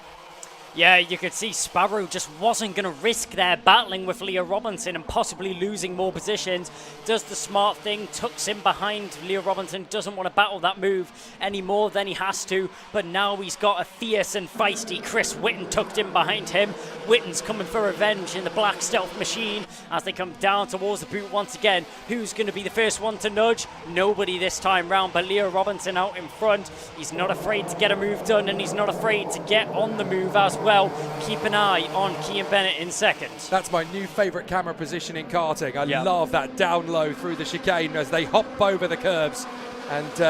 Yeah, you could see Sparrow just wasn't going to risk there battling with Leo Robinson and possibly losing more positions. Does the smart thing, tucks in behind Leo Robinson, doesn't want to battle that move any more than he has to, but now he's got a fierce and feisty Chris Whilton tucked in behind him. Whitton's coming for revenge in the black stealth machine as they come down towards the boot once again. Who's going to be the first one to nudge? Nobody this time round, but Leo Robinson out in front. He's not afraid to get a move done, and he's not afraid to get on the move as well. Keep an eye on Cian Bennett in second. That's my new favourite camera position in karting. I love that down low through the chicane as they hop over the curbs. And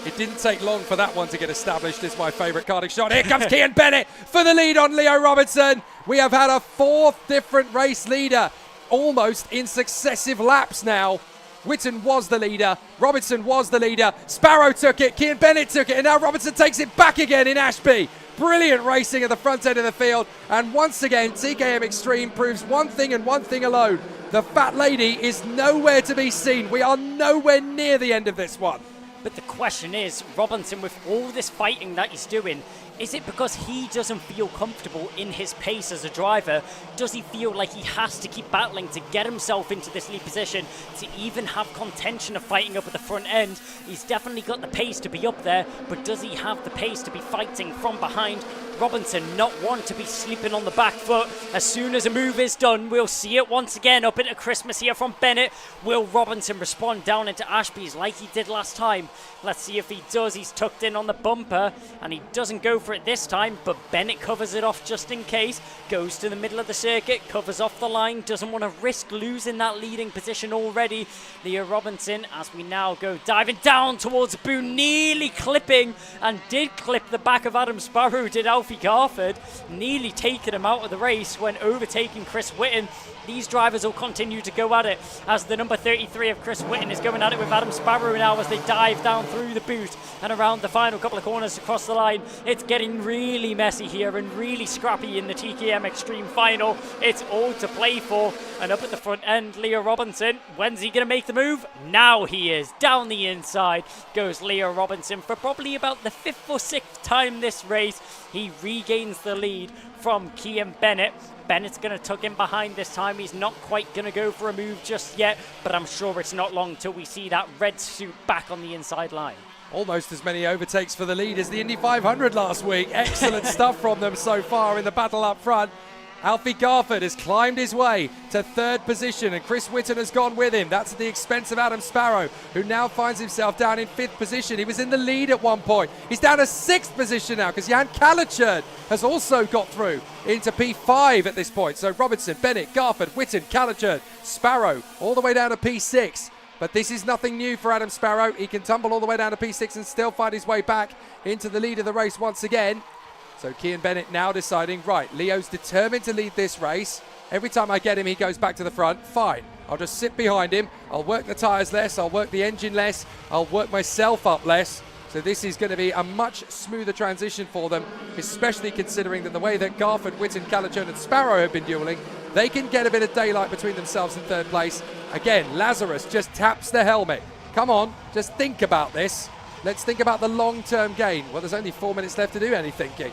it didn't take long for that one to get established as my favourite karting shot. Here comes Cian Bennett for the lead on Leo Robinson. We have had a fourth different race leader almost in successive laps now. Whitton was the leader, Robinson was the leader, Sparrow took it, Cian Bennett took it, and now Robinson takes it back again in Ashby. Brilliant racing at the front end of the field, and once again TKM Extreme proves one thing and one thing alone. The fat lady is nowhere to be seen. We are nowhere near the end of this one. But the question is, Robinson, with all this fighting that he's doing, is it because he doesn't feel comfortable in his pace as a driver? Does he feel like he has to keep battling to get himself into this lead position, to even have contention of fighting up at the front end? He's definitely got the pace to be up there, but does he have the pace to be fighting from behind? Robinson not one to be sleeping on the back foot. As soon as a move is done, we'll see it once again up into Christmas here from Bennett. Will Robinson respond down into Ashby's like he did last time? Let's see if he does. He's tucked in on the bumper and he doesn't go for it this time, but Bennett covers it off just in case. Goes to the middle of the circuit, covers off the line, doesn't want to risk losing that leading position already. Leo Robinson, as we now go diving down towards the boot, nearly clipping, and did clip the back of Adam Sparrow, did Alfie Garford, nearly taking him out of the race when overtaking Chris Whitton. These drivers will continue to go at it as the number 33 of Chris Whitton is going at it with Adam Sparrow now as they dive down through the boot and around the final couple of corners across the line. It's getting really messy here and really scrappy in the TKM Extreme Final. It's all to play for, and up at the front end, Leo Robinson. When's he going to make the move? Now he is. Down the inside goes Leo Robinson for probably about the 5th or 6th time this race. He regains the lead from Cian Bennett. Bennett's going to tuck in behind this time. He's not quite going to go for a move just yet, but I'm sure it's not long till we see that red suit back on the inside line. Almost as many overtakes for the lead as the Indy 500 last week. Excellent stuff from them so far in the battle up front. Alfie Garford has climbed his way to 3rd position, and Chris Whitton has gone with him. That's at the expense of Adam Sparrow, who now finds himself down in 5th position. He was in the lead at one point. He's down to 6th position now because Jan Kalichern has also got through into P5 at this point. So Robinson, Bennett, Garford, Whitton, Kalichern, Sparrow all the way down to P6. But this is nothing new for Adam Sparrow. He can tumble all the way down to P6 and still find his way back into the lead of the race once again. So Cian Bennett now deciding, right, Leo's determined to lead this race. Every time I get him, he goes back to the front. Fine. I'll just sit behind him. I'll work the tyres less. I'll work the engine less. I'll work myself up less. So this is going to be a much smoother transition for them, especially considering that the way that Garford, Whitton, Kalichern and Sparrow have been dueling, they can get a bit of daylight between themselves in 3rd place. Again, Lazarus just taps the helmet. Come on, just think about this. Let's think about the long-term gain. Well, there's only 4 minutes left to do any thinking.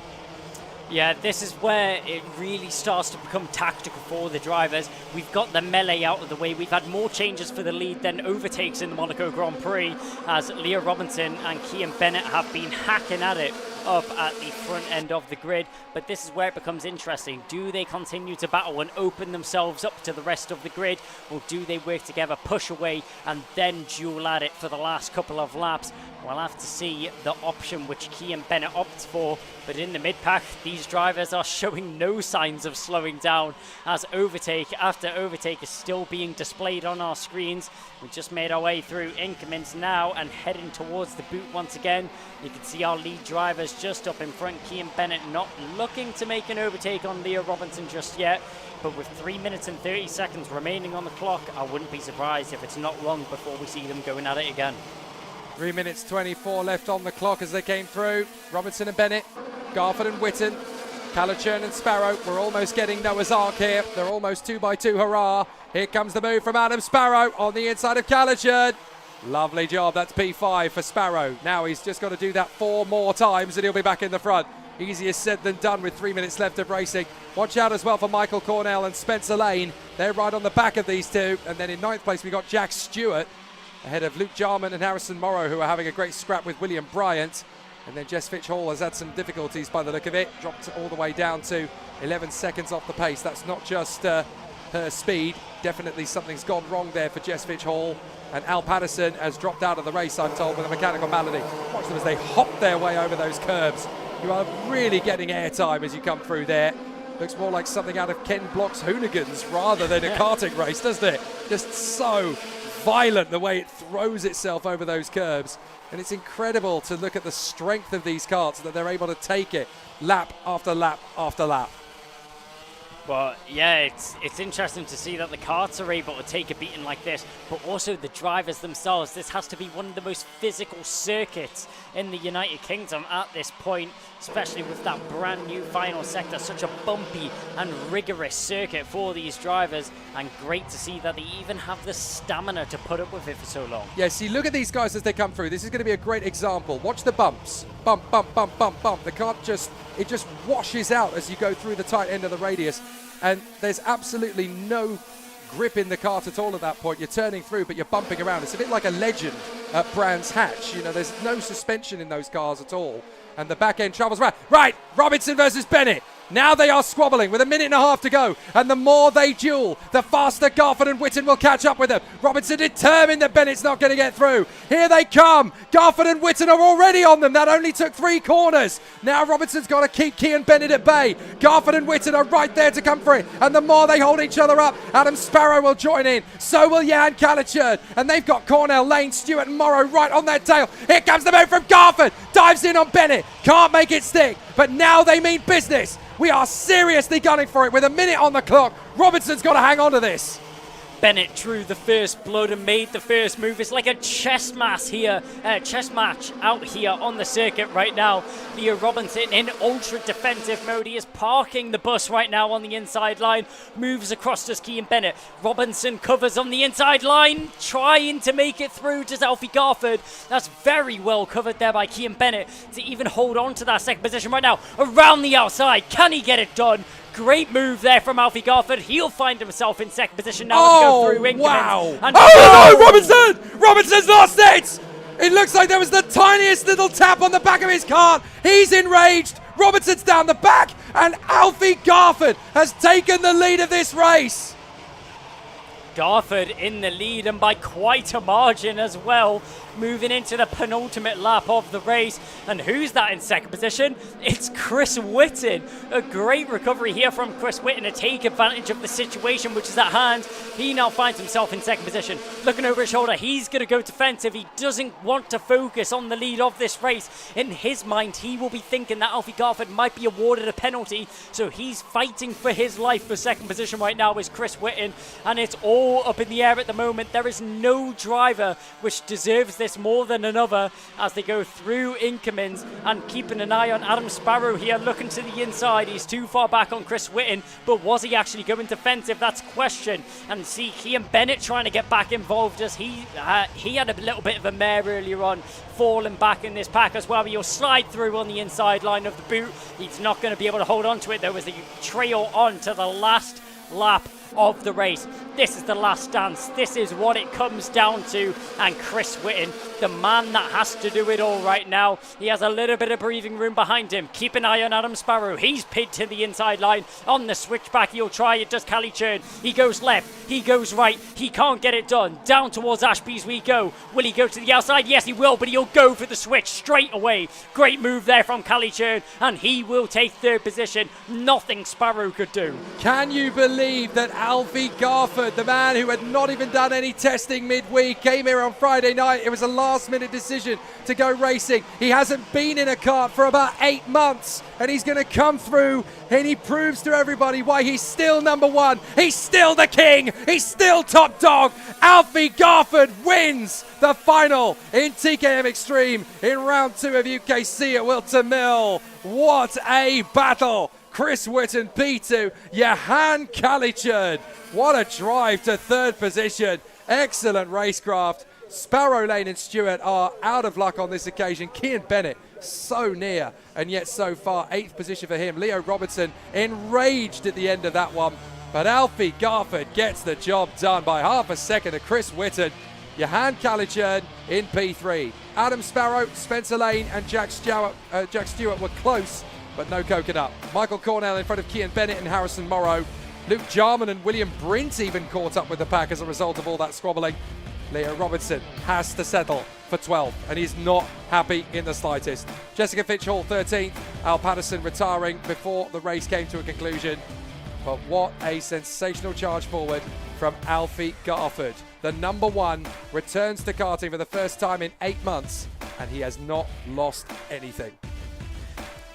Yeah, this is where it really starts to become tactical for the drivers. We've got the melee out of the way. We've had more changes for the lead than overtakes in the Monaco Grand Prix, as Leo Robinson and Cian Bennett have been hacking at it up at the front end of the grid. But this is where it becomes interesting. Do they continue to battle and open themselves up to the rest of the grid, or do they work together, push away, and then duel at it for the last couple of laps? We'll have to see the option which Cian Bennett opts for. But in the mid-pack, these drivers are showing no signs of slowing down, as overtake after overtake is still being displayed on our screens. We just made our way through increments now and heading towards the boot once again. You can see our lead drivers just up in front. Cian Bennett not looking to make an overtake on Leo Robinson just yet. But with 3 minutes and 30 seconds remaining on the clock, I wouldn't be surprised if it's not long before we see them going at it again. 3 minutes 24 left on the clock as they came through. Robinson and Bennett, Garford and Whitton, Kalichern and Sparrow. We're almost getting Noah's Ark here. They're almost 2x2, hurrah. Here comes the move from Adam Sparrow on the inside of Kalichern. Lovely job, that's P5 for Sparrow. Now he's just got to do that 4 more times and he'll be back in the front. Easier said than done with 3 minutes left of racing. Watch out as well for Michael Cornell and Spencer Lane. They're right on the back of these two. And then in 9th place, we got Jack Stewart ahead of Luke Jarman and Harrison Morrow, who are having a great scrap with William Bryant. And then Jess Fitch Hall has had some difficulties by the look of it. Dropped all the way down to 11 seconds off the pace. That's not just her speed. Definitely something's gone wrong there for Jess Fitch Hall. And Al Patterson has dropped out of the race, I'm told, with a mechanical malady. Watch them as they hop their way over those curbs. You are really getting airtime as you come through there. Looks more like something out of Ken Block's Hoonigans rather than a karting race, doesn't it? Just so violent the way it throws itself over those curbs. And it's incredible to look at the strength of these karts, that they're able to take it lap after lap after lap. Well, yeah, it's interesting to see that the karts are able to take a beating like this, but also the drivers themselves. This has to be one of the most physical circuits in the United Kingdom at this point, especially with that brand new final sector. Such a bumpy and rigorous circuit for these drivers, and great to see that they even have the stamina to put up with it for so long. Yeah, see, look at these guys as they come through. This is going to be a great example. Watch the bumps. Bump, bump, bump, bump, bump. The kart just washes out as you go through the tight end of the radius. And there's absolutely no grip in the kart at all at that point. You're turning through, but you're bumping around. It's a bit like a Legend at Brands Hatch. You know, there's no suspension in those cars at all. And the back end travels around. Right, Robinson versus Bennett. Now they are squabbling with 1.5 minutes to go. And the more they duel, the faster Garford and Whitton will catch up with them. Robinson determined that Bennett's not going to get through. Here they come. Garford and Whitton are already on them. That only took 3 corners. Now Robinson's got to keep Key and Bennett at bay. Garford and Whitton are right there to come free. And the more they hold each other up, Adam Sparrow will join in. So will Jan Calichurd. And they've got Cornell, Lane, Stewart and Morrow right on their tail. Here comes the move from Garford. Dives in on Bennett. Can't make it stick. But now they mean business. We are seriously gunning for it with 1 minute on the clock. Robinson's got to hang on to this. Bennett drew the first blood and made the first move. It's like a chess match out here on the circuit right now. Leo Robinson in ultra defensive mode. He is parking the bus right now on the inside line. Moves across to Kean Bennett. Robinson covers on the inside line, trying to make it through to Alfie Garford. That's very well covered there by Kean Bennett to even hold on to that second position right now. Around the outside, can he get it done? Great move there from Alfie Garford. He'll find himself in second position now to go through increments. Wow. And no, Robinson! Robinson's lost it! It looks like there was the tiniest little tap on the back of his cart. He's enraged. Robinson's down the back, and Alfie Garford has taken the lead of this race. Garford in the lead, and by quite a margin as well, moving into the penultimate lap of the race. And who's that in second position? It's Chris Whitton. A great recovery here from Chris Whitton to take advantage of the situation which is at hand. He now finds himself in second position. Looking over his shoulder, he's going to go defensive. He doesn't want to focus on the lead of this race. In his mind, he will be thinking that Alfie Garford might be awarded a penalty, so he's fighting for his life for second position right now is Chris Whitton, and it's all up in the air at the moment. There is no driver which deserves this more than another as they go through Inkermans, and keeping an eye on Adam Sparrow here, looking to the inside. He's too far back on Chris Whitton, but was he actually going defensive? That's question. And see Kean Bennett trying to get back involved as he had a little bit of a mare earlier on, falling back in this pack as well. He'll slide through on the inside line of the boot. He's not going to be able to hold on to it though as they trail on to the last lap of the race. This is the last dance. This is what it comes down to. And Chris Whitton, the man that has to do it all right now, he has a little bit of breathing room behind him. Keep an eye on Adam Sparrow. He's pinned to the inside line. On the switchback, he'll try it. Does Callie Churn. He goes left. He goes right. He can't get it done. Down towards Ashby's we go. Will he go to the outside? Yes, he will, but he'll go for the switch straight away. Great move there from Callie Churn, and he will take third position. Nothing Sparrow could do. Can you believe that Alfie Garford, the man who had not even done any testing midweek, came here on Friday night? It was a last-minute decision to go racing. He hasn't been in a kart for about 8 months, and he's going to come through, and he proves to everybody why he's still number one. He's still the king. He's still top dog. Alfie Garford wins the final in TKM Extreme in round 2 of UKC at Whilton Mill. What a battle. Chris Whitton P2, Johan Calichurd. What a drive to third position. Excellent racecraft. Sparrow Lane and Stewart are out of luck on this occasion. Kian Bennett so near and yet so far. 8th position for him. Leo Robertson enraged at the end of that one. But Alfie Garford gets the job done by half a second to Chris Whitton. Johan Calichurn in P3. Adam Sparrow, Spencer Lane and Jack Stewart were close, but no coconut. Michael Cornell in front of Kian Bennett and Harrison Morrow. Luke Jarman and William Brint even caught up with the pack as a result of all that squabbling. Leo Robertson has to settle for 12th, and he's not happy in the slightest. Jessica Fitch-Hall 13th, Al Patterson retiring before the race came to a conclusion. But what a sensational charge forward from Alfie Garford. The number 1 returns to karting for the first time in 8 months, and he has not lost anything.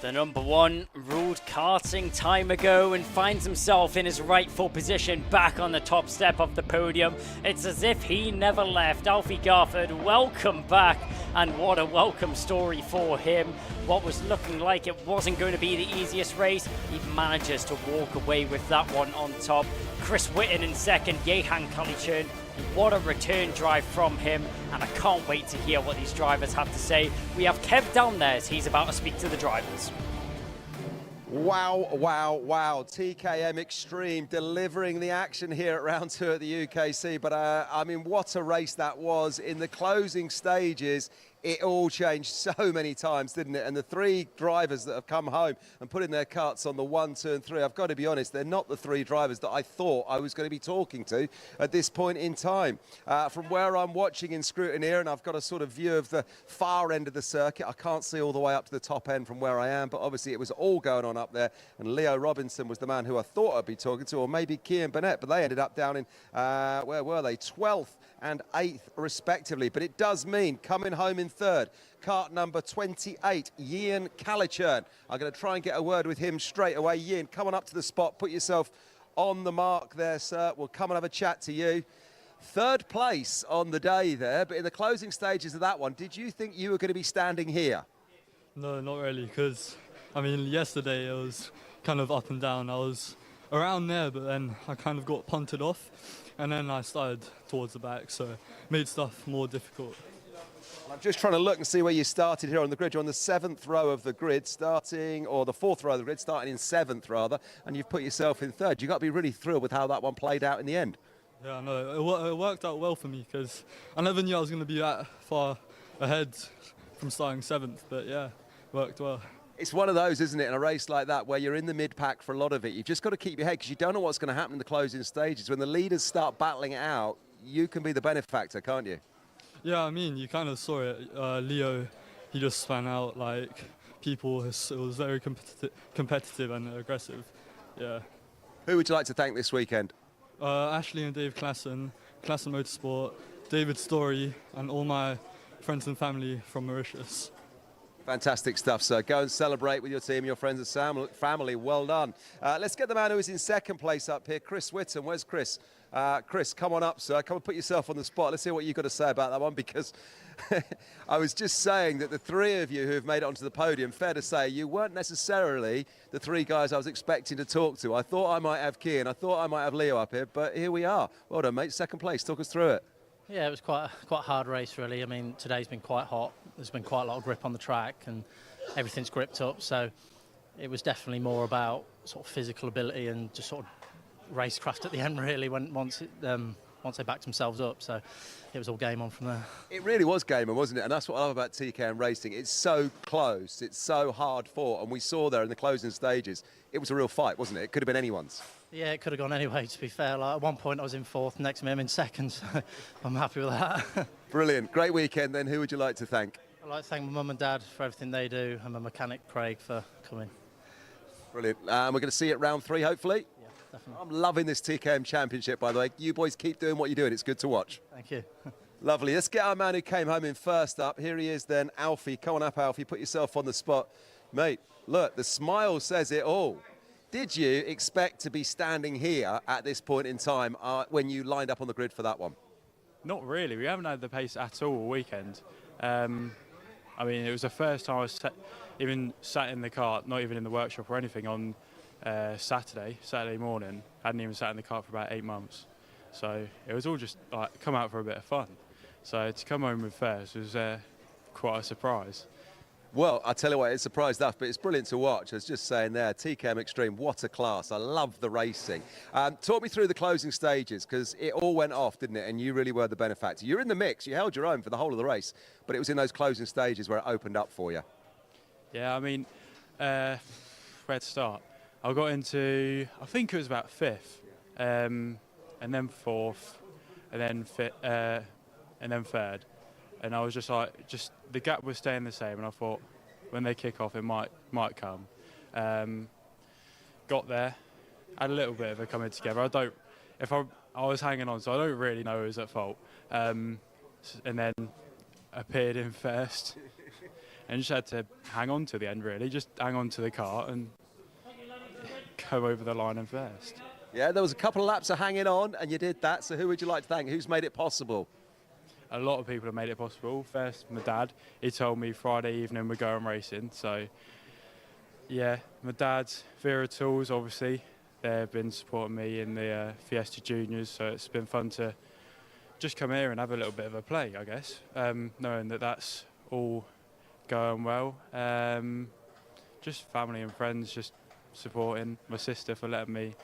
The number 1 ruled karting time ago and finds himself in his rightful position back on the top step of the podium. It's as if he never left. Alfie Garford, welcome back, and what a welcome story for him. What was looking like it wasn't going to be the easiest race, he manages to walk away with that one on top. Chris Whitton in second, Johan Calichurn. What a return drive from him, and I can't wait to hear what these drivers have to say. We have Kev down there as he's about to speak to the drivers. Wow, wow, wow. TKM Extreme delivering the action here at round 2 at the UKC. But, I mean, what a race that was. In the closing stages, it all changed so many times, didn't it? And the 3 drivers that have come home and put in their cuts on the 1, 2 and 3, I've got to be honest, they're not the 3 drivers that I thought I was going to be talking to at this point in time. From where I'm watching in Scrutineer, and I've got a sort of view of the far end of the circuit, I can't see all the way up to the top end from where I am, but obviously it was all going on up there, and Leo Robinson was the man who I thought I'd be talking to, or maybe Kian Bennett, but they ended up down in, where were they, 12th and 8th respectively. But it does mean coming home in 3rd, kart number 28, Ian Calichurn. I'm going to try and get a word with him straight away. Ian, come on up to the spot, put yourself on the mark there, sir. We'll come and have a chat to you. 3rd place on the day there, but in the closing stages of that one, did you think you were going to be standing here? No, not really, because, I mean, yesterday it was kind of up and down. I was around there, but then I kind of got punted off. And then I started towards the back, so made stuff more difficult. I'm just trying to look and see where you started here on the grid. You're on the 7th row of the grid starting, or the 4th row of the grid, starting in 7th rather, and you've put yourself in 3rd. You've got to be really thrilled with how that one played out in the end. Yeah, no, it worked out well for me, because I never knew I was going to be that far ahead from starting 7th, but yeah, it worked well. It's one of those, isn't it, in a race like that, where you're in the mid-pack for a lot of it. You've just got to keep your head, because you don't know what's going to happen in the closing stages. When the leaders start battling it out, you can be the benefactor, can't you? Yeah, I mean, you kind of saw it. Leo, he just span out like people. It was very competitive and aggressive. Yeah. Who would you like to thank this weekend? Ashley and Dave Klassen, Klassen Motorsport, David Story, and all my friends and family from Mauritius. Fantastic stuff, sir. Go and celebrate with your team, your friends and family. Well done. Let's get the man who is in 2nd place up here, Chris Whitton. Where's Chris? Chris, come on up, sir. Come and put yourself on the spot. Let's hear what you've got to say about that one, because I was just saying that the 3 of you who have made it onto the podium, fair to say, you weren't necessarily the 3 guys I was expecting to talk to. I thought I might have Kian, I thought I might have Leo up here, but here we are. Well done, mate. 2nd place. Talk us through it. Yeah, it was quite a hard race, really. I mean, today's been quite hot. There's been quite a lot of grip on the track, and everything's gripped up. So it was definitely more about sort of physical ability and just sort of racecraft at the end, really, once they backed themselves up. So it was all game on from there. It really was game on, wasn't it? And that's what I love about TKM racing. It's so close, it's so hard fought, and we saw there in the closing stages, it was a real fight, wasn't it? It could have been anyone's. Yeah, it could have gone anyway, to be fair. Like, at one point I was in 4th, next minute I'm in 2nd, so I'm happy with that. Brilliant. Great weekend then. Who would you like to thank? I'd like to thank my mum and dad for everything they do, and my mechanic Craig for coming. Brilliant. We're going to see you at round 3, hopefully. Yeah, definitely. I'm loving this TKM Championship, by the way. You boys keep doing what you're doing. It's good to watch. Thank you. Lovely. Let's get our man who came home in 1st up. Here he is then, Alfie. Come on up, Alfie. Put yourself on the spot. Mate, look, the smile says it all. Did you expect to be standing here at this point in time when you lined up on the grid for that one? Not really. We haven't had the pace at all weekend. I mean, it was the first time I was even sat in the car, not even in the workshop or anything, on Saturday morning. I hadn't even sat in the car for about 8 months. So it was all just like come out for a bit of fun. So to come home with first was quite a surprise. Well, I tell you what, it's surprised enough, but it's brilliant to watch. I was just saying there, TKM Extreme, what a class. I love the racing. Talk me through the closing stages, because it all went off, didn't it? And you really were the benefactor. You're in the mix. You held your own for the whole of the race, but it was in those closing stages where it opened up for you. Yeah, I mean, where to start? I got into, I think it was about 5th, and then 4th, and then 3rd. And I was just like, the gap was staying the same, and I thought when they kick off, it might come. Got there, had a little bit of a coming together. I was hanging on, so I don't really know who was at fault. And then appeared in first, and just had to hang on to the end, really, just hang on to the cart and go over the line in first. Yeah, there was a couple of laps of hanging on, and you did that. So who would you like to thank? Who's made it possible? A lot of people have made it possible. First, my dad. He told me Friday evening we're going racing. So, yeah, my dad, Vera Tools, obviously, they've been supporting me in the Fiesta Juniors. So it's been fun to just come here and have a little bit of a play, I guess, knowing that that's all going well. Just family and friends just supporting. My sister for letting me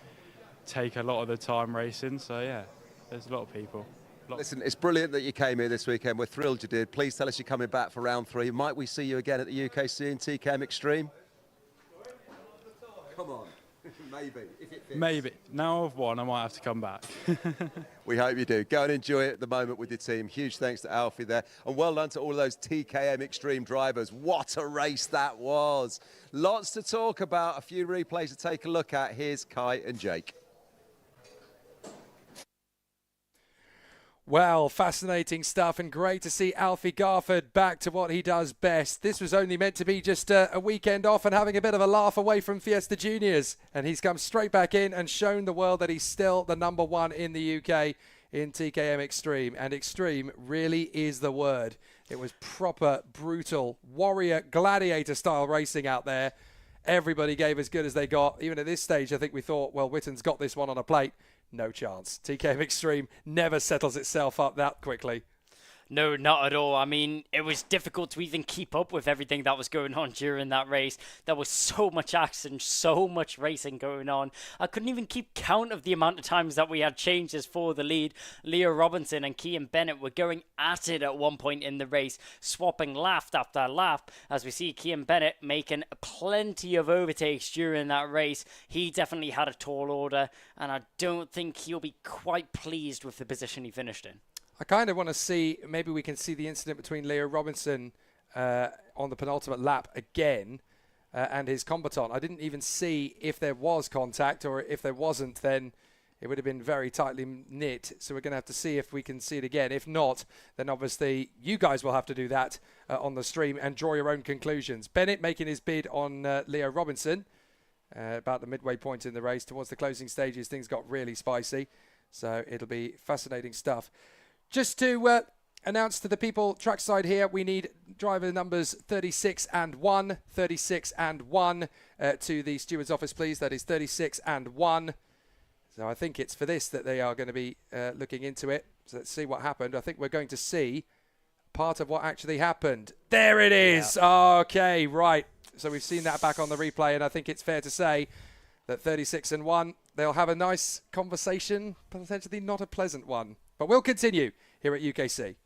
take a lot of the time racing. So, yeah, there's a lot of people. Listen, it's brilliant that you came here this weekend. We're thrilled you did. Please tell us you're coming back for round 3. Might we see you again at the UKC and TKM Extreme? Come on. Maybe, if it fits. Maybe. Now I've won, I might have to come back. We hope you do. Go and enjoy it at the moment with your team. Huge thanks to Alfie there. And well done to all of those TKM Extreme drivers. What a race that was. Lots to talk about. A few replays to take a look at. Here's Kai and Jake. Well, fascinating stuff, and great to see Alfie Garford back to what he does best. This was only meant to be just a weekend off and having a bit of a laugh away from Fiesta Juniors, and he's come straight back in and shown the world that he's still the #1 in the UK in TKM Extreme, and extreme really is the word. It was proper, brutal, warrior, gladiator style racing out there. Everybody gave as good as they got. Even at this stage, I think we thought, well, Whilton's got this one on a plate. No chance. TKM Extreme never settles itself up that quickly. No, not at all. I mean, it was difficult to even keep up with everything that was going on during that race. There was so much action, so much racing going on. I couldn't even keep count of the amount of times that we had changes for the lead. Leo Robinson and Cian Bennett were going at it at one point in the race, swapping lap after lap, as we see Cian Bennett making plenty of overtakes during that race. He definitely had a tall order, and I don't think he'll be quite pleased with the position he finished in. I kind of want to see, maybe we can see the incident between Leo Robinson on the penultimate lap again and his combatant. I didn't even see if there was contact, or if there wasn't, then it would have been very tightly knit. So we're going to have to see if we can see it again. If not, then obviously you guys will have to do that on the stream and draw your own conclusions. Bennett making his bid on Leo Robinson about the midway point in the race. Towards the closing stages, things got really spicy. So it'll be fascinating stuff. Just to announce to the people trackside here, we need driver numbers 36 and 1, 36 and 1 to the steward's office, please. That is 36 and 1. So I think it's for this that they are going to be looking into it. So let's see what happened. I think we're going to see part of what actually happened. There it is. Yeah. Okay, right. So we've seen that back on the replay, and I think it's fair to say that 36 and 1, they'll have a nice conversation, potentially not a pleasant one. But we'll continue here at UKC.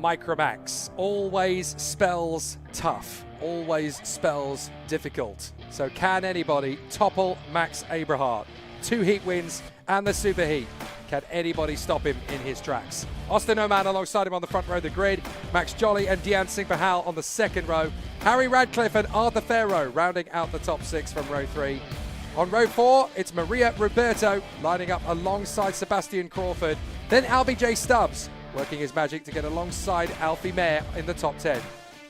Micromax always spells tough, always spells difficult. So can anybody topple Max Abrahart? 2 heat wins and the Superheat. Can anybody stop him in his tracks? Austin Oman alongside him on the front row of the grid. Max Jolly and Dean Singh Pahal on the second row. Harry Radcliffe and Arthur Farrow rounding out the top 6 from row 3. On row 4, it's Maria Roberto lining up alongside Sebastian Crawford. Then Albie J. Stubbs working his magic to get alongside Alfie Mayer in the top 10.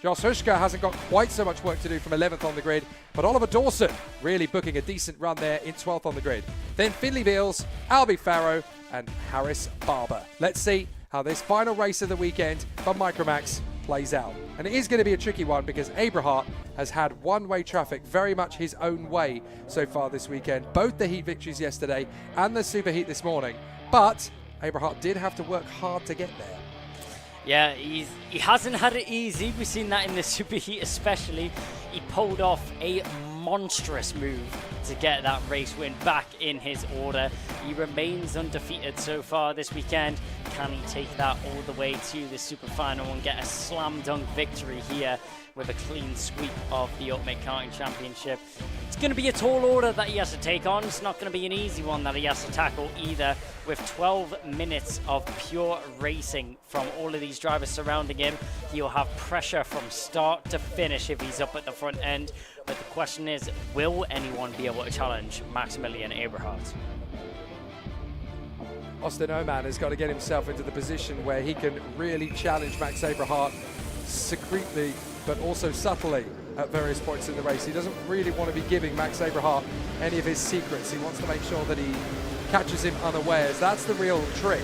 Josh Hushka hasn't got quite so much work to do from 11th on the grid, but Oliver Dawson really booking a decent run there in 12th on the grid. Then Finley Beals, Albie Farrow and Harris Barber. Let's see how this final race of the weekend for Micromax plays out. And it is going to be a tricky one because Abrahart has had one-way traffic very much his own way so far this weekend. Both the heat victories yesterday and the Superheat this morning. But Abrahart did have to work hard to get there. Yeah, he hasn't had it easy. We've seen that in the Superheat especially. He pulled off a monstrous move to get that race win back in his order. He remains undefeated so far this weekend. Can he take that all the way to the super final and get a slam dunk victory here with a clean sweep of the Ultimate Karting Championship? It's going to be a tall order that he has to take on. It's not going to be an easy one that he has to tackle either. With 12 minutes of pure racing from all of these drivers surrounding him, he'll have pressure from start to finish if he's up at the front end. But the question is, will anyone be able to challenge Maximilian Abrahart? Austin Oman has got to get himself into the position where he can really challenge Max Abrahart secretly, but also subtly at various points in the race. He doesn't really want to be giving Max Abrahart any of his secrets. He wants to make sure that he catches him unawares. That's the real trick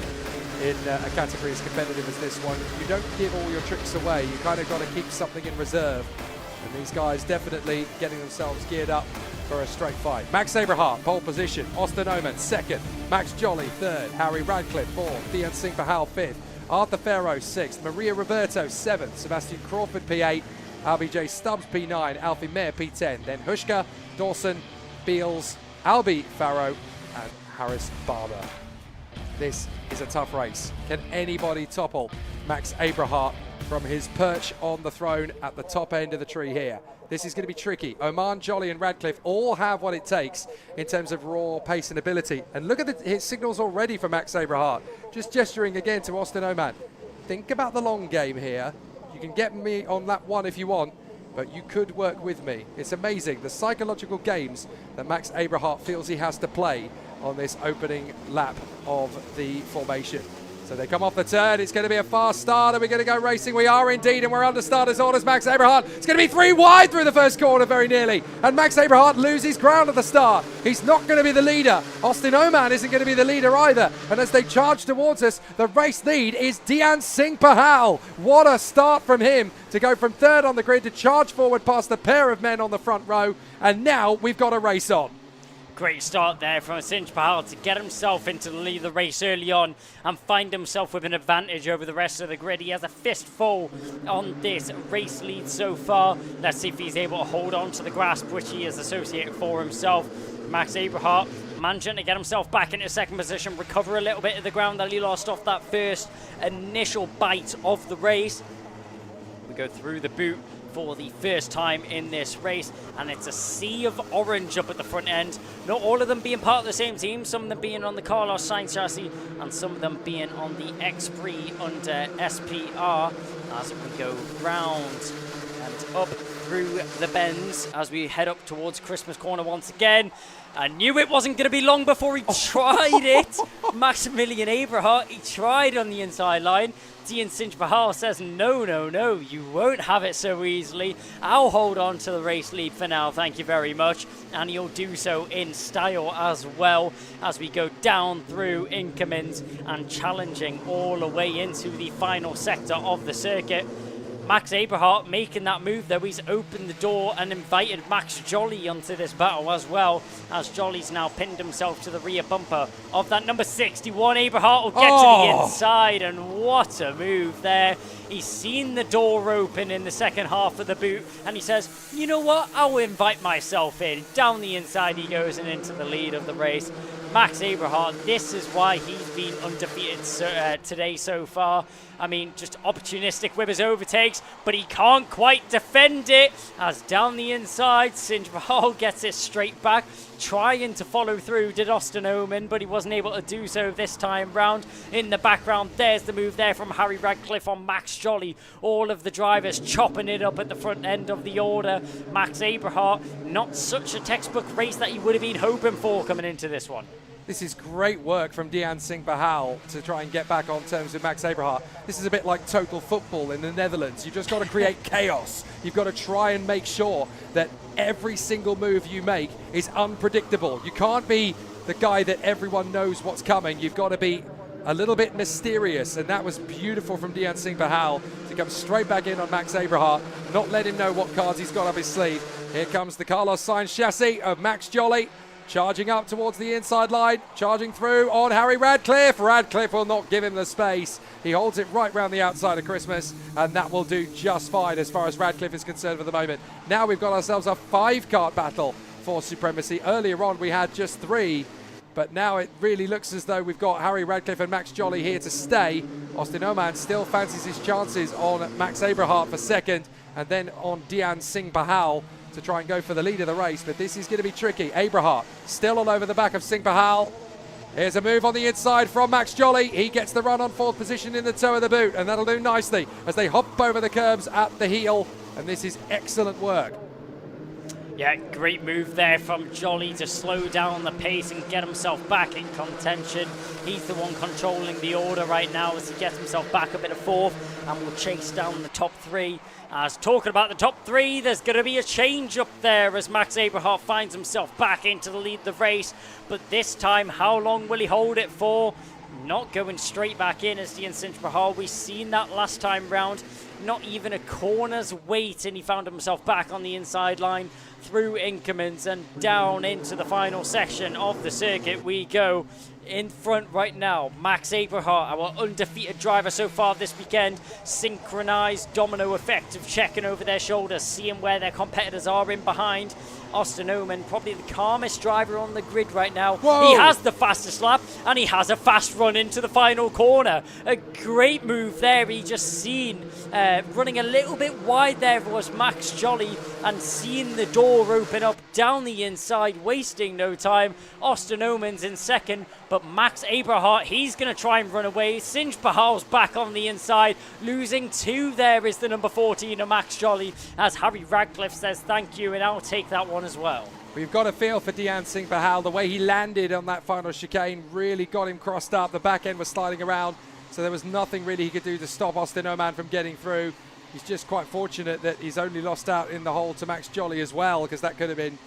in a category as competitive as this one. You don't give all your tricks away. You kind of got to keep something in reserve. And these guys definitely getting themselves geared up for a straight fight. Max Abrahart, pole position. Austin Oman, second. Max Jolly, third. Harry Radcliffe, fourth. Dean Singh Pahal, fifth. Arthur Farrow, sixth. Maria Roberto, seventh. Sebastian Crawford, P8. Albie J. Stubbs, P9. Alfie Mayer, P10. Then Hushka, Dawson, Beals, Albie Farrow, and Harris Barber. This is a tough race. Can anybody topple Max Abrahart from his perch on the throne at the top end of the tree here? This is going to be tricky. Oman, Jolly and Radcliffe all have what it takes in terms of raw pace and ability. And look at his signals already for Max Abrahart. Just gesturing again to Austin Oman. Think about the long game here. You can get me on lap 1 if you want, but you could work with me. It's amazing the psychological games that Max Abrahart feels he has to play on this opening lap of the formation. So they come off the turn. It's going to be a fast start. Are we going to go racing? We are indeed, and we're under starters orders. Max Abrahart. It's going to be 3 wide through the first corner very nearly. And Max Abrahart loses ground at the start. He's not going to be the leader. Austin Oman isn't going to be the leader either. And as they charge towards us, the race lead is Dean Singh Pahal. What a start from him to go from third on the grid to charge forward past the pair of men on the front row. And now we've got a race on. Great start there from Singh Pahal to get himself into the lead of the race early on and find himself with an advantage over the rest of the grid. He has a fistful on this race lead so far. Let's see if he's able to hold on to the grasp which he has associated for himself. Max Abrahart managing to get himself back into second position, recover a little bit of the ground that he lost off that first initial bite of the race. We go through the boot for the first time in this race, and it's a sea of orange up at the front end. Not all of them being part of the same team, some of them being on the Carlos Sainz chassis and some of them being on the X-Prix under SPR as we go round and up through the bends as we head up towards Christmas Corner once again. I knew it wasn't going to be long before he tried it. Maximilian Abrahart, he tried on the inside line. Dean Singh Pahal says, no, you won't have it so easily. I'll hold on to the race lead for now, thank you very much. And he'll do so in style as well as we go down through Inkermans and challenging all the way into the final sector of the circuit. Max Abrahart making that move though. He's opened the door and invited Max Jolly onto this battle as well, as Jolly's now pinned himself to the rear bumper of that number 61. Abrahart will get to the inside, and what a move there. He's seen the door open in the second half of the boot and he says, you know what, I'll invite myself in. Down the inside he goes and into the lead of the race. Max Abrahart, this is why he's been undefeated today so far. I mean, just opportunistic with his overtakes, but he can't quite defend it. As down the inside, Sinj Bahal gets it straight back, trying to follow through, did Austin Oman, but he wasn't able to do so this time round. In the background, there's the move there from Harry Radcliffe on Max Jolly. All of the drivers chopping it up at the front end of the order. Max Abrahart, not such a textbook race that he would have been hoping for coming into this one. This is great work from Dian Singh Bahal to try and get back on terms with Max Abrahart. This is a bit like total football in the Netherlands. You've just got to create chaos. You've got to try and make sure that every single move you make is unpredictable. You can't be the guy that everyone knows what's coming. You've got to be a little bit mysterious, and that was beautiful from Dian Singh Bahal to come straight back in on Max Abrahart, not let him know what cards he's got up his sleeve. Here comes the Carlos Sainz chassis of Max Jolly. Charging up towards the inside line, charging through on Harry Radcliffe. Radcliffe will not give him the space. He holds it right round the outside of Christmas, and that will do just fine as far as Radcliffe is concerned for the moment. Now we've got ourselves a 5-kart battle for supremacy. Earlier on we had just 3, but now it really looks as though we've got Harry Radcliffe and Max Jolly here to stay. Austin Oman still fancies his chances on Max Abrahart for second, and then on Dian Singh Bahal to try and go for the lead of the race, but this is going to be tricky. Abrahart still all over the back of Singh Bahal. Here's a move on the inside from Max Jolly. He gets the run on 4th position in the toe of the boot, and that'll do nicely as they hop over the curbs at the heel, and this is excellent work. Yeah, great move there from Jolly to slow down the pace and get himself back in contention. He's the one controlling the order right now as he gets himself back a bit of 4th and will chase down the top 3. As talking about the top 3, there's going to be a change up there as Max Abrahart finds himself back into the lead of the race. But this time, how long will he hold it for? Not going straight back in as Dian Singh Bahal. We've seen that last time round. Not even a corner's wait, and he found himself back on the inside line through Inkermans and down into the final section of the circuit we go. In front right now, Max Abrahart, our undefeated driver so far this weekend, synchronized domino effect of checking over their shoulders, seeing where their competitors are in behind. Austin Oman, probably the calmest driver on the grid right now. Whoa. He has the fastest lap, and he has a fast run into the final corner. A great move there. He just seen running a little bit wide there was Max Jolly, and seeing the door open up down the inside, wasting no time. Austin Oman's in second, but Max Abrahart, he's going to try and run away. Sinj Bahal's back on the inside. Losing 2 there is the number 14 of Max Jolly, as Harry Radcliffe says thank you, and I'll take that one as well. We've got a feel for Dian Singh Bahal. The way he landed on that final chicane really got him crossed up. The back end was sliding around, so there was nothing really he could do to stop Austin Oman from getting through. He's just quite fortunate that he's only lost out in the hole to Max Jolly as well, because that could have been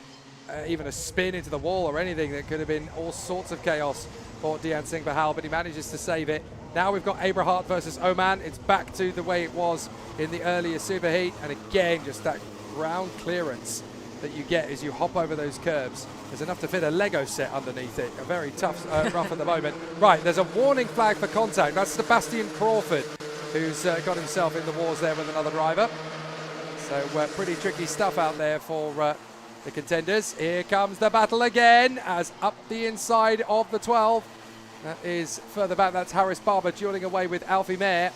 even a spin into the wall or anything. That could have been all sorts of chaos for Dian Singh Bahal, but he manages to save it. Now we've got Abrahart versus Oman. It's back to the way it was in the earlier Superheat, and again, just that ground clearance that you get as you hop over those curbs. There's enough to fit a Lego set underneath it. A very tough rough at the moment. Right, there's a warning flag for contact. That's Sebastian Crawford, who's got himself in the wars there with another driver. So pretty tricky stuff out there for the contenders. Here comes the battle again, as up the inside of the 12. That is further back, that's Harris Barber dueling away with Alfie Mayer.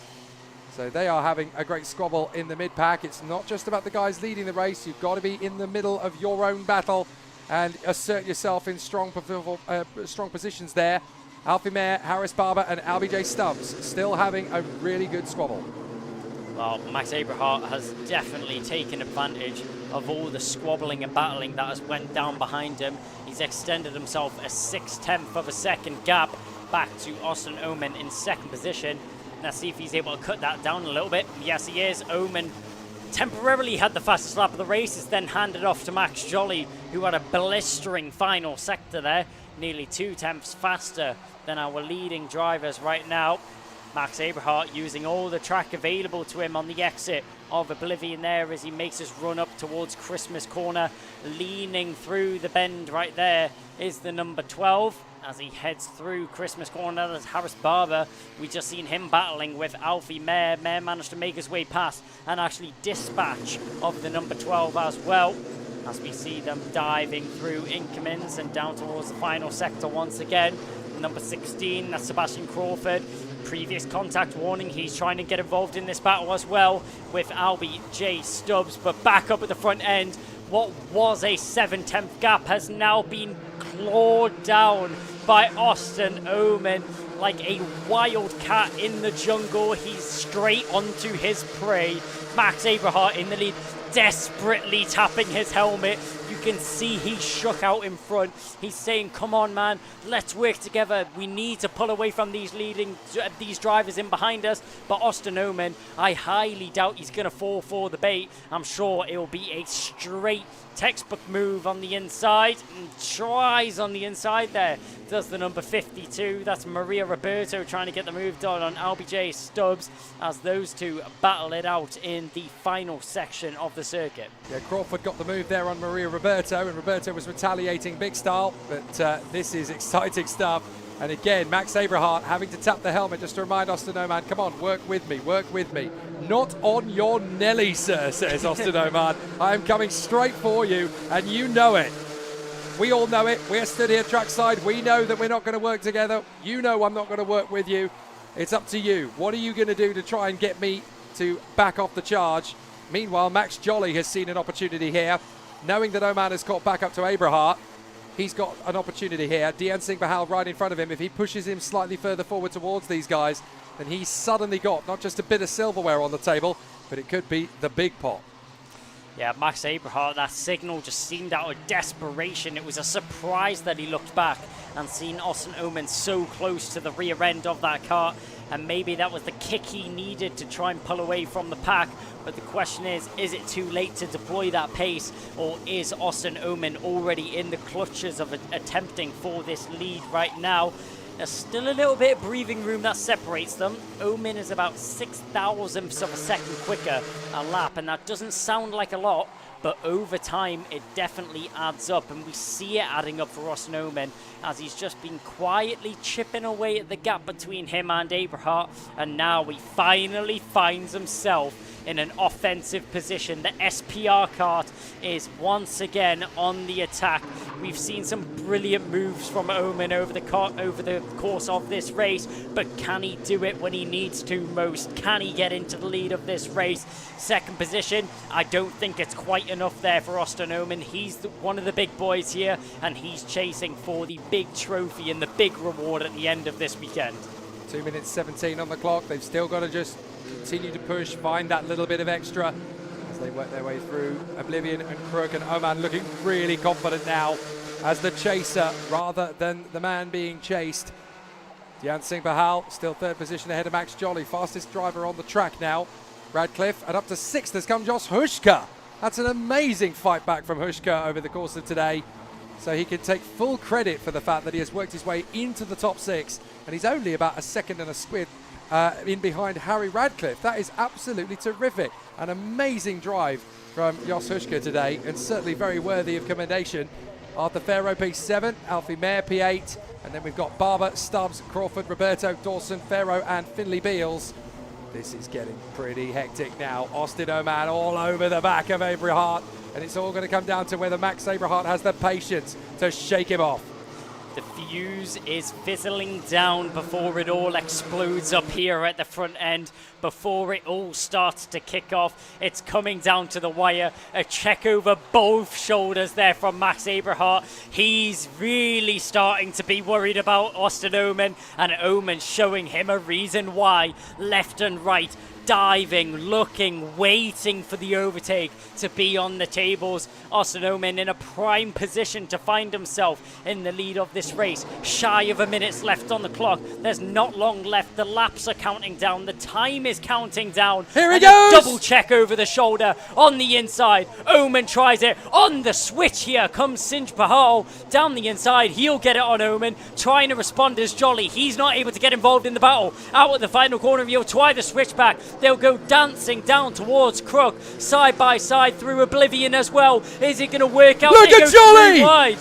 So they are having a great squabble in the mid-pack. It's not just about the guys leading the race. You've got to be in the middle of your own battle and assert yourself in strong positions there. Alfie Mayer, Harris Barber and Albie J. Stubbs still having a really good squabble. Well, Max Abrahart has definitely taken advantage of all the squabbling and battling that has went down behind him. He's extended himself a 6/10 of a second gap back to Austin Oman in second position. Let's see if he's able to cut that down a little bit. Yes, he is. Oman temporarily had the fastest lap of the race. It's then handed off to Max Jolly, who had a blistering final sector there. Nearly 2/10 faster than our leading drivers right now. Max Abrahart using all the track available to him on the exit of Oblivion there as he makes his run up towards Christmas Corner. Leaning through the bend right there is the number 12. As he heads through Christmas Corner, there's Harris Barber. We just seen him battling with Alfie Mayer. Mayer managed to make his way past and actually dispatch of the number 12 as well. as we see them diving through Inkermans and down towards the final sector once again. Number 16, that's Sebastian Crawford. Previous contact warning, he's trying to get involved in this battle as well with Albie J. Stubbs, but back up at the front end. What was a 7/10 gap has now been clawed down by Austin Oman like a wild cat in the jungle. He's straight onto his prey. Max Abrahart in the lead, desperately tapping his helmet. You can see he shook out in front. He's saying, come on, man, let's work together. We need to pull away from these drivers in behind us. But Austin Oman, I highly doubt he's going to fall for the bait. I'm sure it will be a straight textbook move on the inside. And tries on the inside there. Does the number 52. That's Maria Roberto trying to get the move done on LBJ Stubbs as those two battle it out in the final section of the circuit. Yeah, Crawford got the move there on Maria Roberto, and Roberto was retaliating big style, but this is exciting stuff. And again, Max Abrahart having to tap the helmet just to remind Austin Oman, come on, work with me, work with me. Not on your Nelly, sir, says Austin Oman. I am coming straight for you, and you know it. We all know it. We're stood here trackside. We know that we're not going to work together. You know I'm not going to work with you. It's up to you. What are you going to do to try and get me to back off the charge? Meanwhile, Max Jolly has seen an opportunity here. Knowing that Oman has caught back up to Abrahart, he's got an opportunity here. Dian Singh Bahal right in front of him. If he pushes him slightly further forward towards these guys, then he's suddenly got not just a bit of silverware on the table, but it could be the big pot. Yeah, Max Abrahart, that signal just seemed out of desperation. It was a surprise that he looked back and seen Austin Oman so close to the rear end of that car. And maybe that was the kick he needed to try and pull away from the pack. But the question is it too late to deploy that pace? Or is Austin Oman already in the clutches of attempting for this lead right now? There's still a little bit of breathing room that separates them. Oman is about 0.06 of a second quicker a lap, and that doesn't sound like a lot, but over time it definitely adds up, and we see it adding up for Austin Oman as he's just been quietly chipping away at the gap between him and Abrahart, and now he finally finds himself in an offensive position. The SPR kart is once again on the attack. We've seen some brilliant moves from Oman over the course of this race, but can he do it when he needs to most? Can he get into the lead of this race? Second position, I don't think it's quite enough there for Austin Oman. He's one of the big boys here, and he's chasing for the big trophy and the big reward at the end of this weekend. 2 minutes 17 on the clock. They've still got to just continue to push, find that little bit of extra as they work their way through Oblivion and Crook, and Oman looking really confident now as the chaser rather than the man being chased. Dian Singh Bahal still third position ahead of Max Jolly, fastest driver on the track now. Radcliffe, and up to sixth has come Josh Hushka. That's an amazing fight back from Hushka over the course of today. So he can take full credit for the fact that he has worked his way into the top six, and he's only about a second and a squid in behind Harry Radcliffe. That is absolutely terrific. An amazing drive from Jos Hushka today, and certainly very worthy of commendation. Arthur Farrow P7, Alfie Mayer P8, and then we've got Barber, Stubbs, Crawford, Roberto, Dawson, Farrow and Finley Beals. This is getting pretty hectic now. Austin Oman all over the back of Abrahart, and it's all going to come down to whether Max Abrahart has the patience to shake him off. The fuse is fizzling down before it all explodes up here at the front end, before it all starts to kick off. It's coming down to the wire. A check over both shoulders there from Max Abrahart. He's really starting to be worried about Austin Oman, and Oman showing him a reason why. Left and right, diving, looking, waiting for the overtake to be on the tables. Austin Oman in a prime position to find himself in the lead of this race. Shy of a minute's left on the clock. There's not long left. The laps are counting down. The time is counting down. Here he goes! Double check over the shoulder on the inside. Oman tries it on the switch. Here comes Sinj Pahal down the inside. He'll get it on Oman. Trying to respond as Jolly. He's not able to get involved in the battle. Out at the final corner, he'll try the switch back. They'll go dancing down towards Crook, side by side through Oblivion as well. Is it going to work out? Look at Jolly! Wide.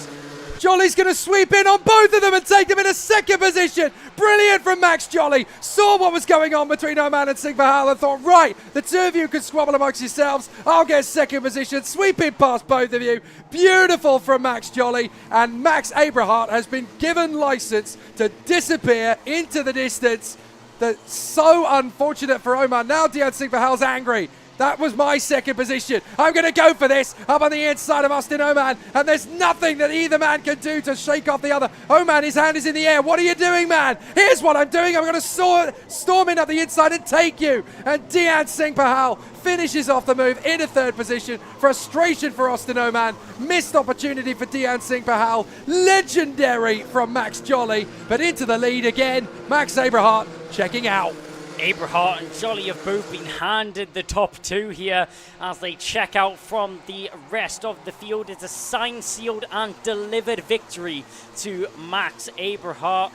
Jolly's going to sweep in on both of them and take them in a second position. Brilliant from Max Jolly. Saw what was going on between Oman and Singh Bahal and thought, right, the two of you can squabble amongst yourselves. I'll get second position, sweeping past both of you. Beautiful from Max Jolly. And Max Abrahart has been given license to disappear into the distance. That's so unfortunate for Oman. Now Dian Singh Bahal's angry. That was my second position. I'm going to go for this up on the inside of Austin Oman, and there's nothing that either man can do to shake off the other. Oman, his hand is in the air. What are you doing, man? Here's what I'm doing. I'm going to storm in up the inside and take you. And Dian Singh Bahal finishes off the move in a third position. Frustration for Austin Oman. Missed opportunity for Dian Singh Bahal. Legendary from Max Jolly, but into the lead again. Max Abrahart checking out. Abrahart and Jolly have both been handed the top two here as they check out from the rest of the field. It's a signed, sealed and delivered victory to Max Abrahart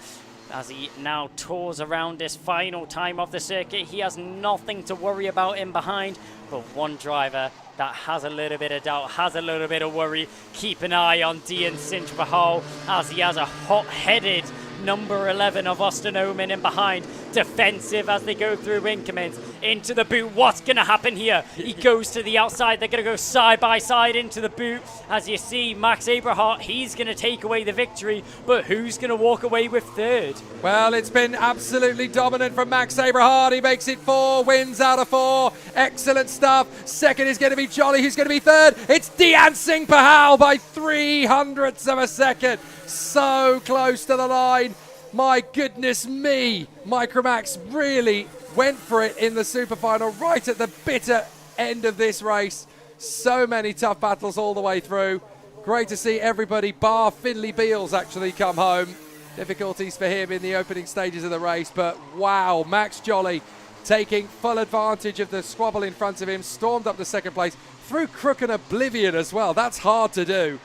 as he now tours around this final time of the circuit. He has nothing to worry about in behind, but one driver that has a little bit of doubt, has a little bit of worry. Keep an eye on Dian Singh Bahal as he has a hot-headed number 11 of Austin Oman in behind. Defensive as they go through increments. Into the boot. What's going to happen here? He goes to the outside. They're going to go side by side into the boot. As you see, Max Abrahart, he's going to take away the victory. But who's going to walk away with third? Well, it's been absolutely dominant from Max Abrahart. He makes it 4 wins out of 4. Excellent stuff. Second is going to be Jolly, who's going to be third. It's Dian Singh Bahal by 0.03 of a second. So close to the line. My goodness me. Micromax really went for it in the super final right at the bitter end of this race. So many tough battles all the way through. Great to see everybody bar Finley Beals actually come home. Difficulties for him in the opening stages of the race, but wow, Max Jolly taking full advantage of the squabble in front of him, stormed up to second place through crook and oblivion as well. That's hard to do.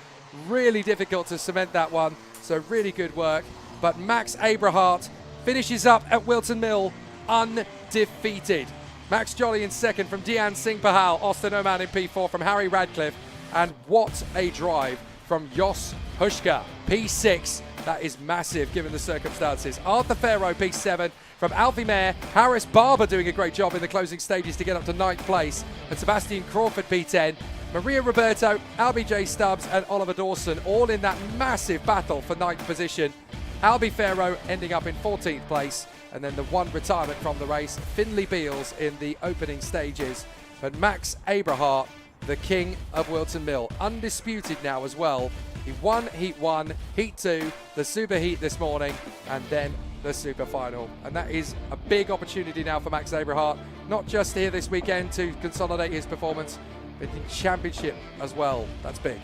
Really difficult to cement that one, so really good work. But Max Abrahart finishes up at Whilton Mill undefeated. Max Jolly in second from Dian Singh Bahal, Austin Oman in P4 from Harry Radcliffe, and what a drive from Jos Hushka, P6. That is massive given the circumstances. Arthur Farrow, P7 from Alfie Mayer, Harris Barber doing a great job in the closing stages to get up to 9th place, and Sebastian Crawford, P10. Maria Roberto, Albie J. Stubbs and Oliver Dawson all in that massive battle for 9th position. Albie Farrow ending up in 14th place, and then the one retirement from the race, Finley Beals in the opening stages. But Max Abrahart, the king of Whilton Mill, undisputed now as well. He won Heat 1, Heat 2, the Super Heat this morning, and then the Super Final. And that is a big opportunity now for Max Abrahart, not just here this weekend to consolidate his performance, but in championship as well. That's big.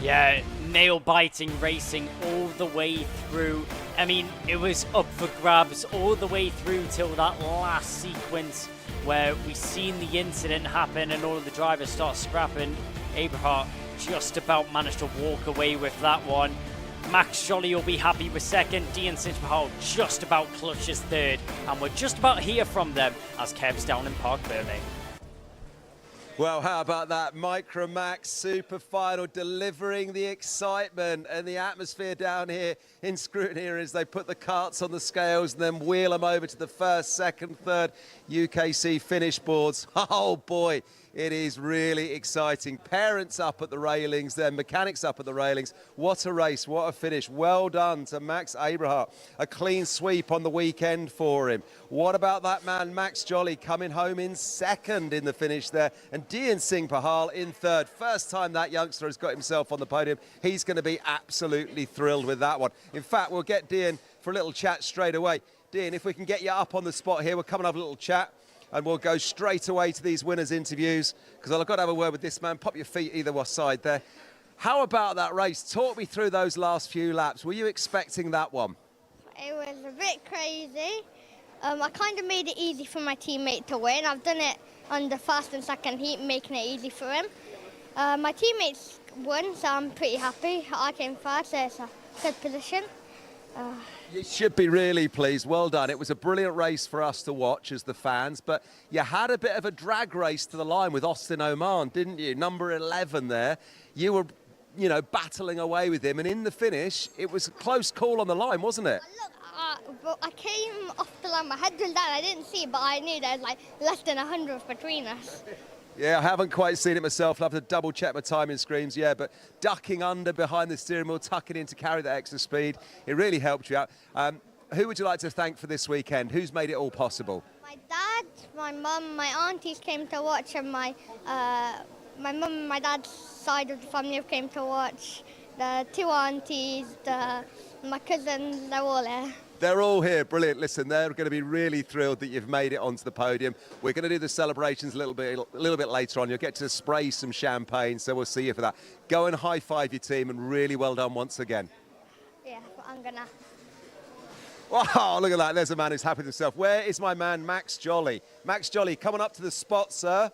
Yeah, nail-biting racing all the way through. I mean, it was up for grabs all the way through till that last sequence where we seen the incident happen and all of the drivers start scrapping. Abrahart just about managed to walk away with that one. Max Jolly will be happy with second. Dian Singh Bahal just about clutches third. And we're just about to hear from them as Kev's down in Park Burley. Well, how about that? Micromax Super Final delivering the excitement and the atmosphere down here in Scrutiny as they put the carts on the scales and then wheel them over to the first, second, third UKC finish boards. Oh boy, it is really exciting. Parents up at the railings, then mechanics up at the railings. What a race, what a finish. Well done to Max Abrahart. A clean sweep on the weekend for him. What about that man, Max Jolly, coming home in second in the finish there, and Dian Singh Bahal in third. First time that youngster has got himself on the podium. He's going to be absolutely thrilled with that one. In fact, we'll get Dian for a little chat straight away. Dian, if we can get you up on the spot here, we'll come and have a little chat. And we'll go straight away to these winners' interviews because I've got to have a word with this man. Pop your feet either side there. How about that race? Talk me through those last few laps. Were you expecting that one? It was a bit crazy. I kind of made it easy for my teammate to win. I've done it on the first and second heat, making it easy for him. My teammates won, so I'm pretty happy. I came first, so it's a good position. You should be really pleased. Well done. It was a brilliant race for us to watch as the fans, but you had a bit of a drag race to the line with Austin Oman, didn't you? Number 11 there. You were you know, battling away with him. And in the finish, it was a close call on the line, wasn't it? But I came off the line, my head was down, I didn't see it, but I knew there was like less than 100 between us. Yeah, I haven't quite seen it myself. I'll have to double check my timing screens, yeah, but ducking under behind the steering wheel, tucking in to carry that extra speed, it really helped you out. Who would you like to thank for this weekend? Who's made it all possible? My dad, my mum, my aunties came to watch, and my mum and my dad's side of the family came to watch. The 2 aunties, my cousins, they're all here. They're all here, brilliant. Listen, they're going to be really thrilled that you've made it onto the podium. We're going to do the celebrations a little bit later on. You'll get to spray some champagne, so we'll see you for that. Go and high-five your team, and really well done once again. Yeah, I'm gonna. Wow, look at that. There's a man who's happy with himself. Where is my man, Max Jolly? Max Jolly, come on up to the spot, sir.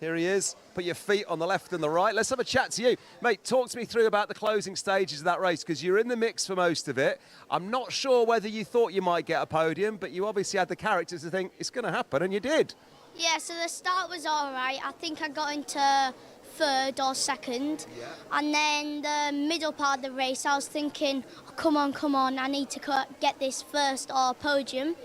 Here he is. Put your feet on the left and the right. Let's have a chat to you. Mate, talk to me through about the closing stages of that race, because you're in the mix for most of it. I'm not sure whether you thought you might get a podium, but you obviously had the character to think it's going to happen, and you did. Yeah, so the start was all right. I think I got into 3rd or 2nd. Yeah. And then the middle part of the race, I was thinking, oh, come on, I need to get this 1st or podium.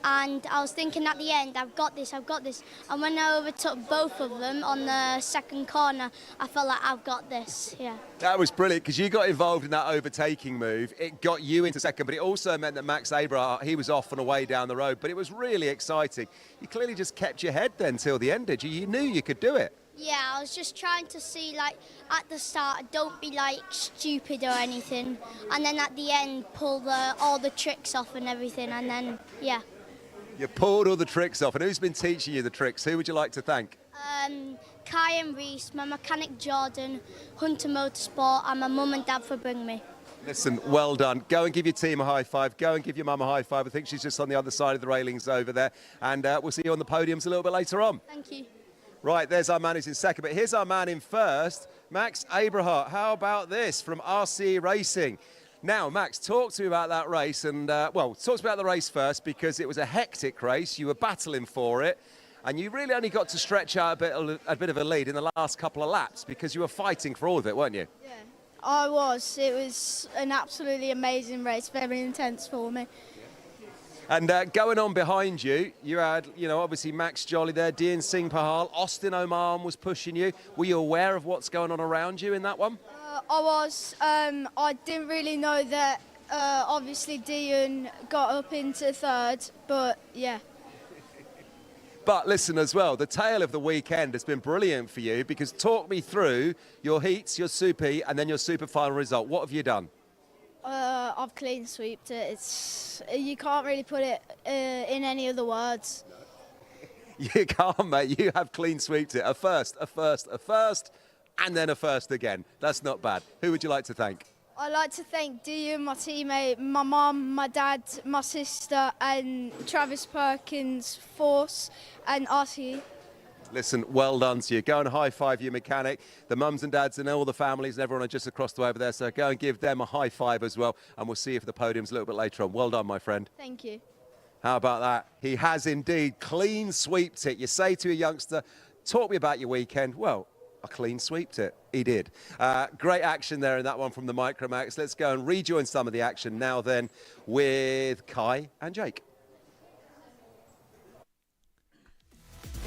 And I was thinking at the end, I've got this. And when I overtook both of them on the 2nd corner, I felt like I've got this, yeah. That was brilliant, because you got involved in that overtaking move. It got you into 2nd, but it also meant that Max Abrahart, he was off and away down the road. But it was really exciting. You clearly just kept your head then till the end, did you? You knew you could do it. Yeah, I was just trying to see, like, at the start, don't be, like, stupid or anything. And then at the end, pull all the tricks off and everything, and then, yeah. You pulled all the tricks off. And who's been teaching you the tricks? Who would you like to thank? Kai and Reese, my mechanic Jordan, Hunter Motorsport, and my mum and dad for bringing me. Listen, well done. Go and give your team a high five. Go and give your mum a high five. I think she's just on the other side of the railings over there. And we'll see you on the podiums a little bit later on. Thank you. Right, there's our man who's in 2nd. But here's our man in 1st, Max Abrahart. How about this from RC Racing? Now, Max, talk to me about that race. And, well, talk to me about the race first, because it was a hectic race. You were battling for it. And you really only got to stretch out a bit of a lead in the last couple of laps, because you were fighting for all of it, weren't you? Yeah, I was. It was an absolutely amazing race, very intense for me. And going on behind you, you had, you know, obviously Max Jolly there, Dean Singh Pahal, Austin Oman was pushing you. Were you aware of what's going on around you in that one? I was. I didn't really know that, obviously, Dean got up into 3rd, but yeah. But listen as well, the tale of the weekend has been brilliant for you, because talk me through your heats, your super heat, and then your super final result. What have you done? I've clean sweeped it. You can't really put it in any other words. You can't, mate. You have clean sweeped it. A first, and then a first again. That's not bad. Who would you like to thank? I'd like to thank Dean, my teammate, my mum, my dad, my sister, and Travis Perkins, Force, and RC. Listen, well done to you. Go and high-five your mechanic. The mums and dads and all the families and everyone are just across the way over there, so go and give them a high five as well, and we'll see you for the podiums a little bit later on. Well done, my friend. Thank you. How about that? He has indeed clean sweeped it. You say to a youngster, talk me about your weekend. Well, I clean sweeped it. He did. Great action there in that one from the Micromax. Let's go and rejoin some of the action now then with Kai and Jake.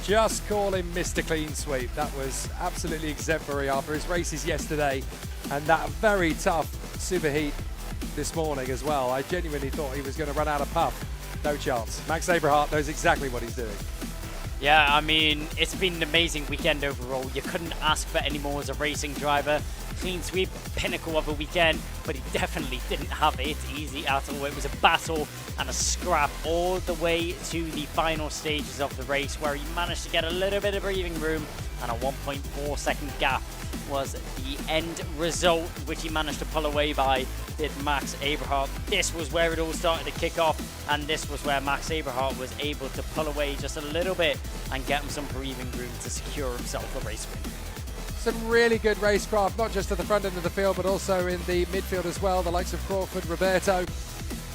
Just call him Mr. Clean Sweep. That was absolutely exemplary after his races yesterday and that very tough superheat this morning as well. I genuinely thought he was going to run out of puff. No chance. Max Abrahart knows exactly what he's doing. Yeah, I mean, it's been an amazing weekend overall. You couldn't ask for any more as a racing driver. Clean sweep, pinnacle of a weekend, but he definitely didn't have it easy at all. It was a battle and a scrap all the way to the final stages of the race, where he managed to get a little bit of breathing room, and a 1.4 second gap was the end result, which he managed to pull away by, did Max Abrahart. This was where it all started to kick off, and this was where Max Abrahart was able to pull away just a little bit and get him some breathing room to secure himself a race win. Some really good racecraft, not just at the front end of the field, but also in the midfield as well. The likes of Crawford, Roberto.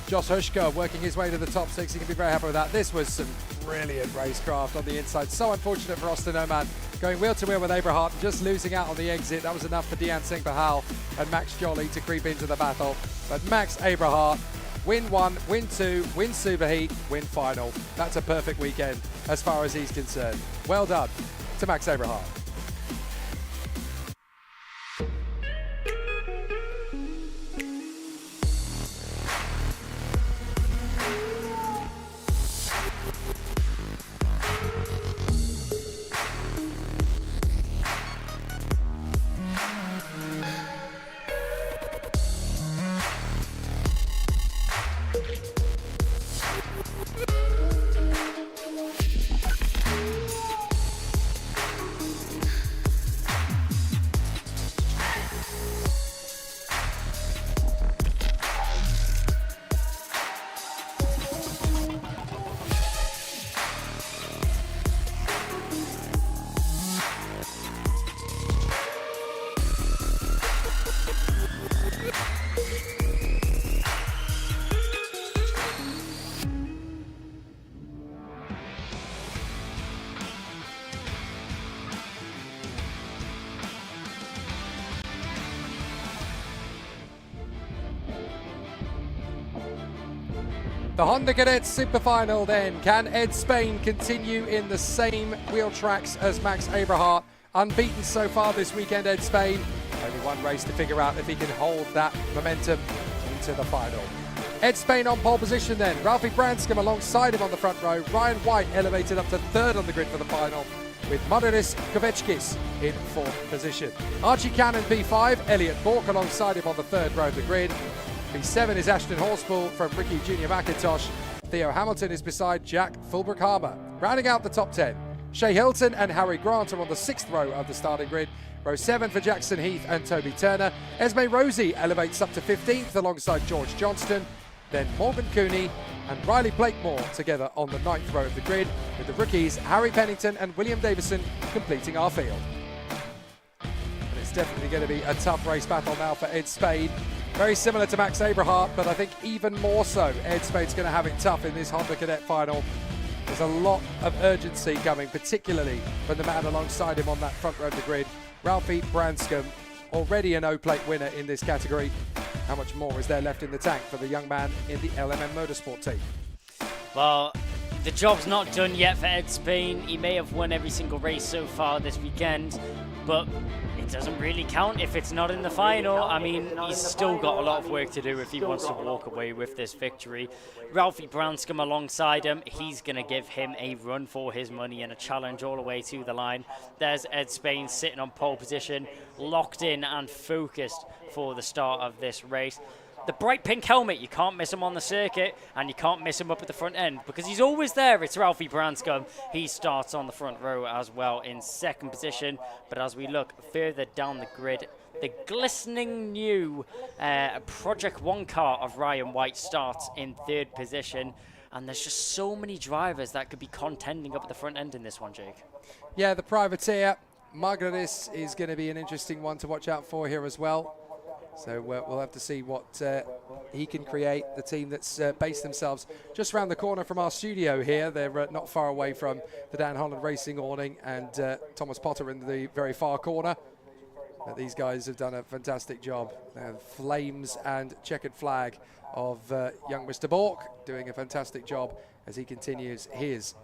Josh Hushka working his way to the top 6. He can be very happy with that. This was some brilliant racecraft on the inside. So unfortunate for Austin Oman going wheel to wheel with Abrahart and just losing out on the exit. That was enough for Dean Singh Bahal and Max Jolly to creep into the battle. But Max Abrahart, win 1, win 2, win Superheat, win final. That's a perfect weekend as far as he's concerned. Well done to Max Abrahart. The Honda Cadet Superfinal then. Can Ed Spain continue in the same wheel tracks as Max Abrahart? Unbeaten so far this weekend, Ed Spain. Only one race to figure out if he can hold that momentum into the final. Ed Spain on pole position then. Ralphie Branscombe alongside him on the front row. Ryan White elevated up to third on the grid for the final, with Moderis Kovechkis in fourth position. Archie Cannon P5, Elliot Bork alongside him on the third row of the grid. P7 is Ashton Horspool from Ricky Junior McIntosh. Theo Hamilton is beside Jack Fulbrook-Harmer. Rounding out the top 10, Shea Hilton and Harry Grant are on the 6th row of the starting grid. Row 7 for Jackson Heath and Toby Turner. Esme Rosie elevates up to 15th alongside George Johnston. Then Morgan Cooney and Riley Blakemore together on the 9th row of the grid, with the rookies Harry Pennington and William Davison completing our field. And it's definitely going to be a tough race battle now for Ed Spade. Very similar to Max Abrahart, but I think even more so, Ed Spade's going to have it tough in this Honda Cadet final. There's a lot of urgency coming, particularly from the man alongside him on that front row of the grid, Ralphie Branscombe, already an O-Plate winner in this category. How much more is there left in the tank for the young man in the LMM Motorsport team? Well, the job's not done yet for Ed Spain. He may have won every single race so far this weekend, but it doesn't really count if it's not in the final. I mean, he's still got a lot of work to do if he wants to walk away with this victory. Ralphie Branscombe alongside him, he's going to give him a run for his money and a challenge all the way to the line. There's Ed Spain sitting on pole position, locked in and focused for the start of this race. The bright pink helmet, you can't miss him on the circuit, and you can't miss him up at the front end because he's always there. It's Ralphie Branscombe. He starts on the front row as well in second position. But as we look further down the grid, the glistening new Project 1 car of Ryan White starts in third position. And there's just so many drivers that could be contending up at the front end in this one, Jake. Yeah, the privateer, Margaretis, is going to be an interesting one to watch out for here as well. So we'll have to see what he can create. The team that's based themselves just around the corner from our studio here. They're not far away from the Dan Holland Racing awning and Thomas Potter in the very far corner. But these guys have done a fantastic job. Flames and checkered flag of young Mr. Bork doing a fantastic job as he continues his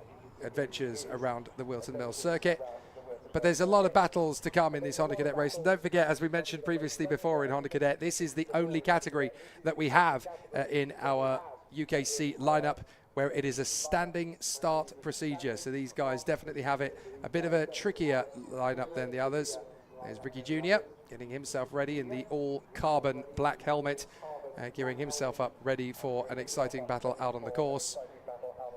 adventures around the Whilton Mill circuit. But there's a lot of battles to come in this Honda Cadet race. And don't forget, as we mentioned previously before in Honda Cadet, this is the only category that we have in our UKC lineup where it is a standing start procedure. So these guys definitely have it a bit of a trickier lineup than the others. There's Ricky Jr. getting himself ready in the all-carbon black helmet, gearing himself up ready for an exciting battle out on the course.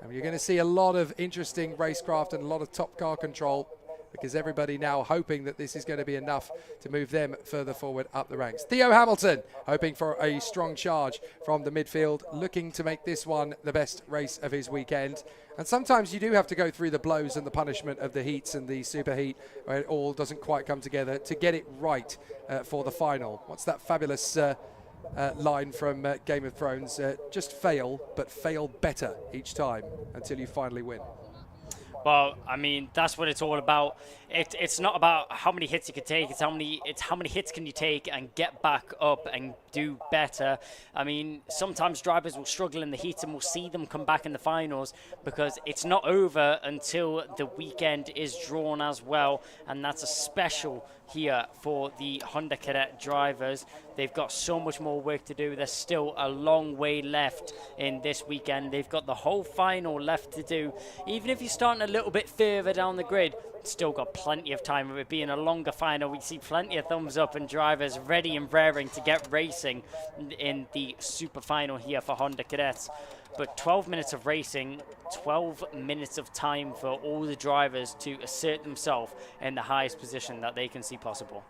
And you're going to see a lot of interesting racecraft and a lot of top car control, because everybody now hoping that this is going to be enough to move them further forward up the ranks. Theo Hamilton hoping for a strong charge from the midfield, looking to make this one the best race of his weekend. And sometimes you do have to go through the blows and the punishment of the heats and the superheat, where it all doesn't quite come together to get it right for the final. What's that fabulous line from Game of Thrones. Just fail, but fail better each time until you finally win. Well, I mean, that's what it's all about. It's not about how many hits you can take. It's how many hits can you take and get back up and do better. I mean, sometimes drivers will struggle in the heat, and we'll see them come back in the finals because it's not over until the weekend is drawn as well, and that's a special here for the Honda Cadet drivers. They've got so much more work to do. There's still a long way left in this weekend. They've got the whole final left to do. Even if you're starting a little bit further down the grid, still got plenty of time. With it being a longer final, we see plenty of thumbs up and drivers ready and raring to get racing in the super final here for Honda Cadets. But 12 minutes of racing, 12 minutes of time for all the drivers to assert themselves in the highest position that they can see possible.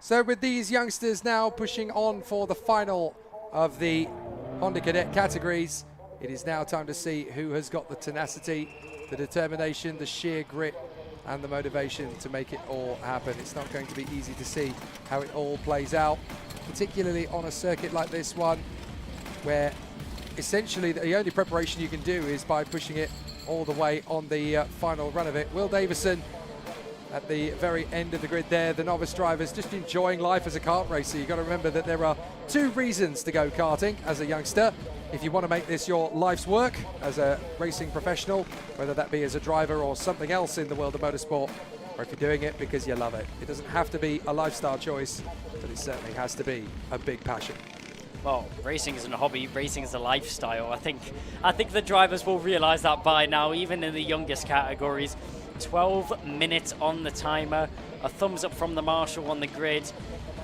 So with these youngsters now pushing on for the final of the Honda Cadet categories, it is now time to see who has got the tenacity, the determination, the sheer grit and the motivation to make it all happen. It's not going to be easy to see how it all plays out, particularly on a circuit like this one, where essentially the only preparation you can do is by pushing it all the way on the final run of it. Will Davison at the very end of the grid there, the novice drivers just enjoying life as a kart racer. You've got to remember that there are 2 reasons to go karting as a youngster. If you want to make this your life's work as a racing professional, whether that be as a driver or something else in the world of motorsport, or if you're doing it because you love it. It doesn't have to be a lifestyle choice, but it certainly has to be a big passion. Well, racing isn't a hobby, racing is a lifestyle. I think the drivers will realize that by now, even in the youngest categories. 12 minutes on the timer, a thumbs up from the marshal on the grid,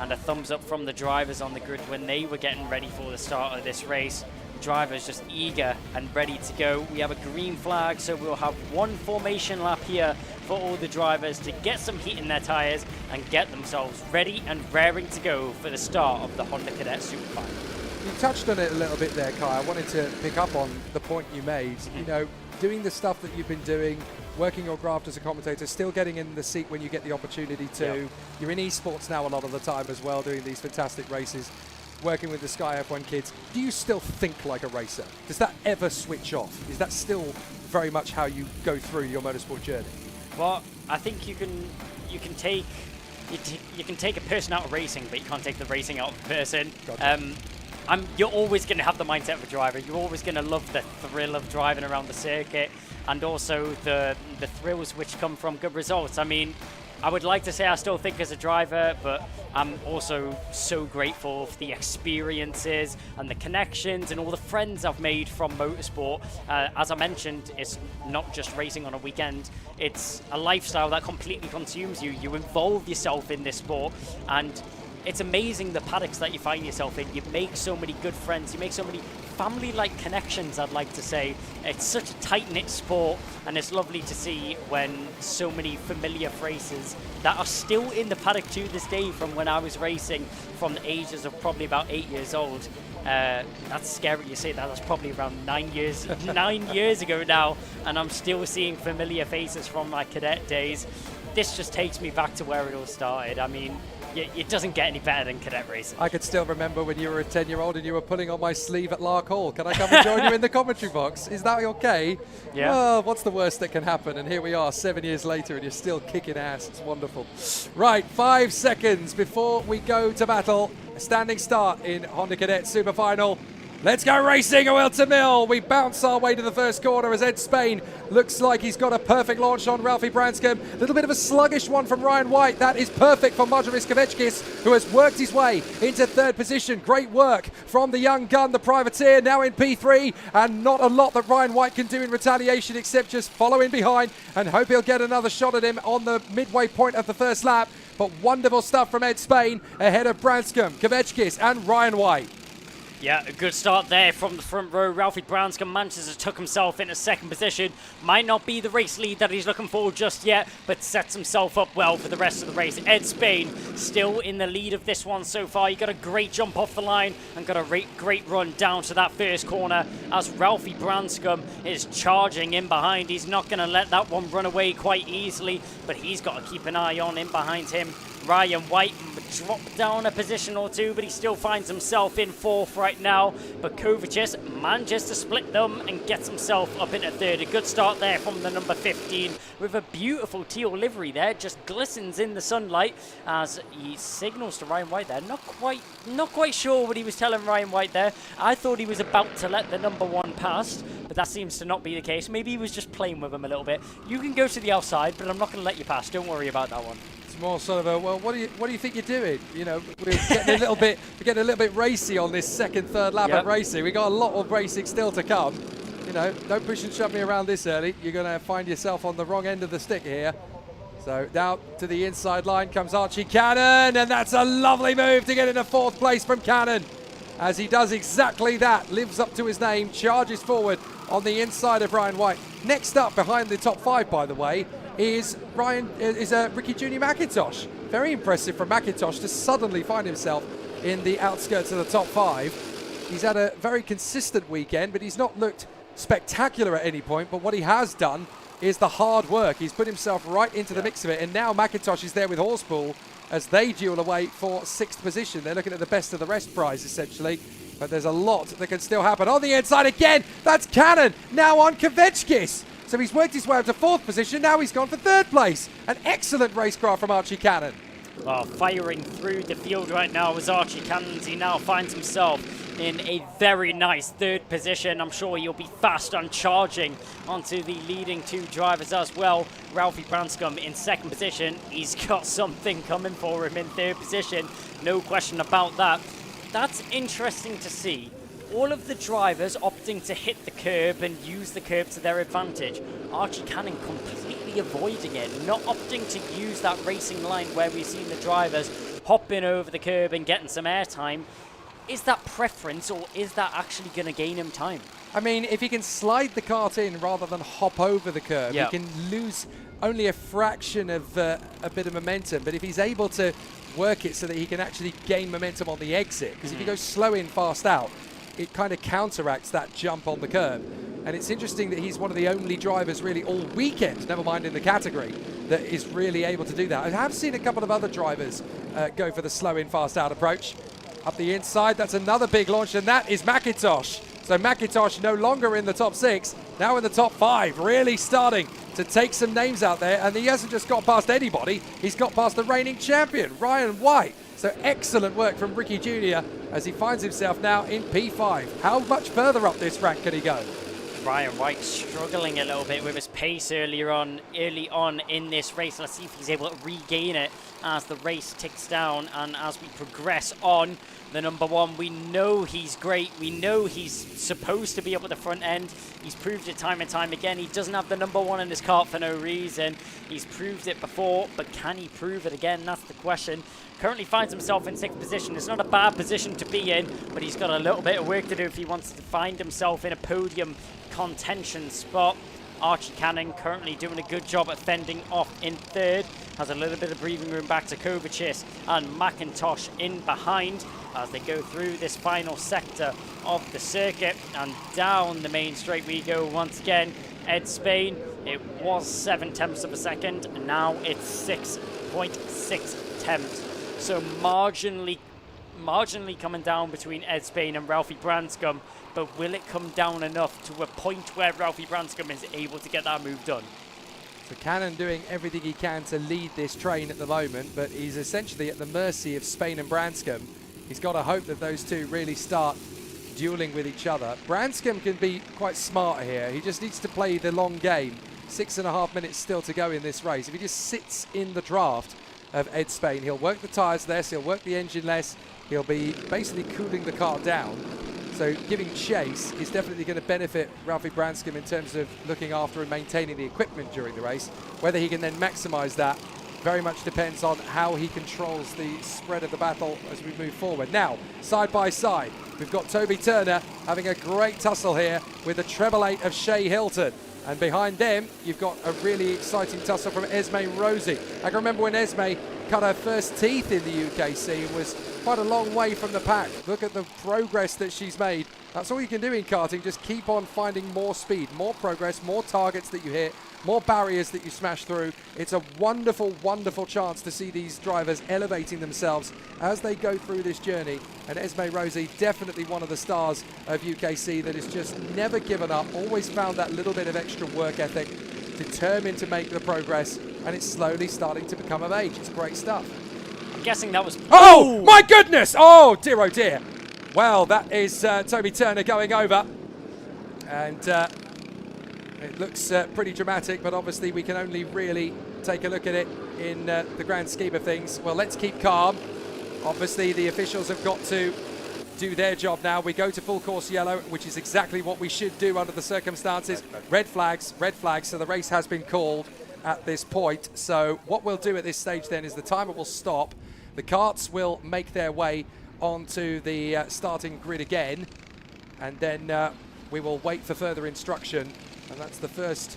and a thumbs up from the drivers on the grid when they were getting ready for the start of this race. Drivers just eager and ready to go. We have a green flag, so we'll have one formation lap here for all the drivers to get some heat in their tyres and get themselves ready and raring to go for the start of the Honda Cadet Superfinal. You touched on it a little bit there, Kai. I wanted to pick up on the point you made. You know, doing the stuff that you've been doing, working your craft as a commentator, still getting in the seat when you get the opportunity to. Yeah. You're in esports now a lot of the time as well, doing these fantastic races, working with the Sky F1 kids. Do you still think like a racer? Does that ever switch off? Is that still very much how you go through your motorsport journey? Well, I think you can take a person out of racing, but you can't take the racing out of the person. Gotcha. You're always going to have the mindset of a driver. You're always going to love the thrill of driving around the circuit, and also the thrills which come from good results. I mean, I would like to say I still think as a driver, but I'm also so grateful for the experiences and the connections and all the friends I've made from motorsport. As I mentioned, it's not just racing on a weekend. It's a lifestyle that completely consumes you. You involve yourself in this sport, and it's amazing the paddocks that you find yourself in. You make so many good friends. You make so many family-like connections, I'd like to say. It's such a tight-knit sport, and it's lovely to see when so many familiar faces that are still in the paddock to this day from when I was racing from the ages of probably about 8 years old. That's scary to say that. That's probably around 9 years ago now, and I'm still seeing familiar faces from my cadet days. This just takes me back to where it all started. I mean, it doesn't get any better than cadet racing. I could still remember when you were a 10-year-old and you were pulling on my sleeve at Lark Hall. Can I come and join you in the commentary box? Is that okay? Yeah. Well, what's the worst that can happen? And here we are 7 years later and you're still kicking ass. It's wonderful. Right, 5 seconds before we go to battle. A standing start in Honda Cadet Super Final. Let's go racing a Whilton Mill. We bounce our way to the first corner as Ed Spain looks like he's got a perfect launch on Ralphie Branscombe. A little bit of a sluggish one from Ryan White. That is perfect for Marjoris Kavechkis, who has worked his way into third position. Great work from the young gun, the privateer, now in P3. And not a lot that Ryan White can do in retaliation except just follow in behind and hope he'll get another shot at him on the midway point of the first lap. But wonderful stuff from Ed Spain ahead of Branscombe, Kavechkis and Ryan White. Yeah, a good start there from the front row. Ralphie Branscombe manages to tuck himself into second position. Might not be the race lead that he's looking for just yet, but sets himself up well for the rest of the race. Ed Spain still in the lead of this one so far. He got a great jump off the line and got a great run down to that first corner as Ralphie Branscombe is charging in behind. He's not going to let that one run away quite easily, but he's got to keep an eye on in behind him. Ryan White dropped down a position or two, but he still finds himself in 4th right now. But Kovacic manages to split them and gets himself up into 3rd. A good start there from the number 15 with a beautiful teal livery there, just glistens in the sunlight as he signals to Ryan White there. Not quite sure what he was telling Ryan White there. I thought he was about to let the number 1 pass, but that seems to not be the case. Maybe he was just playing with him a little bit. You can go to the outside, but I'm not going to let you pass. Don't worry about that one. It's more sort of a, well, what do you think you're doing? You know, we're getting a little bit racy on this 2nd, 3rd lap of racing. We got a lot of racing still to come. You know, don't push and shove me around this early. You're going to find yourself on the wrong end of the stick here. So now to the inside line comes Archie Cannon, and that's a lovely move to get into 4th place from Cannon. As he does exactly that, lives up to his name, charges forward on the inside of Ryan White. Next up behind the top 5, by the way, is Ricky Junior McIntosh. Very impressive from McIntosh to suddenly find himself in the outskirts of the top 5. He's had a very consistent weekend, but he's not looked spectacular at any point. But what he has done is the hard work. He's put himself right into the mix of it, and now McIntosh is there with Horspool as they duel away for 6th position. They're looking at the best of the rest prize, essentially. But there's a lot that can still happen. On the inside again, that's Cannon, now on Kvetskis. So he's worked his way up to 4th position, now he's gone for 3rd place. An excellent racecraft from Archie Cannon. Well, firing through the field right now was Archie Cannon. He now finds himself in a very nice 3rd position. I'm sure he'll be fast on charging onto the leading 2 drivers as well. Ralphie Branscombe in 2nd position. He's got something coming for him in 3rd position. No question about that. That's interesting to see. All of the drivers opting to hit the curb and use the curb to their advantage. Archie Cannon completely avoiding it, not opting to use that racing line where we've seen the drivers hopping over the curb and getting some airtime. Is that preference, or is that actually going to gain him time? I mean, if he can slide the kart in rather than hop over the curb, he can lose only a fraction of a bit of momentum. But if he's able to work it so that he can actually gain momentum on the exit, because if you go slow in, fast out, it kind of counteracts that jump on the curb. And it's interesting that he's one of the only drivers really all weekend, never mind in the category, that is really able to do that. I have seen a couple of other drivers go for the slow in, fast out approach. Up the inside, that's another big launch, and that is McIntosh. So McIntosh no longer in the top 6, now in the top 5, really starting to take some names out there. And he hasn't just got past anybody, he's got past the reigning champion, Ryan White. So excellent work from Ricky Jr. as he finds himself now in P5. How much further up this rank can he go? Ryan White struggling a little bit with his pace early on in this race. Let's see if he's able to regain it as the race ticks down and as we progress on. The number 1, we know he's great. We know he's supposed to be up at the front end. He's proved it time and time again. He doesn't have the number 1 in his kart for no reason. He's proved it before, but can he prove it again? That's the question. Currently finds himself in 6th position. It's not a bad position to be in, but he's got a little bit of work to do if he wants to find himself in a podium contention spot. Archie Cannon currently doing a good job at fending off in 3rd. Has a little bit of breathing room back to Kovacic and McIntosh in behind as they go through this final sector of the circuit. And down the main straight we go once again. Ed Spain, it was 7 tenths of a second, and now it's 6.6 tenths. So marginally coming down between Ed Spain and Ralphie Branscombe, but will it come down enough to a point where Ralphie Branscombe is able to get that move done? So Cannon doing everything he can to lead this train at the moment, but he's essentially at the mercy of Spain and Branscombe. He's got to hope that those two really start dueling with each other. Branscombe can be quite smart here. He just needs to play the long game. 6.5 minutes still to go in this race. If he just sits in the draft of Ed Spain, he'll work the tyres less, he'll work the engine less, he'll be basically cooling the car down. So giving chase is definitely going to benefit Ralphie Branscombe in terms of looking after and maintaining the equipment during the race. Whether he can then maximise that very much depends on how he controls the spread of the battle as we move forward. Now, side by side, we've got Toby Turner having a great tussle here with the treble 8 of Shea Hilton. And behind them, you've got a really exciting tussle from Esme Rosie. I can remember when Esme cut her first teeth in the UKC and was quite a long way from the pack. Look at the progress that she's made. That's all you can do in karting, just keep on finding more speed, more progress, more targets that you hit, more barriers that you smash through. It's a wonderful, wonderful chance to see these drivers elevating themselves as they go through this journey. And Esme Rosie, definitely one of the stars of UKC that has just never given up, always found that little bit of extra work ethic, determined to make the progress, and it's slowly starting to become of age. It's great stuff. I'm guessing that was... Oh, my goodness! Oh, dear, oh, dear. Well, that is Toby Turner going over. And it looks pretty dramatic, but obviously we can only really take a look at it in the grand scheme of things. Well, let's keep calm. Obviously, the officials have got to do their job now. We go to full course yellow, which is exactly what we should do under the circumstances. Red flags, so the race has been called at this point. So what we'll do at this stage then is the timer will stop. The karts will make their way onto the starting grid again, and then we will wait for further instruction. And that's the first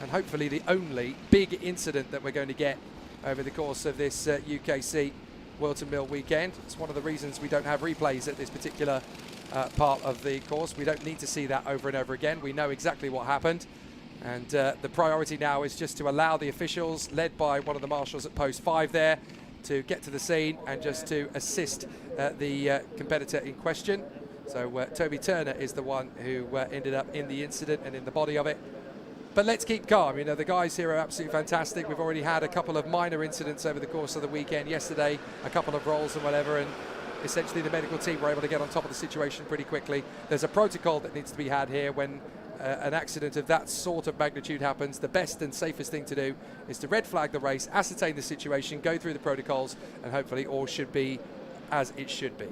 and hopefully the only big incident that we're going to get over the course of this UKC Whilton Mill weekend. It's one of the reasons we don't have replays at this particular part of the course. We don't need to see that over and over again. We know exactly what happened. And the priority now is just to allow the officials, led by one of the marshals at post 5 there, to get to the scene and just to assist the competitor in question. So Toby Turner is the one who ended up in the incident and in the body of it. But let's keep calm. You know, the guys here are absolutely fantastic. We've already had a couple of minor incidents over the course of the weekend. Yesterday, a couple of rolls and whatever, and essentially the medical team were able to get on top of the situation pretty quickly. There's a protocol that needs to be had here when an accident of that sort of magnitude happens. The best and safest thing to do is to red flag the race, ascertain the situation, go through the protocols, and hopefully all should be as it should be.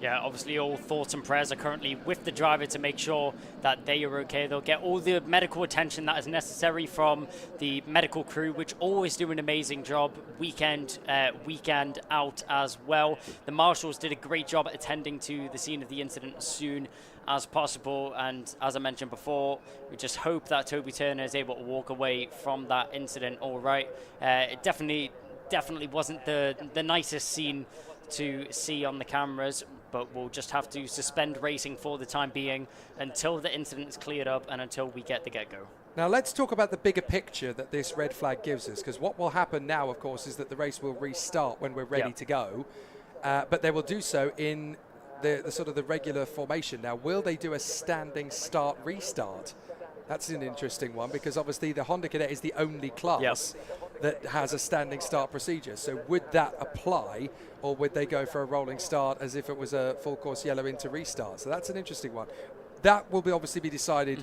Yeah, obviously all thoughts and prayers are currently with the driver to make sure that they are okay. They'll get all the medical attention that is necessary from the medical crew, which always do an amazing job weekend out as well. The marshals did a great job at attending to the scene of the incident as soon as possible, and as I mentioned before, we just hope that Toby Turner is able to walk away from that incident all right. It definitely wasn't the nicest scene to see on the cameras, but we'll just have to suspend racing for the time being until the incident is cleared up and until we get the get-go. Now let's talk about the bigger picture that this red flag gives us, because what will happen now, of course, is that the race will restart when we're ready to go, but they will do so in the sort of the regular formation. Now, will they do a standing start restart? That's an interesting one, because obviously the Honda Cadet is the only class that has a standing start procedure. So would that apply, or would they go for a rolling start as if it was a full course yellow into restart? So that's an interesting one. That will obviously be decided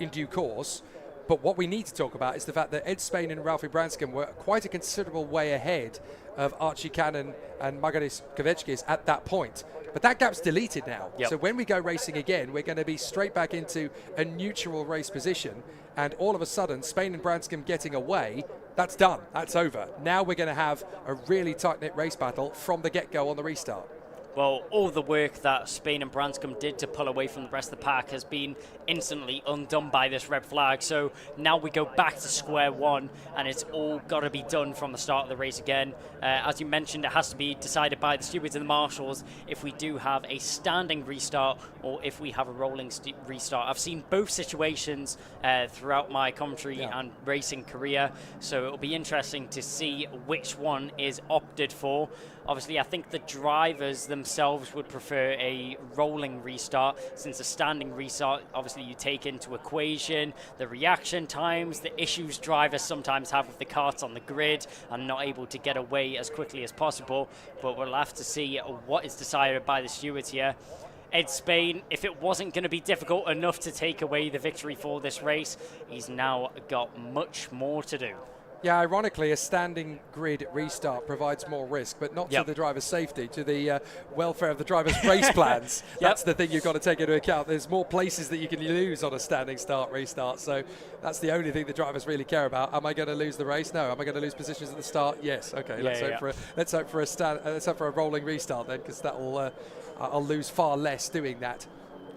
in due course. But what we need to talk about is the fact that Ed Spain and Ralphie Branscombe were quite a considerable way ahead of Archie Cannon and Margaris Kovechkis at that point. But that gap's deleted now. So when we go racing again, we're going to be straight back into a neutral race position. And all of a sudden, Spain and Branscombe getting away, that's done. That's over. Now we're going to have a really tight-knit race battle from the get-go on the restart. Well, all the work that Spain and Branscombe did to pull away from the rest of the pack has been instantly undone by this red flag. So now we go back to square one, and it's all got to be done from the start of the race again. As you mentioned, it has to be decided by the stewards and the marshals if we do have a standing restart or if we have a rolling restart. I've seen both situations throughout my commentary and racing career, so it'll be interesting to see which one is opted for. Obviously, I think the drivers themselves would prefer a rolling restart, since a standing restart, obviously you take into equation the reaction times, the issues drivers sometimes have with the karts on the grid and not able to get away as quickly as possible. But we'll have to see what is decided by the stewards here. Ed Spain, if it wasn't going to be difficult enough to take away the victory for this race, he's now got much more to do. Yeah, ironically, a standing grid restart provides more risk, but not to the driver's safety, to the welfare of the driver's race plans. That's the thing you've got to take into account. There's more places that you can lose on a standing start restart, so that's the only thing the drivers really care about. Am I going to lose the race? No. Am I going to lose positions at the start? Yes. Okay. Let's hope for a rolling restart then, because that'll I'll lose far less doing that.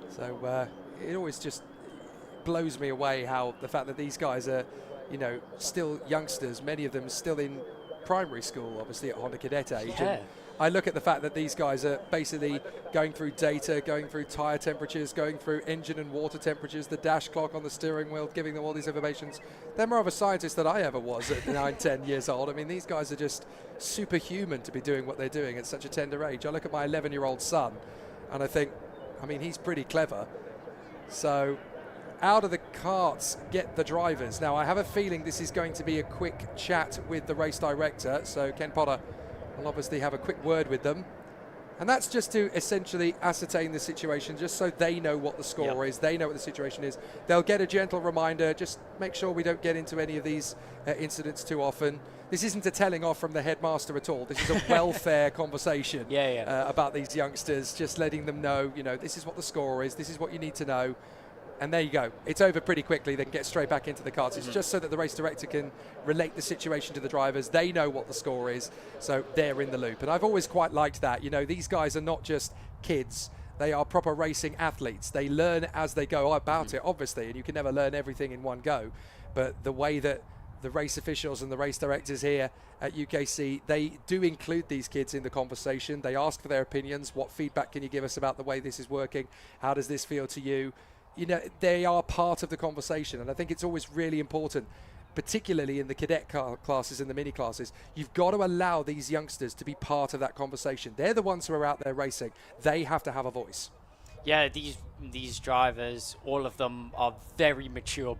So it always just blows me away how the fact that these guys are, you know, still youngsters, many of them still in primary school, obviously at Honda Cadet age. Yeah. And I look at the fact that these guys are basically going through data, going through tyre temperatures, going through engine and water temperatures, the dash clock on the steering wheel, giving them all these informations. They're more of a scientist than I ever was at 9, 10 years old. I mean, these guys are just superhuman to be doing what they're doing at such a tender age. I look at my 11-year-old son and I think, I mean, he's pretty clever. So out of the carts get the drivers. Now, I have a feeling this is going to be a quick chat with the race director. So Ken Potter will obviously have a quick word with them. And that's just to essentially ascertain the situation, just so they know what the score is, they know what the situation is. They'll get a gentle reminder, just make sure we don't get into any of these incidents too often. This isn't a telling off from the headmaster at all. This is a welfare conversation about these youngsters, just letting them know, you know, this is what the score is, this is what you need to know. And there you go. It's over pretty quickly. They can get straight back into the carts. It's just so that the race director can relate the situation to the drivers. They know what the score is, so they're in the loop. And I've always quite liked that. You know, these guys are not just kids. They are proper racing athletes. They learn as they go about it, obviously, and you can never learn everything in one go. But the way that the race officials and the race directors here at UKC, they do include these kids in the conversation. They ask for their opinions. What feedback can you give us about the way this is working? How does this feel to you? You know, they are part of the conversation, and I think it's always really important, particularly in the cadet classes and the mini classes. You've got to allow these youngsters to be part of that conversation. They're the ones who are out there racing. They have to have a voice. Yeah, these drivers, all of them are very mature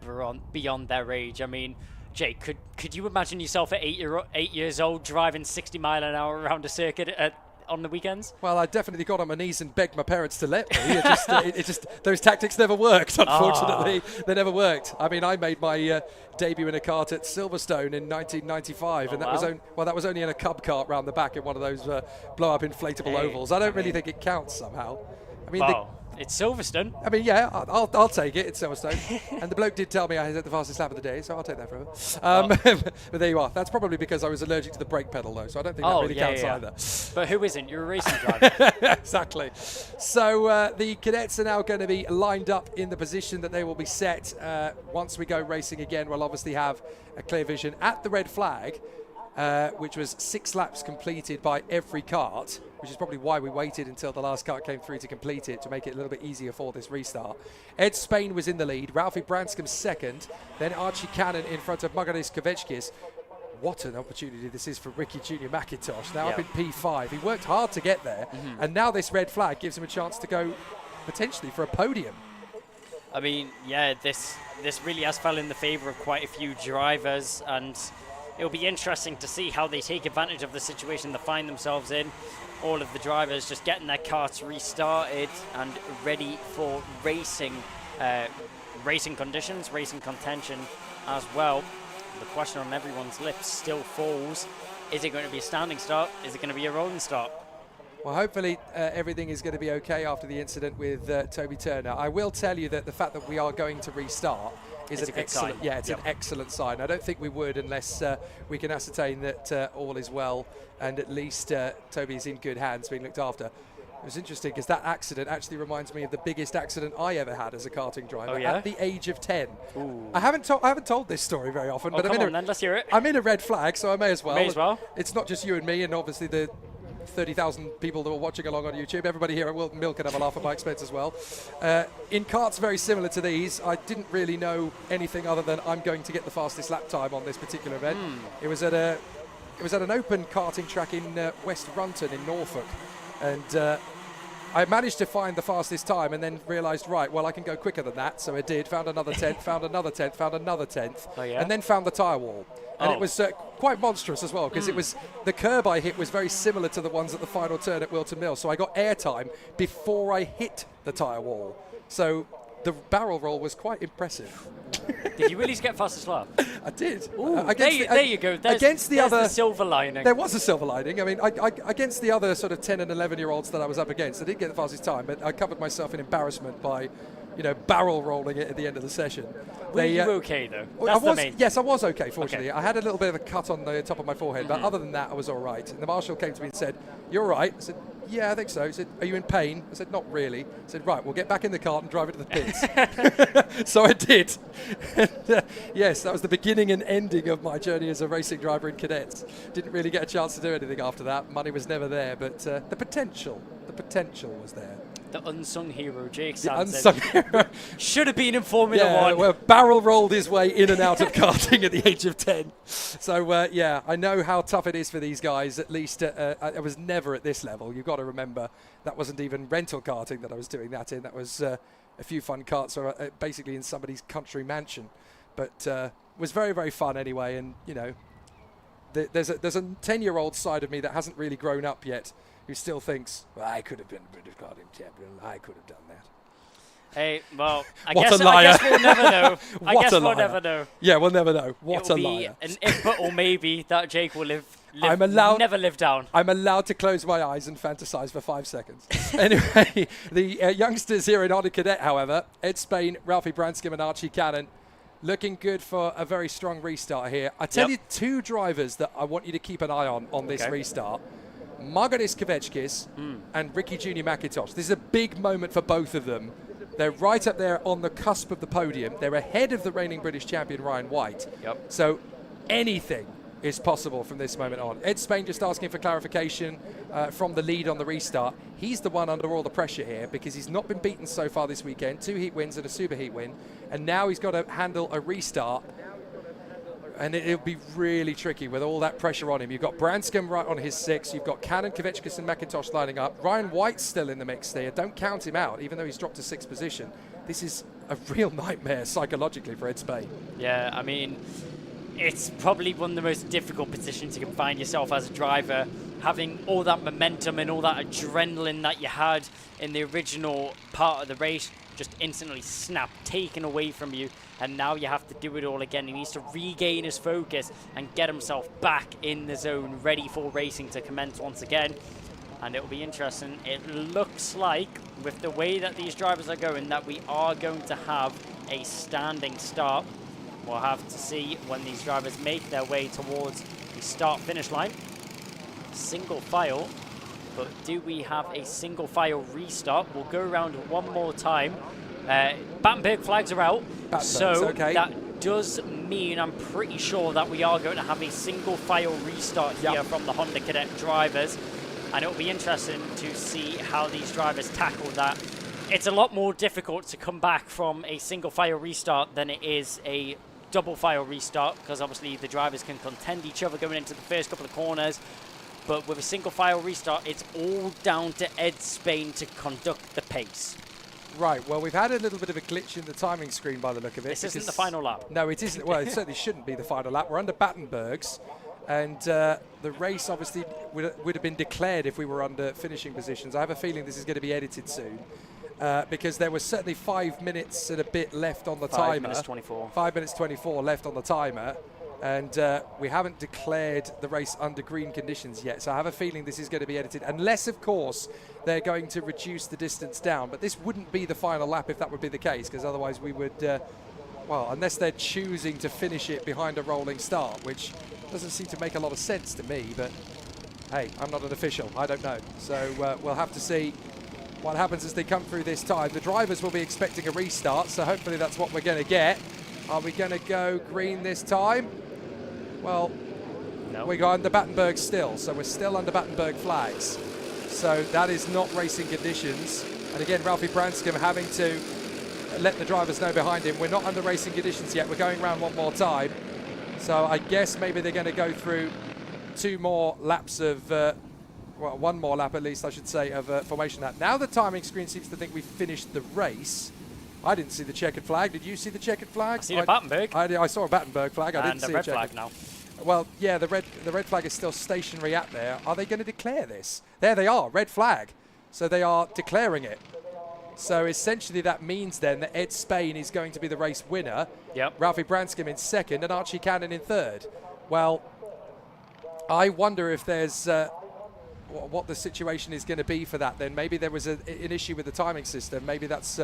beyond their age. I mean, Jake, could you imagine yourself at 8 years old driving 60 mile an hour around a circuit on the weekends? Well, I definitely got on my knees and begged my parents to let me. It just those tactics never worked, unfortunately. They never worked. I mean, I made my debut in a kart at Silverstone in 1995, and that was only in a cub kart round the back in one of those blow-up inflatable ovals. I don't really think it counts somehow. I mean, it's Silverstone. I mean, yeah, I'll take it. It's Silverstone. And the bloke did tell me I had the fastest lap of the day, so I'll take that forever. But there you are. That's probably because I was allergic to the brake pedal, though, so I don't think that really counts either. But who isn't? You're a racing driver. Exactly. So the cadets are now going to be lined up in the position that they will be set. Once we go racing again, we'll obviously have a clear vision at the red flag, which was 6 laps completed by every kart, which is probably why we waited until the last kart came through to complete it, to make it a little bit easier for this restart. Ed Spain was in the lead, Ralphie Branscombe second, then Archie Cannon in front of Magaris Kovechkis. What an opportunity this is for Ricky Junior McIntosh, now up in P5. He worked hard to get there, and now this red flag gives him a chance to go potentially for a podium. I mean, yeah, this really has fell in the favour of quite a few drivers, and it'll be interesting to see how they take advantage of the situation they find themselves in. All of the drivers just getting their karts restarted and ready for racing conditions, racing contention as well. The question on everyone's lips still falls, is it going to be a standing start? Is it going to be a rolling start? Well, hopefully everything is going to be okay after the incident with Toby Turner. I will tell you that the fact that we are going to restart is an excellent sign. Yeah, it's an excellent sign. I don't think we would unless we can ascertain that all is well and at least Toby is in good hands, being looked after. It was interesting because that accident actually reminds me of the biggest accident I ever had as a karting driver at the age of 10. Ooh. I haven't told this story very often, but let's hear it. I'm in a red flag, so I may as well. May as well. It's not just you and me, and obviously the 30,000 people that were watching along on YouTube. Everybody here at Whilton Mill can have a laugh at my expense as well. In karts very similar to these, I didn't really know anything other than I'm going to get the fastest lap time on this particular event. It was at an open karting track in West Runton in Norfolk, and I managed to find the fastest time and then realised, right, well, I can go quicker than that. So I did, found another 10th, found another 10th, found another 10th, and then found the tyre wall. And it was quite monstrous as well, because it was the curb I hit was very similar to the ones at the final turn at Whilton Mill. So I got air time before I hit the tyre wall. So the barrel roll was quite impressive. Did you really get fastest lap? I did. There you go. There's the silver lining. There was a silver lining. I mean, against the other sort of 10 and 11-year-olds that I was up against, I didn't get the fastest time, but I covered myself in embarrassment by you know, barrel rolling it at the end of the session. Were you okay though? That's the main. Yes, I was okay, fortunately. Okay. I had a little bit of a cut on the top of my forehead, but other than that, I was all right. And the marshal came to me and said, "You're all right?" I said, "Yeah, I think so." He said, "Are you in pain?" I said, "Not really." I said, "Right, we'll get back in the car and drive it to the pits." So I did. And, yes, that was the beginning and ending of my journey as a racing driver in cadets. Didn't really get a chance to do anything after that. Money was never there, but the potential was there. The unsung hero, Jake The Sanson. unsung hero. Should have been in Formula Yeah, 1. well, barrel rolled his way in and out of karting at the age of 10. So, yeah, I know how tough it is for these guys. At least I was never at this level. You've got to remember that wasn't even rental karting that I was doing that in. That was a few fun karts, basically in somebody's country mansion. But it was very, very fun anyway. And, you know, there's a 10-year-old side of me that hasn't really grown up yet, who still thinks, well, I could have been a British karting champion. I could have done that. Hey, well, I What guess a liar. we'll never know. I What guess a we'll liar. never know. Yeah, we'll never know. What It'll a be liar. an if but or maybe that Jake will never live down. I'm allowed to close my eyes and fantasize for 5 seconds. Anyway, the youngsters here in Honda Cadet, however, Ed Spain, Ralphie Branscombe and Archie Cannon, looking good for a very strong restart here. I tell you, two drivers that I want you to keep an eye on this restart. Margaris Kvechkis and Ricky Junior McIntosh. This is a big moment for both of them. They're right up there on the cusp of the podium. They're ahead of the reigning British champion Ryan White. So anything is possible from this moment on. Ed Spain just asking for clarification from the lead on the restart. He's the one under all the pressure here because he's not been beaten so far this weekend. 2 heat wins and a superheat win. And now he's got to handle a restart. And it'll be really tricky with all that pressure on him. You've got Branscombe right on his 6. You've got Cannon, Kvechkis and McIntosh lining up. Ryan White's still in the mix there. Don't count him out, even though he's dropped to 6th position. This is a real nightmare psychologically for Ed Spain. Yeah, I mean, it's probably one of the most difficult positions you can find yourself as a driver, having all that momentum and all that adrenaline that you had in the original part of the race just instantly snapped, taken away from you, and now you have to do it all again. He needs to regain his focus and get himself back in the zone, ready for racing to commence once again. And it'll be interesting. It looks like, with the way that these drivers are going, that we are going to have a standing start. We'll have to see when these drivers make their way towards the start-finish line. Single file, but do we have a single file restart? We'll go around one more time. Battenberg flags are out, so that does mean I'm pretty sure that we are going to have a single file restart here from the Honda Cadet drivers, and it'll be interesting to see how these drivers tackle that. It's a lot more difficult to come back from a single file restart than it is a double file restart, because obviously the drivers can contend each other going into the first couple of corners. But with a single file restart, it's all down to Ed Spain to conduct the pace. Right, well, we've had a little bit of a glitch in the timing screen by the look of it. This isn't the final lap. No, it isn't. Well, it certainly shouldn't be the final lap. We're under Battenberg's, and the race obviously would have been declared if we were under finishing positions. I have a feeling this is going to be edited soon, because there was certainly 5 minutes and a bit left on the timer. 5 minutes 24. 5 minutes 24 left on the timer. And we haven't declared the race under green conditions yet, so I have a feeling this is going to be edited, unless, of course, they're going to reduce the distance down. But this wouldn't be the final lap if that would be the case, because otherwise we would, well, unless they're choosing to finish it behind a rolling start, which doesn't seem to make a lot of sense to me, but hey, I'm not an official, I don't know. So we'll have to see what happens as they come through this time. The drivers will be expecting a restart, so hopefully that's what we're going to get. Are we going to go green this time? Well, no. We go under Battenberg still, so we're still under Battenberg flags. So that is not racing conditions. And again, Ralphie Branscombe having to let the drivers know behind him, we're not under racing conditions yet, we're going around one more time. So I guess maybe they're going to go through 2 more laps of, well, 1 more lap at least, I should say, of formation lap. Now the timing screen seems to think we've finished the race. I didn't see the checkered flag. Did you see the checkered flag? I see the Battenberg. I saw a Battenberg flag. I didn't see the red a flag now. Well, yeah, the red flag is still stationary at there. Are they going to declare this? There they are, red flag. So they are declaring it. So essentially that means then that Ed Spain is going to be the race winner. Yep. Ralphie Branscombe in 2nd and Archie Cannon in 3rd. Well, I wonder if there's what the situation is going to be for that then. Maybe there was an issue with the timing system. Maybe that's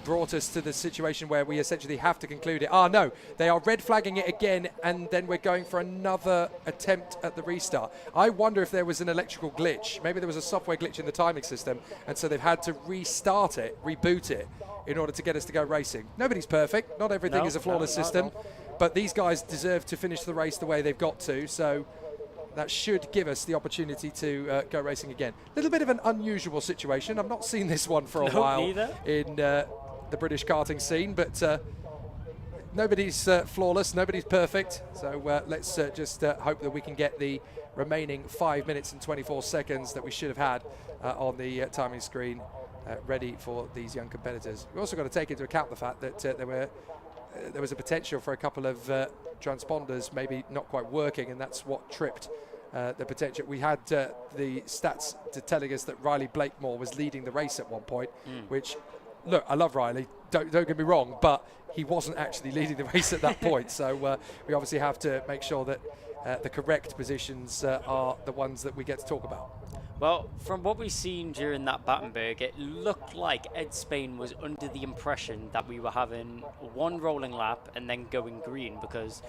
brought us to the situation where we essentially have to conclude it. No, they are red flagging it again, and then we're going for another attempt at the restart. I wonder if there was an electrical glitch. Maybe there was a software glitch in the timing system, and so they've had to restart it, reboot it, in order to get us to go racing. Nobody's perfect. Not everything is a flawless system, but these guys deserve to finish the race the way they've got to, so that should give us the opportunity to go racing again. A little bit of an unusual situation. I've not seen this one for a while in the British karting scene, but nobody's flawless, nobody's perfect. So let's just hope that we can get the remaining 5 minutes and 24 seconds that we should have had on the timing screen ready for these young competitors. We've also got to take into account the fact that there was a potential for a couple of transponders maybe not quite working, and that's what tripped the potential. We had the stats telling us that Riley Blakemore was leading the race at one point, which, look, I love Riley, don't get me wrong, but he wasn't actually leading the race at that point. So we obviously have to make sure that the correct positions are the ones that we get to talk about. Well, from what we've seen during that Battenberg, it looked like Ed Spain was under the impression that we were having one rolling lap and then going green, because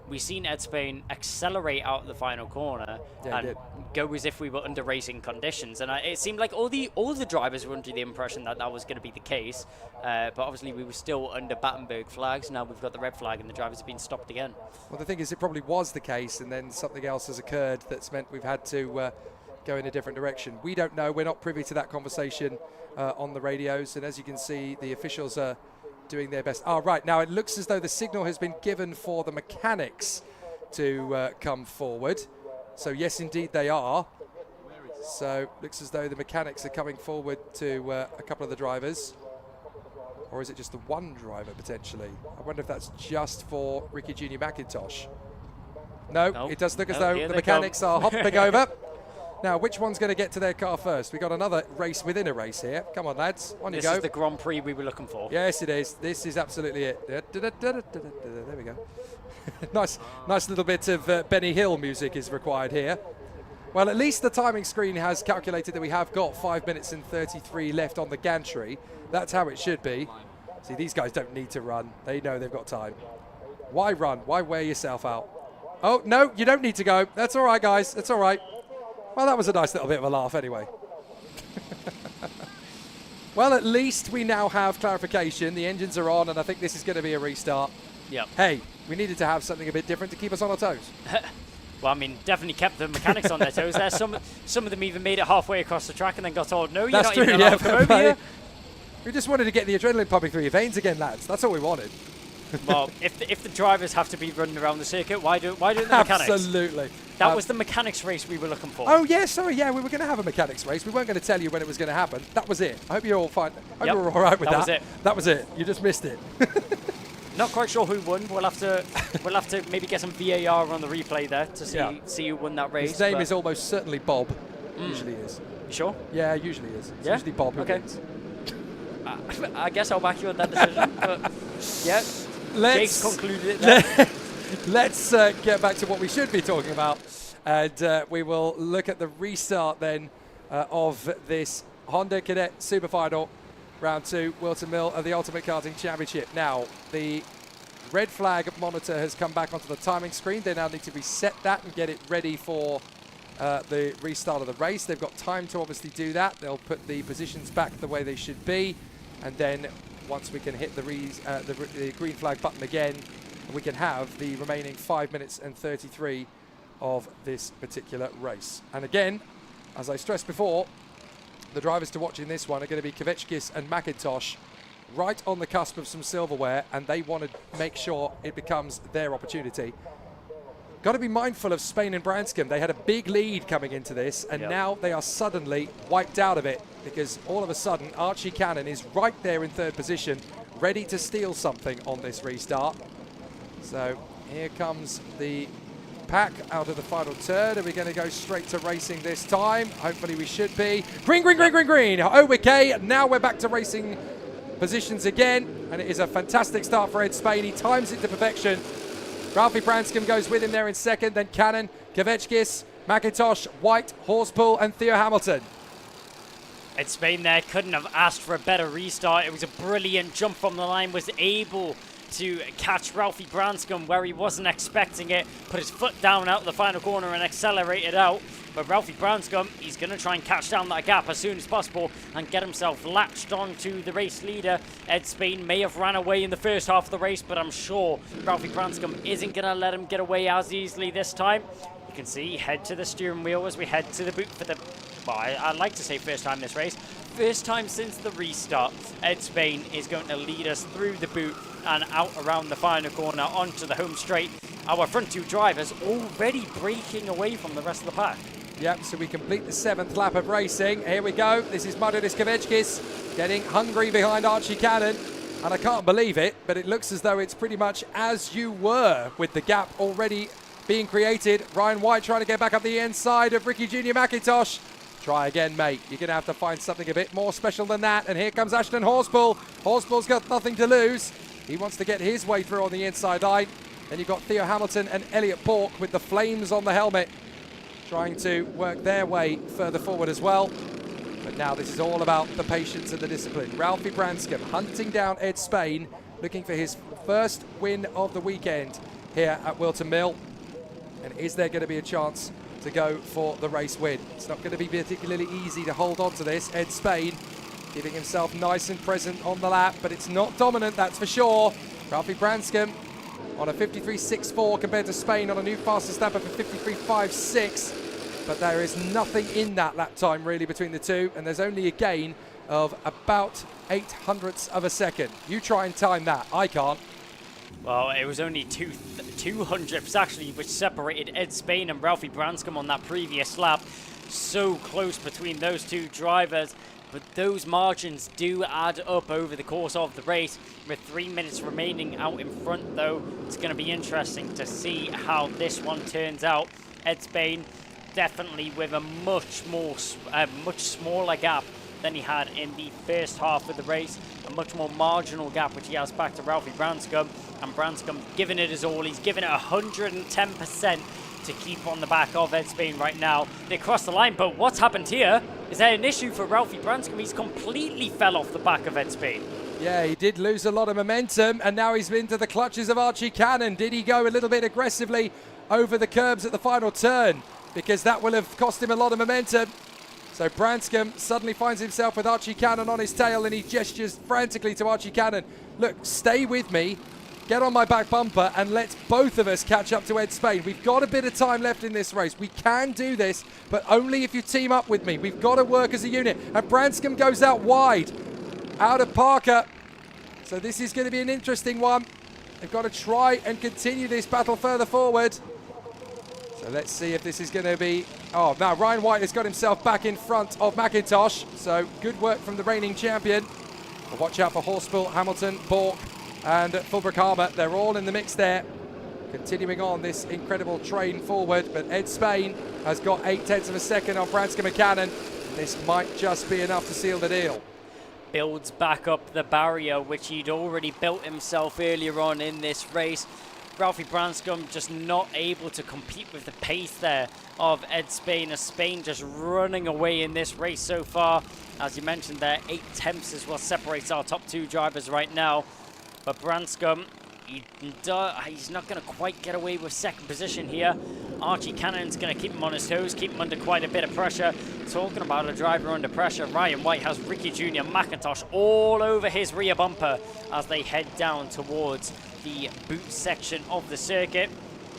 we've seen Ed Spain accelerate out the final corner and go as if we were under racing conditions. And it seemed like all the drivers were under the impression that that was going to be the case. But obviously we were still under Battenberg flags. Now we've got the red flag and the drivers have been stopped again. Well, the thing is, it probably was the case, and then something else has occurred that's meant we've had to go in a different direction. We don't know. We're not privy to that conversation on the radios. And as you can see, the officials are doing their best. Right. Now it looks as though the signal has been given for the mechanics to come forward. So yes, indeed they are. So looks as though the mechanics are coming forward to a couple of the drivers. Or is it just the one driver potentially? I wonder if that's just for Ricky Junior McIntosh. No, it does look as though the mechanics are hopping over. Now, which one's going to get to their car first? We've got another race within a race here. Come on, lads. On you go. This is the Grand Prix we were looking for. Yes, it is. This is absolutely it. There we go. nice little bit of Benny Hill music is required here. Well, at least the timing screen has calculated that we have got 5 minutes and 33 left on the gantry. That's how it should be. See, these guys don't need to run. They know they've got time. Why run? Why wear yourself out? Oh, no, you don't need to go. That's all right, guys. That's all right. Well, that was a nice little bit of a laugh anyway. Well, at least we now have clarification. The engines are on, and I think this is going to be a restart. Yep. Hey, we needed to have something a bit different to keep us on our toes. Well, I mean, definitely kept the mechanics on their toes there. Some of them even made it halfway across the track and then got told, no, you're not even allowed to come over here. We just wanted to get the adrenaline pumping through your veins again, lads. That's all we wanted. Well, if the drivers have to be running around the circuit, why don't the mechanics? Absolutely. That was the mechanics race we were looking for. Oh, yeah, sorry, yeah, we were going to have a mechanics race. We weren't going to tell you when it was going to happen. That was it. I hope you're all fine. I hope you're all right with that. That was it. That was it. You just missed it. Not quite sure who won. We'll have to maybe get some VAR on the replay there to see who won that race. His name is almost certainly Bob. Usually is. You sure? Yeah, usually is. It's usually Bob who wins. I guess I'll back you on that decision. But yeah, Jake's concluded it there. Let's get back to what we should be talking about. And we will look at the restart then of this Honda Cadet Superfinal Round 2, Whilton Mill of the Ultimate Karting Championship. Now, the red flag monitor has come back onto the timing screen. They now need to reset that and get it ready for the restart of the race. They've got time to obviously do that. They'll put the positions back the way they should be. And then once we can hit the green flag button again, we can have the remaining 5 minutes and 33 of this particular race. And again, as I stressed before, the drivers to watch in this one are going to be Kvetskis and McIntosh, right on the cusp of some silverware, and they want to make sure it becomes their opportunity. Got to be mindful of Spain and Branscombe. They had a big lead coming into this, and now they are suddenly wiped out of it, because all of a sudden Archie Cannon is right there in third position, ready to steal something on this restart. So here comes the pack out of the final turn. Are we going to go straight to racing this time? Hopefully we should be. Green, green, green, green, green. Oh, okay. Now we're back to racing positions again, and it is a fantastic start for Ed Spain. He times it to perfection. Ralphie Branscombe goes with him there in second, then Cannon, Kvetskis, McIntosh, White, Horspool, and Theo Hamilton. And Spain there couldn't have asked for a better restart. It was a brilliant jump from the line, was able to catch Ralphie Branscombe where he wasn't expecting it, put his foot down out the final corner and accelerated out. But Ralphie Branscombe, he's going to try and catch down that gap as soon as possible and get himself latched onto the race leader. Ed Spain may have ran away in the first half of the race, but I'm sure Ralphie Branscombe isn't going to let him get away as easily this time. You can see, head to the steering wheel as we head to the boot for the, well, I'd like to say first time this race. First time since the restart, Ed Spain is going to lead us through the boot and out around the final corner onto the home straight. Our front two drivers already breaking away from the rest of the pack. Yep, so we complete the 7th lap of racing. Here we go. This is Mariusz Kaveczkis getting hungry behind Archie Cannon. And I can't believe it, but it looks as though it's pretty much as you were with the gap already being created. Ryan White trying to get back up the inside of Ricky Junior McIntosh. Try again, mate. You're going to have to find something a bit more special than that. And here comes Ashton Horspool. Horspool's got nothing to lose. He wants to get his way through on the inside line. Then you've got Theo Hamilton and Elliot Bork with the flames on the helmet, trying to work their way further forward as well. But now this is all about the patience and the discipline. Ralphie Branscombe hunting down Ed Spain, looking for his first win of the weekend here at Whilton Mill. And is there going to be a chance to go for the race win? It's not going to be particularly easy to hold on to this. Ed Spain giving himself nice and present on the lap, but it's not dominant, that's for sure. Ralphie Branscombe on a 53.64 compared to Spain on a new fastest lap of a 53.56. But there is nothing in that lap time really between the two, and there's only a gain of about 0.08 of a second. You try and time that. I can't. Well, it was only 200ths actually which separated Ed Spain and Ralphie Branscombe on that previous lap. So close between those two drivers. But those margins do add up over the course of the race. With 3 minutes remaining out in front, though, it's going to be interesting to see how this one turns out. Ed Spain definitely with a much smaller gap than he had in the first half of the race. A much more marginal gap, which he has back to Ralphie Branscombe. And Branscombe giving it his all. He's given it 110% to keep on the back of Ed Spain right now. They crossed the line, but what's happened here? Is there an issue for Ralphie Branscombe? He's completely fell off the back of Ed Spain. Yeah, he did lose a lot of momentum, and now he's into the clutches of Archie Cannon. Did he go a little bit aggressively over the curbs at the final turn? Because that will have cost him a lot of momentum. So Branscombe suddenly finds himself with Archie Cannon on his tail, and he gestures frantically to Archie Cannon. Look, stay with me. Get on my back bumper and let both of us catch up to Ed Spain. We've got a bit of time left in this race. We can do this, but only if you team up with me. We've got to work as a unit. And Branscombe goes out wide, out of Parker. So this is going to be an interesting one. They've got to try and continue this battle further forward. So let's see if this is going to be... Oh, now Ryan White has got himself back in front of McIntosh. So good work from the reigning champion. But watch out for Horspool, Hamilton, Bork, and Fulbrook Harmer. They're all in the mix there. Continuing on this incredible train forward, but Ed Spain has got 0.8 of a second on Branscombe and Cannon. This might just be enough to seal the deal. Builds back up the barrier, which he'd already built himself earlier on in this race. Ralphie Branscombe just not able to compete with the pace there of Ed Spain, as Spain just running away in this race so far. As you mentioned there, 0.8 is what separates our top two drivers right now. But Branscombe, he's not going to quite get away with second position here. Archie Cannon's going to keep him on his toes, keep him under quite a bit of pressure. Talking about a driver under pressure, Ryan White has Ricky Junior McIntosh all over his rear bumper as they head down towards the boot section of the circuit.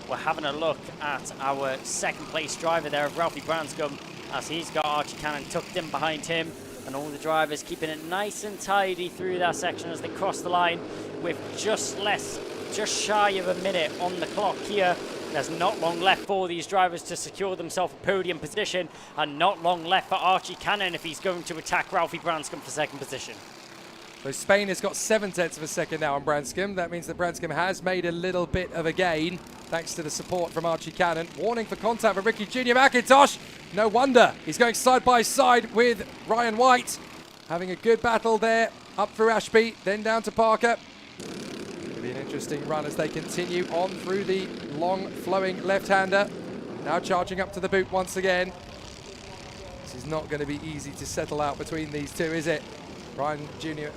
We're having a look at our second place driver there of Ralphie Branscombe, as he's got Archie Cannon tucked in behind him. And all the drivers keeping it nice and tidy through that section as they cross the line with just shy of a minute on the clock here. There's not long left for these drivers to secure themselves a podium position, and not long left for Archie Cannon if he's going to attack Ralphie Branscombe for second position. So Spain has got 0.7 of a second now on Branscombe. That means that Branscombe has made a little bit of a gain, thanks to the support from Archie Cannon. Warning for contact for Ricky Junior McIntosh. No wonder. He's going side by side with Ryan White. Having a good battle there, up through Ashby, then down to Parker. It'll be an interesting run as they continue on through the long flowing left-hander. Now charging up to the boot once again. This is not going to be easy to settle out between these two, is it? Ricky Junior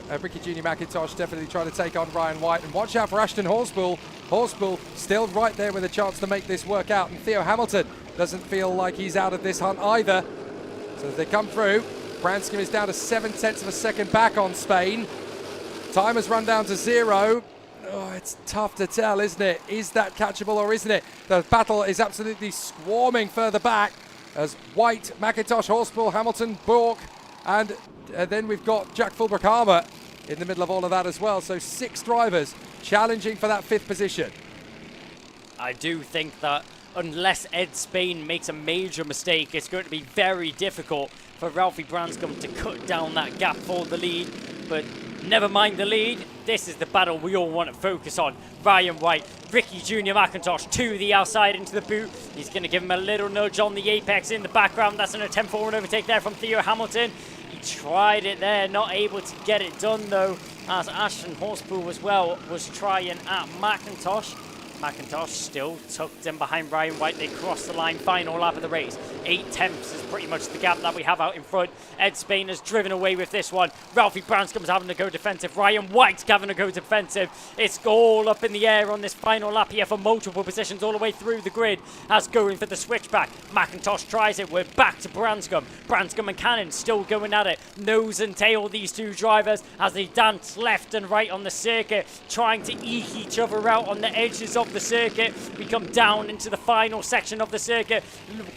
McIntosh definitely trying to take on Ryan White, and watch out for Ashton Horspool. Horspool still right there with a chance to make this work out, and Theo Hamilton doesn't feel like he's out of this hunt either. So as they come through, Branscombe is down to 0.7 of a second back on Spain. Time has run down to 0. Oh, it's tough to tell, isn't it? Is that catchable or isn't it? The battle is absolutely swarming further back as White, McIntosh, Horspool, Hamilton, Bork, and then we've got Jack Fulbrook-Harmer in the middle of all of that as well. So 6 drivers challenging for that 5th position. I do think that unless Ed Spain makes a major mistake, it's going to be very difficult for Ralphie Branscombe to cut down that gap for the lead. But never mind the lead, this is the battle we all want to focus on. Ryan White, Ricky Junior McIntosh to the outside into the boot. He's going to give him a little nudge on the apex in the background. That's an attempt for an overtake there from Theo Hamilton. He tried it there, not able to get it done though, as Ashton Horspool as well was trying at McIntosh. McIntosh still tucked in behind Ryan White. They cross the line, final lap of the race. 8/10 is pretty much the gap that we have out in front. Ed Spain has driven away with this one. Ralphie Branscombe's having to go defensive. Ryan White's having to go defensive. It's all up in the air on this final lap here for multiple positions all the way through the grid. As going for the switchback. McIntosh tries it. We're back to Branscombe. Branscombe and Cannon still going at it. Nose and tail, these two drivers, as they dance left and right on the circuit, trying to eke each other out on the edges of the circuit. We come down into the final section of the circuit.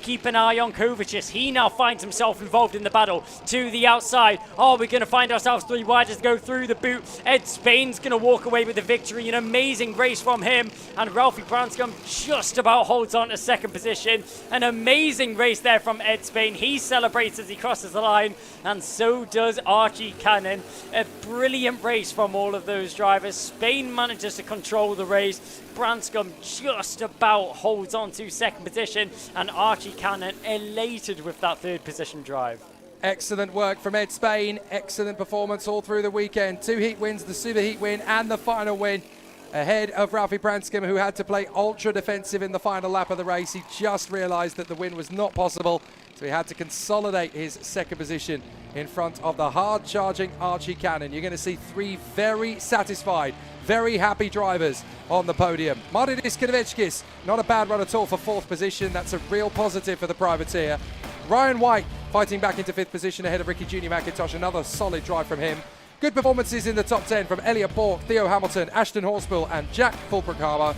Keep an eye on Kovacic. He now finds himself involved in the battle to the outside. Are we going to find ourselves 3 wide as go through the boot? Ed Spain's going to walk away with the victory. An amazing race from him, and Ralphie Branscombe just about holds on to 2nd position. An amazing race there from Ed Spain. He celebrates as he crosses the line, and so does Archie Cannon. A brilliant race from all of those drivers. Spain manages to control the race. Branscombe just about holds on to 2nd position, and Archie Cannon elated with that 3rd position drive. Excellent work from Ed Spain. Excellent performance all through the weekend. 2 heat wins, the Superheat win and the final win, ahead of Ralphie Branscombe, who had to play ultra defensive in the final lap of the race. He just realised that the win was not possible, so he had to consolidate his 2nd position in front of the hard-charging Archie Cannon. You're going to see 3 very satisfied, very happy drivers on the podium. Martin Iskanovickis, not a bad run at all for 4th position. That's a real positive for the privateer. Ryan White fighting back into 5th position ahead of Ricky Junior McIntosh. Another solid drive from him. Good performances in the top 10 from Elliot Bork, Theo Hamilton, Ashton Horspool and Jack Fulbrook-Harmer.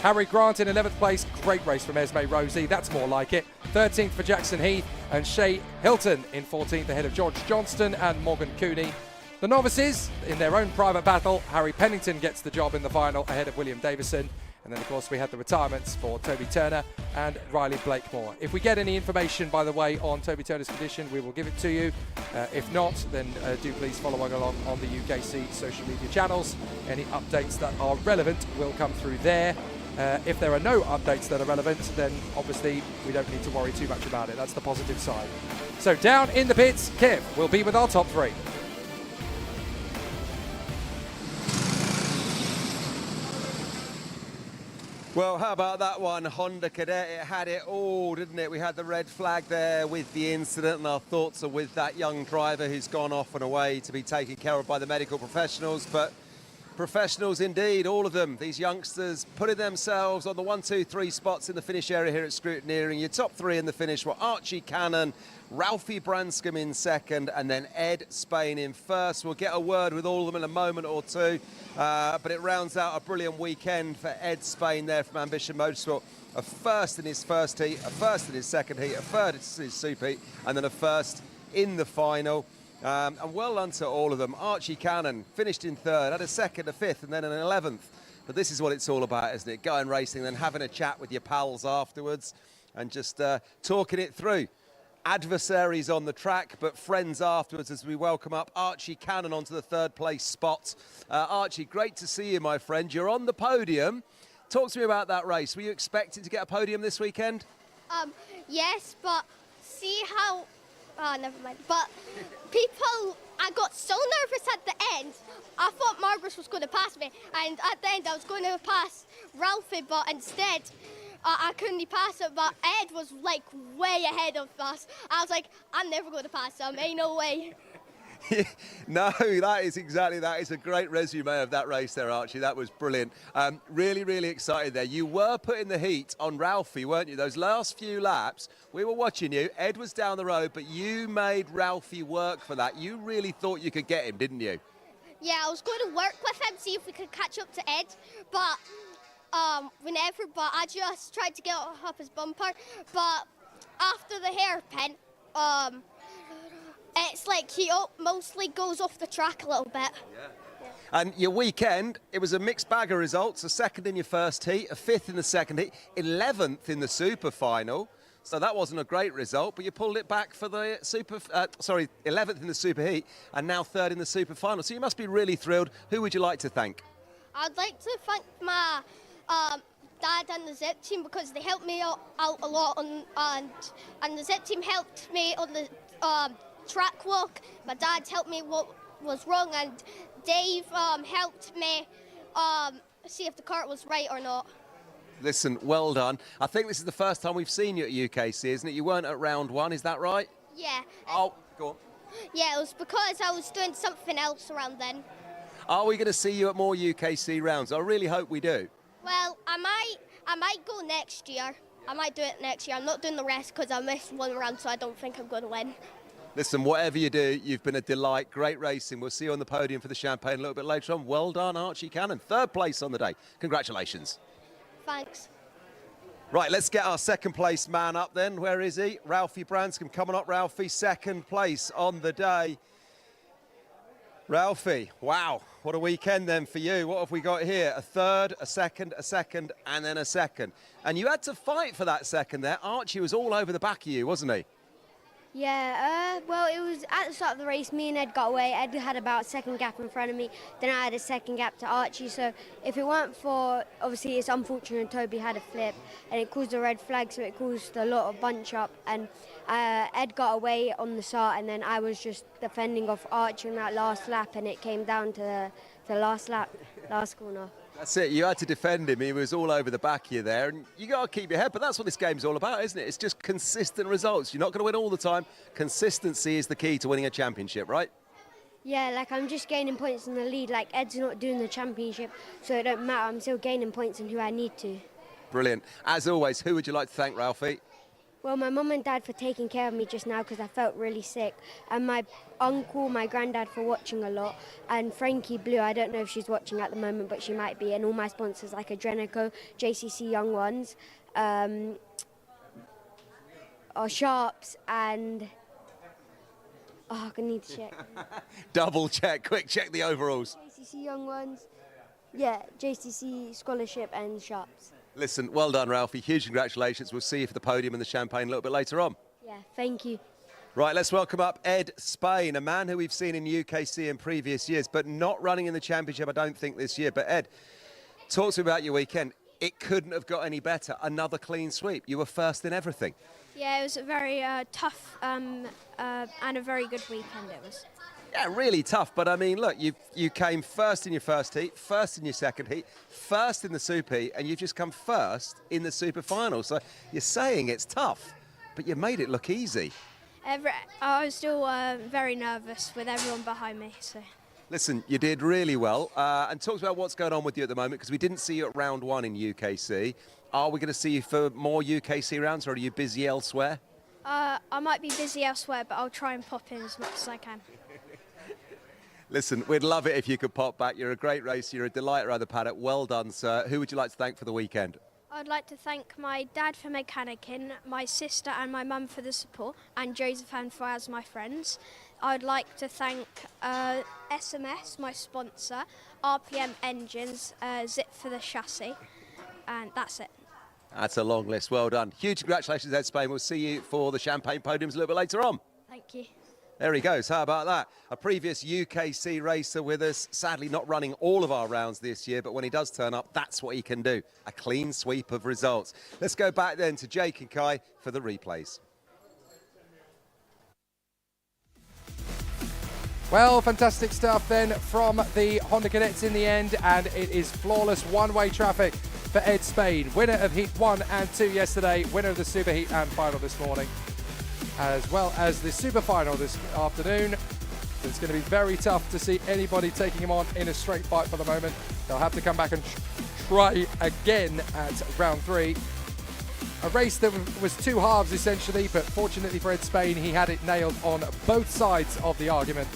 Harry Grant in 11th place. Great race from Esme Rosie. That's more like it. 13th for Jackson Heath, and Shea Hilton in 14th ahead of George Johnston and Morgan Cooney. The novices, in their own private battle, Harry Pennington gets the job in the final ahead of William Davison. And then, of course, we had the retirements for Toby Turner and Riley Blakemore. If we get any information, by the way, on Toby Turner's condition, we will give it to you. If not, then do please follow along on the UKC social media channels. Any updates that are relevant will come through there. If there are no updates that are relevant, then obviously we don't need to worry too much about it. That's the positive side. So down in the pits, Kev will be with our top 3. Well, how about that one, Honda Cadet? It had it all, didn't it? We had the red flag there with the incident, and our thoughts are with that young driver who's gone off and away to be taken care of by the medical professionals. But professionals indeed, all of them, these youngsters putting themselves on the 1, 2, 3 spots in the finish area here at Scrutineering. Your top 3 in the finish were Archie Cannon, Ralphie Branscombe in 2nd, and then Ed Spain in 1st. We'll get a word with all of them in a moment or two, but it rounds out a brilliant weekend for Ed Spain there from Ambition Motorsport. A 1st in his 1st heat, a 1st in his 2nd heat, a 3rd in his Super Heat, and then a 1st in the final. And well done to all of them. Archie Cannon finished in 3rd, had a 2nd, a 5th, and then an 11th. But this is what it's all about, isn't it? Going racing, then having a chat with your pals afterwards and just talking it through. Adversaries on the track, but friends afterwards as we welcome up Archie Cannon onto the 3rd place spot. Archie, great to see you, my friend. You're on the podium. Talk to me about that race. Were you expecting to get a podium this weekend? Yes, but see how... Oh, never mind. But people... I got so nervous at the end. I thought Margaret was going to pass me, and at the end I was going to pass Ralphie, but instead I couldn't pass it, but Ed was like way ahead of us. I was like, I'm never going to pass him, ain't no way. No, that is a great resume of that race there, Archie. That was brilliant. Really, really excited there. You were putting the heat on Ralphie, weren't you? Those last few laps, we were watching you. Ed was down the road, but you made Ralphie work for that. You really thought you could get him, didn't you? Yeah, I was going to work with him, see if we could catch up to Ed, but I just tried to get up his bumper. But after the hairpin, it's like he mostly goes off the track a little bit. Yeah. And your weekend, it was a mixed bag of results. A second in your first heat, a fifth in the second heat, 11th in the super final. So that wasn't a great result, but you pulled it back for the 11th in the super heat, and now third in the super final. So you must be really thrilled. Who would you like to thank? I'd like to thank my dad and the Zip team because they helped me out a lot, and the Zip team helped me on the track walk. My dad helped me what was wrong, and Dave helped me see if the cart was right or not. Listen, well done. I think this is the first time we've seen you at UKC, isn't it? You weren't at round one, is that right? Yeah. Oh, go on. Yeah, it was because I was doing something else around then. Are we going to see you at more UKC rounds? I really hope we do. Well, I might go next year. I might do it next year. I'm not doing the rest because I missed one round, so I don't think I'm going to win. Listen, whatever you do, you've been a delight. Great racing. We'll see you on the podium for the champagne a little bit later on. Well done, Archie Cannon. Third place on the day. Congratulations. Thanks. Right, let's get our second place man up then. Where is he? Ralphie Branscombe. Coming up, Ralphie. Second place on the day. Ralphie, wow. What a weekend then for you. What have we got here? A third, a second, and then a second. And you had to fight for that second there. Archie was all over the back of you, wasn't he? Yeah, well, it was at the start of the race, me and Ed got away. Ed had about a second gap in front of me, then I had a second gap to Archie, so if it weren't for, obviously it's unfortunate Toby had a flip, and it caused a red flag, so it caused a lot of bunch up, and Ed got away on the start, and then I was just defending off Archie in that last lap, and it came down to the last lap, last corner. That's it. You had to defend him. He was all over the back of you there. And you got to keep your head. But that's what this game's all about, isn't it? It's just consistent results. You're not going to win all the time. Consistency is the key to winning a championship, right? Yeah, like I'm just gaining points in the lead. Like Ed's not doing the championship, so it don't matter. I'm still gaining points in who I need to. Brilliant. As always, who would you like to thank, Ralphie? Well, my mum and dad for taking care of me just now because I felt really sick, and my uncle, my granddad for watching a lot, and Frankie Blue, I don't know if she's watching at the moment, but she might be, and all my sponsors like Adrenico, JCC Young Ones, Sharps, and I need to check. Double check, quick check the overalls. JCC Young Ones, yeah, JCC Scholarship and Sharps. Listen, well done, Ralphie. Huge congratulations. We'll see you for the podium and the champagne a little bit later on. Yeah, thank you. Right, let's welcome up Ed Spain, a man who we've seen in UKC in previous years, but not running in the championship, I don't think, this year. But Ed, talk to me about your weekend. It couldn't have got any better. Another clean sweep. You were first in everything. Yeah, it was a very tough and a very good weekend it was. Yeah, really tough. But I mean, look, you came first in your first heat, first in your second heat, first in the super heat, and you've just come first in the super final. So you're saying it's tough, but you made it look easy. I was still very nervous with everyone behind me. So. Listen, you did really well. And talk about what's going on with you at the moment, because we didn't see you at round one in UKC. Are we going to see you for more UKC rounds, or are you busy elsewhere? I might be busy elsewhere, but I'll try and pop in as much as I can. Listen, we'd love it if you could pop back. You're a great racer. You're a delight around the paddock. Well done, sir. Who would you like to thank for the weekend? I'd like to thank my dad for mechanicking, my sister and my mum for the support, and Joseph and Faz, my friends. I'd like to thank SMS, my sponsor, RPM Engines, Zip for the chassis, and that's it. That's a long list. Well done. Huge congratulations, Ed Spain. We'll see you for the champagne podiums a little bit later on. Thank you. There he goes. How about that? A previous UKC racer with us, sadly not running all of our rounds this year, but when he does turn up, that's what he can do. A clean sweep of results. Let's go back then to Jake and Kai for the replays. Well, fantastic stuff then from the Honda Cadets in the end, and it is flawless one-way traffic for Ed Spain, winner of Heat 1 and 2 yesterday, winner of the Superheat and final this morning, as well as the Superfinal this afternoon. It's going to be very tough to see anybody taking him on in a straight fight for the moment. They'll have to come back and try again at round 3. A race that was 2 halves essentially, but fortunately for Ed Spain, he had it nailed on both sides of the argument.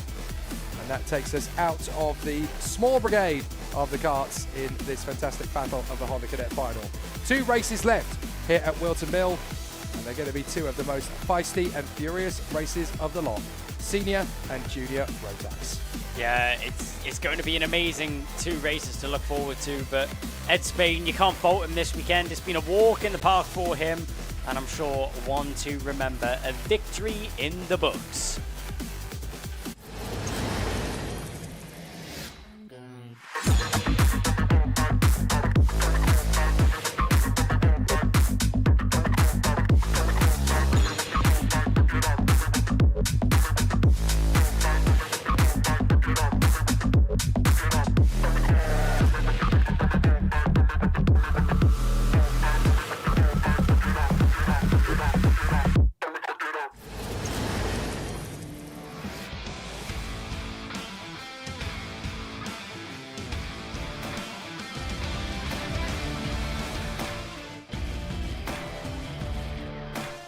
And that takes us out of the small brigade of the karts in this fantastic battle of the Honda Cadet Final. 2 races left here at Whilton Mill, and they're going to be 2 of the most feisty and furious races of the lot. Senior and Junior rotax. Yeah, it's going to be an amazing 2 races to look forward to, but Ed Spain, you can't fault him this weekend. It's been a walk in the park for him, and I'm sure one to remember, a victory in the books.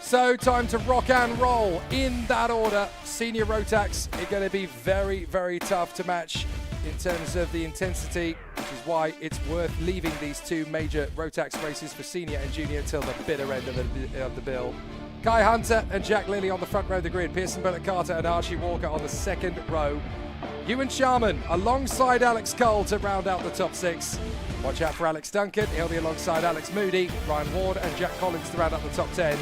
So time to rock and roll in that order. Senior rotax are going to be very, very tough to match in terms of the intensity, which is why it's worth leaving these 2 major rotax races for senior and junior till the bitter end of the bill. Kai Hunter and Jack Lilly on the front row of the grid. Pearson Bullock Carter and Archie Walker on the second row. Ewan Sharman alongside Alex Cole to round out the top 6. Watch out for Alex Duncan. He'll be alongside Alex Moody, Ryan Ward and Jack Collins to round out the top 10.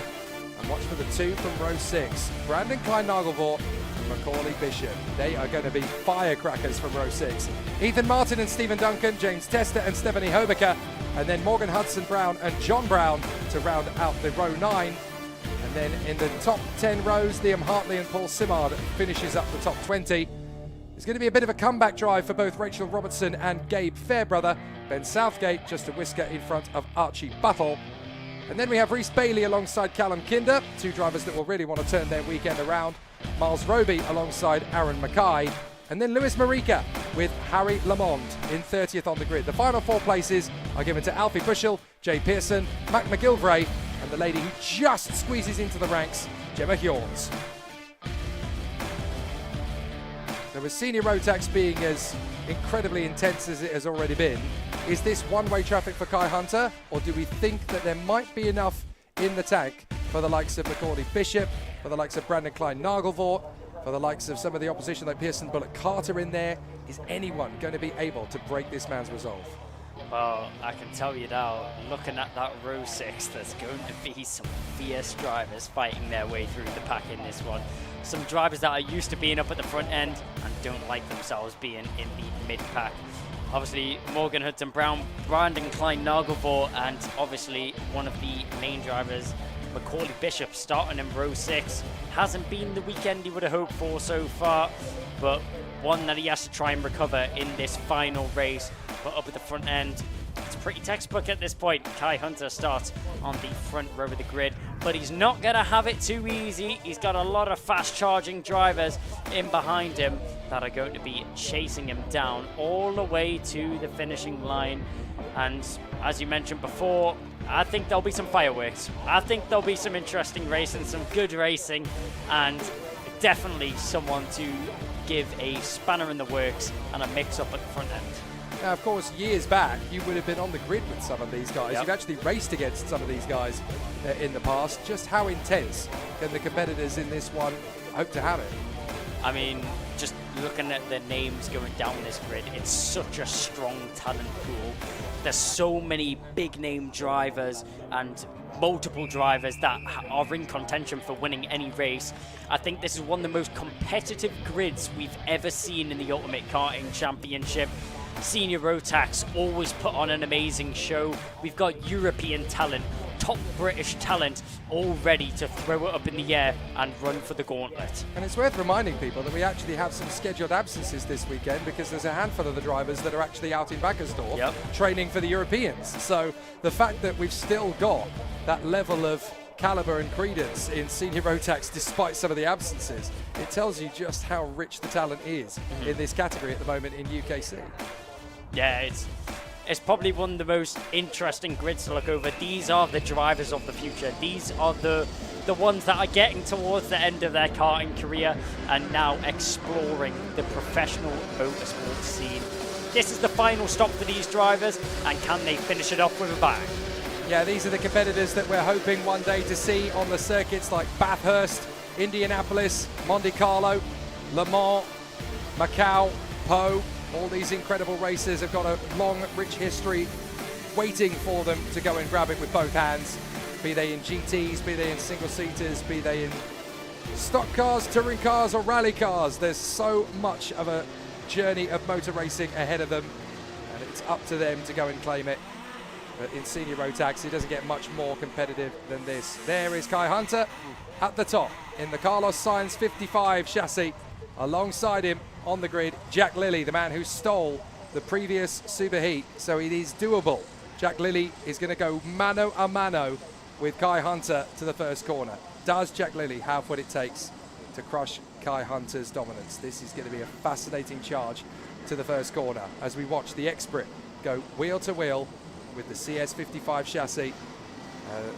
And watch for the 2 from row 6. Brandon Klein-Nagelvort and Macaulay Bishop. They are going to be firecrackers from row 6. Ethan Martin and Stephen Duncan, James Tester and Stephanie Hobecker. And then Morgan Hudson-Brown and John Brown to round out the row 9. And then in the top 10 rows, Liam Hartley and Paul Simard finishes up the top 20. It's going to be a bit of a comeback drive for both Rachel Robertson and Gabe Fairbrother. Ben Southgate just a whisker in front of Archie Buttle. And then we have Reese Bailey alongside Callum Kinder, 2 drivers that will really want to turn their weekend around. Miles Roby alongside Aaron Mackay. And then Lewis Marika with Harry Lamond in 30th on the grid. The final 4 places are given to Alfie Bushell, Jay Pearson, Mac McGilvray, and the lady who just squeezes into the ranks, Gemma Hjorns. So with senior rotax being as incredibly intense as it has already been, is this one-way traffic for Kai Hunter, or do we think that there might be enough in the tank for the likes of Macaulay Bishop, for the likes of Brandon Klein-Nagelvort, for the likes of some of the opposition like Pearson Bullock Carter in there? Is anyone going to be able to break this man's resolve? Well, I can tell you now, looking at that row 6, there's going to be some fierce drivers fighting their way through the pack in this one. Some drivers that are used to being up at the front end and don't like themselves being in the mid-pack. Obviously, Morgan Hudson-Brown, Brandon Klein-Nagelvort, and obviously one of the main drivers, Macaulay Bishop, starting in row 6. Hasn't been the weekend he would have hoped for so far, but one that he has to try and recover in this final race. But up at the front end, it's pretty textbook at this point. Kai Hunter starts on the front row of the grid, but he's not going to have it too easy. He's got a lot of fast-charging drivers in behind him that are going to be chasing him down all the way to the finishing line. And as you mentioned before, I think there'll be some fireworks. I think there'll be some interesting racing, some good racing, and definitely someone to give a spanner in the works and a mix-up at the front end. Now, of course, years back, you would have been on the grid with some of these guys. Yep. You've actually raced against some of these guys in the past. Just how intense can the competitors in this one hope to have it? I mean, just looking at the names going down this grid, it's such a strong talent pool. There's so many big-name drivers and multiple drivers that are in contention for winning any race. I think this is one of the most competitive grids we've ever seen in the Ultimate Karting Championship. Senior Rotax always put on an amazing show. We've got European talent, top British talent all ready to throw it up in the air and run for the gauntlet. And it's worth reminding people that we actually have some scheduled absences this weekend because there's a handful of the drivers that are actually out in Backersdorf training for the Europeans. So the fact that we've still got that level of caliber and credence in senior rotax despite some of the absences, it tells you just how rich the talent is in this category at the moment in UKC. Yeah, it's probably one of the most interesting grids to look over. These are the drivers of the future. These are the ones that are getting towards the end of their karting career and now exploring the professional motorsport scene. This is the final stop for these drivers, and can they finish it off with a bang? Yeah, these are the competitors that we're hoping one day to see on the circuits like Bathurst, Indianapolis, Monte Carlo, Le Mans, Macau, Po. All these incredible racers have got a long, rich history waiting for them to go and grab it with both hands. Be they in GTs, be they in single-seaters, be they in stock cars, touring cars or rally cars. There's so much of a journey of motor racing ahead of them, and it's up to them to go and claim it. But in senior rotax, it doesn't get much more competitive than this. There is Kai Hunter at the top in the Carlos Sainz 55 chassis. Alongside him on the grid, Jack Lilly, the man who stole the previous Superheat. So it is doable. Jack Lilly is going to go mano a mano with Kai Hunter to the first corner. Does Jack Lilly have what it takes to crush Kai Hunter's dominance? This is going to be a fascinating charge to the first corner as we watch the Expert go wheel to wheel with the CS55 chassis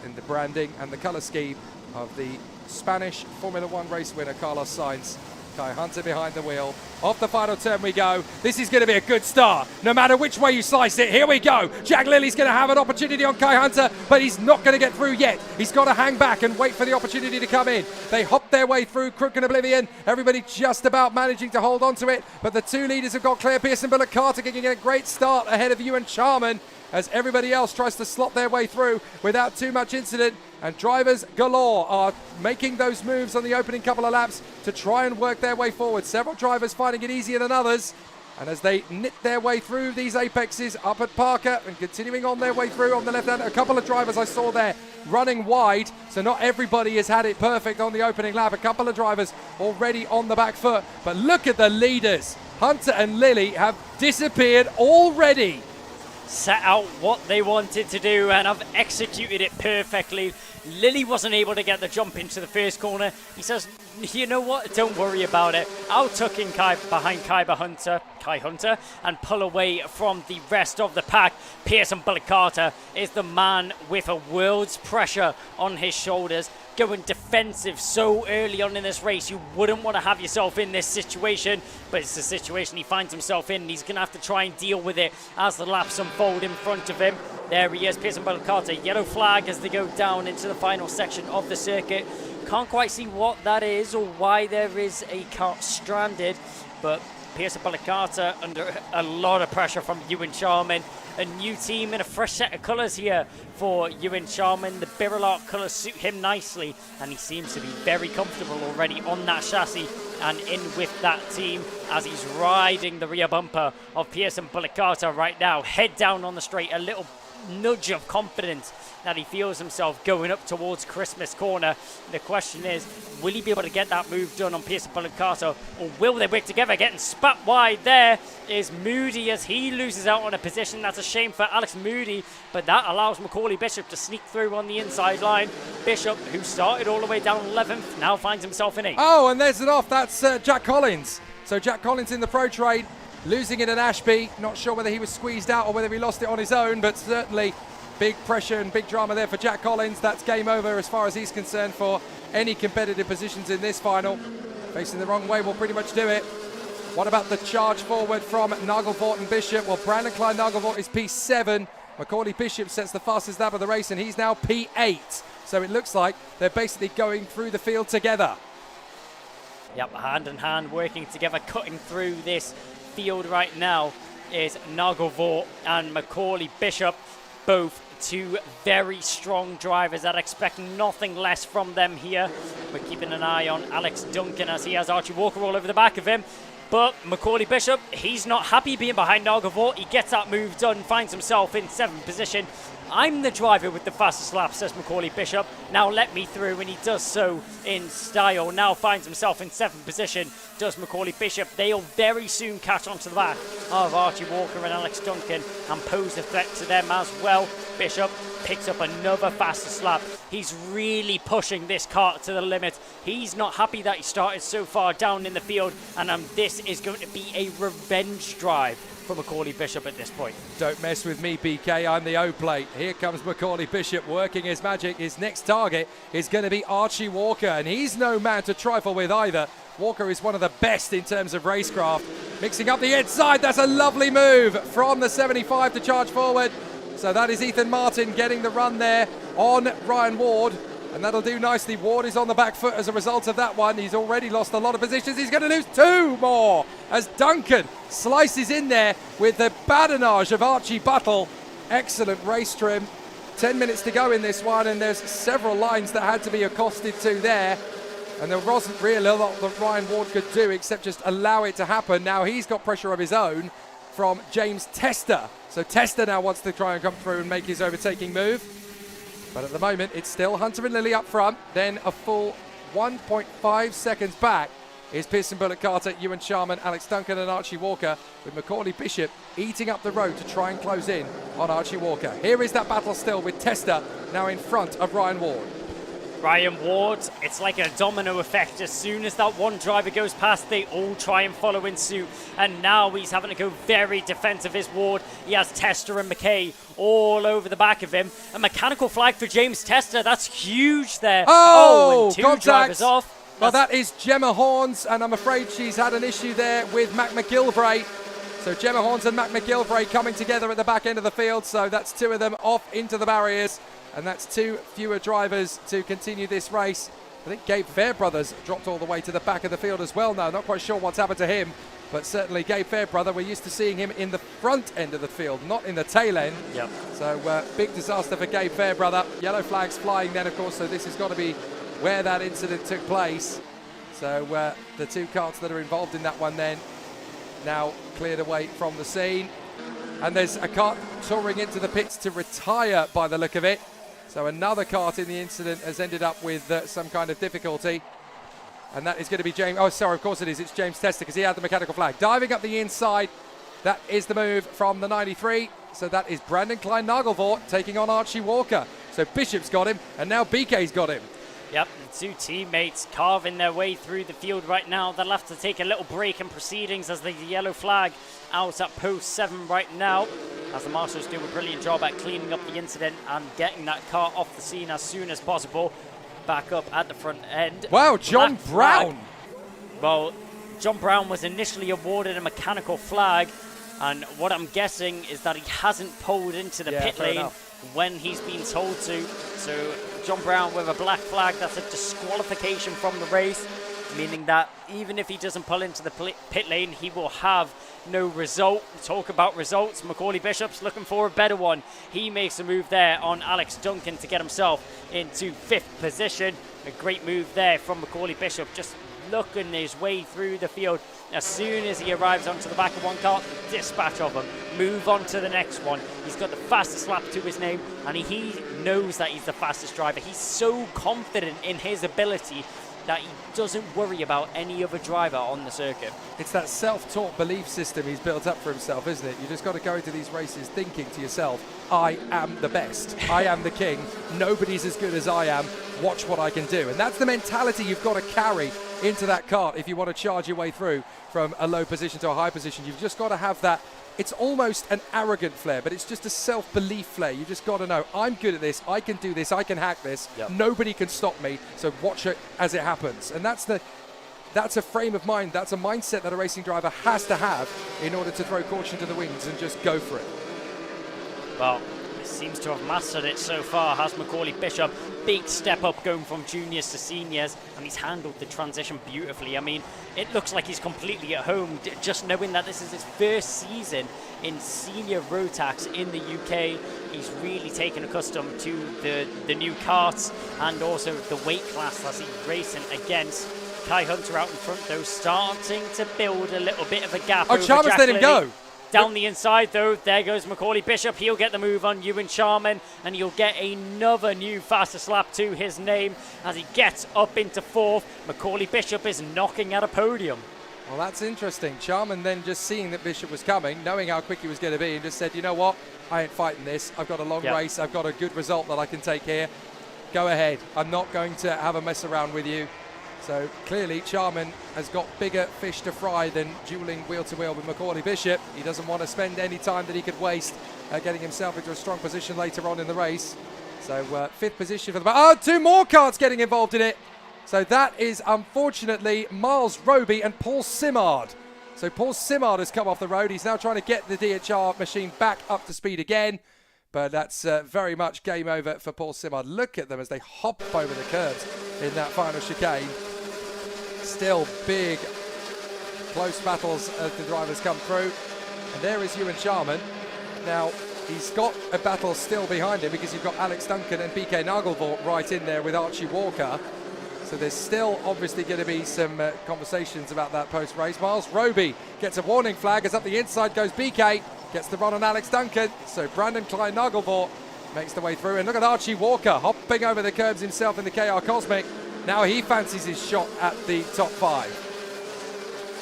in the branding and the colour scheme of the Spanish Formula One race winner Carlos Sainz. Kai Hunter behind the wheel. Off the final turn we go. This is going to be a good start. No matter which way you slice it, here we go. Jack Lilly's going to have an opportunity on Kai Hunter, but he's not going to get through yet. He's got to hang back and wait for the opportunity to come in. They hop their way through Crook and Oblivion. Everybody just about managing to hold on to it, but the two leaders have got Claire Pearson, Bullock Carter getting a great start ahead of Ewan Charman as everybody else tries to slot their way through without too much incident. And drivers galore are making those moves on the opening couple of laps to try and work their way forward. Several drivers finding it easier than others. And as they knit their way through these apexes up at Parker and continuing on their way through on the left hand, a couple of drivers I saw there running wide. So not everybody has had it perfect on the opening lap. A couple of drivers already on the back foot. But look at the leaders. Hunter and Lilly have disappeared already. Set out what they wanted to do and have executed it perfectly. Lilly wasn't able to get the jump into the first corner. He says, you know what, don't worry about it. I'll tuck in behind Kai Hunter and pull away from the rest of the pack. Pearson Bullock Carter is the man with a world's pressure on his shoulders, going defensive so early on in this race. You wouldn't want to have yourself in this situation, but it's the situation he finds himself in. He's going to have to try and deal with it as the laps unfold in front of him. There he is, Pearson Bullock Carter. Yellow flag as they go down into the final section of the circuit. Can't quite see what that is or why there is a car stranded, but Pearson Bullock Carter under a lot of pressure from Ewan Charman. A new team and a fresh set of colours here for Ewan Charman. The Birillard colours suit him nicely, and he seems to be very comfortable already on that chassis and in with that team as he's riding the rear bumper of Pearson Bullock Carter right now. Head down on the straight, a little nudge of confidence that he feels himself going up towards Christmas corner. The question is, will he be able to get that move done on Pearson Bullock Carter, or will they work together? Getting spat wide there is Moody as he loses out on a position. That's a shame for Alex Moody, but that allows Macaulay Bishop to sneak through on the inside line. Bishop, who started all the way down 11th, now finds himself in 8th. Oh, and there's it off. That's Jack Collins. So Jack Collins in the Pro Trade, losing it at Ashby. Not sure whether he was squeezed out or whether he lost it on his own, but certainly big pressure and big drama there for Jack Collins. That's game over as far as he's concerned for any competitive positions in this final. Facing the wrong way will pretty much do it. What about the charge forward from Nagelvoort and Bishop? Well, Brandon Klein Nagelvoort is P7. Macaulay Bishop sets the fastest lap of the race, and he's now P8. So it looks like they're basically going through the field together. Yep, hand in hand, working together, cutting through this field right now is Nagelvoort and Macaulay Bishop, both two very strong drivers that expect nothing less from them here. We're keeping an eye on Alex Duncan as he has Archie Walker all over the back of him. But Macaulay Bishop, he's not happy being behind Nargavort. He gets that move done, finds himself in 7th position. I'm the driver with the fastest lap, says Macaulay Bishop. Now let me through, and he does so in style. Now finds himself in 7th position, does Macaulay Bishop. They'll very soon catch onto the back of Archie Walker and Alex Duncan and pose a threat to them as well. Bishop picks up another fastest lap. He's really pushing this car to the limit. He's not happy that he started so far down in the field, and this is going to be a revenge drive for Macaulay Bishop at this point. Don't mess with me, BK. I'm the O-plate. Here comes Macaulay Bishop working his magic. His next target is going to be Archie Walker, and he's no man to trifle with either. Walker is one of the best in terms of racecraft. Mixing up the inside. That's a lovely move from the 75 to charge forward. So that is Ethan Martin getting the run there on Ryan Ward. And that'll do nicely. Ward is on the back foot as a result of that one. He's already lost a lot of positions. He's going to lose 2 more as Duncan slices in there with the badinage of Archie Buttle. Excellent race trim. 10 minutes to go in this one, and there's several lines that had to be accosted to there. And there wasn't really a lot that Ryan Ward could do except just allow it to happen. Now he's got pressure of his own from James Tester. So Tester now wants to try and come through and make his overtaking move. But at the moment, it's still Hunter and Lilly up front. Then a full 1.5 seconds back is Pearson Bullock Carter, Ewan Sharman, Alex Duncan and Archie Walker, with Macaulay Bishop eating up the road to try and close in on Archie Walker. Here is that battle still with Tester now in front of Ryan Ward. Ryan Ward, it's like a domino effect. As soon as that one driver goes past, they all try and follow in suit. And now he's having to go very defensive, is Ward. He has Tester and McKay all over the back of him. A mechanical flag for James Tester. That's huge there. Oh, and 2 contact. drivers off. Well, that is Gemma Horns, and I'm afraid she's had an issue there with Mac McGilvray. So Gemma Horns and Mac McGilvray coming together at the back end of the field. So that's 2 of them off into the barriers. And that's 2 fewer drivers to continue this race. I think Gabe Fairbrothers dropped all the way to the back of the field as well now. Not quite sure what's happened to him, but certainly Gabe Fairbrother, we're used to seeing him in the front end of the field, not in the tail end. Yep. So big disaster for Gabe Fairbrother. Yellow flags flying then, of course, so this has got to be where that incident took place. So the 2 carts that are involved in that one then now cleared away from the scene. And there's a kart touring into the pits to retire by the look of it. So another kart in the incident has ended up with some kind of difficulty. And that is going to be James. Oh, sorry, of course it is. It's James Tester because he had the mechanical flag. Diving up the inside. That is the move from the 93. So that is Brandon Klein-Nagelvort taking on Archie Walker. So Bishop's got him, and now BK's got him. Yep, the 2 teammates carving their way through the field right now. They'll have to take a little break in proceedings as the yellow flag out at post 7 right now, as the marshals do a brilliant job at cleaning up the incident and getting that car off the scene as soon as possible. Back up at the front end. Wow, John Brown. Well, John Brown was initially awarded a mechanical flag, and what I'm guessing is that he hasn't pulled into the pit lane when he's been told to. So John Brown with a black flag, that's a disqualification from the race, meaning that even if he doesn't pull into the pit lane, he will have no result. Talk about results. Macaulay Bishop's looking for a better one. He makes a move there on Alex Duncan to get himself into 5th position. A great move there from Macaulay Bishop, just looking his way through the field. As soon as he arrives onto the back of one car, dispatch of him, move on to the next one. He's got the fastest lap to his name, and he knows that he's the fastest driver. He's so confident in his ability that he doesn't worry about any other driver on the circuit. It's that self-taught belief system he's built up for himself, isn't it? You just got to go into these races thinking to yourself, I am the best. I am the king. Nobody's as good as I am. Watch what I can do. And that's the mentality you've got to carry into that kart if you want to charge your way through from a low position to a high position. You've just got to have that. It's almost an arrogant flair, but it's just a self-belief flair. You just got to know, I'm good at this, I can do this, I can hack this. Yep. Nobody can stop me, so watch it as it happens. And that's a frame of mind, that's a mindset that a racing driver has to have in order to throw caution to the winds and just go for it. Well, he seems to have mastered it so far, has Macaulay Bishop. Big step up going from juniors to seniors, and he's handled the transition beautifully. I mean, it looks like he's completely at home, just knowing that this is his first season in senior rotax in the UK. He's really taken accustomed to the new karts and also the weight class that he's racing against. Kai Hunter out in front, though, starting to build a little bit of a gap. Oh, over Chalmers Jack let him Lilly. go. Down the inside, though, there goes Macaulay Bishop. He'll get the move on Ewan Charman, and he'll get another new fastest lap to his name as he gets up into fourth. Macaulay Bishop is knocking at a podium. Well, that's interesting. Charman then just seeing that Bishop was coming, knowing how quick he was going to be, and just said, you know what, I ain't fighting this. I've got a long race. I've got a good result that I can take here. Go ahead. I'm not going to have a mess around with you. So clearly Charman has got bigger fish to fry than dueling wheel-to-wheel with Macaulay Bishop. He doesn't want to spend any time that he could waste getting himself into a strong position later on in the race. So fifth position for the... Oh, two more karts getting involved in it. So that is unfortunately Miles Roby and Paul Simard. So Paul Simard has come off the road. He's now trying to get the DHR machine back up to speed again. But that's very much game over for Paul Simard. Look at them as they hop over the curves in that final chicane. Still big, close battles as the drivers come through. And there is Ewan Charman. Now, he's got a battle still behind him because you've got Alex Duncan and BK Nagelvoort right in there with Archie Walker. So there's still obviously going to be some conversations about that post-race. Miles Roby gets a warning flag as up the inside goes BK. Gets the run on Alex Duncan. So Brandon Klein-Nagelvoort makes the way through. And look at Archie Walker hopping over the curbs himself in the KR Cosmic. Now he fancies his shot at the top five.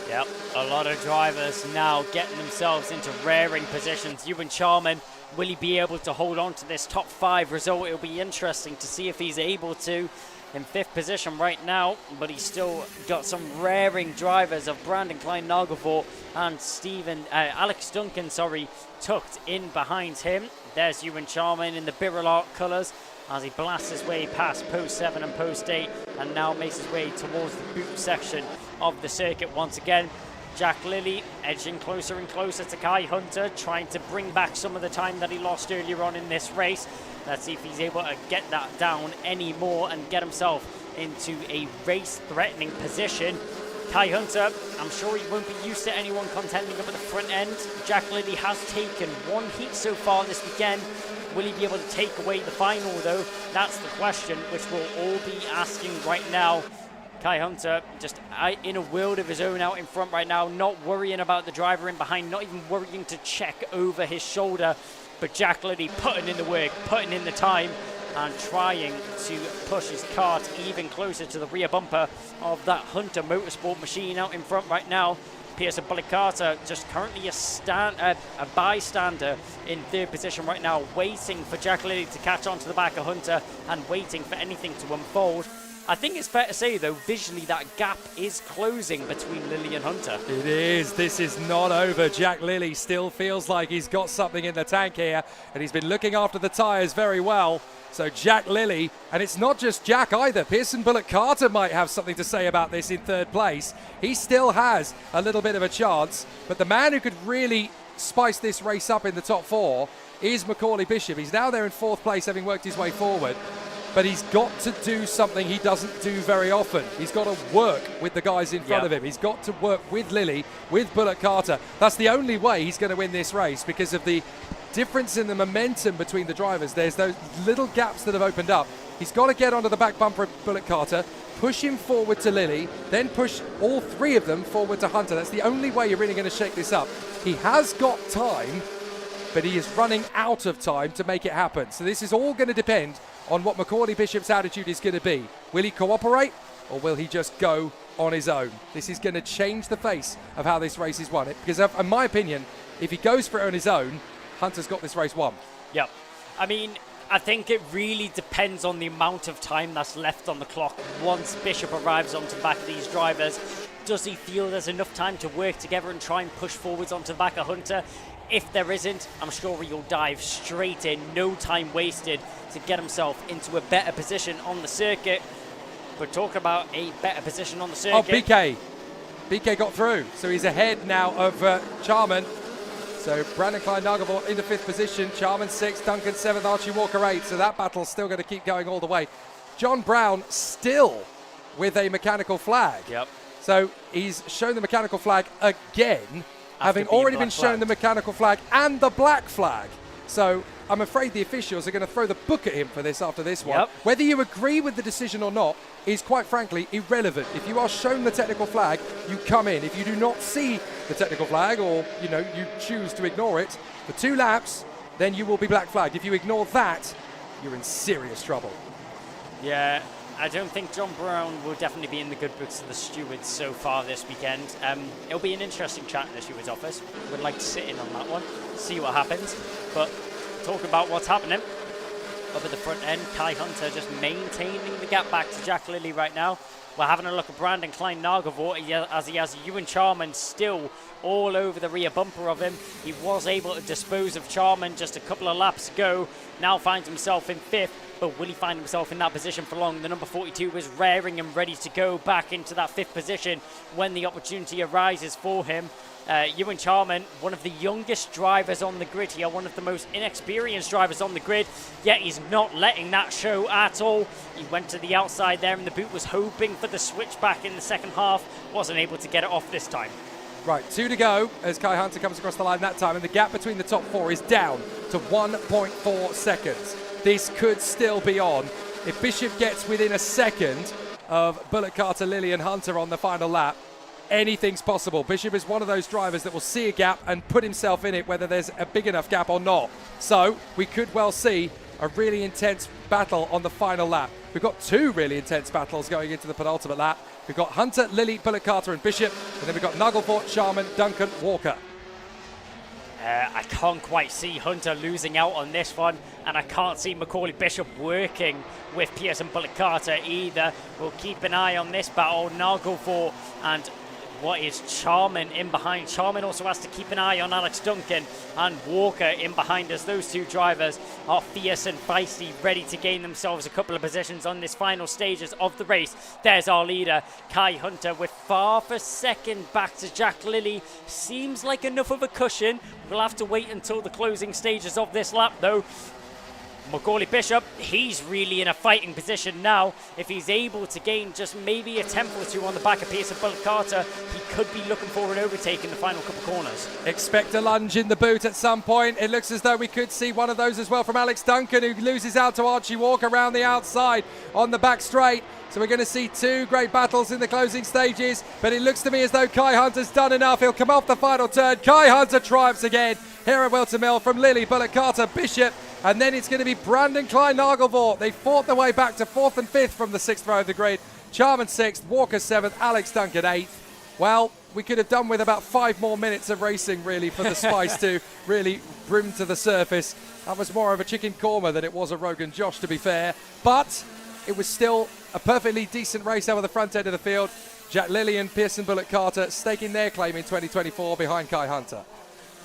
Yep, a lot of drivers now getting themselves into rearing positions. Ewan Charman, will he be able to hold on to this top five result? It'll be interesting to see if he's able to. In fifth position right now, but he's still got some raring drivers of Brandon Klein-Nagelvoort and Alex Duncan, tucked in behind him. There's Ewan Charman in the Birrell colours as he blasts his way past post 7 and post 8 and now makes his way towards the boot section of the circuit once again. Jack Lilly edging closer and closer to Kai Hunter, trying to bring back some of the time that he lost earlier on in this race. Let's see if he's able to get that down any more and get himself into a race-threatening position. Kai Hunter, I'm sure he won't be used to anyone contending up at the front end. Jack Lilly has taken one heat so far this weekend. Will he be able to take away the final, though? That's the question which we'll all be asking right now. Kai Hunter just in a world of his own out in front right now, not worrying about the driver in behind, not even worrying to check over his shoulder. But Jack Lilly putting in the work, putting in the time, and trying to push his kart even closer to the rear bumper of that Hunter Motorsport machine out in front right now. Pearson Bullock Carter just currently a bystander in third position right now, waiting for Jack Lilly to catch on to the back of Hunter and waiting for anything to unfold. I think it's fair to say, though, visually that gap is closing between Lilly and Hunter. It is. This is not over. Jack Lilly still feels like he's got something in the tank here, and he's been looking after the tyres very well. So Jack Lilly, and it's not just Jack either. Pearson Bullock Carter might have something to say about this in third place. He still has a little bit of a chance, but the man who could really spice this race up in the top four is Macaulay Bishop. He's now there in fourth place, having worked his way forward. But he's got to do something he doesn't do very often. He's got to work with the guys in front of him. He's got to work with Lilly, with Bullock Carter. That's the only way he's going to win this race because of the difference in the momentum between the drivers. There's those little gaps that have opened up. He's got to get onto the back bumper of Bullock Carter, push him forward to Lilly, then push all three of them forward to Hunter. That's the only way you're really going to shake this up. He has got time, but he is running out of time to make it happen. So this is all going to depend on what Macaulay Bishop's attitude is going to be. Will he cooperate or will he just go on his own? This is going to change the face of how this race is won. Because in my opinion, if he goes for it on his own, Hunter's got this race won. Yep. I mean, I think it really depends on the amount of time that's left on the clock once Bishop arrives onto the back of these drivers. Does he feel there's enough time to work together and try and push forwards onto the back of Hunter? If there isn't, I'm sure he'll dive straight in, no time wasted, to get himself into a better position on the circuit. But talk about a better position on the circuit. Oh, BK got through, so he's ahead now of Charman. So Brandon Klein-Nagelvoort into fifth position, Charman sixth, Duncan seventh, Archie Walker eighth. So that battle's still going to keep going all the way. John Brown still with a mechanical flag. Yep. So he's shown the mechanical flag again, having already been shown the mechanical flag and the black flag. So I'm afraid the officials are going to throw the book at him for this after this one. Yep. Whether you agree with the decision or not is quite frankly irrelevant. If you are shown the technical flag, you come in. If you do not see the technical flag, or you choose to ignore it for 2 laps, then you will be black flagged. If you ignore that, you're in serious trouble. Yeah, I don't think John Brown will definitely be in the good books of the stewards so far this weekend. It'll be an interesting chat in the stewards' office. Would like to sit in on that one, see what happens. But talk about what's happening up at the front end. Kai Hunter just maintaining the gap back to Jack Lilly right now. We're having a look at Brandon Klein-Nagelvoort as he has Ewan Charman still all over the rear bumper of him. He was able to dispose of Charman just a couple of laps ago. Now finds himself in 5th. But will he find himself in that position for long? The number 42 is raring and ready to go back into that 5th position when the opportunity arises for him. Ewan Charman, one of the youngest drivers on the grid here, one of the most inexperienced drivers on the grid, yet he's not letting that show at all. He went to the outside there and the boot was hoping for the switchback in the second half, wasn't able to get it off this time. Right, 2 to go as Kai Hunter comes across the line that time, and the gap between the top 4 is down to 1.4 seconds. This could still be on. If Bishop gets within a second of Bullock, Carter, Lilly and Hunter on the final lap, anything's possible. Bishop is one of those drivers that will see a gap and put himself in it, whether there's a big enough gap or not. So we could well see a really intense battle on the final lap. We've got 2 really intense battles going into the penultimate lap. We've got Hunter, Lilly, Bullock, Carter and Bishop, and then we've got Nagelvoort, Charman, Duncan, Walker. I can't quite see Hunter losing out on this one, and I can't see Macaulay Bishop working with Pearson Bullock Carter either. We'll keep an eye on this battle. Nagelvoort and what is Charman in behind. Charman also has to keep an eye on Alex Duncan and Walker in behind us. Those 2 drivers are fierce and feisty, ready to gain themselves a couple of positions on this final stages of the race. There's our leader, Kai Hunter, with half a second back to Jack Lilly. Seems like enough of a cushion. We'll have to wait until the closing stages of this lap though. Macaulay Bishop, he's really in a fighting position now. If he's able to gain just maybe a tenth or 2 on the back of Pearson Bullock Carter, he could be looking for an overtake in the final couple corners. Expect a lunge in the boot at some point. It looks as though we could see one of those as well from Alex Duncan, who loses out to Archie Walker around the outside on the back straight. So we're going to see 2 great battles in the closing stages, but it looks to me as though Kai Hunter's done enough. He'll come off the final turn. Kai Hunter triumphs again here at Whilton Mill from Lilly, Bullock Carter, Bishop, and then it's going to be Brandon Klein-Nagelvoort. They fought their way back to 4th and 5th from the 6th row of the grid. Charman 6th, Walker 7th, Alex Duncan 8th. Well, we could have done with about 5 more minutes of racing really for the Spice to really brim to the surface. That was more of a chicken korma than it was a Rogan Josh, to be fair, but it was still a perfectly decent race over the front end of the field. Jack Lilly and Pearson Bullock Carter staking their claim in 2024 behind Kai Hunter.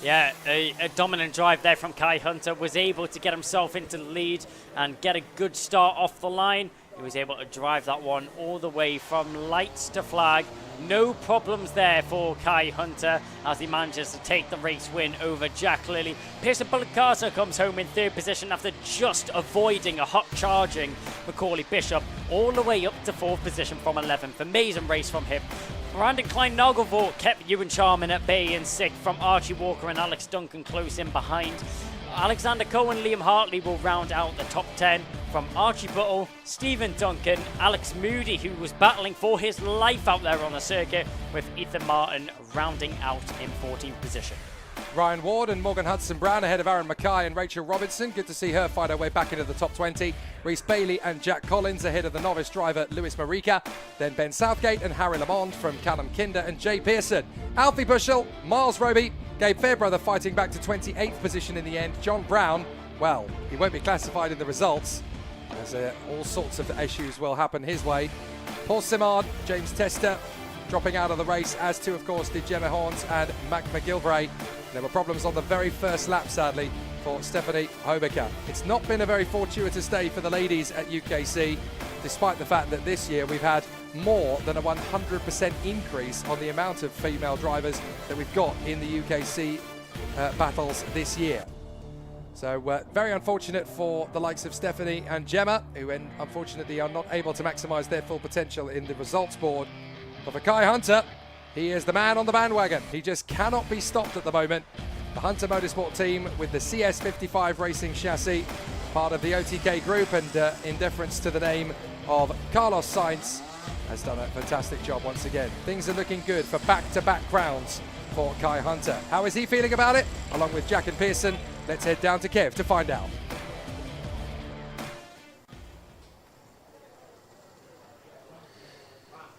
Yeah, a dominant drive there from Kai Hunter. Was able to get himself into the lead and get a good start off the line. He was able to drive that one all the way from lights to flag. No problems there for Kai Hunter as he manages to take the race win over Jack Lilly. Pearson Bullock Carter comes home in 3rd position after just avoiding a hot charging Macaulay Bishop all the way up to 4th position from 11th. Amazing race from him. Brandon Klein-Nagelvoort kept Ewan Charman at bay in 6th from Archie Walker and Alex Duncan close in behind. Alexander Cohen, Liam Hartley will round out the top 10 from Archie Buttle, Stephen Duncan, Alex Moody, who was battling for his life out there on the circuit, with Ethan Martin rounding out in 14th position. Ryan Ward and Morgan Hudson-Brown ahead of Aaron Mackay and Rachel Robinson. Good to see her find her way back into the top 20. Rhys Bailey and Jack Collins ahead of the novice driver Lewis Marika. Then Ben Southgate and Harry Lamond from Callum Kinder and Jay Pearson. Alfie Bushell, Miles Roby, Gabe Fairbrother fighting back to 28th position in the end. John Brown, well, he won't be classified in the results, as all sorts of issues will happen his way. Paul Simard, James Tester dropping out of the race, as too, of course, did Gemma Horns and Mac McGilvray. There were problems on the very first lap, sadly, for Stephanie Hobecker. It's not been a very fortuitous day for the ladies at UKC, despite the fact that this year we've had more than a 100% increase on the amount of female drivers that we've got in the UKC battles this year. So very unfortunate for the likes of Stephanie and Gemma, who unfortunately are not able to maximise their full potential in the results board. But for Kai Hunter, he is the man on the bandwagon. He just cannot be stopped at the moment. The Hunter Motorsport team with the CS55 racing chassis, part of the OTK group, and in deference to the name of Carlos Sainz, has done a fantastic job once again. Things are looking good for back-to-back crowns for Kai Hunter. How is he feeling about it? Along with Jack and Pearson, let's head down to Kev to find out.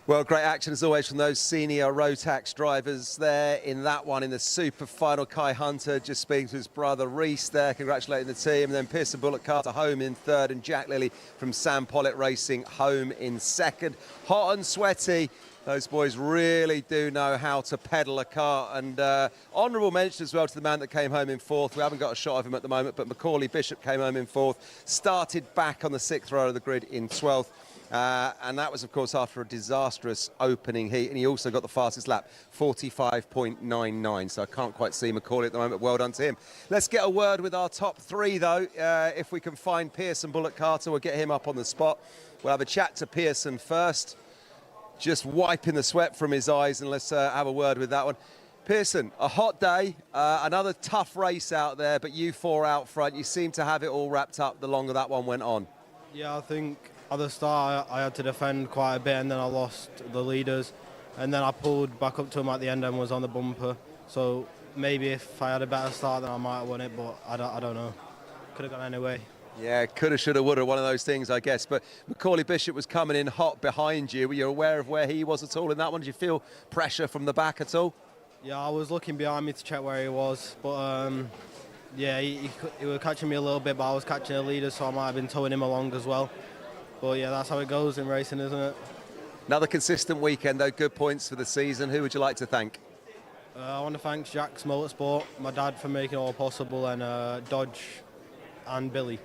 Well, great action as always from those senior rotax drivers there in that one in the super final. Kai Hunter just speaking to his brother Reese there, congratulating the team. And then Pearson Bullock Carter home in third, and Jack Lilly from Sam Pollitt Racing home in second. Hot and sweaty. Those boys really do know how to pedal a car. And honourable mention as well to the man that came home in fourth. We haven't got a shot of him at the moment, but Macaulay Bishop came home in fourth, started back on the sixth row of the grid in 12th. And that was, of course, after a disastrous opening heat. And he also got the fastest lap, 45.99. So I can't quite see Macaulay at the moment. Well done to him. Let's get a word with our top three, though. If we can find Pearson Bullock Carter, we'll get him up on the spot. We'll have a chat to Pearson first, just wiping the sweat from his eyes. And let's have a word with that one. Pearson, a hot day, another tough race out there, but you four out front. You seem to have it all wrapped up the longer that one went on. Yeah, I think at the start I had to defend quite a bit, and then I lost the leaders, and then I pulled back up to him at the end and was on the bumper. So maybe if I had a better start then I might have won it, but I don't know. Could have gone anyway. Yeah, coulda, shoulda, woulda, one of those things, I guess. But Macaulay Bishop was coming in hot behind you. Were you aware of where he was at all in that one? Did you feel pressure from the back at all? Yeah, I was looking behind me to check where he was, but yeah, he was catching me a little bit, but I was catching the leader, so I might have been towing him along as well. But yeah, that's how it goes in racing, isn't it? Another consistent weekend, though. Good points for the season. Who would you like to thank? I want to thank Jack's Motorsport, my dad for making it all possible, and Dodge and Billy.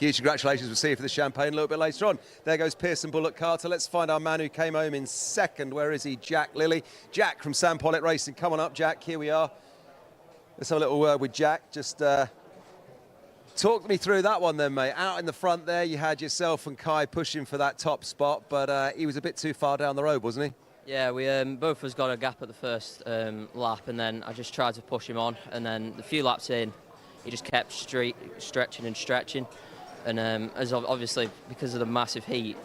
Huge congratulations. We'll see you for the champagne a little bit later on. There goes Pearson Bullock Carter. Let's find our man who came home in second. Where is he? Jack Lilly. Jack from Sam Pollitt Racing. Come on up, Jack. Here we are. Let's have a little word with Jack. Just talk me through that one then, mate. Out in the front there, you had yourself and Kai pushing for that top spot, but he was a bit too far down the road, wasn't he? Yeah, we both of us got a gap at the first lap, and then I just tried to push him on, and then a few laps in, he just kept stretching and stretching, and as obviously because of the massive heat,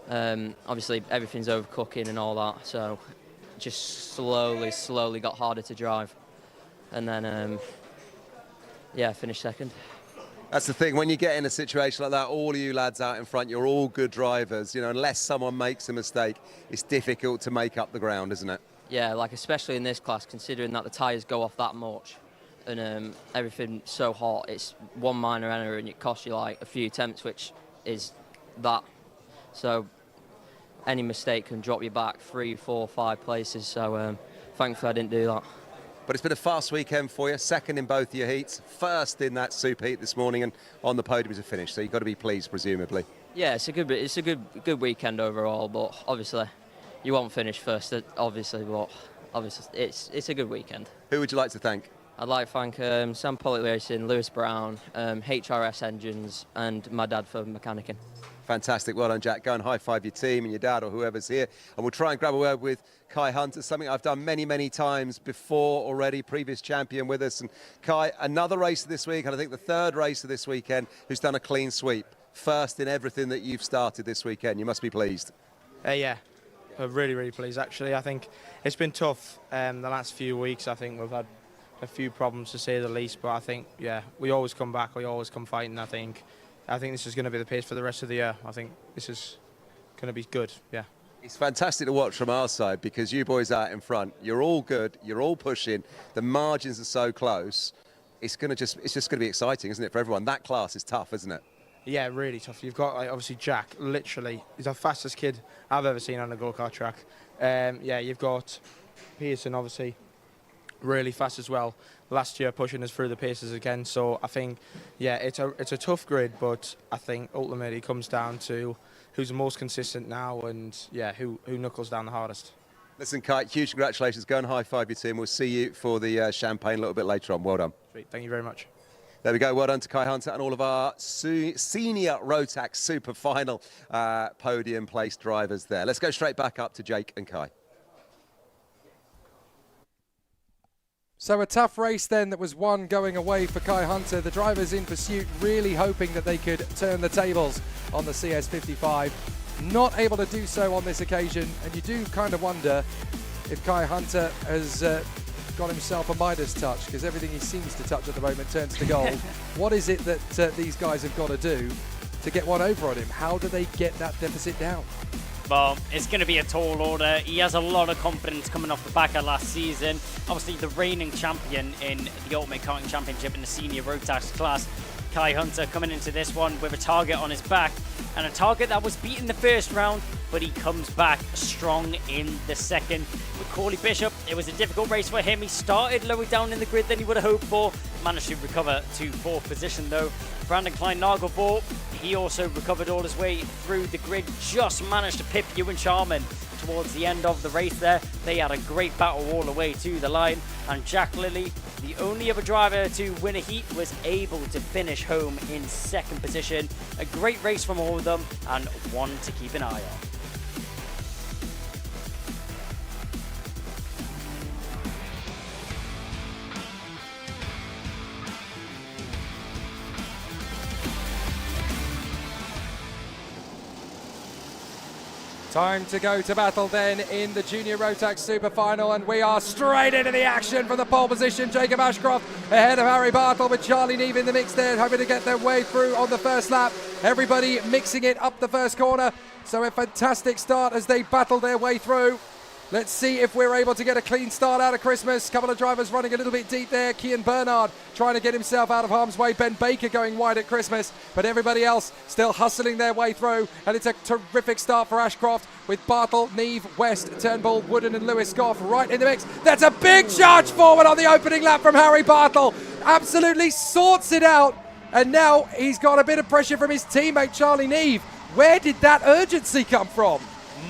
obviously everything's overcooking and all that, so just slowly got harder to drive, and then yeah, finished second. That's the thing, when you get in a situation like that, all of you lads out in front, you're all good drivers, you know, unless someone makes a mistake, it's difficult to make up the ground, isn't it? Yeah, like especially in this class, considering that the tyres go off that much and everything's so hot, it's one minor error and it costs you like a few attempts, which is that. So any mistake can drop you back 3, 4, 5 places, so thankfully I didn't do that. But it's been a fast weekend for you, second in both your heats, first in that Superheat this morning, and on the podium as a finish, so you've got to be pleased, presumably. Yeah, it's a good weekend overall, but obviously you won't finish first, obviously, but obviously it's a good weekend. Who would you like to thank? I'd like to thank Sam Pollitt Racing, Lewis Brown, HRS Engines, and my dad for mechanicking. Fantastic, well done, Jack. Go and high-five your team and your dad or whoever's here. And we'll try and grab a word with Kai Hunter, something I've done many times before already, previous champion with us. And Kai, another racer this week, and I think the third racer this weekend, who's done a clean sweep. First in everything that you've started this weekend. You must be pleased. Yeah, I'm really pleased, actually. I think it's been tough the last few weeks. I think we've had a few problems, to say the least, but I think, yeah, we always come back, we always come fighting. I think this is going to be the pace for the rest of the year. I think this is going to be good, yeah. It's fantastic to watch from our side because you boys out in front, you're all good, you're all pushing, the margins are so close. It's just going to be exciting, isn't it, for everyone? That class is tough, isn't it? Yeah, really tough. You've got, like, obviously, Jack, literally, he's the fastest kid I've ever seen on a go-kart track. Yeah, you've got Pearson, obviously, really fast as well. Last year pushing us through the paces again, so I think, yeah, it's a tough grid, but I think ultimately it comes down to who's the most consistent now and, yeah, who knuckles down the hardest. Listen, Kai, huge congratulations. Go and high-five your team. We'll see you for the champagne a little bit later on. Well done. Sweet. Thank you very much. There we go. Well done to Kai Hunter and all of our senior Rotax Super Final podium place drivers there. Let's go straight back up to Jake and Kai. So a tough race then that was won going away for Kai Hunter. The drivers in pursuit really hoping that they could turn the tables on the CS55. Not able to do so on this occasion, and you do kind of wonder if Kai Hunter has got himself a Midas touch, because everything he seems to touch at the moment turns to gold. What is it that these guys have got to do to get one over on him? How do they get that deficit down? Well, it's going to be a tall order. He has a lot of confidence coming off the back of last season. Obviously, the reigning champion in the Ultimate Karting Championship in the senior rotax class. Kai Hunter coming into this one with a target on his back, and a target that was beaten the first round, but he comes back strong in the second. With Corley Bishop, it was a difficult race for him. He started lower down in the grid than he would have hoped for. Managed to recover to 4th position though. Brandon Klein-Nagelvor, he also recovered all his way through the grid, just managed to pip Ewan Sharman towards the end of the race there. They had a great battle all the way to the line, and Jack Lilly, the only other driver to win a heat, was able to finish home in 2nd position. A great race from all of them, and one to keep an eye on. Time to go to battle then in the Junior Rotax Super Final, and we are straight into the action from the pole position. Jacob Ashcroft ahead of Harry Bartle, with Charlie Neve in the mix there, hoping to get their way through on the first lap. Everybody mixing it up the first corner, so a fantastic start as they battle their way through. Let's see if we're able to get a clean start out of Christmas. Couple of drivers running a little bit deep there. Kian Bernard trying to get himself out of harm's way. Ben Baker going wide at Christmas, but everybody else still hustling their way through. And it's a terrific start for Ashcroft, with Bartle, Neve, West, Turnbull, Wooden and Lewis Goff right in the mix. That's a big charge forward on the opening lap from Harry Bartle. Absolutely sorts it out. And now he's got a bit of pressure from his teammate Charlie Neve. Where did that urgency come from?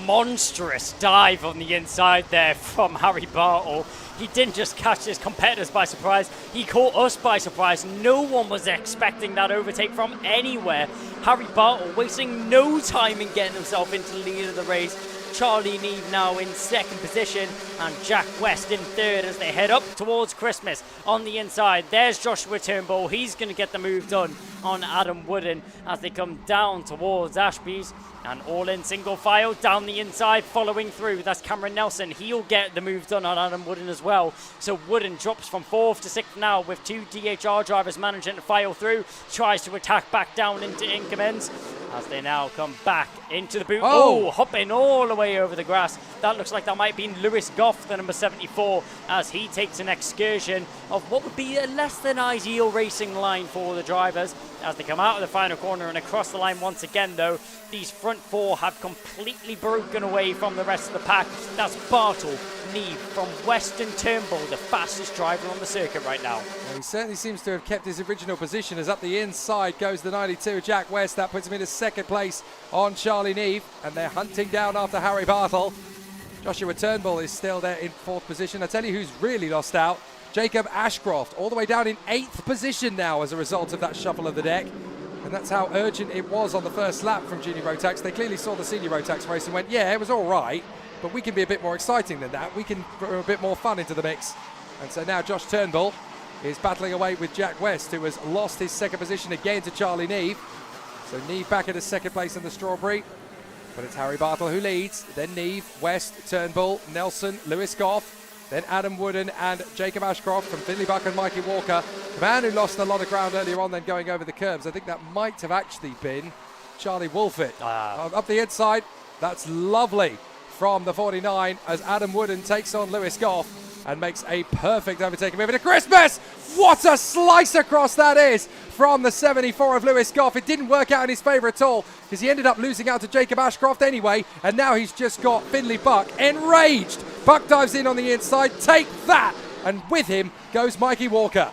Monstrous dive on the inside there from Harry Bartle. He didn't just catch his competitors by surprise, he caught us by surprise. No one was expecting that overtake from anywhere. Harry Bartle wasting no time in getting himself into the lead of the race. Charlie Neve now in 2nd position, and Jack West in 3rd as they head up towards Christmas. On the inside, there's Joshua Turnbull. He's going to get the move done on Adam Wooden as they come down towards Ashby's. And all in single file down the inside, following through. That's Cameron Nelson. He'll get the move done on Adam Wooden as well. So Wooden drops from 4th to 6th now, with 2 DHR drivers managing to file through. Tries to attack back down into Inkermans as they now come back into the boot. Oh, hopping all the way over the grass. That looks like that might be Lewis Goff, the number 74, as he takes an excursion of what would be a less than ideal racing line for the drivers. As they come out of the final corner and across the line once again, though, these front 4 have completely broken away from the rest of the pack. That's Bartle, Neve from Western Turnbull, the fastest driver on the circuit right now. Well, he certainly seems to have kept his original position, as up the inside goes the 92, Jack West. That puts him into 2nd place on Charlie Neve, and they're hunting down after Harry Bartle. Joshua Turnbull is still there in 4th position. I tell you who's really lost out. Jacob Ashcroft, all the way down in 8th position now as a result of that shuffle of the deck. And that's how urgent it was on the first lap from Junior Rotax. They clearly saw the Senior Rotax race and went, yeah, it was all right, but we can be a bit more exciting than that. We can throw a bit more fun into the mix. And so now Josh Turnbull is battling away with Jack West, who has lost his 2nd position again to Charlie Neve. So Neve back in his 2nd place in the Strawberry. But it's Harry Bartle who leads. Then Neve, West, Turnbull, Nelson, Lewis Goff. Then Adam Wooden and Jacob Ashcroft from Finley Buck and Mikey Walker. The man who lost a lot of ground earlier on, then going over the curbs. I think that might have actually been Charlie Wolfett. Up the inside, that's lovely from the 49 as Adam Wooden takes on Lewis Goff and makes a perfect overtaking move into Christmas. What a slice across that is from the 74 of Lewis Goff. It didn't work out in his favour at all, because he ended up losing out to Jacob Ashcroft anyway, and now he's just got Finley Buck enraged. Buck dives in on the inside, take that, and with him goes Mikey Walker.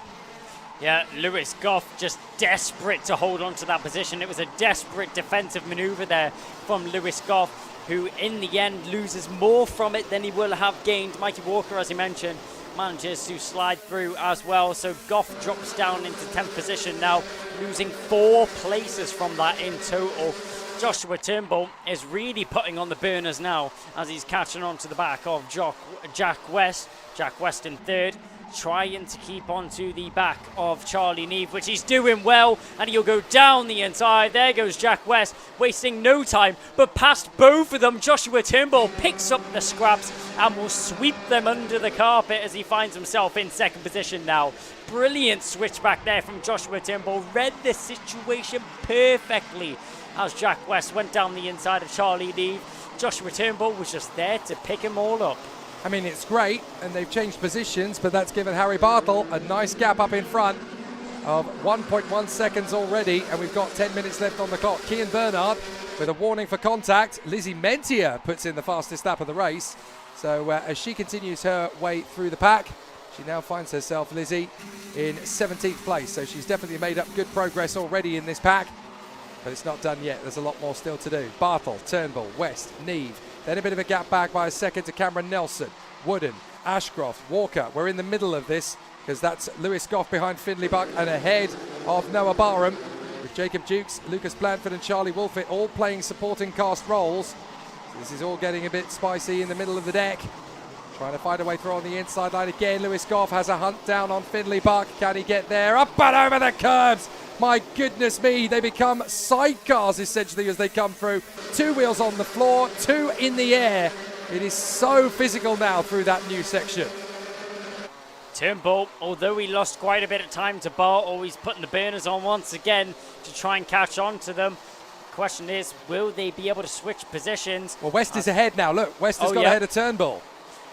Yeah, Lewis Goff just desperate to hold on to that position. It was a desperate defensive manoeuvre there from Lewis Goff, who in the end loses more from it than he will have gained. Mikey Walker, as he mentioned, manages to slide through as well. So Goff drops down into 10th position now, losing 4 places from that in total. Joshua Turnbull is really putting on the burners now as he's catching on to the back of Jack West. Jack West in 3rd. trying to keep onto the back of Charlie Neve, which he's doing well, and he'll go down the inside. There goes Jack West, wasting no time, but past both of them, Joshua Turnbull picks up the scraps and will sweep them under the carpet as he finds himself in second position now. Brilliant switchback there from Joshua Turnbull, read the situation perfectly as Jack West went down the inside of Charlie Neve. Joshua Turnbull was just there to pick him all up. I mean, it's great, and they've changed positions, but that's given Harry Bartle a nice gap up in front of 1.1 seconds already, and we've got 10 minutes left on the clock. Kian Bernard with a warning for contact. Lizzie Mentier puts in the fastest lap of the race. So as she continues her way through the pack, she now finds herself, Lizzie, in 17th place. So she's definitely made up good progress already in this pack, but it's not done yet. There's a lot more still to do. Bartle, Turnbull, West, Neve. Then a bit of a gap back by a second to Cameron Nelson. Wooden, Ashcroft, Walker. We're in the middle of this because that's Lewis Goff behind Findlay Buck and ahead of Noah Barham, with Jacob Dukes, Lucas Blanford and Charlie Wolfett all playing supporting cast roles. So this is all getting a bit spicy in the middle of the deck. Trying to find a way through on the inside line again. Lewis Goff has a hunt down on Findlay Buck. Can he get there? Up and over the curbs. My goodness me, they become sidecars essentially as they come through. 2 wheels on the floor, 2 in the air. It is so physical now through that new section. Turnbull, although he lost quite a bit of time to Bartle, he's putting the burners on once again to try and catch on to them. Question is, will they be able to switch positions? Well, West is ahead now. Look, West has got ahead of Turnbull.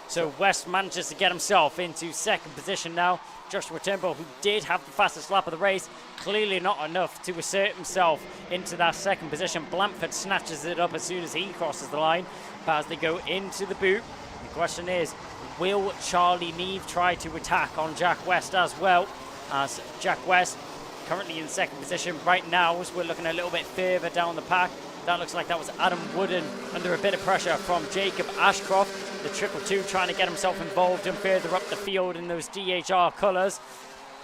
So West manages to get himself into second position now. Joshua Turnbull, who did have the fastest lap of the race, clearly not enough to assert himself into that second position. Blanford snatches it up as soon as he crosses the line. But as they go into the boot, the question is, will Charlie Neve try to attack on Jack West as well? As Jack West currently in second position right now, as we're looking a little bit further down the pack. That looks like that was Adam Wooden under a bit of pressure from Jacob Ashcroft. The 222 trying to get himself involved and further up the field in those DHR colours.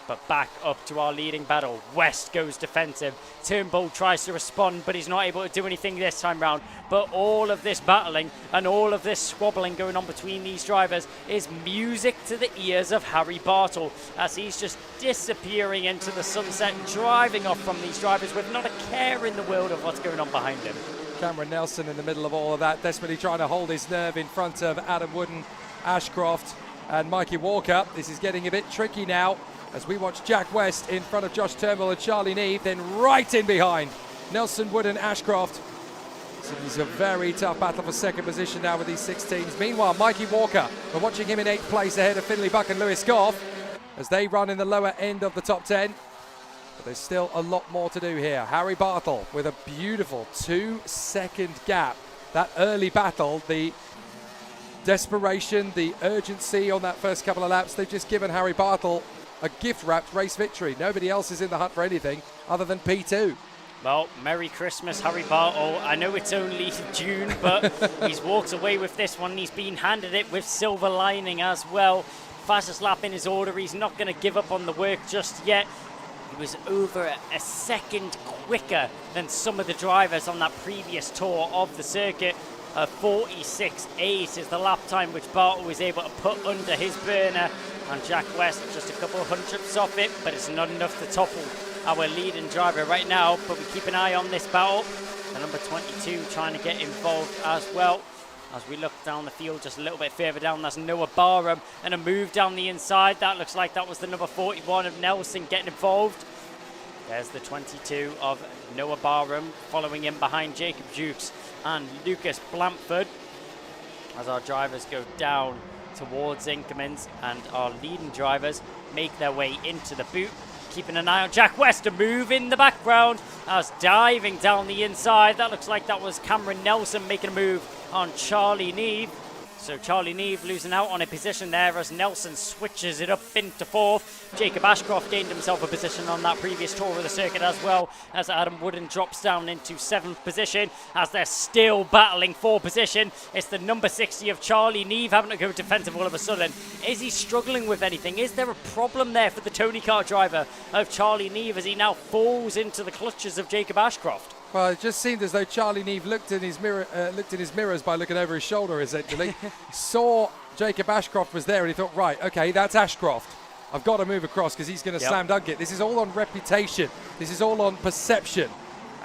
But back up to our leading battle. West goes defensive. Turnbull tries to respond, but he's not able to do anything this time round. But all of this battling and all of this squabbling going on between these drivers is music to the ears of Harry Bartle, as he's just disappearing into the sunset, driving off from these drivers with not a care in the world of what's going on behind him. Cameron Nelson in the middle of all of that, desperately trying to hold his nerve in front of Adam Wooden, Ashcroft and Mikey Walker. This is getting a bit tricky now as we watch Jack West in front of Josh Turnbull and Charlie Neve, then right in behind Nelson, Wooden, Ashcroft. So this is a very tough battle for second position now with these 6 teams. Meanwhile, Mikey Walker, we're watching him in 8th place ahead of Findlay Buck and Lewis Goff as they run in the lower end of the top 10. But there's still a lot more to do here. Harry Bartle with a beautiful 2-second gap. That early battle, the desperation, the urgency on that first couple of laps, they've just given Harry Bartle a gift-wrapped race victory. Nobody else is in the hunt for anything other than P2. Well, Merry Christmas, Harry Bartle. I know it's only June, but he's walked away with this one. He's been handed it with silver lining as well. Fastest lap in his order. He's not going to give up on the work just yet. He was over a second quicker than some of the drivers on that previous tour of the circuit. 46.8 is the lap time which Bartle was able to put under his burner. And Jack West just a couple of hundredths off it, but it's not enough to topple our leading driver right now. But we keep an eye on this battle. The number 22 trying to get involved as well. As we look down the field just a little bit further down, that's Noah Barham, and a move down the inside. That looks like that was the number 41 of Nelson getting involved. There's the 22 of Noah Barham, following in behind Jacob Dukes and Lucas Blanford. As our drivers go down towards Inkermans and our leading drivers make their way into the boot. Keeping an eye on Jack West, a move in the background as diving down the inside. That looks like that was Cameron Nelson making a move on Charlie Neve. So Charlie Neve losing out on a position there as Nelson switches it up into 4th. Jacob Ashcroft gained himself a position on that previous tour of the circuit as well, as Adam Wooden drops down into 7th position as they're still battling for position. It's the number 60 of Charlie Neve having to go defensive all of a sudden. Is he struggling with anything? Is there a problem there for the Tony Kart driver of Charlie Neve as he now falls into the clutches of Jacob Ashcroft? Well, it just seemed as though Charlie Neve looked in his mirrors by looking over his shoulder, essentially. Saw Jacob Ashcroft was there, and he thought, right, okay, that's Ashcroft. I've got to move across because he's going to slam dunk it. This is all on reputation. This is all on perception.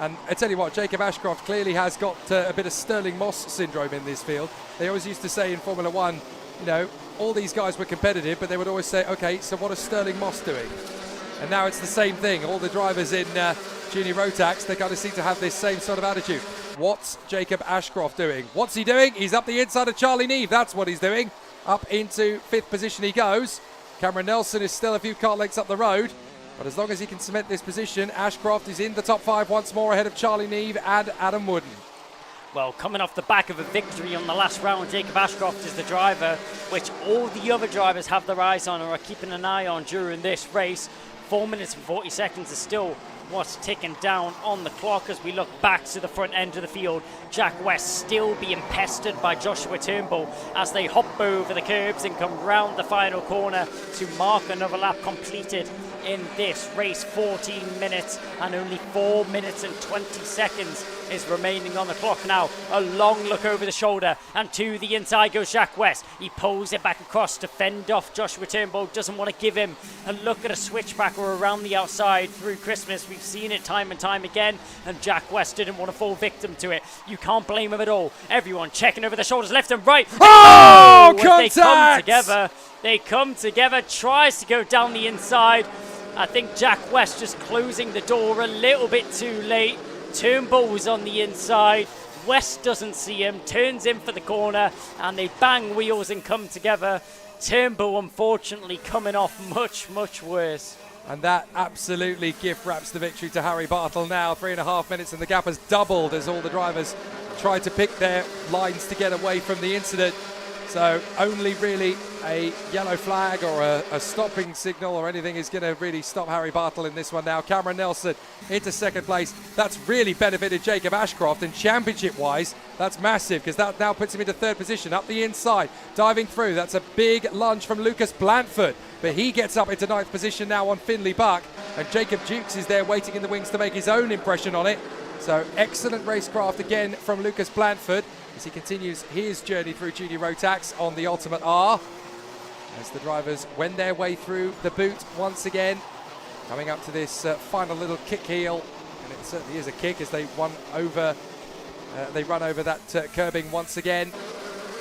And I tell you what, Jacob Ashcroft clearly has got a bit of Sterling Moss syndrome in this field. They always used to say in Formula One, you know, all these guys were competitive, but they would always say, okay, so what is Sterling Moss doing? And now it's the same thing. All the drivers in Junior Rotax, they kind of seem to have this same sort of attitude. What's Jacob Ashcroft doing? What's he doing? He's up the inside of Charlie Neve. That's what he's doing. Up into 5th position he goes. Cameron Nelson is still a few car lengths up the road. But as long as he can cement this position, Ashcroft is in the top 5 once more ahead of Charlie Neve and Adam Wooden. Well, coming off the back of a victory on the last round, Jacob Ashcroft is the driver which all the other drivers have their eyes on or are keeping an eye on during this race. 4 minutes and 40 seconds is still what's ticking down on the clock as we look back to the front end of the field. Jack West still being pestered by Joshua Turnbull as they hop over the curbs and come round the final corner to mark another lap completed in this race. 14 minutes and only 4 minutes and 20 seconds is remaining on the clock now. A long look over the shoulder and to the inside goes Jack West. He pulls it back across to fend off Joshua Turnbull. Doesn't want to give him a look at a switchback or around the outside through Christmas. We've seen it time and time again, and Jack West didn't want to fall victim to it. You can't blame him at all. Everyone checking over the shoulders left and right. Oh, contact! They come together, tries to go down the inside. I think Jack West just closing the door a little bit too late. Turnbull was on the inside. West doesn't see him, turns in for the corner, and they bang wheels and come together. Turnbull, unfortunately, coming off much, much worse. And that absolutely gift wraps the victory to Harry Bartle now. 3.5 minutes, and the gap has doubled as all the drivers try to pick their lines to get away from the incident. So only really a yellow flag or a stopping signal or anything is going to really stop Harry Bartle in this one now. Cameron Nelson into 2nd place. That's really benefited Jacob Ashcroft, and championship-wise, that's massive because that now puts him into 3rd position. Up the inside, diving through. That's a big lunge from Lucas Blandford, but he gets up into 9th position now on Finley Buck, and Jacob Dukes is there waiting in the wings to make his own impression on it. So excellent racecraft again from Lucas Blandford as he continues his journey through Junior Rotax on the Ultimate R. As the drivers wend their way through the boot once again, coming up to this final little kick heel, and it certainly is a kick as they run over that curbing once again.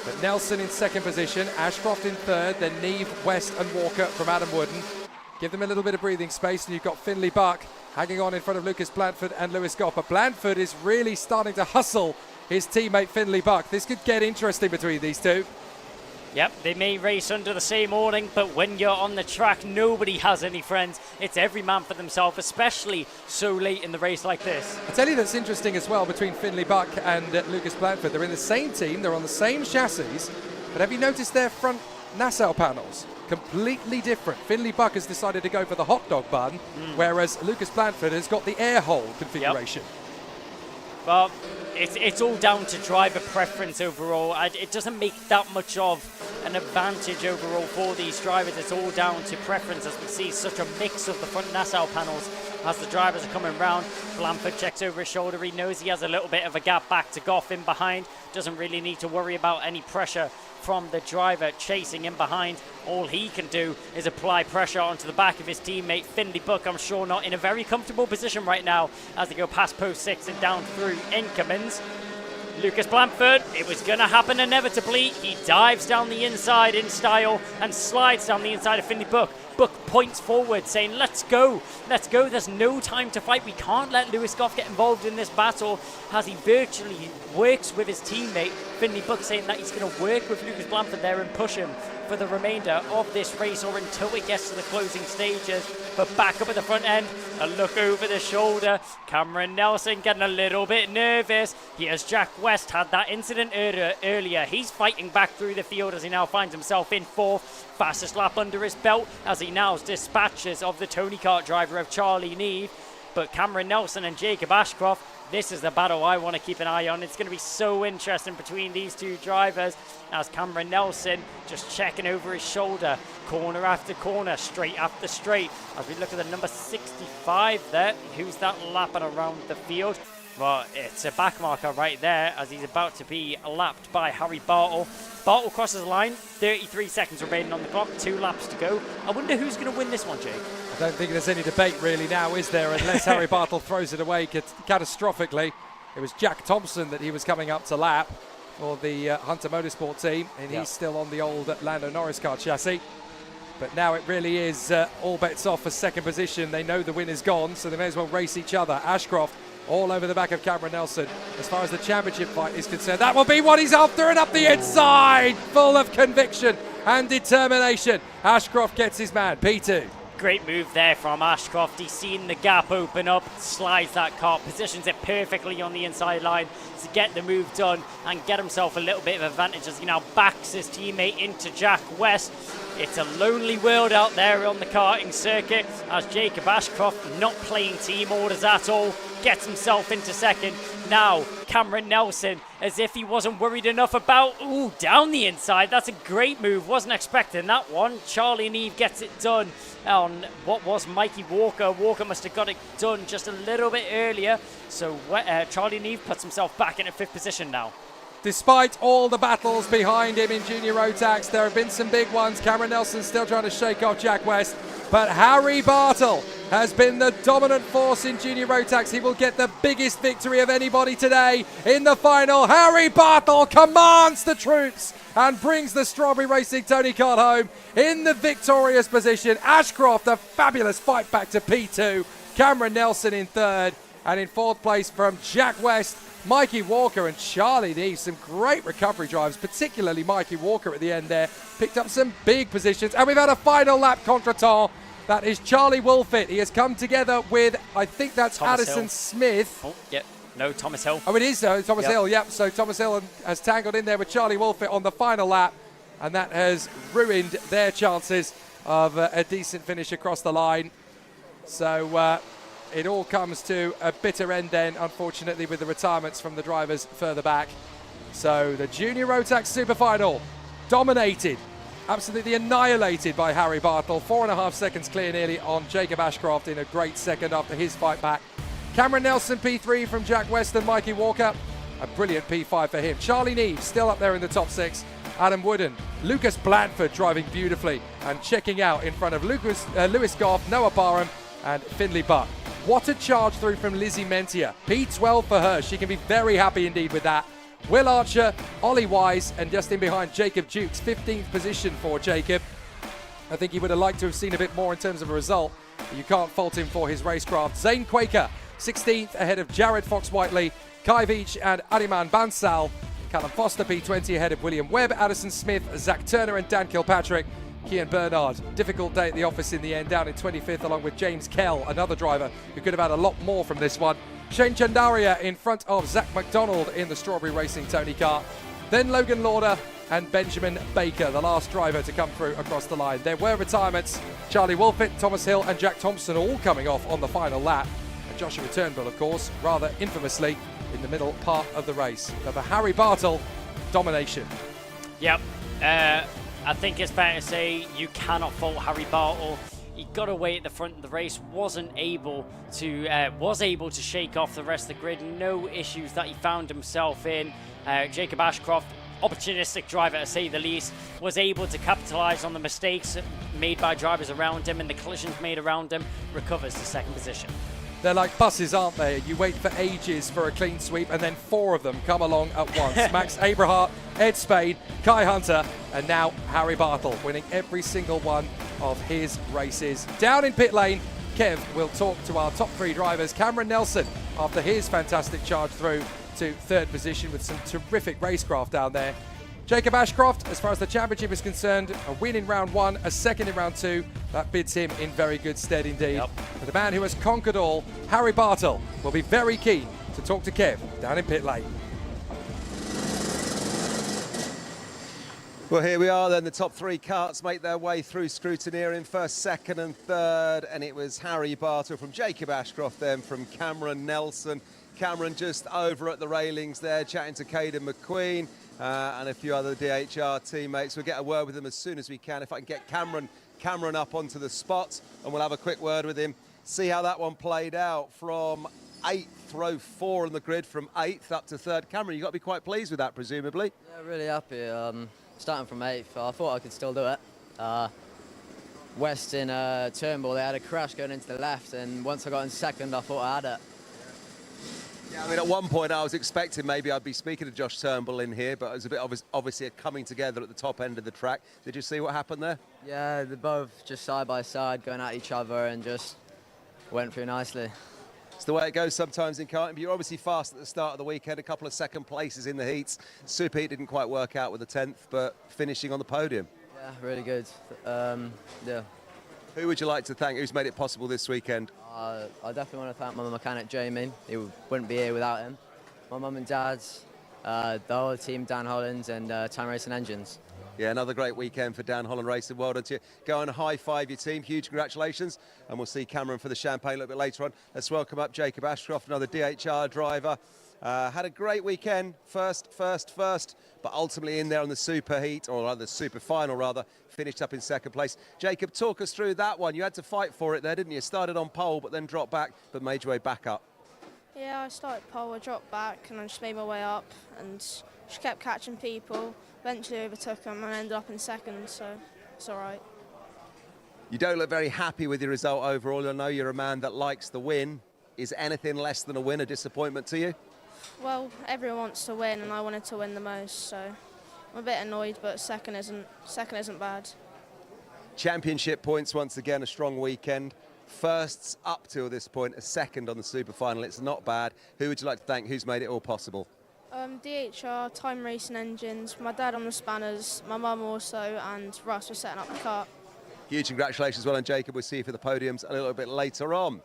But Nelson in 2nd position, Ashcroft in 3rd, then Neve, West and Walker from Adam Wooden. Give them a little bit of breathing space, and you've got Finley Buck hanging on in front of Lucas Blandford and Lewis Goff. But Blandford is really starting to hustle his teammate Finley Buck. This could get interesting between these two. Yep, they may race under the same awning, but when you're on the track, nobody has any friends. It's every man for themselves, especially so late in the race like this. I tell you that's interesting as well between Finley Buck and Lucas Blandford. They're in the same team, they're on the same chassis, but have you noticed their front nacelle panels? Completely different. Finley Buck has decided to go for the hot dog bun, whereas Lucas Blandford has got the air hole configuration. Yep. Well, it's all down to driver preference overall. It doesn't make that much of an advantage overall for these drivers. It's all down to preference as we see such a mix of the front nacelle panels as the drivers are coming round. Blandford checks over his shoulder. He knows he has a little bit of a gap back to Goff in behind. Doesn't really need to worry about any pressure from the driver chasing in behind. All he can do is apply pressure onto the back of his teammate Finley Buck. I'm sure not in a very comfortable position right now as they go past post 6 and down through Inkermans. Lucas Blandford, it was going to happen inevitably. He dives down the inside in style and slides down the inside of Finley Buck. Buck points forward saying, let's go, there's no time to fight. We can't let Lewis Goff get involved in this battle, as he virtually works with his teammate Finley Buck, saying that he's going to work with Lucas Blandford there and push him for the remainder of this race or until it gets to the closing stages. But back up at the front end, a look over the shoulder. Cameron Nelson getting a little bit nervous. Here's Jack West, had that incident earlier. He's fighting back through the field as he now finds himself in 4th. Fastest lap under his belt as he now dispatches of the Tony Kart driver of Charlie Neve. But Cameron Nelson and Jacob Ashcroft, this is the battle I want to keep an eye on. It's going to be so interesting between these two drivers as Cameron Nelson just checking over his shoulder, corner after corner, straight after straight. As we look at the number 65 there, who's that lapping around the field? Well, it's a back marker right there as he's about to be lapped by Harry Bartle. Bartle crosses the line, 33 seconds remaining on the clock, 2 laps to go. I wonder who's going to win this one, Jake. I don't think there's any debate really now, is there, unless Harry Bartle throws it away catastrophically. It was Jack Thompson that he was coming up to lap for the Hunter Motorsport team, and he's still on the old Lando Norris car chassis. But now it really is all bets off for second position. They know the win is gone, so they may as well race each other. Ashcroft all over the back of Cameron Nelson as far as the championship fight is concerned. That will be what he's after, and up the inside, full of conviction and determination. Ashcroft gets his man, P2. Great move there from Ashcroft. He's seen the gap open up, slides that car, positions it perfectly on the inside line to get the move done and get himself a little bit of advantage as he now backs his teammate into Jack West. It's a lonely world out there on the karting circuit as Jacob Ashcroft, not playing team orders at all, gets himself into second. Now Cameron Nelson, as if he wasn't worried enough about, down the inside. That's a great move, wasn't expecting that one. Charlie Neve gets it done on what was Mikey Walker. Walker must have got it done just a little bit earlier. So Charlie Neve puts himself back into 5th position now. Despite all the battles behind him in junior rotax, there have been some big ones. Cameron Nelson still trying to shake off Jack West, but Harry Bartle has been the dominant force in junior rotax. He will get the biggest victory of anybody today in the final. Harry Bartle commands the troops and brings the Strawberry Racing Tony Kart home in the victorious position. Ashcroft, a fabulous fight back to P2. Cameron Nelson in 3rd, and in 4th place from Jack West, Mikey Walker and Charlie Neve. Some great recovery drives, particularly Mikey Walker at the end there. Picked up some big positions. And we've had a final lap contretemps. That is Charlie Wolfett. He has come together with, I think that's Thomas Addison Hill. Smith. Oh, yep. No, Thomas Hill. Oh, it is, Thomas Hill, yep. So Thomas Hill has tangled in there with Charlie Wolfett on the final lap. And that has ruined their chances of a decent finish across the line. So it all comes to a bitter end then, unfortunately, with the retirements from the drivers further back. So the Junior Rotax Super Final dominated, absolutely annihilated by Harry Bartle. 4.5 seconds clear nearly on Jacob Ashcroft in a great second after his fight back. Cameron Nelson P3 from Jack West and Mikey Walker. A brilliant P5 for him. Charlie Neve still up there in the top 6. Adam Wooden, Lucas Blandford driving beautifully and checking out in front of Lewis Goff, Noah Barham and Finley Butt. What a charge through from Lizzie Mentia. P12 for her. She can be very happy indeed with that. Will Archer, Ollie Wise, and just in behind Jacob Dukes. 15th position for Jacob. I think he would have liked to have seen a bit more in terms of a result. You can't fault him for his racecraft. Zane Quaker, 16th ahead of Jared Fox-Whiteley, Kai Veach and Adiman Bansal. Callum Foster, P20 ahead of William Webb, Addison Smith, Zach Turner and Dan Kilpatrick. Kian Bernard, difficult day at the office in the end, down in 25th along with James Kell, another driver who could have had a lot more from this one. Shane Chandaria in front of Zach McDonald in the Strawberry Racing Tony Kart. Then Logan Lauder and Benjamin Baker, the last driver to come through across the line. There were retirements. Charlie Wolfett, Thomas Hill and Jack Thompson all coming off on the final lap. And Joshua Turnbull, of course, rather infamously in the middle part of the race. But for Harry Bartle, domination. Yep. I think it's fair to say you cannot fault Harry Bartle. He got away at the front of the race, was able to shake off the rest of the grid. No issues that he found himself in. Jacob Ashcroft, opportunistic driver to say the least, was able to capitalise on the mistakes made by drivers around him and the collisions made around him, recovers to 2nd position. They're like buses, aren't they? You wait for ages for a clean sweep and then 4 of them come along at once. Max Abrahart, Ed Spade, Kai Hunter, and now Harry Bartle winning every single one of his races. Down in pit lane, Kev will talk to our top 3 drivers. Cameron Nelson, after his fantastic charge through to 3rd position with some terrific racecraft down there. Jacob Ashcroft, as far as the championship is concerned, a win in round 1, a second in round 2. That bids him in very good stead indeed. Yep. But the man who has conquered all, Harry Bartle, will be very keen to talk to Kev down in pit lane. Well, here we are then. The top 3 karts make their way through scrutineering, 1st, 2nd and 3rd. And it was Harry Bartle from Jacob Ashcroft, then from Cameron Nelson. Cameron just over at the railings there, chatting to Caden McQueen and a few other DHR teammates. We'll get a word with them as soon as we can. If I can get Cameron up onto the spot, and we'll have a quick word with him, see how that one played out from 8th, row 4 on the grid from 8th up to 3rd. Cameron, you've got to be quite pleased with that, presumably. Yeah, really happy. Starting from 8th, I thought I could still do it. West in Turnbull, they had a crash going into the left, and once I got in 2nd, I thought I had it. Yeah, I mean, at one point I was expecting maybe I'd be speaking to Josh Turnbull in here, but it was a bit obviously a coming together at the top end of the track. Did you see what happened there? Yeah, they're both just side by side going at each other and just went through nicely. It's the way it goes sometimes in karting, but you're obviously fast at the start of the weekend, a couple of second places in the heats. Superheat didn't quite work out with the 10th, but finishing on the podium. Yeah, really good. Yeah. Who would you like to thank? Who's made it possible this weekend? I definitely want to thank my mechanic Jamie. He wouldn't be here without him. My mum and dad's, the whole team, Dan Holland and Time Racing Engines. Yeah, another great weekend for Dan Holland Racing. Well done to you. Go and high-five your team. Huge congratulations. And we'll see Cameron for the champagne a little bit later on. Let's welcome up Jacob Ashcroft, another DHR driver. Had a great weekend, first, but ultimately in there on the Superheat, or the Super Final rather, finished up in 2nd place. Jacob, talk us through that one. You had to fight for it there, didn't you? Started on pole, but then dropped back, but made your way back up. Yeah, I started pole, I dropped back, and I just made my way up, and just kept catching people. Eventually overtook them and ended up in 2nd, so it's all right. You don't look very happy with your result overall. I know you're a man that likes the win. Is anything less than a win a disappointment to you? Well, everyone wants to win, and I wanted to win the most, so I'm a bit annoyed, but second isn't bad. Championship points once again, a strong weekend. Firsts up till this point, a 2nd on the Super Final. It's not bad. Who would you like to thank? Who's made it all possible? DHR, Time Racing Engines, my dad on the spanners, my mum also, and Russ was setting up the kart. Huge congratulations, well done, Jacob. We'll see you for the podiums a little bit later on.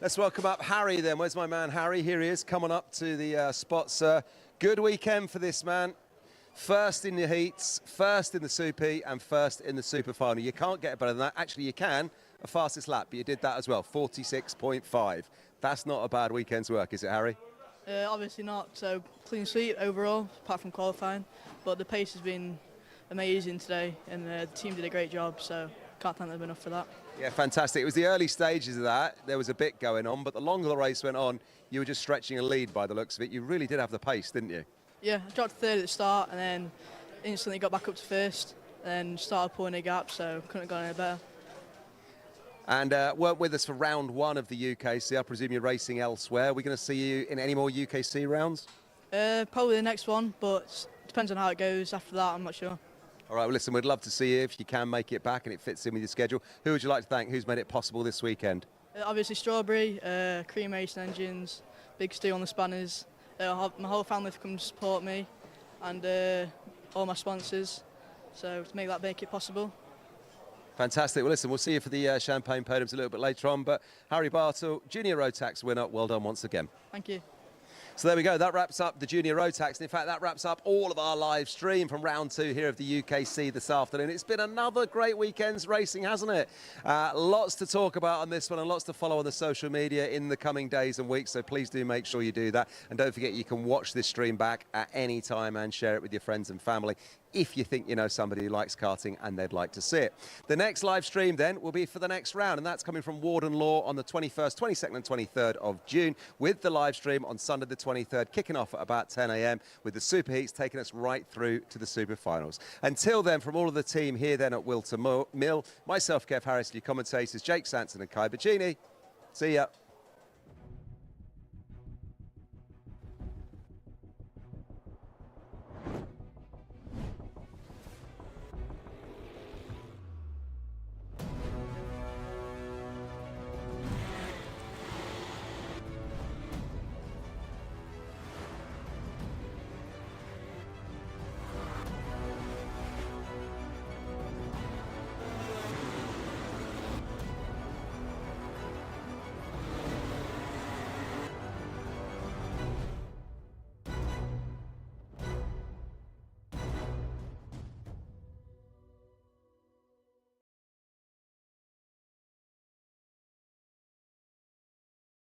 Let's welcome up Harry then. Where's my man Harry? Here he is, coming up to the spot, sir. Good weekend for this man. 1st in the heats, 1st in the Super and 1st in the Super Final. You can't get better than that. Actually, you can. A fastest lap, but you did that as well, 46.5. That's not a bad weekend's work, is it, Harry? Obviously not, so clean sweep overall, apart from qualifying. But the pace has been amazing today, and the team did a great job, so can't thank them enough for that. Yeah, fantastic. It was the early stages of that. There was a bit going on, but the longer the race went on, you were just stretching a lead by the looks of it. You really did have the pace, didn't you? Yeah, I dropped 3rd at the start, and then instantly got back up to 1st, and then started pulling a gap, so couldn't have gone any better. And weren't with us for round 1 of the UKC. I presume you're racing elsewhere. Are we going to see you in any more UKC rounds? Probably the next one, but depends on how it goes after that, I'm not sure. All right, well, listen, we'd love to see you if you can make it back and it fits in with your schedule. Who would you like to thank? Who's made it possible this weekend? Obviously Strawberry, Cream Racing Engines, Big Stu on the spanners. My whole family have come to support me, and all my sponsors, so to make it possible. Fantastic. Well, listen, we'll see you for the champagne podiums a little bit later on. But Harry Bartle, Junior Rotax winner, well done once again. Thank you. So there we go. That wraps up the Junior Rotax. And in fact, that wraps up all of our live stream from round 2 here of the UKC this afternoon. It's been another great weekend's racing, hasn't it? Lots to talk about on this one and lots to follow on the social media in the coming days and weeks. So please do make sure you do that. And don't forget, you can watch this stream back at any time and share it with your friends and family if you think you know somebody who likes karting and they'd like to see it. The next live stream then will be for the next round, and that's coming from Warden Law on the 21st, 22nd and 23rd of June, with the live stream on Sunday the 23rd, kicking off at about 10 a.m, with the Superheats taking us right through to the Super Finals. Until then, from all of the team here then at Whilton Mill, myself, Kev Harris, your commentators, Jake Sanson and Kai Bacini. See ya.